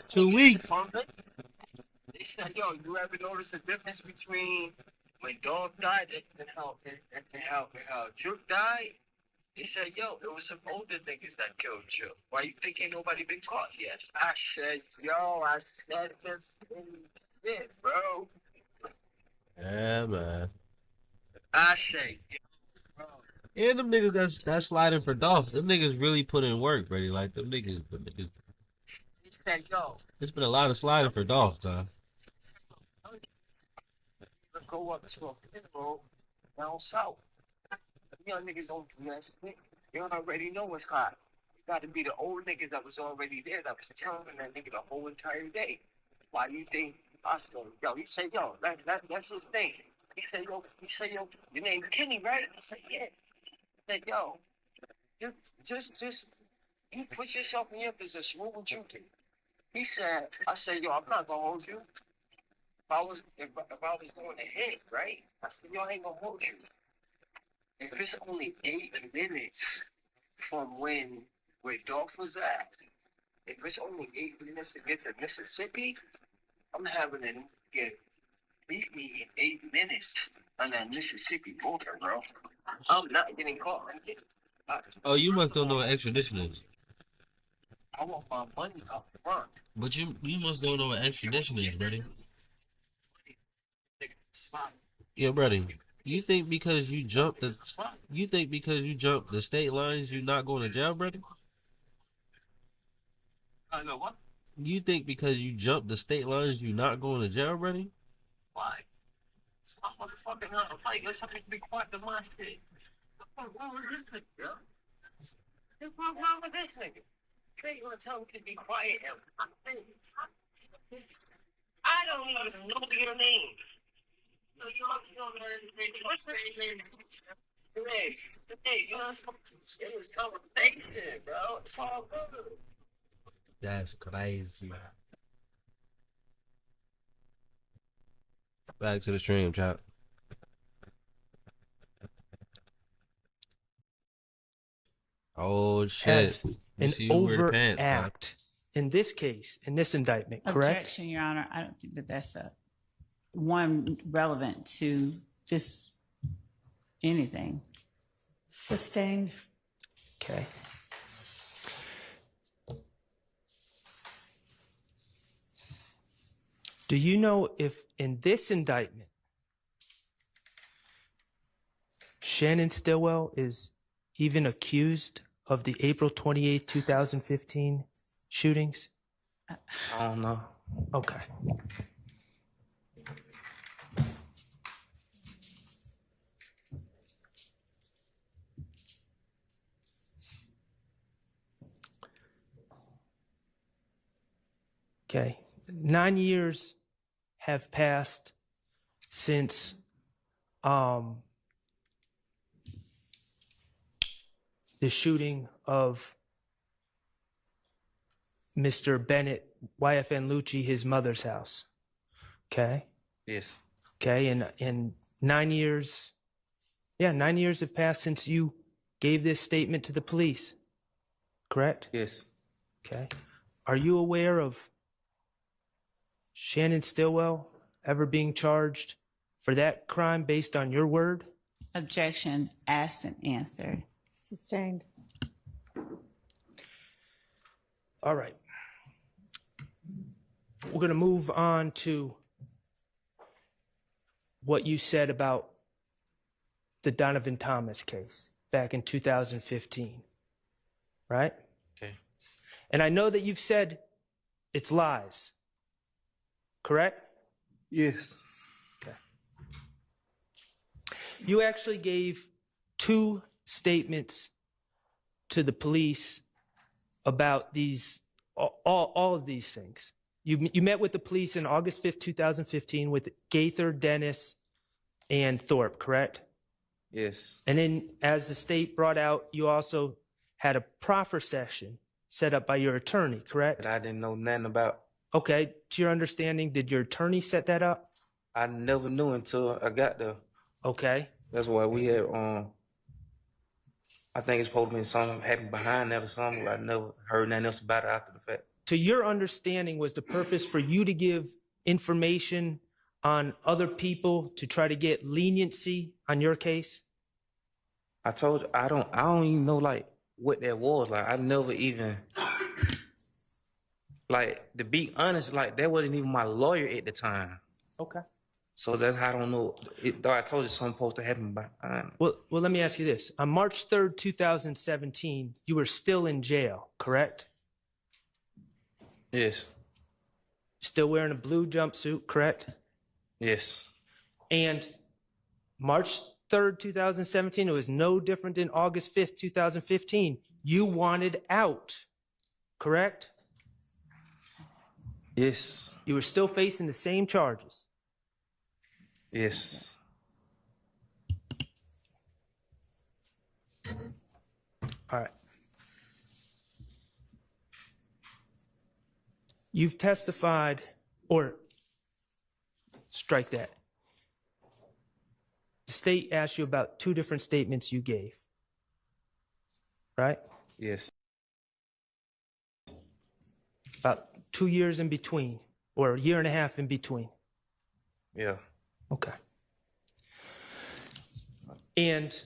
2 weeks. They said, yo, you ever notice a difference between when Dolph died and how Juke died? They said, yo, it was some older niggas that killed Juke. Why you think ain't nobody been caught yet? I said this shit, bro. Yeah, man. I said, bro. And them niggas that's sliding for Dolph. Them niggas really put in work, Brady. Like them niggas. He said, yo. There's been a lot of sliding for Dolph, man. Go up to a funeral down south. Young niggas don't do that shit. You already know what's hot. You gotta be the old niggas that was already there that was telling that nigga the whole entire day. Why do you think I said, yo, he said, yo, that's his thing. He said, yo, your name Kenny, right? I said, yeah. He said, yo, you just you put yourself in your position. What would you do? He said, I said, yo, I'm not gonna hold you. If I was going to hit, right? I said, yo, I ain't gonna hold you. If it's only 8 minutes from where Dolph was at, if it's only 8 minutes to get to Mississippi, I'm having to beat me in 8 minutes on that Mississippi border, bro. I'm not getting caught. Oh, you must don't know what extradition is. I want my money up front. But you must don't know what extradition is, Brady. Yeah, Brady. You think because you jumped the state lines, you're not going to jail, Brady? I know what? You think because you jumped the state lines, you're not going to jail, Brady? Why? It's my motherfucking house. Like, you're telling me to be quiet to my shit. What's wrong with this nigga, yo? What's wrong with this nigga? They gonna tell me to be quiet. I don't even know your name. No, you don't know what's your name? Today, you know, it was conversation, bro. It's all good. That's crazy. Back to the stream, chat. Oh shit! As an overt act in this case, in this indictment, correct? Objection, Your Honor. I don't think that that's one relevant to just anything. Sustained. Okay. Do you know if in this indictment, Shannon Stillwell is even accused of the April 28, 2015 shootings? I don't know. Okay. Okay. 9 years have passed since the shooting of Mr. Bennett, YFN Lucci, his mother's house. Okay? Yes. Okay, and 9 years, 9 years have passed since you gave this statement to the police, correct? Yes. Okay. Are you aware of Shannon Stillwell ever being charged for that crime based on your word? Objection, asked and answered. Sustained. All right. We're going to move on to what you said about the Donovan Thomas case back in 2015, right? Okay. And I know that you've said it's lies, correct? Yes. Okay. You actually gave 2 statements to the police about these, all of these things. You met with the police on August 5th, 2015 with Gaither, Dennis, and Thorpe, correct? Yes. And then as the state brought out, you also had a proffer session set up by your attorney, correct? That I didn't know nothing about. Okay, to your understanding, did your attorney set that up? I never knew until I got there. Okay. That's why we had, I think it's supposed to be something happened behind that or something. I never heard nothing else about it after the fact. To your understanding, was the purpose for you to give information on other people to try to get leniency on your case? I told you, I don't even know like what that was. Like I never even, like to be honest, like that wasn't even my lawyer at the time. Okay. So that's how I don't know. Though I told you something supposed to happen behind. Well, let me ask you this. On March 3rd, 2017, you were still in jail, correct? Yes. Still wearing a blue jumpsuit, correct? Yes. And March 3rd, 2017, it was no different than August 5th, 2015. You wanted out, correct? Yes. You were still facing the same charges. Yes. All right. You've testified, or strike that. The state asked you about 2 different statements you gave, right? Yes. About 2 years in between, or a year and a half in between. Yeah. Okay. And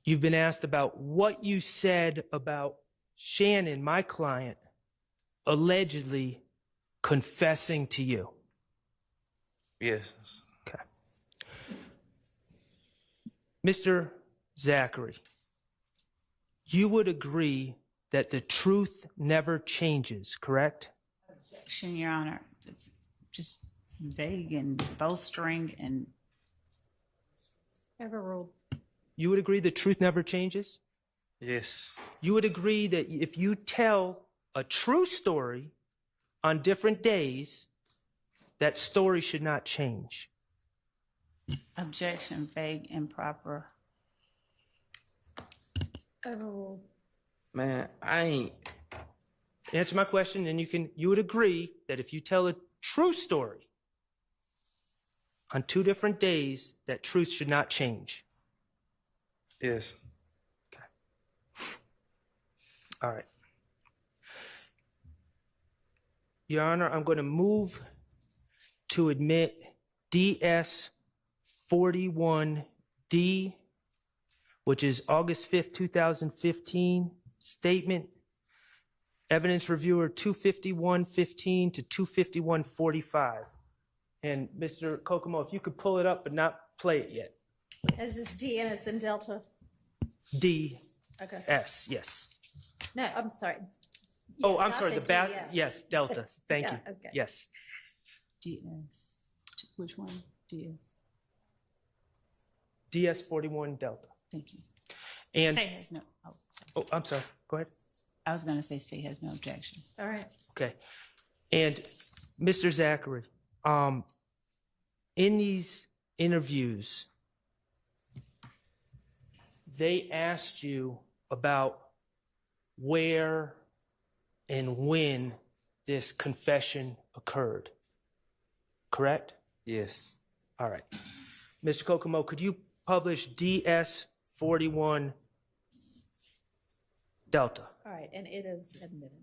you've been asked about what you said about Shannon, my client, allegedly confessing to you. Yes. Okay. Mr. Zachary, you would agree that the truth never changes, correct? Objection, Your Honor. It's just vague and bowstring and... Overruled. You would agree the truth never changes? Yes. You would agree that if you tell a true story on different days, that story should not change? Objection, vague, improper. Overruled. Man, I ain't. Answer my question, and you would agree that if you tell a true story on 2 different days, that truth should not change? Yes. Okay. All right. Your Honor, I'm going to move to admit DS 41D, which is August 5th, 2015 statement. Evidence reviewer 25115 to 25145. And Mr. Kokomo, if you could pull it up but not play it yet. Is this D and it's in Delta? D. Okay. S, yes. No, I'm sorry. Oh, I'm not sorry, the the bat, DS. yes, Delta, thank Yeah, you. okay. Yes. DS. Which one? DS. DS 41 Delta. Thank you. And, State has no... oh, I'm sorry, go ahead. I was going to say state has no objection. All right. Okay. And Mr. Zachary, in these interviews, they asked you about where and when this confession occurred, correct? Yes. All right. Mr. Kokomo, could you publish DS41 Delta? All right, and it is admitted.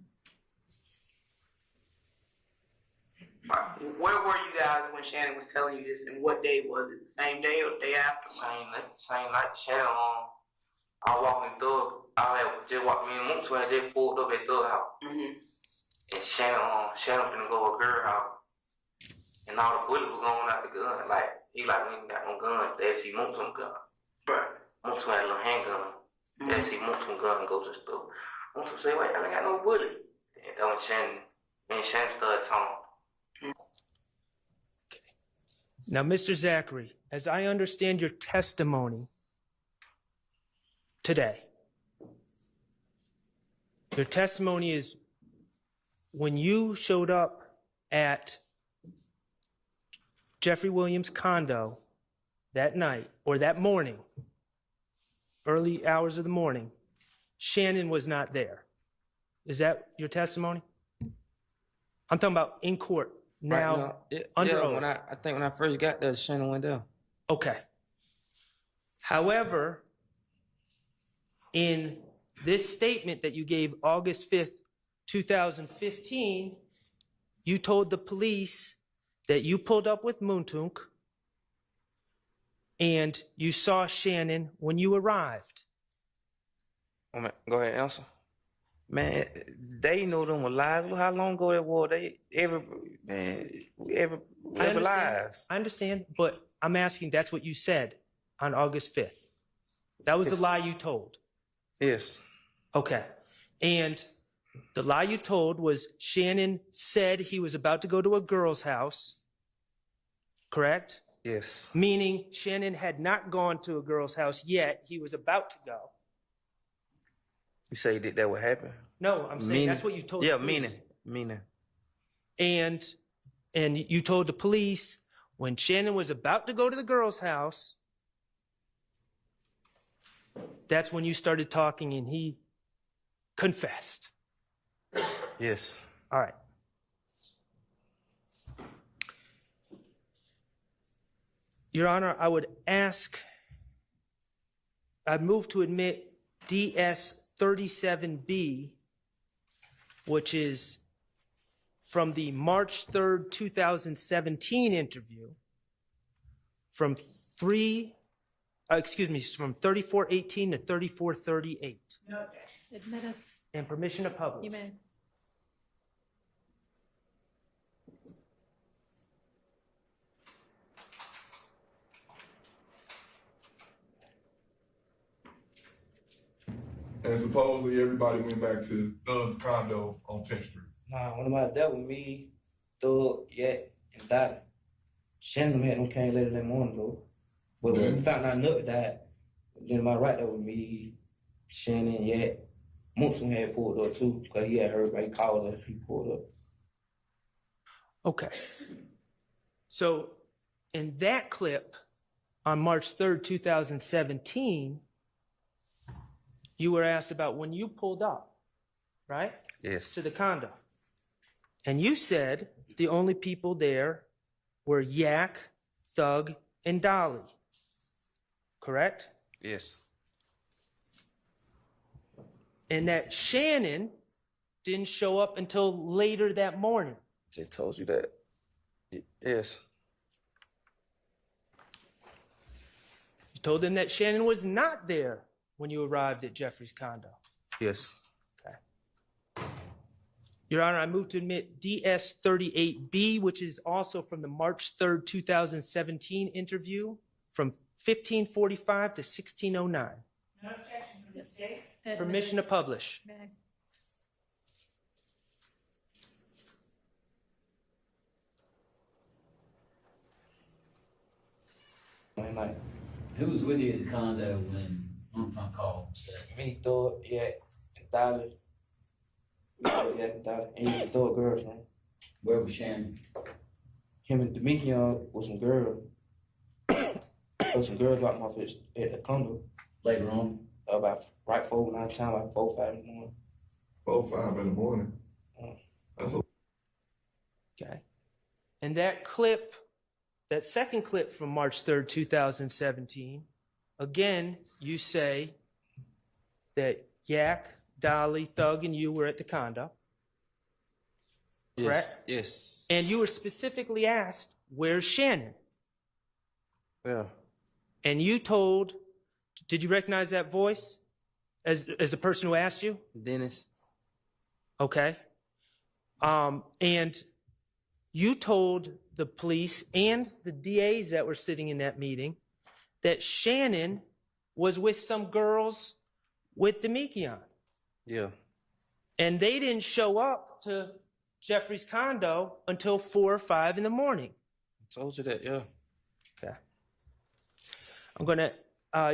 Where were you guys when Shannon was telling you this, and what day was it? The same day or the day after? Same night. Shannon, I walking through. I had just walked me and Mooks when I just pulled up at the house. Mm-hmm. And Shannon finna go to a girl house. And all the bullets was going out the gun. Like, he like, we ain't got no guns. They see Mooks some gun. Right. Mooks had a little handgun. They see Mooks some gun and go to the store. Mooks say, wait, I ain't got no bullet. And that when Shannon started talking. Now, Mr. Zachary, as I understand your testimony today, your testimony is when you showed up at Jeffrey Williams' condo that night or that morning, early hours of the morning, Shannon was not there. Is that your testimony? I'm talking about in court now, under oath. I think when I first got there, Shannon went down. Okay. However, in this statement that you gave August 5th, 2015, you told the police that you pulled up with Muntunk and you saw Shannon when you arrived. Oh, man, go ahead, answer. Man, they know them were lies. Look how long ago that was. They ever lies. I understand, but I'm asking, that's what you said on August 5th. That was the lie you told. Yes. Okay. And the lie you told was Shannon said he was about to go to a girl's house, correct? Yes. Meaning Shannon had not gone to a girl's house yet. He was about to go. You say that would happen? No, I'm saying that's what you told the police. Meaning. And you told the police when Shannon was about to go to the girl's house, that's when you started talking and he confessed. Yes. All right. Your Honor, I'd move to admit DS37B, which is from the March 3rd, 2017 interview from 3418 to 3438. No objection. Admitted. And permission to publish. You may. And supposedly everybody went back to Thug's condo on 10th Street. Nah, when I'm that with me, Thug, Yak, and Dottie. Shannon had them came later that morning though. But when we found out Nut died, then my right there with me, Shannon, Yak, Munson had pulled up too, because he had heard, he called her, he pulled up. Okay. So in that clip on March 3rd, 2017, you were asked about when you pulled up, right? Yes. To the condo. And you said the only people there were Yak, Thug, and Dolly. Correct? Yes. And that Shannon didn't show up until later that morning. They told you that? Yes. You told them that Shannon was not there when you arrived at Jeffrey's condo. Yes. Okay. Your Honor, I move to admit DS38B, which is also from the March 3rd, 2017 interview from 1545 to 1609. No objection from the state. Permission to publish. May. Who was with you at the condo when Uncle called and said? Me, Thug, Yak, and Dolly. Me, Yak, and Dolly. And the Thug girlfriend. Where was Shannon? him and Demekion with some girl. Some girl dropped him off at the condo. Later on? About right 4-9 time, like 4, 5 in the morning. 4, 5 in the morning. That's Okay. And that clip, that second clip from March 3rd, 2017, again, you say that Yak, Dolly, Thug, and you were at the condo. Yes. Correct? Yes. And you were specifically asked, where's Shannon? Yeah. And you told, did you recognize that voice as the person who asked you? Dennis. Okay. And you told the police and the DAs that were sitting in that meeting that Shannon was with some girls with Demekion. Yeah. And they didn't show up to Jeffrey's condo until 4 or 5 in the morning. I told you that, yeah. Okay. I'm going to,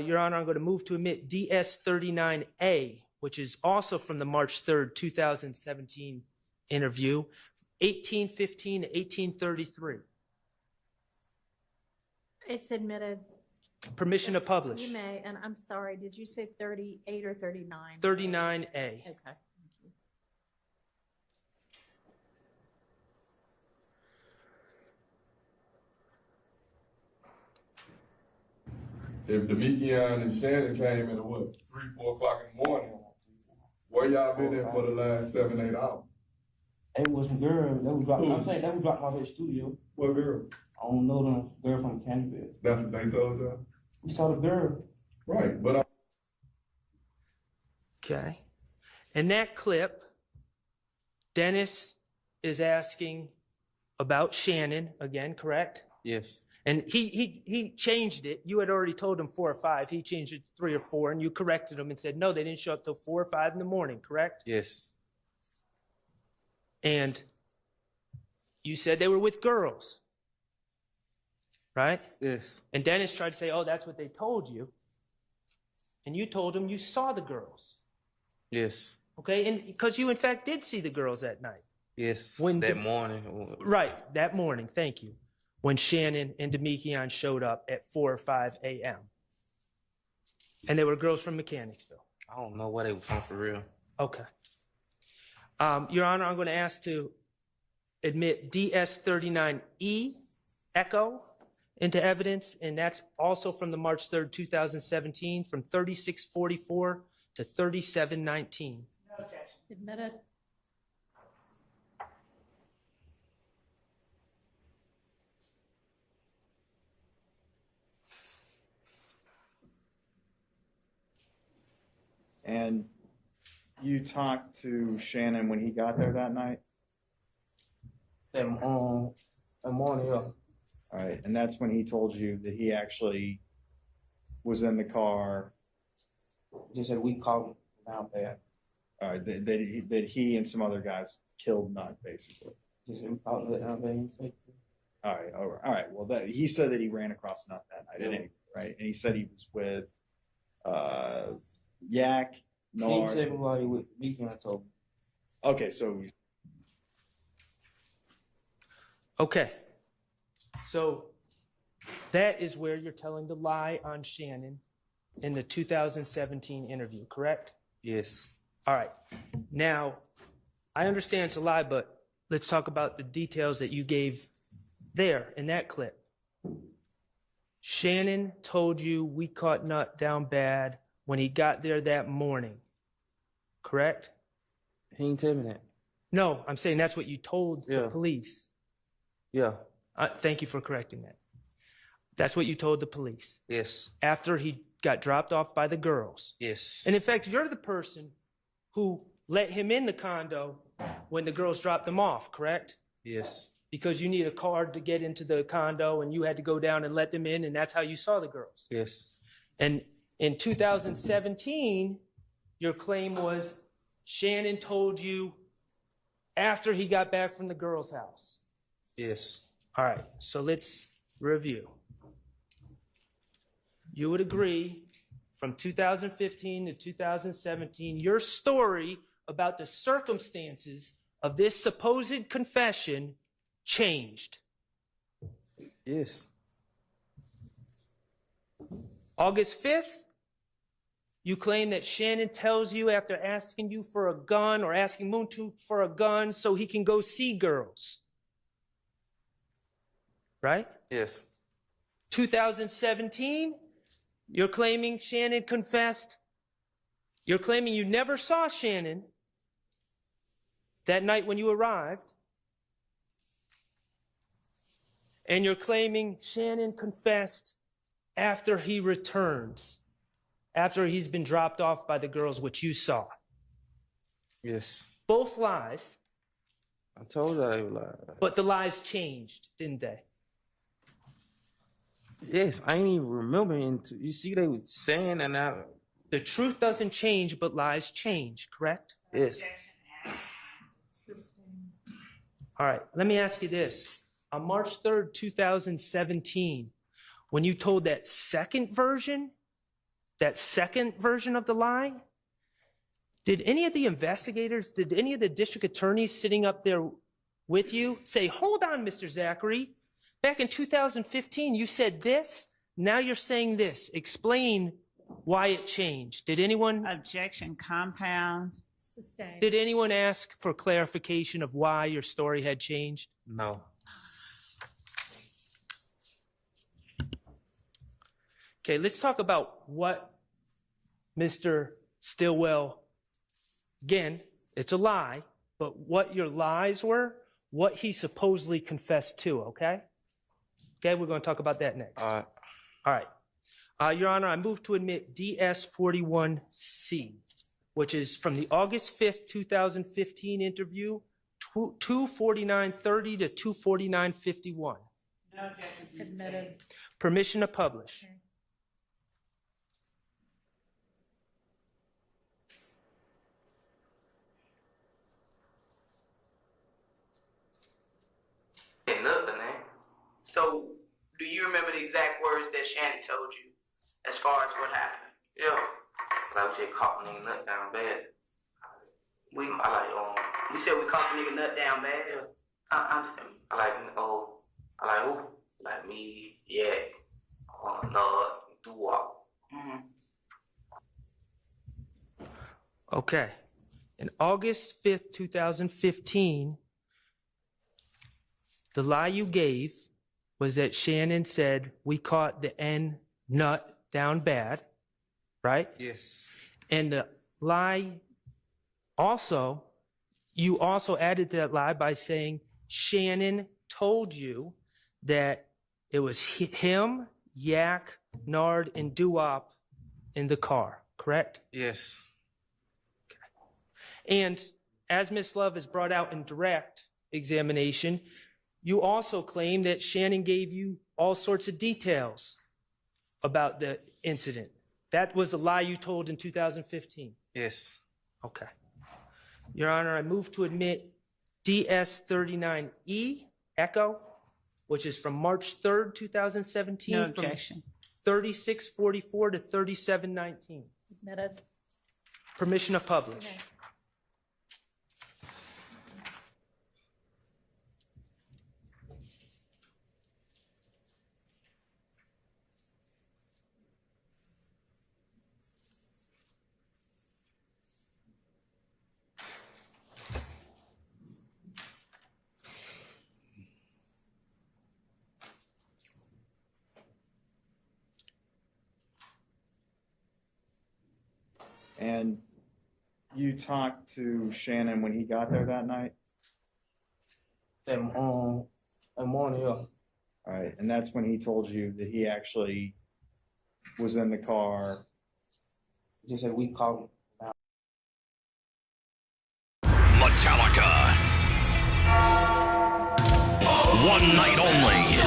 Your Honor, I'm going to move to admit DS-39A, which is also from the March 3rd, 2017 interview, 1815 to 1833. It's admitted. Permission to publish. You may, and I'm sorry, did you say 38 or 39? 39A. Okay. If Demekion and Shannon came in at what, 3, 4 o'clock in the morning, where y'all been in for the last 7, 8 hours? It was some girl that was dropping. I'm saying that was dropping off at the studio. What girl? I don't know the girl from Canterville. That's what they told y'all? We saw the girl. Right, but Okay. In that clip, Dennis is asking about Shannon again, correct? Yes. And he changed it. You had already told him 4 or 5. He changed it to 3 or 4, and you corrected him and said, no, they didn't show up till 4 or 5 in the morning, correct? Yes. And you said they were with girls, right? Yes. And Dennis tried to say, oh, that's what they told you. And you told him you saw the girls. Yes. Okay, and because you, in fact, did see the girls that night. Yes. When that morning. Right, that morning, thank you. When Shannon and Demekion showed up at 4 or 5 a.m. And they were girls from Mechanicsville. I don't know where they were from for real. Okay. Your Honor, I'm going to ask to admit DS-39E, Echo, into evidence, and that's also from the March 3rd, 2017, from 3644 to 3719. No objection. Admitted. And you talked to Shannon when he got there that night? That morning, yeah. All right, and that's when he told you that he actually was in the car. Just said we caught him down bad. All right, that he and some other guys killed Nut, basically. Just said we caught him down bad. All right. Well, he said that he ran across Nut that night, Yeah. anyway, right? And he said he was with Yak, She didn't tell me Nard. why he was me when I told him. Okay, so Okay. So that is where you're telling the lie on Shannon in the 2017 interview, correct? Yes. All right. Now, I understand it's a lie, but let's talk about the details that you gave there in that clip. Shannon told you we caught Nut down bad when he got there that morning, correct? He didn't tell me that. No, I'm saying that's what you told the police. Yeah. Thank you for correcting that. That's what you told the police. Yes. After he got dropped off by the girls. Yes. And in fact, you're the person who let him in the condo when the girls dropped him off, correct? Yes. Because you need a card to get into the condo and you had to go down and let them in, and that's how you saw the girls. Yes. And in 2017, your claim was Shannon told you after he got back from the girls' house. Yes. All right, so let's review. You would agree from 2015 to 2017, your story about the circumstances of this supposed confession changed. Yes. August 5th, you claim that Shannon tells you after asking you for a gun or asking Moontu for a gun so he can go see girls. Right? Yes. 2017, you're claiming Shannon confessed. You're claiming you never saw Shannon that night when you arrived. And you're claiming Shannon confessed after he returns, after he's been dropped off by the girls, which you saw. Yes. Both lies. I told you I lied. But the lies changed, didn't they? Yes, I ain't even remembering. You see, they were saying and I. The truth doesn't change, but lies change, correct? Yes. All right, let me ask you this. On March 3rd, 2017, when you told that second version of the lie, did any of the investigators, did any of the district attorneys sitting up there with you say, hold on, Mr. Zachary, back in 2015, you said this, now you're saying this. Explain why it changed. Did anyone? Objection, compound. Sustained. Did anyone ask for clarification of why your story had changed? No. Okay, let's talk about what Mr. Stillwell, again, it's a lie, but what your lies were, what he supposedly confessed to, okay? Okay, we're going to talk about that next. All right. All right. Your Honor, I move to admit DS41C, which is from the August 5th, 2015 interview, 249:30 to 249:51. No objection. Admitted. Permission to publish. Nothing, man. So, do you remember the exact words that Shannon told you as far as what happened? Yeah. Like we said, caught nigga nut down bad. You said we caught the nigga nut down bad? Yeah. I who? Like me, yeah. Nod, doo-wop. Okay. In August 5th, 2015, the lie you gave was that Shannon said, we caught the N nut down bad, right? Yes. And the lie also, you also added to that lie by saying Shannon told you that it was him, Yak, Nard, and Doo-Wop in the car, correct? Yes. And as Ms. Love has brought out in direct examination, you also claim that Shannon gave you all sorts of details about the incident. That was a lie you told in 2015. Yes. Okay. Your Honor, I move to admit DS39E, Echo, which is from March 3rd, 2017. No objection. 3644 to 3719. Admitted. Permission to publish. Okay. And you talked to Shannon when he got there that night? That morning, yeah. All right, and that's when he told you that he actually was in the car. He just said we called him. Metallica. One night only.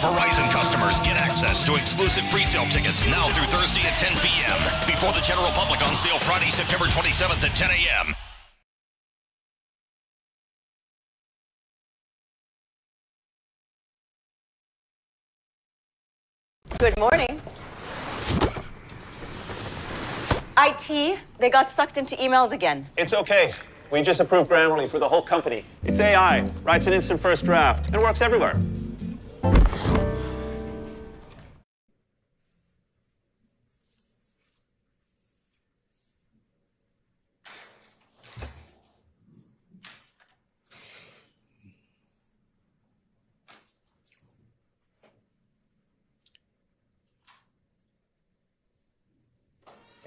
Verizon customers get access to exclusive pre-sale tickets now through Thursday at 10 p.m. Before the general public on sale Friday, September 27th at 10 a.m. Good morning. IT, they got sucked into emails again. It's okay. We just approved Grammarly for the whole company. It's AI, writes an instant first draft, and works everywhere.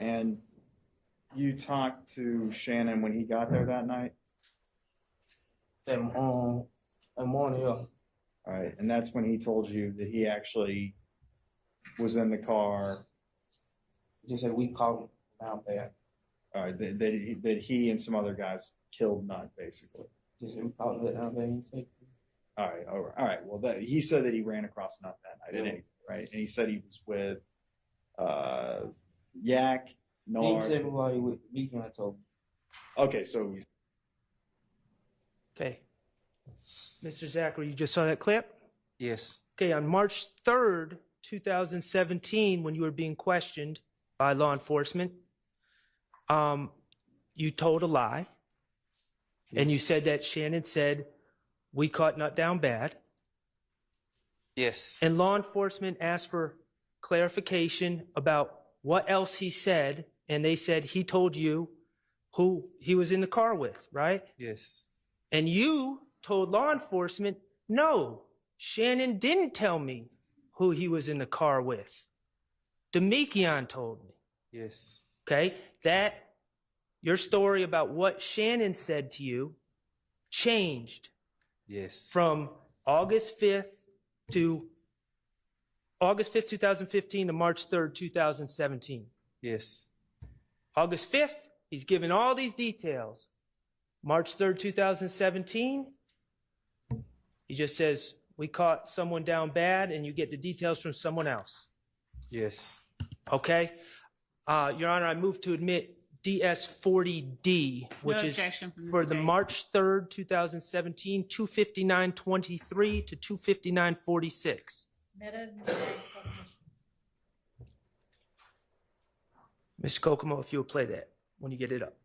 And you talked to Shannon when he got there that night? That morning, yeah. All right, and that's when he told you that he actually was in the car. Just said we caught him down bad. All right, that he and some other guys killed Nut, basically. Just we caught him down bad. All right. Well, he said that he ran across Nut that night, anyway, right? And he said he was with Yak, He Nard. didn't tell me why he was weekend. I told him. Okay, so Okay. Mr. Zachary, you just saw that clip? Yes. Okay, on March 3rd, 2017, when you were being questioned by law enforcement, you told a lie. And you said that Shannon said, we caught Nut down bad. Yes. And law enforcement asked for clarification about what else he said. And they said he told you who he was in the car with, right? Yes. And you told law enforcement, no, Shannon didn't tell me who he was in the car with. Demekion told me. Yes. Okay? Your story about what Shannon said to you changed. Yes. From August 5th, 2015 to March 3rd, 2017. Yes. August 5th, he's given all these details. March 3rd, 2017, he just says, we caught someone down bad, and you get the details from someone else. Yes. Okay? Your Honor, I move to admit DS40D, which No is objection from the for the state. March 3rd, 2017, 25923 to 25946. Ms. Kokomo, if you'll play that when you get it up.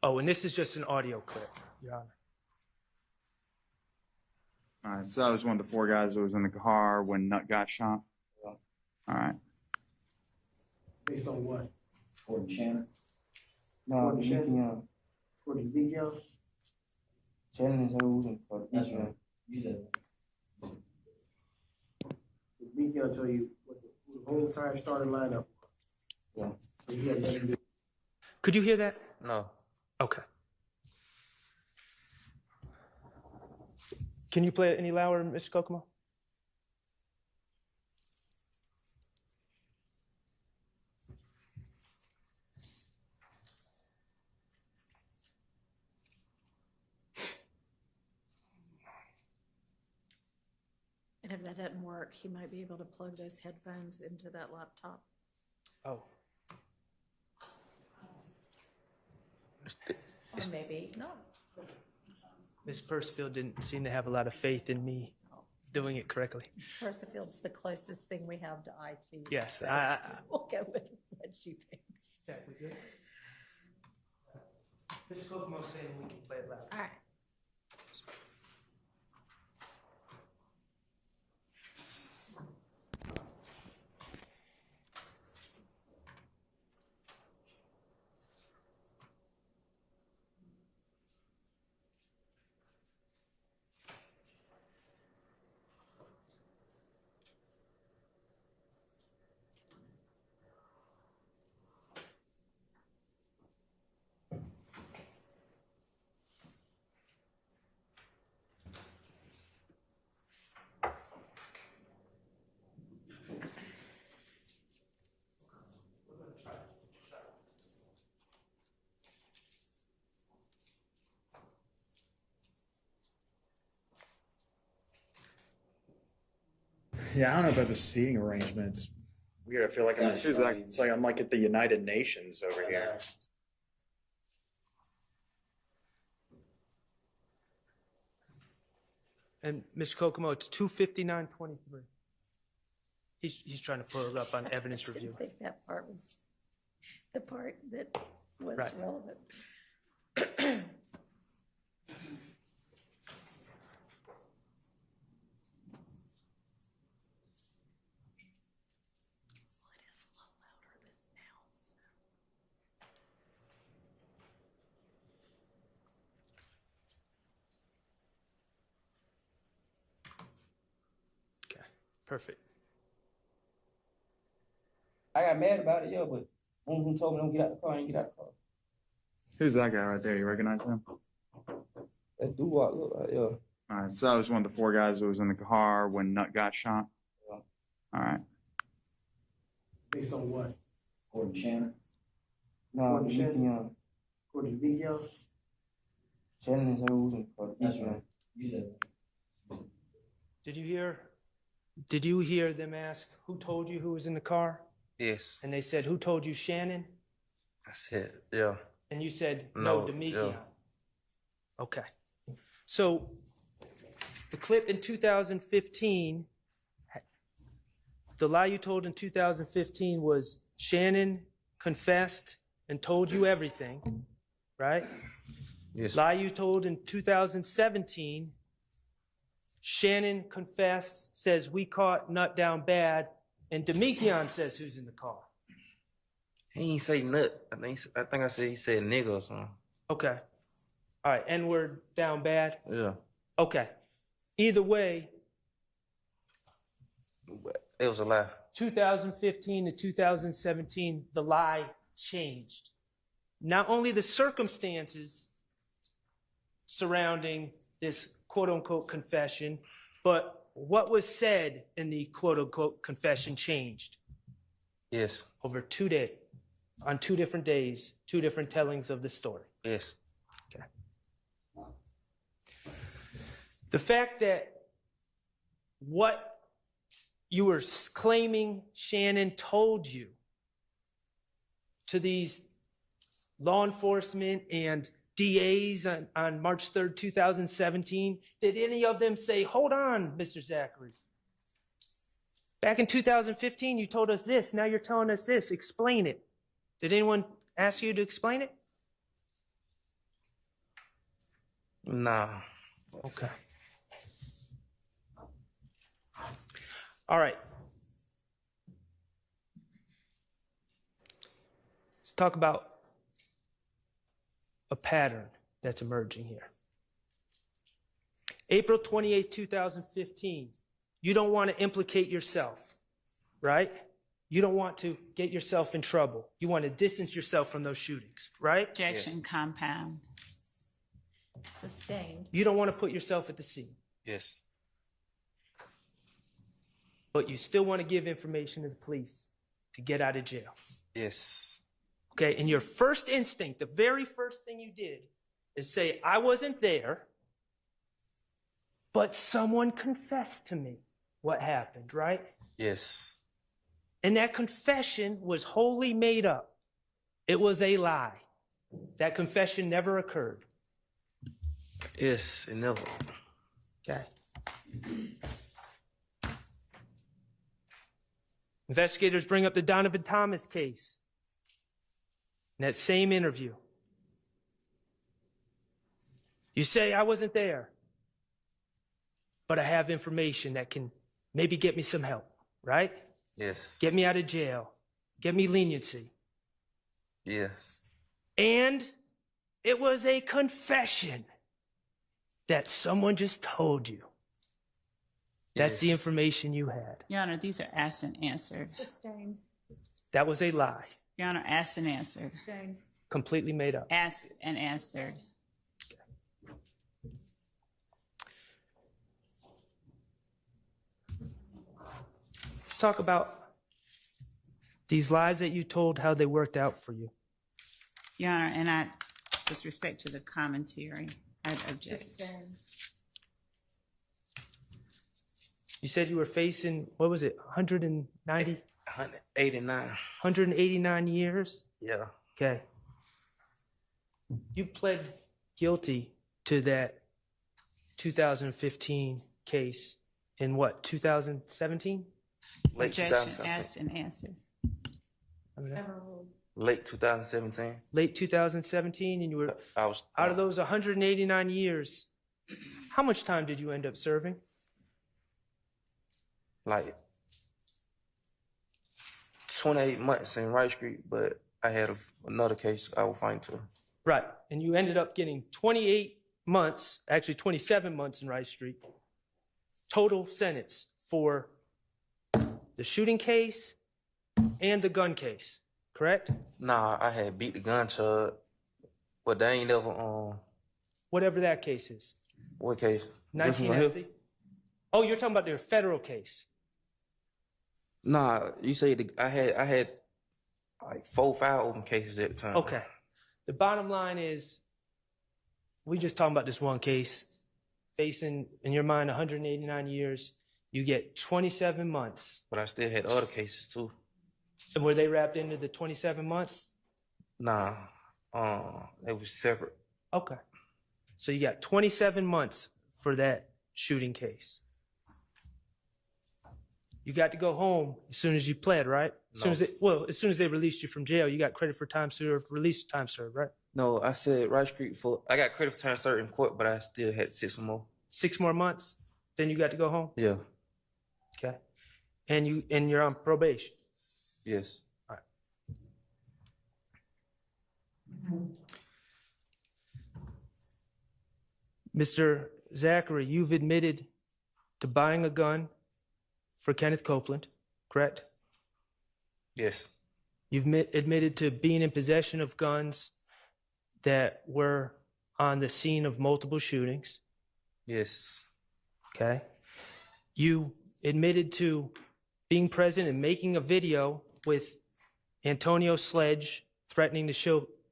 Oh, and this is just an audio clip, Your Honor. all right. So that was one of the four guys that was in the car when Nut got shot. All right. Based on what? For Shannon. For No, the Shannon? Demekion. For the Demekion? Shannon is who's in for That's Demekion. right. You said The Demekion tell you what the whole entire starting lineup was. Yeah. So he had nothing to do. Could you hear that? No. Okay. Can you play it any louder, Mr. Kokomo? And if that doesn't work, he might be able to plug those headphones into that laptop. Oh. Or maybe not. Ms. Percival didn't seem to have a lot of faith in me doing it correctly. Percifield's the closest thing we have to IT. Yes, so I- we'll go with what she thinks. Yeah, we good? Mr. Kokomo's saying we can play it loud. All right. Yeah, I don't know about the seating arrangements. Weird. I feel like it's like I'm like at the United Nations over here. And Mr. Kokomo, it's 25923. He's trying to pull it up on evidence I review. didn't think that part was the part that was Right. relevant. Perfect. I got mad about it, yeah, but when told me don't get out the car, I ain't get out the car. Who's that guy right there? You recognize him? That dude look like, yeah. All right, so that was one of the 4 guys who was in the car when Nut got shot. Yeah. All right. Based on what? Gordon Shannon. No, Gordon the Shannon? Young. According to Big Young? Shannon is who was in the That's right. You said. Did you hear them ask who told you who was in the car? Yes. And they said, who told you, Shannon? I said, yeah. And you said, No, no, Demekion. yeah. Okay. So the clip in 2015, the lie you told in 2015 was Shannon confessed and told you everything, right? Yes. Lie you told in 2017, Shannon confessed, says we caught Nut down bad, and Demekion says who's in the car. He ain't say nut. I think I said he said nigga or something. Okay. All right, N-word down bad? Yeah. Okay. Either way, It was a lie. 2015 to 2017, the lie changed. Not only the circumstances surrounding this quote-unquote confession, but what was said in the quote-unquote confession changed. Yes. Over 2 days, on 2 different days, 2 different tellings of the story. Yes. Okay. The fact that what you were claiming Shannon told you to these law enforcement and DAs on March 3rd, 2017, did any of them say, hold on, Mr. Zachary? Back in 2015, you told us this. Now you're telling us this. Explain it. Did anyone ask you to explain it? Nah. Okay. All right. Let's talk about a pattern that's emerging here. April 28, 2015. You don't want to implicate yourself, right? You don't want to get yourself in trouble. You want to distance yourself from those shootings, right? Objection compound. Sustained. You don't want to put yourself at the scene. Yes. But you still want to give information to the police to get out of jail. Yes. Okay, and your first instinct, the very first thing you did is say, I wasn't there, but someone confessed to me what happened, right? Yes. And that confession was wholly made up. It was a lie. That confession never occurred. Yes, it never. Okay. Investigators bring up the Donovan Thomas case. In that same interview, you say, I wasn't there, but I have information that can maybe get me some help, right? Yes. Get me out of jail. Get me leniency. Yes. And it was a confession that someone just told you. That's the information you had. Your Honor, these are asked and answered. Sustained. That was a lie. Your Honor, asked and answered. Sustained. Completely made up. Asked and answered. Let's talk about these lies that you told, how they worked out for you. Your Honor, and with respect to the commentary, I object. Sustained. You said you were facing, what was it, 190? 189. 189 years? Yeah. Okay. You pled guilty to that 2015 case in what, 2017? Late Objection, 2017. asked and answered. Late 2017. Late 2017, and you were, out of those 189 years, how much time did you end up serving? Like 28 months in Rice Street, but I had another case I was fighting to. Right, and you ended up getting 28 months, actually 27 months in Rice Street, total sentence for the shooting case and the gun case, correct? Nah, I had beat the gun charge, but they ain't never Whatever that case is. what case? 19 SC? Oh, you're talking about their federal case. Nah, you say I had like 4, 5 open cases at the time. Okay. The bottom line is, we just talking about this one case, facing, in your mind, 189 years. You get 27 months. But I still had other cases too. And were they wrapped into the 27 months? Nah, they was separate. Okay. So you got 27 months for that shooting case. You got to go home as soon as you pled, right? As soon as they released you from jail, you got credit for time served, release time served, right? No, I said Rice Street I got credit for time served in court, but I still had 6 more. 6 more months? Then you got to go home? Yeah. Okay. And you're on probation? Yes. All right. Mr. Zachary, you've admitted to buying a gun for Kenneth Copeland, correct? Yes. You've admitted to being in possession of guns that were on the scene of multiple shootings. Yes. Okay. You admitted to being present and making a video with Antonio Sledge threatening to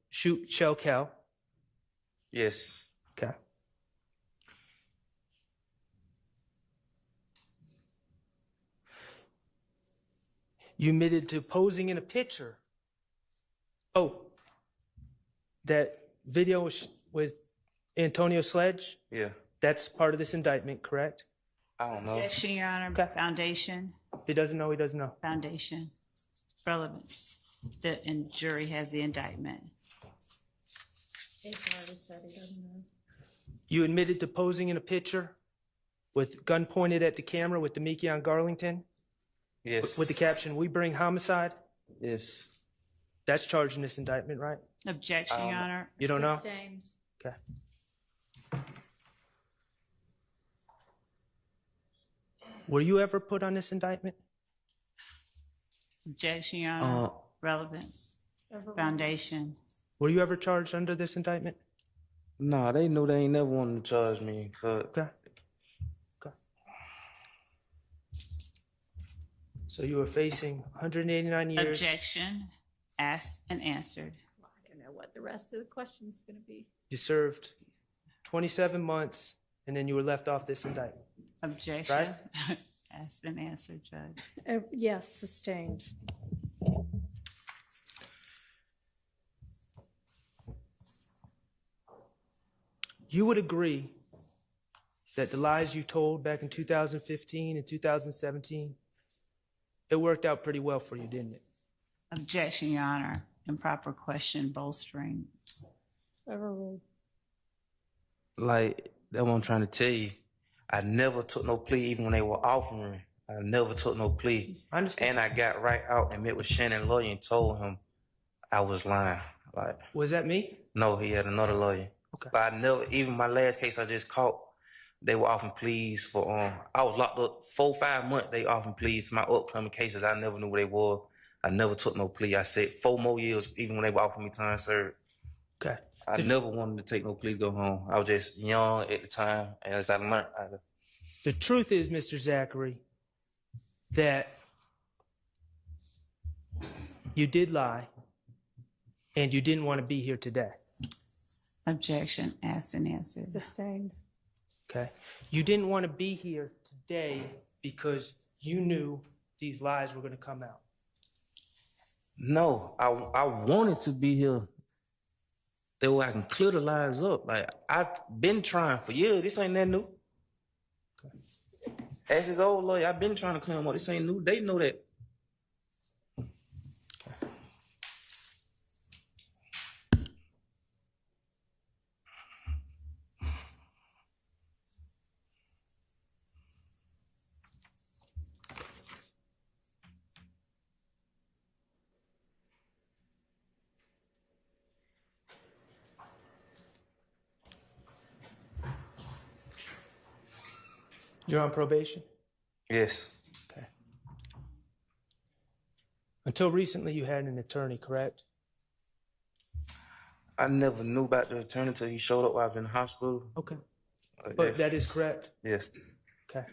shoot Shell Cal. Yes. Okay. You admitted to posing in a picture. Oh, that video with Antonio Sledge? Yeah. That's part of this indictment, correct? I don't know. Objection, Your Honor. Okay. Foundation. If he doesn't know, he doesn't know. Foundation. Relevance. The jury has the indictment. You admitted to posing in a picture with gun pointed at the camera with Demekion Garlington? Yes. With the caption, "We bring homicide"? Yes. That's charged in this indictment, right? Objection, Your Honor. You don't know? Sustained. Okay. Were you ever put on this indictment? Objection, Your Honor. Relevance. Foundation. Were you ever charged under this indictment? Nah, they knew they ain't never wanted to charge me. Okay. So you were facing 189 years. Objection. Asked and answered. I don't know what the rest of the question's going to be. You served 27 months, and then you were left off this indictment. Objection. Right? Asked and answered, Judge. Yes, sustained. You would agree that the lies you told back in 2015 and 2017, it worked out pretty well for you, didn't it? Objection, Your Honor. Improper question bolstering. Overruled. Like, that's what I'm trying to tell you. I never took no plea even when they were offering me. I never took no plea. I understand. And I got right out and met with Shannon lawyer and told him I was lying. Like, was that me? No, he had another lawyer. Okay. But I never, even my last case I just caught, they were offering pleas for, I was locked up 4, 5 months, they offering pleas to my upcoming cases. I never knew what they was. I never took no plea. I said 4 more years, even when they were offering me time served. Okay. I never wanted to take no plea to go home. I was just young at the time, and as I learned, The truth is, Mr. Zachary, that you did lie, and you didn't want to be here today. Objection. Asked and answered. Sustained. Okay. You didn't want to be here today because you knew these lies were going to come out. No, I wanted to be here. That way I can clear the lies up. Like, I've been trying for years. This ain't that new. As his old lawyer, I've been trying to clear them up. This ain't new. They know that. You're on probation? Yes. Okay. Until recently, you had an attorney, correct? I never knew about the attorney until he showed up while I was in the hospital. Okay. But Yes. that is correct? Yes. Okay.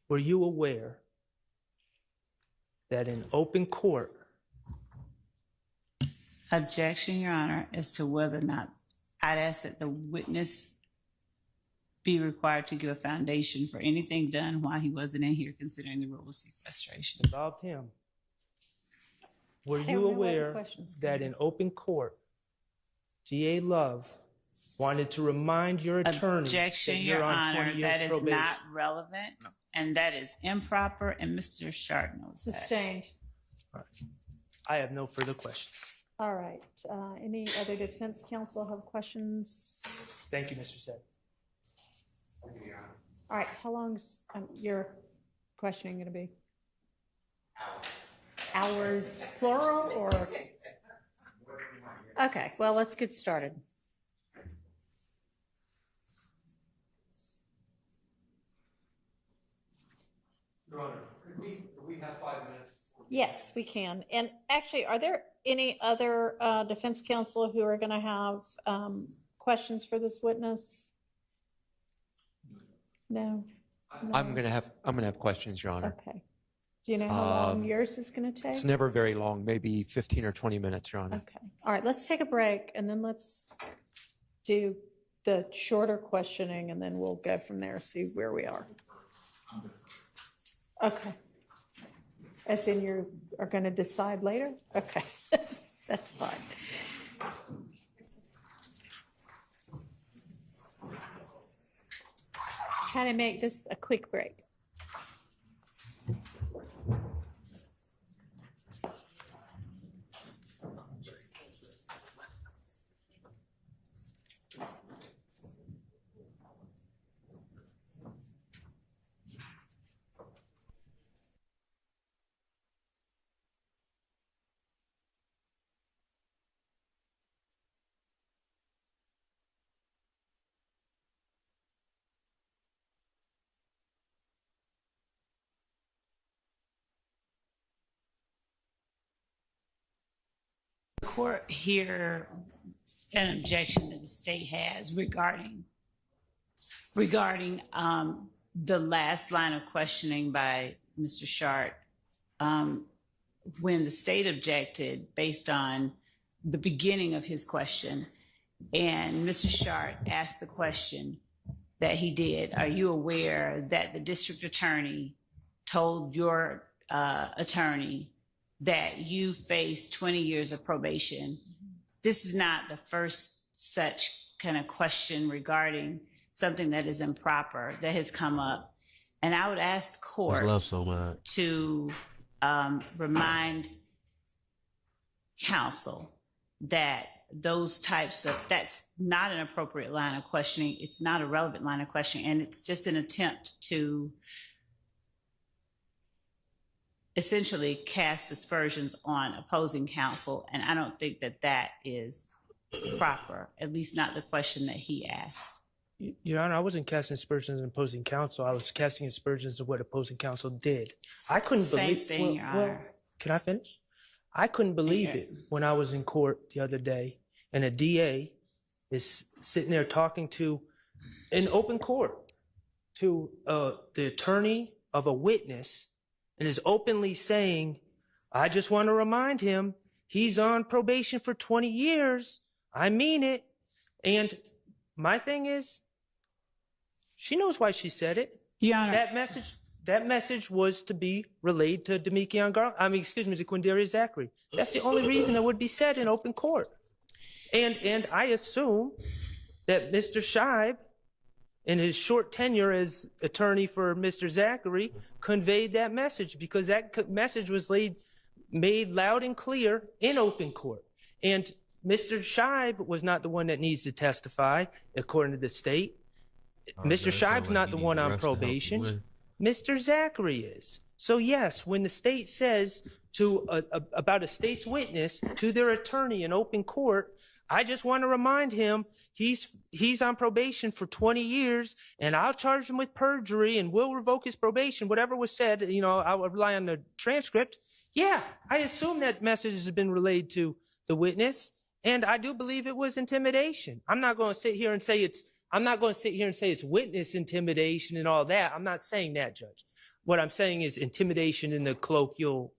Were you aware that in open court? Objection, Your Honor, as to whether or not I'd ask that the witness be required to give a foundation for anything done while he wasn't in here, considering the rule of sequestration. Involved him. Were you aware that in open court, DA Love wanted to remind your attorney Objection, that you're Your on Honor, 20 years that is probation? not relevant, and that is improper, and Mr. Sharp knows that. Sustained. I have no further questions. All right. Any other defense counsel have questions? Thank you, Mr. Said. All right. How long's your questioning going to be? Hours, plural, or? Okay. Well, let's get started. Your Honor, could we have 5 minutes? Yes, we can. And actually, are there any other defense counsel who are going to have questions for this witness? No. I'm gonna have questions, Your Honor. Okay. Do you know how long yours is going to take? It's never very long, maybe 15 or 20 minutes, Your Honor. Okay. All right. Let's take a break and then let's do the shorter questioning and then we'll go from there, see where we are. Okay. As in you are going to decide later? Okay. That's fine. Try to make this a quick break. Court hear an objection that the state has regarding the last line of questioning by Mr. Sharp. When the state objected based on the beginning of his question, and Mr. Sharp asked the question that he did, are you aware that the district attorney told your attorney that you face 20 years of probation? This is not the first such kind of question regarding something that is improper that has come up. And I would ask the court to remind counsel that those types of, that's not an appropriate line of questioning. It's not a relevant line of questioning. And it's just an attempt to essentially cast aspersions on opposing counsel. And I don't think that that is proper, at least not the question that he asked. Your Honor, I wasn't casting aspersions on opposing counsel. I was casting aspersions of what opposing counsel did. I couldn't believe Same thing, Your Honor. Can I finish? I couldn't believe it when I was in court the other day and a DA is sitting there talking to, in open court, to the attorney of a witness and is openly saying, I just want to remind him he's on probation for 20 years. I mean it. And my thing is, she knows why she said it. Yeah. That message was to be relayed to to Quindarius Zachary. That's the only reason it would be said in open court. And I assume that Mr. Scheib, in his short tenure as attorney for Mr. Zachary, conveyed that message because that message was made loud and clear in open court. And Mr. Scheib was not the one that needs to testify, according to the state. Mr. Scheib's not the one on probation. Mr. Zachary is. So yes, when the state says about a state's witness to their attorney in open court, I just want to remind him he's on probation for 20 years and I'll charge him with perjury and we'll revoke his probation, whatever was said, I'll rely on the transcript. Yeah, I assume that message has been relayed to the witness, and I do believe it was intimidation. I'm not going to sit here and say it's witness intimidation and all that. I'm not saying that, Judge. What I'm saying is intimidation in the colloquial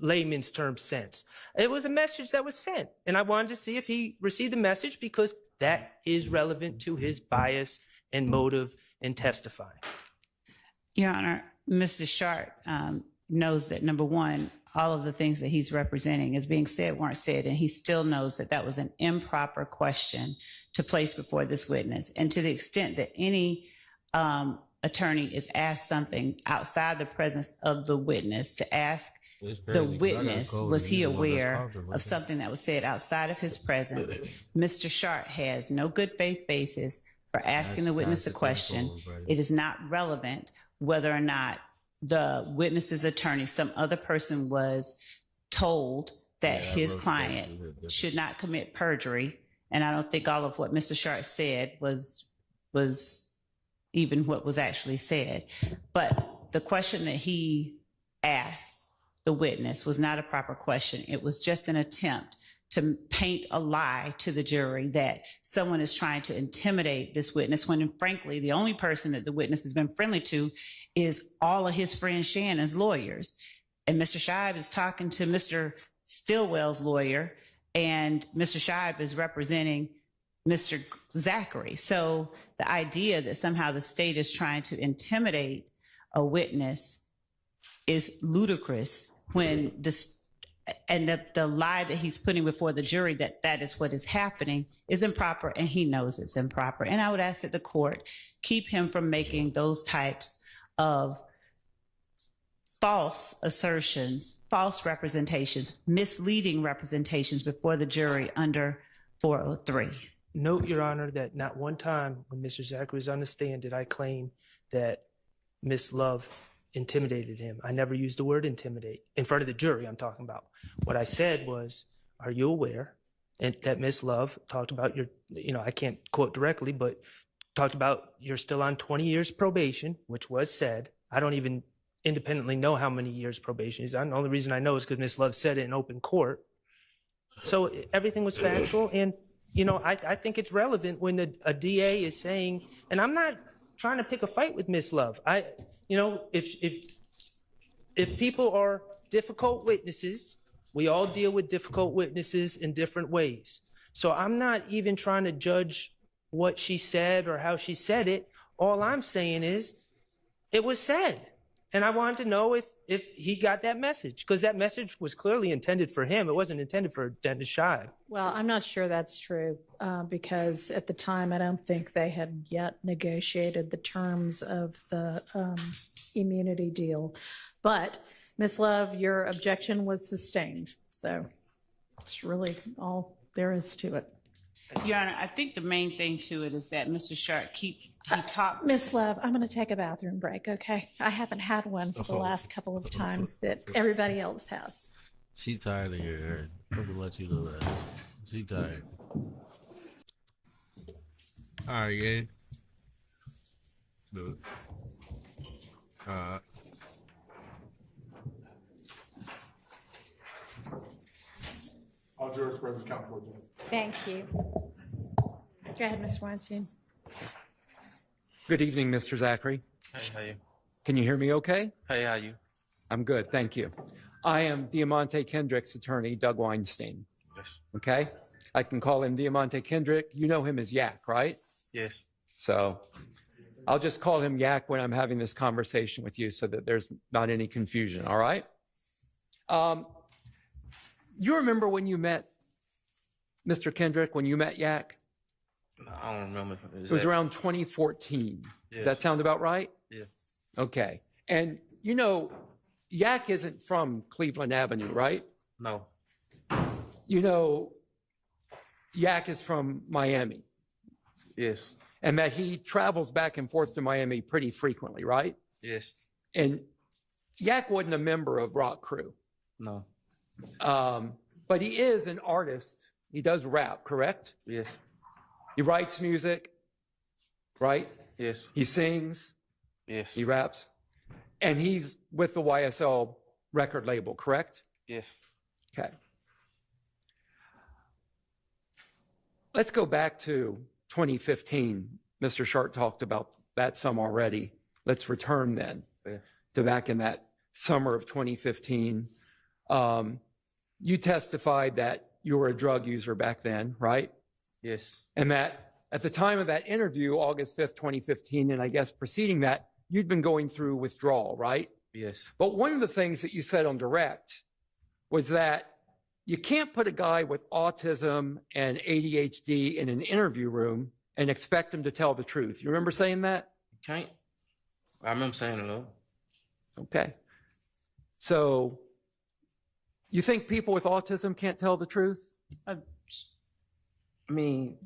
layman's term sense. It was a message that was sent, and I wanted to see if he received the message because that is relevant to his bias and motive in testifying. Your Honor, Mr. Sharp knows that, number one, all of the things that he's representing as being said weren't said, and he still knows that that was an improper question to place before this witness. And to the extent that any attorney is asked something outside the presence of the witness, to ask the witness, was he aware of something that was said outside of his presence, Mr. Sharp has no good faith basis for asking the witness the question. It is not relevant whether or not the witness's attorney, some other person, was told that his client should not commit perjury. And I don't think all of what Mr. Sharp said was even what was actually said. But the question that he asked the witness was not a proper question. It was just an attempt to paint a lie to the jury that someone is trying to intimidate this witness, when frankly, the only person that the witness has been friendly to is all of his friend Shannon's lawyers. And Mr. Scheib is talking to Mr. Stillwell's lawyer, and Mr. Scheib is representing Mr. Zachary. So the idea that somehow the state is trying to intimidate a witness is ludicrous, when this, and that the lie that he's putting before the jury that that is what is happening is improper, and he knows it's improper. And I would ask that the court keep him from making those types of false assertions, false representations, misleading representations before the jury under 403. Note, Your Honor, that not one time when Mr. Zachary was on the stand did I claim that Miss Love intimidated him. I never used the word intimidate in front of the jury. I'm talking about. What I said was, are you aware? And that Miss Love talked about your, I can't quote directly, but talked about you're still on 20 years probation, which was said. I don't even independently know how many years probation is on. The only reason I know is because Miss Love said it in open court. So everything was factual. And, I think it's relevant when a DA is saying, and I'm not trying to pick a fight with Miss Love. If people are difficult witnesses, we all deal with difficult witnesses in different ways. So I'm not even trying to judge what she said or how she said it. All I'm saying is it was said. And I wanted to know if he got that message, because that message was clearly intended for him. It wasn't intended for Dennis Scheib. Well, I'm not sure that's true, because at the time, I don't think they had yet negotiated the terms of the immunity deal. But, Ms. Love, your objection was sustained. So it's really all there is to it. Your Honor, I think the main thing to it is that Mr. Sharp Ms. Love, I'm going to take a bathroom break, okay? I haven't had one for the last couple of times that everybody else has. She tired of here. I'm going to let you know that. She tired. All right, Gabe. Do it. All jurors present, count for them. Thank you. Go ahead, Mr. Weinstein. Good evening, Mr. Zachary. Hey, how you? Can you hear me okay? Hey, how you? I'm good, thank you. I am Diamante Kendrick's attorney, Doug Weinstein. Yes. Okay? I can call him Diamante Kendrick. You know him as Yak, right? Yes. So I'll just call him Yak when I'm having this conversation with you so that there's not any confusion, all right? You remember when you met Mr. Kendrick, when you met Yak? No, I don't remember. It was around 2014. Yes. Does that sound about right? Yeah. Okay. And Yak isn't from Cleveland Avenue, right? No. Yak is from Miami. Yes. And that he travels back and forth to Miami pretty frequently, right? Yes. And Yak wasn't a member of Rock Crew. No. But he is an artist. He does rap, correct? Yes. He writes music, right? Yes. He sings. Yes. He raps. And he's with the YSL record label, correct? Yes. Okay. Let's go back to 2015. Mr. Sharp talked about that some already. Let's return then to back in that summer of 2015. You testified that you were a drug user back then, right? Yes. And that at the time of that interview, August 5th, 2015, and I guess preceding that, you'd been going through withdrawal, right? Yes. But one of the things that you said on direct was that you can't put a guy with autism and ADHD in an interview room and expect him to tell the truth. You remember saying that? Can't. I remember saying it, though. Okay. So you think people with autism can't tell the truth? I mean,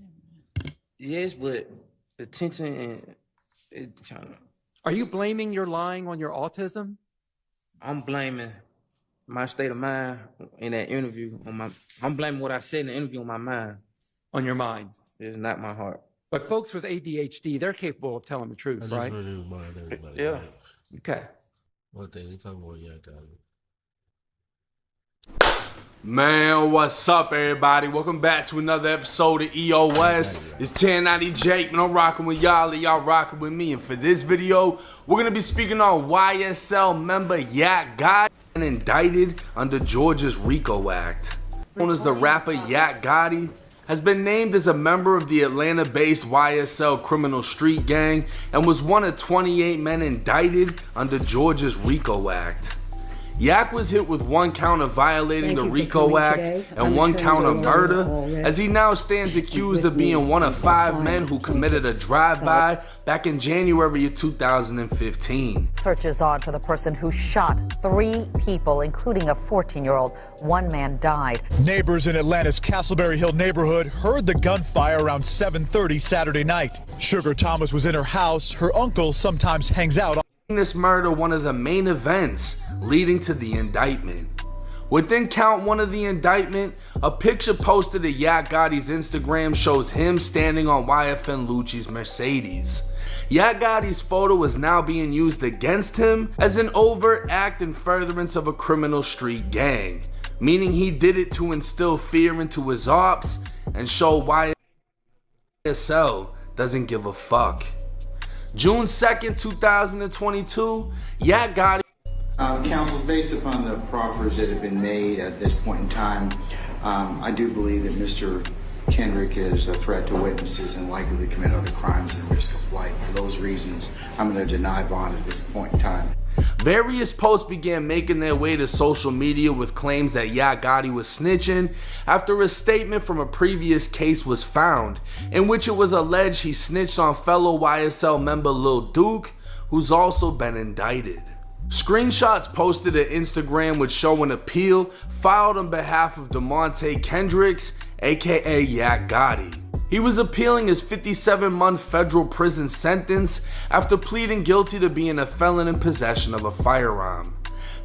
yes, but the tension and it kind of. Are you blaming your lying on your autism? I'm blaming my state of mind in that interview I'm blaming what I said in the interview on my mind. On your mind? It's not my heart. But folks with ADHD, they're capable of telling the truth, right? Yeah. Okay. What they talking about? Yeah, got it. Man, what's up, everybody? Welcome back to another episode of EOS. It's 1090 Jake, man. I'm rocking with y'all, and y'all rocking with me. And for this video, we're gonna be speaking on YSL member Yak Gotti indicted under Georgia's RICO Act. Known as the rapper Yak Gotti, has been named as a member of the Atlanta-based YSL criminal street gang and was one of 28 men indicted under Georgia's RICO Act. Yak was hit with one count of violating the RICO Act and one count of murder, as he now stands accused of being one of 5 men who committed a drive-by back in January of 2015. Searches on for the person who shot 3 people, including a 14-year-old. 1 man died. Neighbors in Atlanta's Castleberry Hill neighborhood heard the gunfire around 7:30 Saturday night. Sugar Thomas was in her house. Her uncle sometimes hangs out. This murder one of the main events leading to the indictment. Within count 1 of the indictment, a picture posted to Yak Gotti's Instagram shows him standing on YFN Lucci's Mercedes. Yak Gotti's photo is now being used against him as an overt act in furtherance of a criminal street gang, meaning he did it to instill fear into his ops and show YSL doesn't give a fuck. June 2nd, 2022, Yak Gotti. Counsel, based upon the proffers that have been made at this point in time, I do believe that Mr. Kendrick is a threat to witnesses and likely to commit other crimes and risk of flight. For those reasons, I'm going to deny bond at this point in time. Various posts began making their way to social media with claims that Yak Gotti was snitching after a statement from a previous case was found, in which it was alleged he snitched on fellow YSL member Lil Duke, who's also been indicted. Screenshots posted to Instagram would show an appeal filed on behalf of DeMonte Kendricks, aka Yak Gotti. He was appealing his 57-month federal prison sentence after pleading guilty to being a felon in possession of a firearm.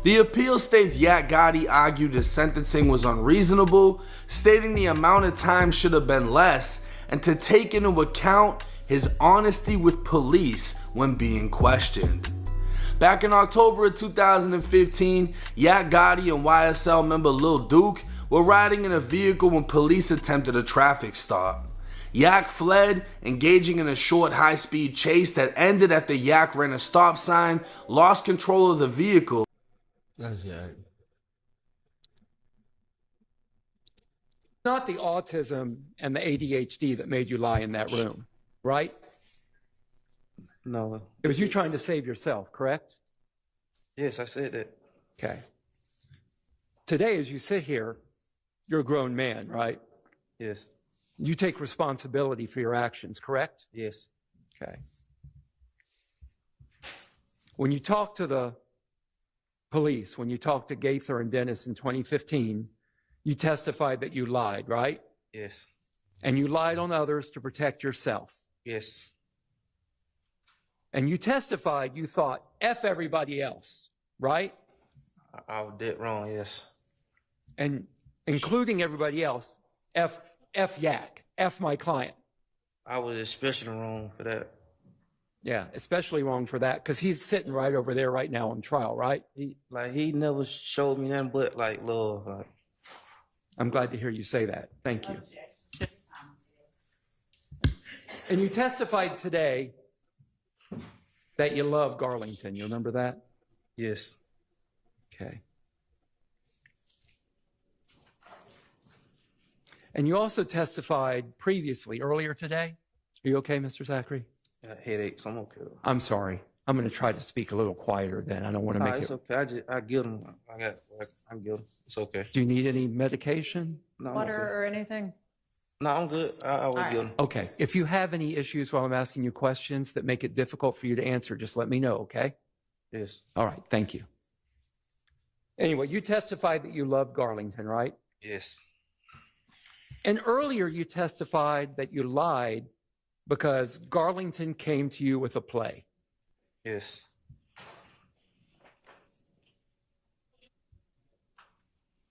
The appeal states Yak Gotti argued his sentencing was unreasonable, stating the amount of time should have been less, and to take into account his honesty with police when being questioned. Back in October of 2015, Yak Gotti and YSL member Lil Duke were riding in a vehicle when police attempted a traffic stop. Yak fled, engaging in a short high-speed chase that ended after Yak ran a stop sign, lost control of the vehicle. That's Yak. Not the autism and the ADHD that made you lie in that room, right? No. It was you trying to save yourself, correct? Yes, I said that. Okay. Today, as you sit here, you're a grown man, right? Yes. You take responsibility for your actions, correct? Yes. Okay. When you talk to the police, when you talk to Gaither and Dennis in 2015, you testified that you lied, right? Yes. And you lied on others to protect yourself. Yes. And you testified you thought, F everybody else, right? I was dead wrong, yes. And including everybody else, F Yak, F my client. I was especially wrong for that. Yeah, especially wrong for that because he's sitting right over there right now on trial, right? He never showed me nothing but like love. Like, I'm glad to hear you say that. Thank you. And you testified today that you love Garlington. You remember that? yes, Okay. And you also testified previously, earlier today. Are you okay, Mr. Zachary? I got headaches. I'm okay. I'm sorry. I'm going to try to speak a little quieter then. I don't want to Nah, make it's it. okay. I get them. I get them. It's okay. Do you need any medication? No, I'm Water okay. or anything? No, I'm good. I will All get right. them. Okay. If you have any issues while I'm asking you questions that make it difficult for you to answer, just let me know, okay? Yes, All right. Thank you. Anyway, you testified that you loved Garlington, right? yes, And earlier you testified that you lied because Garlington came to you with a play. yes,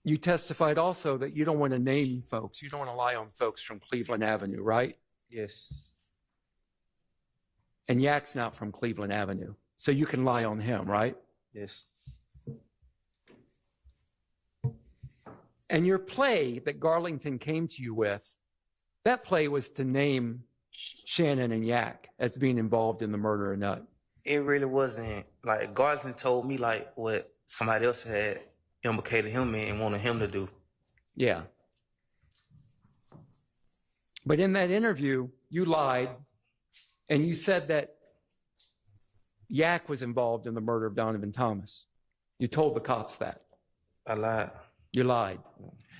You testified also that you don't want to name folks. You don't want to lie on folks from Cleveland Avenue, right? yes, And Yak's not from Cleveland Avenue. So you can lie on him, right? yes, And your play that Garlington came to you with, that play was to name Shannon and Yak as being involved in the murder of Nut. it really wasn't like Garland told me like what somebody else had implicated him in and wanted him to do. Yeah. But in that interview, you lied and you said that Yak was involved in the murder of Donovan Thomas. You told the cops that. I lied. You lied.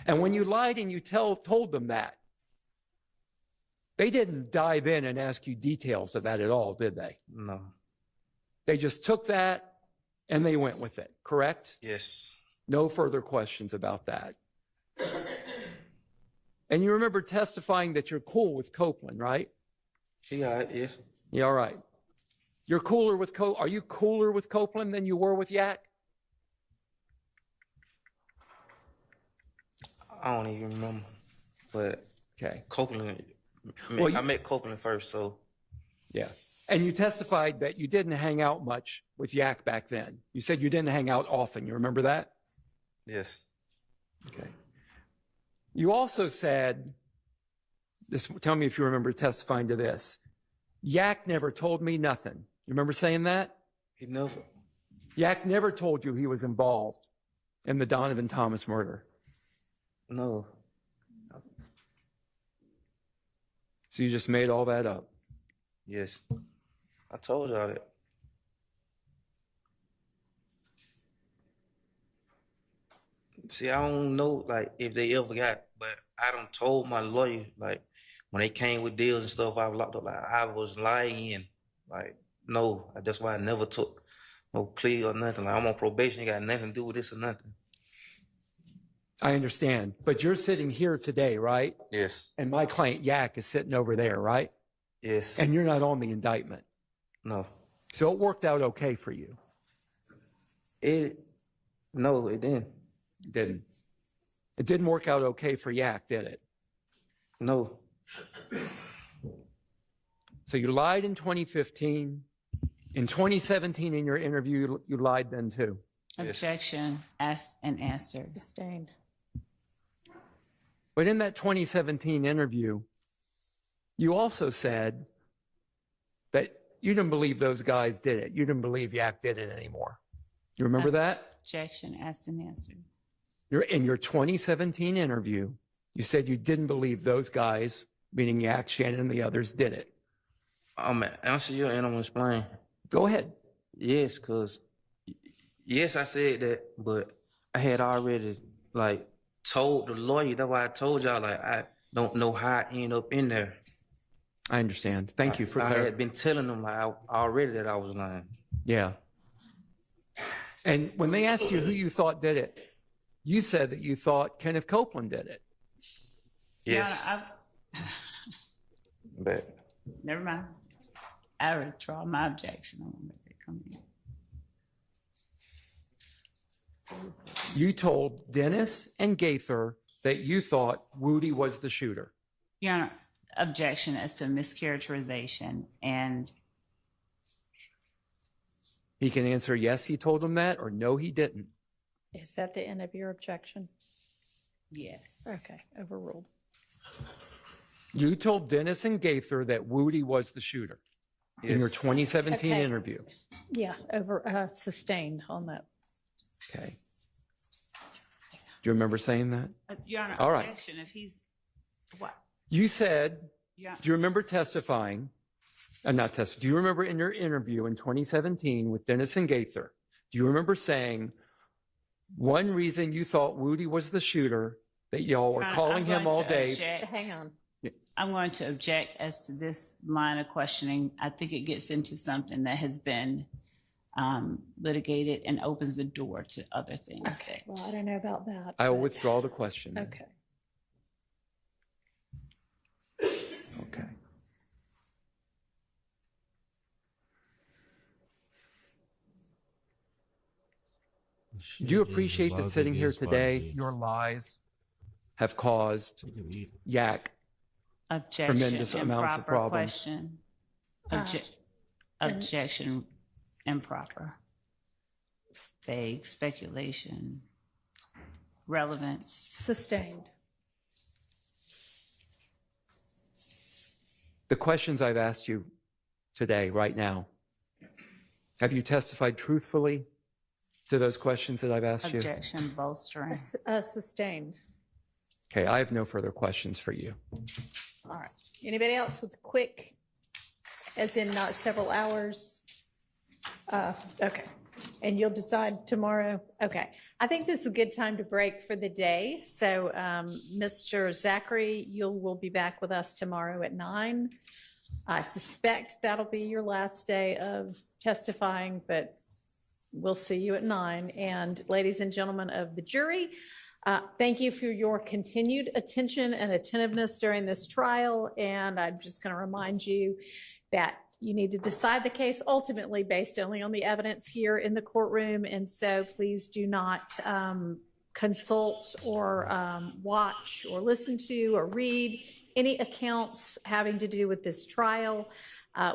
And when you lied and you told them that, they didn't dive in and ask you details of that at all, did they? No. They just took that and they went with it, correct? Yes. No further questions about that. And you remember testifying that you're cool with Copeland, right? Yeah. Yes. Yeah, all right. You're cooler with Are you cooler with Copeland than you were with Yak? I don't even remember, but okay. Copeland. Well, I met Copeland first, so yeah. And you testified that you didn't hang out much with Yak back then. You said you didn't hang out often. You remember that? yes, Okay. You also said, tell me if you remember testifying to this. Yak never told me nothing. You remember saying that? he never. Yak never told you he was involved in the Donovan Thomas murder. No. So you just made all that up. Yes. I told y'all that. See, I don't know, like, if they ever got, but I done told my lawyer, like, when they came with deals and stuff, I was locked up, like, I was lying in. Like, no, that's why I never took no plea or nothing. Like, I'm on probation, it got nothing to do with this or nothing. I understand. But you're sitting here today, right? Yes. And my client Yak is sitting over there, right? Yes. And you're not on the indictment. No. So it worked out okay for you. No, it didn't. It didn't. It didn't work out okay for Yak, did it? No. So you lied in 2015. In 2017, in your interview, you lied then too. Objection, asked and answered. Sustained. But in that 2017 interview, you also said that you didn't believe those guys did it. You didn't believe Yak did it anymore. You remember that? Objection, asked and answered. In your 2017 interview, you said you didn't believe those guys, meaning Yak, Shannon, and the others, did it. I'm gonna answer you and I'm gonna explain. Go ahead. Yes, because yes, I said that, but I had already like told the lawyer. That's why I told y'all like I don't know how I end up in there. I understand. Thank you for I that. had been telling them like already that I was lying. Yeah. And when they asked you who you thought did it, you said that you thought Kenneth Copeland did it. Yes. But never mind. I withdraw my objection. I won't let it come in. You told Dennis and Gaither that you thought Woody was the shooter. Your Honor, objection as to mischaracterization and He can answer yes, he told him that, or no, he didn't. Is that the end of your objection? Yes. Okay, overruled. You told Dennis and Gaither that Woody was the shooter in your 2017 Okay. interview. Yeah, sustained on that. Okay. Do you remember saying that? Your Honor, All right. objection if he's, what? You said, Yeah. do you remember testifying? Do you remember in your interview in 2017 with Dennis and Gaither, do you remember saying one reason you thought Woody was the shooter, that y'all were Your Honor, calling I'm him going all to day? object. Hang on. I'm going to object as to this line of questioning. I think it gets into something that has been litigated and opens the door to other things. Okay, well, I don't know about that. I will but- withdraw the question. Okay. Okay. Do you appreciate that sitting here today, your lies have caused Yak Objection, tremendous amounts of improper problems? question. Objection, improper. Vague, speculation, relevance. Sustained. The questions I've asked you today, right now, have you testified truthfully to those questions that I've asked you? Objection, bolstering. Sustained. Okay, I have no further questions for you. All right. Anybody else with quick, as in not several hours? Okay. And you'll decide tomorrow? Okay. I think this is a good time to break for the day. So, Mr. Zachary, you will be back with us tomorrow at 9. I suspect that'll be your last day of testifying, but we'll see you at 9. And ladies and gentlemen of the jury, thank you for your continued attention and attentiveness during this trial. And I'm just going to remind you that you need to decide the case ultimately based only on the evidence here in the courtroom. And so please do not consult or watch or listen to or read any accounts having to do with this trial,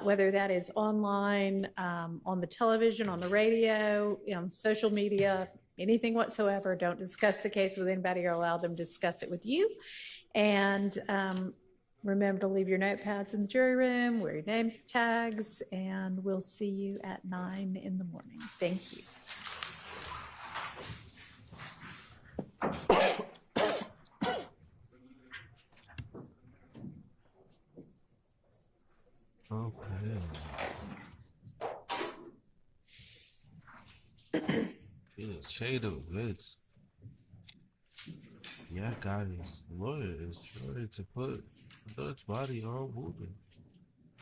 whether that is online, on the television, on the radio, on social media, anything whatsoever. Don't discuss the case with anybody or allow them to discuss it with you. And remember to leave your notepads in the jury room, wear your name tags, and we'll see you at 9 in the morning. Thank you. Shade of Wits. Yeah, God, his lawyer is trying to put Dutch body on Woody.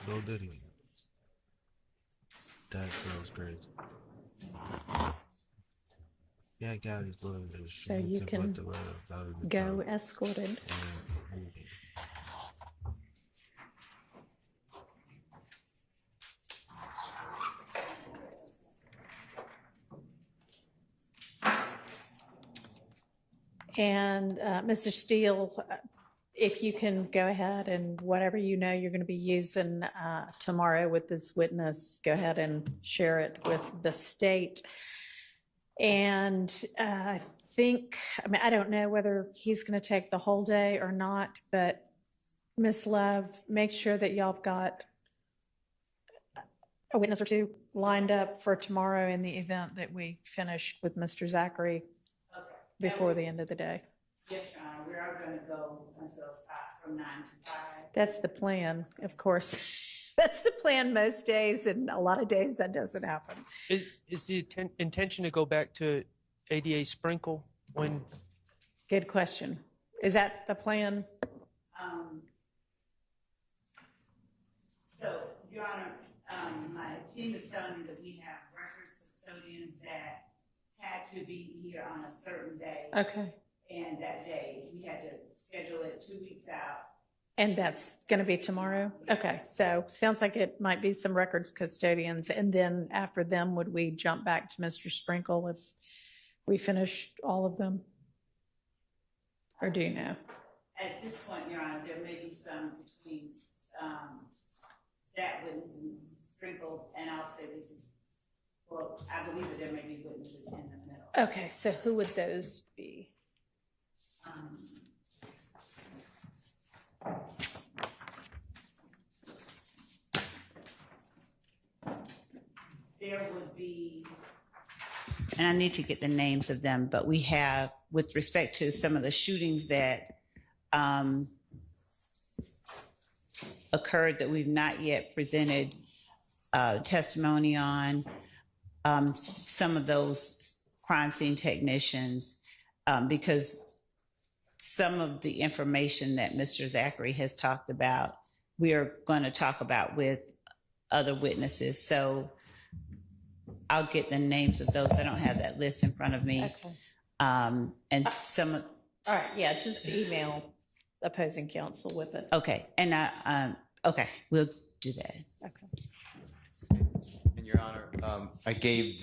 So did he? That sounds crazy. Yeah, God, his lawyer is So trying you to can put the letter out of the go trial. escorted. And Mr. Steele, if you can go ahead and whatever you know you're going to be using tomorrow with this witness, go ahead and share it with the state. And I mean, I don't know whether he's going to take the whole day or not, but Ms. Love, make sure that y'all have got a witness or two lined up for tomorrow in the event that we finish with Mr. Zachary before the end of the day. Yes, Your Honor, we are going to go until from 9 to 5. That's the plan, of course. That's the plan most days, and a lot of days that doesn't happen. Is the intention to go back to ADA Sprinkle when? Good question. Is that the plan? So, Your Honor, my team is telling me that we have records custodians that had to be here on a certain day. Okay. And that day, we had to schedule it 2 weeks out. And that's going to be tomorrow? Okay, so sounds like it might be some records custodians. And then after them, would we jump back to Mr. Sprinkle if we finish all of them? Or do you know? At this point, Your Honor, there may be some between that witness and Sprinkle, and I'll say this is Well, I believe that there may be witnesses in the middle. Okay, so who would those be? There would be, and I need to get the names of them, but we have, with respect to some of the shootings that occurred that we've not yet presented testimony on, some of those crime scene technicians, because some of the information that Mr. Zachary has talked about, we are going to talk about with other witnesses. So I'll get the names of those. I don't have that list in front of me. Okay. And some of, All right, yeah, just email opposing counsel with it. okay. And okay, we'll do that. Okay. And Your Honor, I gave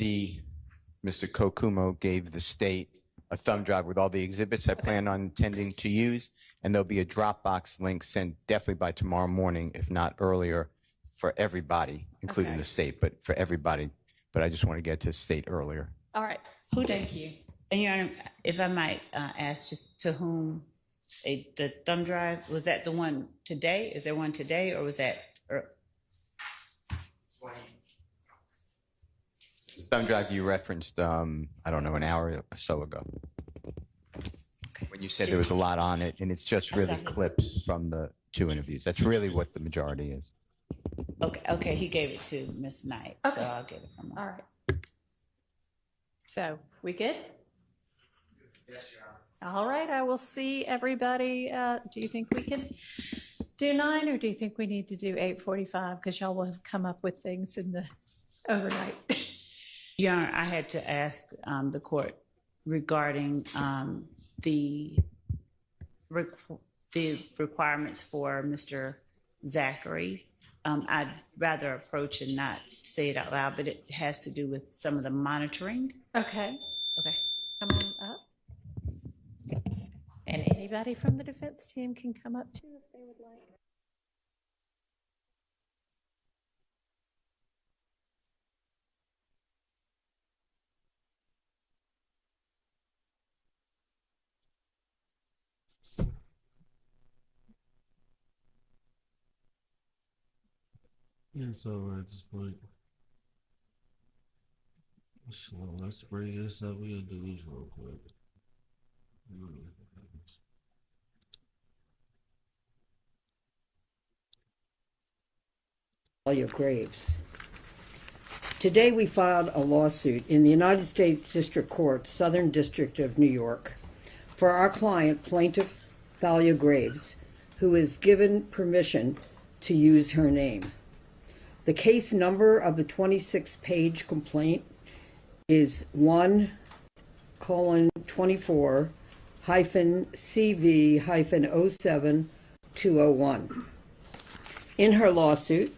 Mr. Kokumo gave the state a thumb drive with all the exhibits I plan on intending to use, and there'll be a Dropbox link sent definitely by tomorrow morning, if not earlier, for everybody, including Okay. the state, but for everybody. But I just want to get to state earlier. All right, thank you. And Your Honor, if I might ask, just to whom the thumb drive, was that the one today? Is there one today, or was that? Thumb drive you referenced, I don't know, an hour or so ago. When you said there was a lot on it, and it's just really clips from the 2 interviews. That's really what the majority is. Okay, he gave it to Miss Knight, so I'll get it from her. All right. So, we good? Yes, Your Honor. All right, I will see everybody. Do you think we can do 9, or do you think we need to do 8:45? Because y'all will have come up with things in the overnight. Your Honor, I had to ask the court regarding the requirements for Mr. Zachary. I'd rather approach and not say it out loud, but it has to do with some of the monitoring. Okay. Okay. Come on up. And anybody from the defense team can come up too if they would like. Yeah, it's over at this point. So let's bring this up. We'll do these real quick. Your Graves. Today we filed a lawsuit in the United States District Court, Southern District of New York, for our client, plaintiff Thalia Graves, who is given permission to use her name. The case number of the 26-page complaint is 1:24-CV-07-201. In her lawsuit,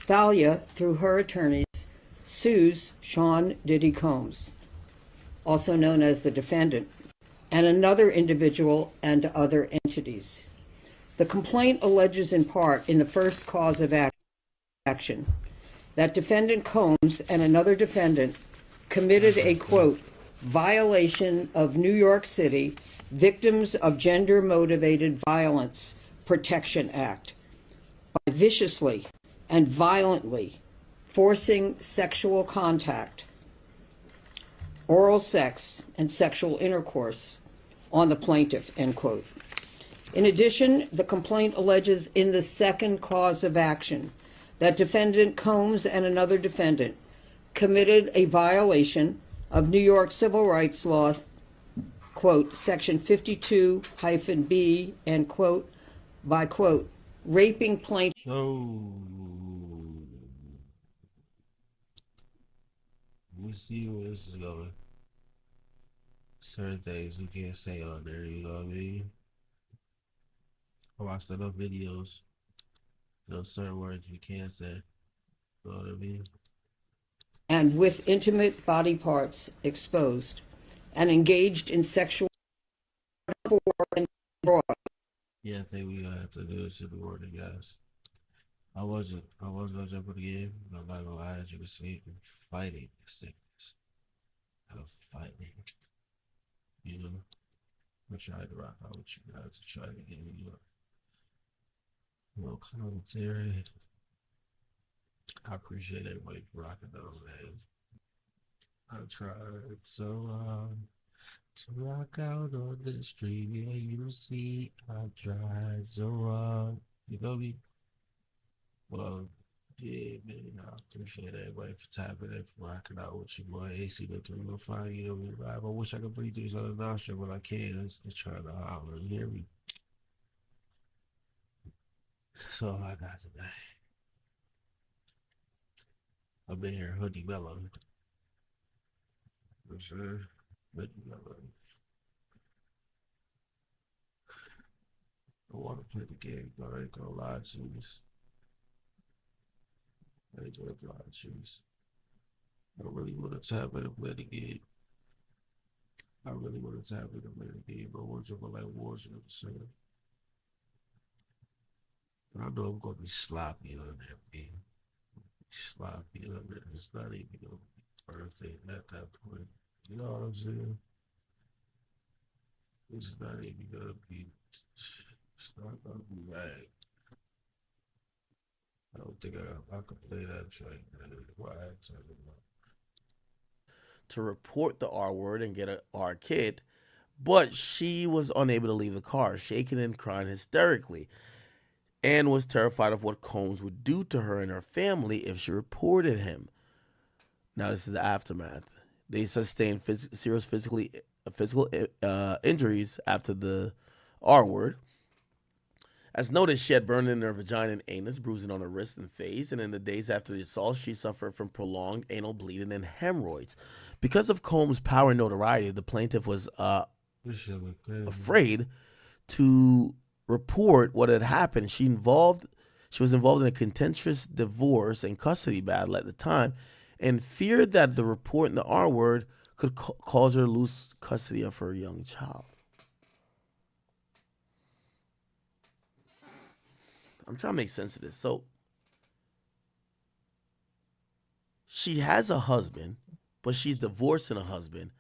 Thalia, through her attorneys, sues Sean Diddy Combs, also known as the defendant, and another individual and other entities. The complaint alleges in part, in the first cause of action, that defendant Combs and another defendant committed a, quote, violation of New York City Victims of Gender-Motivated Violence Protection Act by viciously and violently forcing sexual contact, oral sex, and sexual intercourse on the plaintiff, end quote. In addition, the complaint alleges in the second cause of action that defendant Combs and another defendant committed a violation of New York civil rights law, quote, section 52-B, end quote, by, quote, raping plaintiff. We'll see where this is going. Certain things we can't say on there, you know what I mean? I watched enough videos. Certain words we can't say. You know what I mean? And with intimate body parts exposed and engaged in sexual and broad. Yeah, I think we have to do this in the word, guys. I wasn't gonna jump on the game. I'm not gonna lie, as you can see, I'm fighting sickness. I'm fighting. You know, I tried to rock out with you guys to try to get you a little commentary. I appreciate everybody for rocking out, man. I tried to rock out on the street. Yeah, you see, I tried so hard. You know me? Well, yeah, man, I appreciate everybody for tapping in, for rocking out with your boy AC the 305. You know me, live. I wish I could breathe through these other nostrils, but I can't. It's trying to holler. You hear me? So I got today. I've been here, hoodie mellow. For sure. Hoodie mellow. I want to play the game, but I ain't gonna lie to you. I ain't gonna lie to you. I really want to tap in and play the game. I really want to tap in and play the game, but Warzone like Warzone, so. But I know I'm gonna be sloppy on that game. Sloppy on it. It's not even gonna be birthday at that point. You know what I'm saying? It's not even gonna be. It's not gonna be right. I don't think I could play that track. Why I talking about? To report the R word and get a R kit, but she was unable to leave the car, shaking and crying hysterically, and was terrified of what Combs would do to her and her family if she reported him. Now this is the aftermath. They sustained serious physical injuries after the R word. As noted, she had burn in her vagina and anus, bruising on her wrist and face, and in the days after the assault, she suffered from prolonged anal bleeding and hemorrhoids. Because of Combs' power and notoriety, the plaintiff was afraid to report what had happened. She was involved in a contentious divorce and custody battle at the time, and feared that the report in the R word could cause her to lose custody of her young child. I'm trying to make sense of this. So she has a husband, but she's divorcing a husband,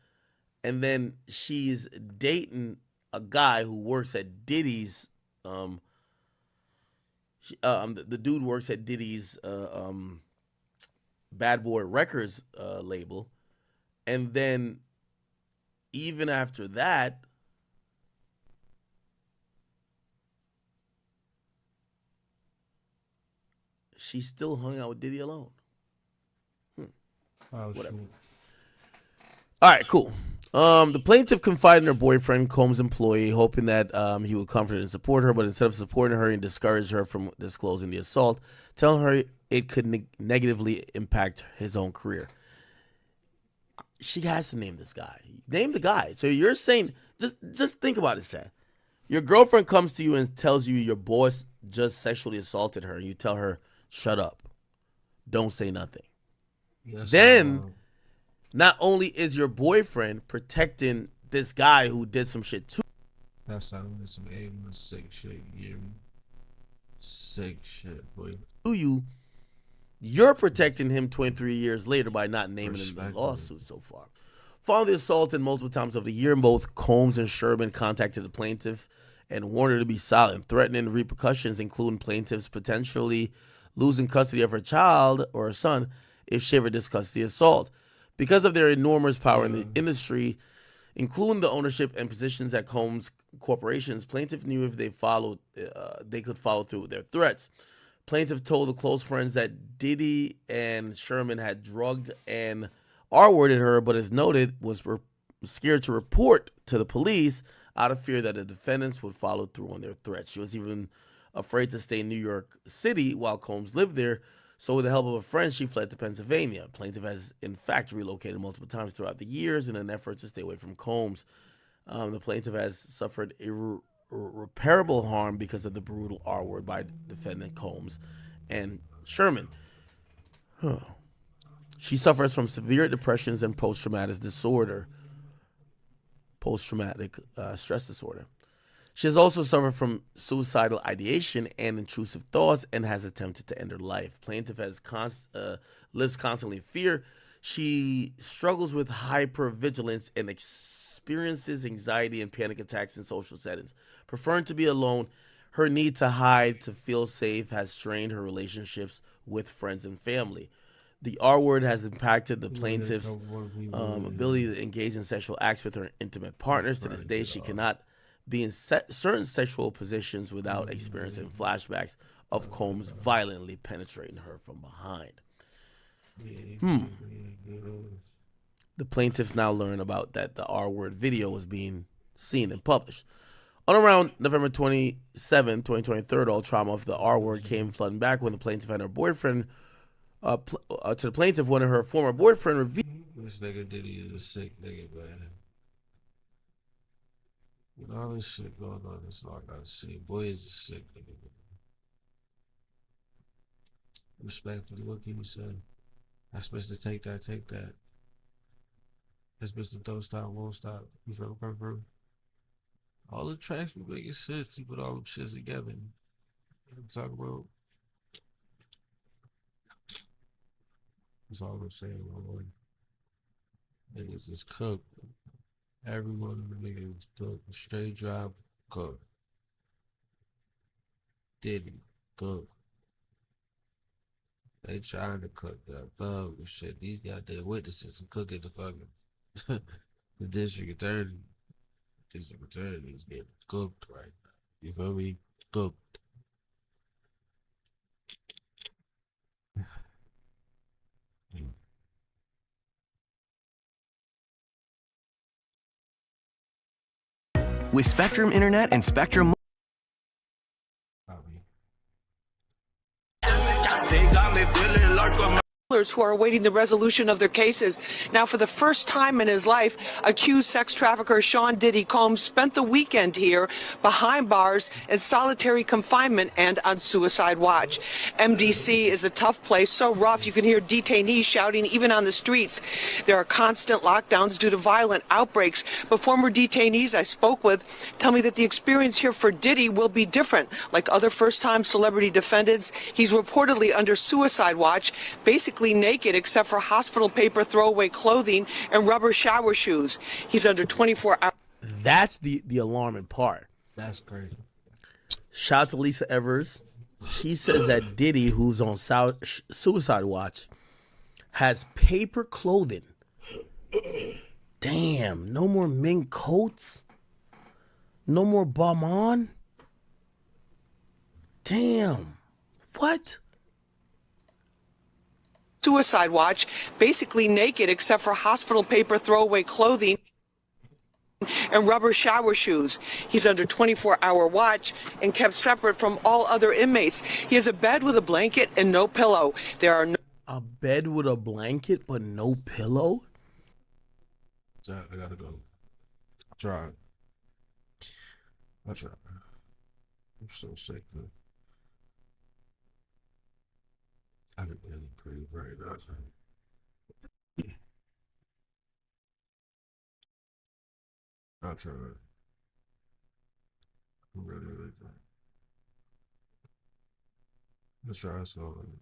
and then she's dating a guy who works at Diddy's. The dude works at Diddy's Bad Boy Records label, and then even after that, she still hung out with Diddy alone. Whatever. All right, cool. The plaintiff confided in her boyfriend, Combs' employee, hoping that he would comfort and support her, but instead of supporting her and discourage her from disclosing the assault, telling her it could negatively impact his own career. She has to name this guy. Name the guy. So you're saying, just think about it, Chad. Your girlfriend comes to you and tells you your boss just sexually assaulted her, and you tell her, shut up. Don't say nothing. Yes, then, not only is your boyfriend protecting this guy who did some shit too. That's how some aimless sick shit, you hear me? Sick shit, boy. You're protecting him 23 years later by not naming him in the lawsuit so far. Following the assault and multiple times over the year, both Combs and Sherman contacted the plaintiff and warned her to be silent, threatening repercussions, including plaintiffs potentially losing custody of her child or her son if she ever discussed the assault. Because of their enormous power in the industry, including the ownership and positions at Combs corporations, plaintiff knew if they could follow through with their threats. Plaintiff told the close friends that Diddy and Sherman had drugged and R-worded her, but as noted, was scared to report to the police out of fear that the defendants would follow through on their threats. She was even afraid to stay in New York City while Combs lived there, so with the help of a friend, she fled to Pennsylvania. Plaintiff has, in fact, relocated multiple times throughout the years in an effort to stay away from Combs. The plaintiff has suffered irreparable harm because of the brutal R-word by defendant Combs and Sherman. She suffers from severe depressions and post-traumatic stress disorder. She has also suffered from suicidal ideation and intrusive thoughts and has attempted to end her life. Plaintiff lives constantly in fear. She struggles with hypervigilance and experiences anxiety and panic attacks in social settings. Preferring to be alone, her need to hide to feel safe has strained her relationships with friends and family. The R word has impacted the plaintiff's ability to engage in sexual acts with her intimate partners. To this day, she cannot be in certain sexual positions without experiencing flashbacks of Combs violently penetrating her from behind. The plaintiffs now learn about that the R word video was being seen and published. On around November 27, 2023, all trauma of the R word came flooding back when the plaintiff and her boyfriend, to the plaintiff, one of her former boyfriend revealed. This nigga Diddy is a sick nigga, man. With all this shit going on, that's all I gotta say. Boy is a sick nigga. Respectfully, what can you say? I'm supposed to take that, take that. That's Mr. Don't Stop, Won't Stop. You feel me, bro? All the tracks be making sense. You put all them shits together. You know what I'm talking about? That's all I'm saying, my boy. Niggas is cooked. Every one of the niggas is cooked. Straight drive, cooked. Diddy, cooked. They trying to cook that thug and shit. These goddamn witnesses are cooking the fucking the district attorney. District attorney is getting cooked right now. You feel me? Cooked. With Spectrum Internet and Spectrum who are awaiting the resolution of their cases. Now, for the first time in his life, accused sex trafficker Sean Diddy Combs spent the weekend here behind bars in solitary confinement and on suicide watch. MDC is a tough place, so rough you can hear detainees shouting even on the streets. There are constant lockdowns due to violent outbreaks, but former detainees I spoke with tell me that the experience here for Diddy will be different. Like other first-time celebrity defendants, he's reportedly under suicide watch, basically naked except for hospital paper, throwaway clothing, and rubber shower shoes. He's under 24 hours. That's the alarming part. That's crazy. Shout out to Lisa Evers. She says that Diddy, who's on suicide watch, has paper clothing. Damn, no more mink coats? No more Balmain? Damn. What? Suicide watch, basically naked except for hospital paper, throwaway clothing, and rubber shower shoes. He's under 24-hour watch and kept separate from all other inmates. He has a bed with a blanket and no pillow. There are no... A bed with a blanket but no pillow? I gotta go. I tried. I'm so sick, man. I didn't really pretty right now. I'll try it. I'm really good. Let's try some.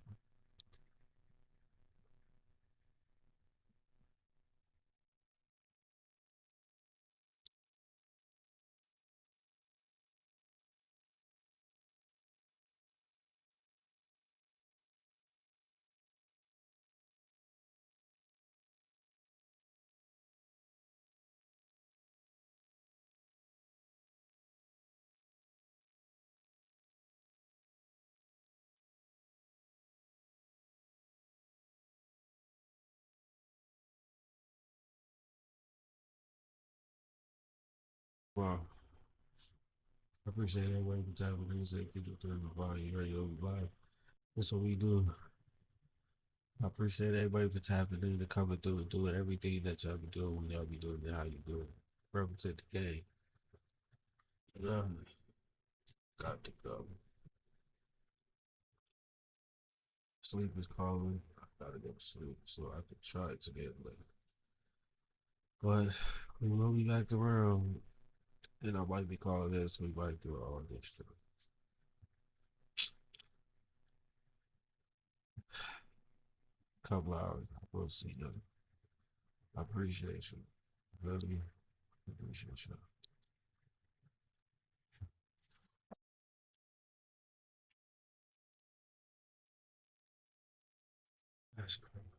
Wow. I appreciate everybody for tapping in. Say, people doing the volume, radio live. That's what we do. I appreciate everybody for tapping in and coming through and doing everything that y'all be doing when y'all be doing it, how you do it. Represent the game. Got to go. Sleep is calling. I gotta go to sleep so I can try it to get later. But we will be back to round. And I might be calling this, we might do all this too. Couple hours, we'll see you. I appreciate you. Really appreciate you. That's crazy.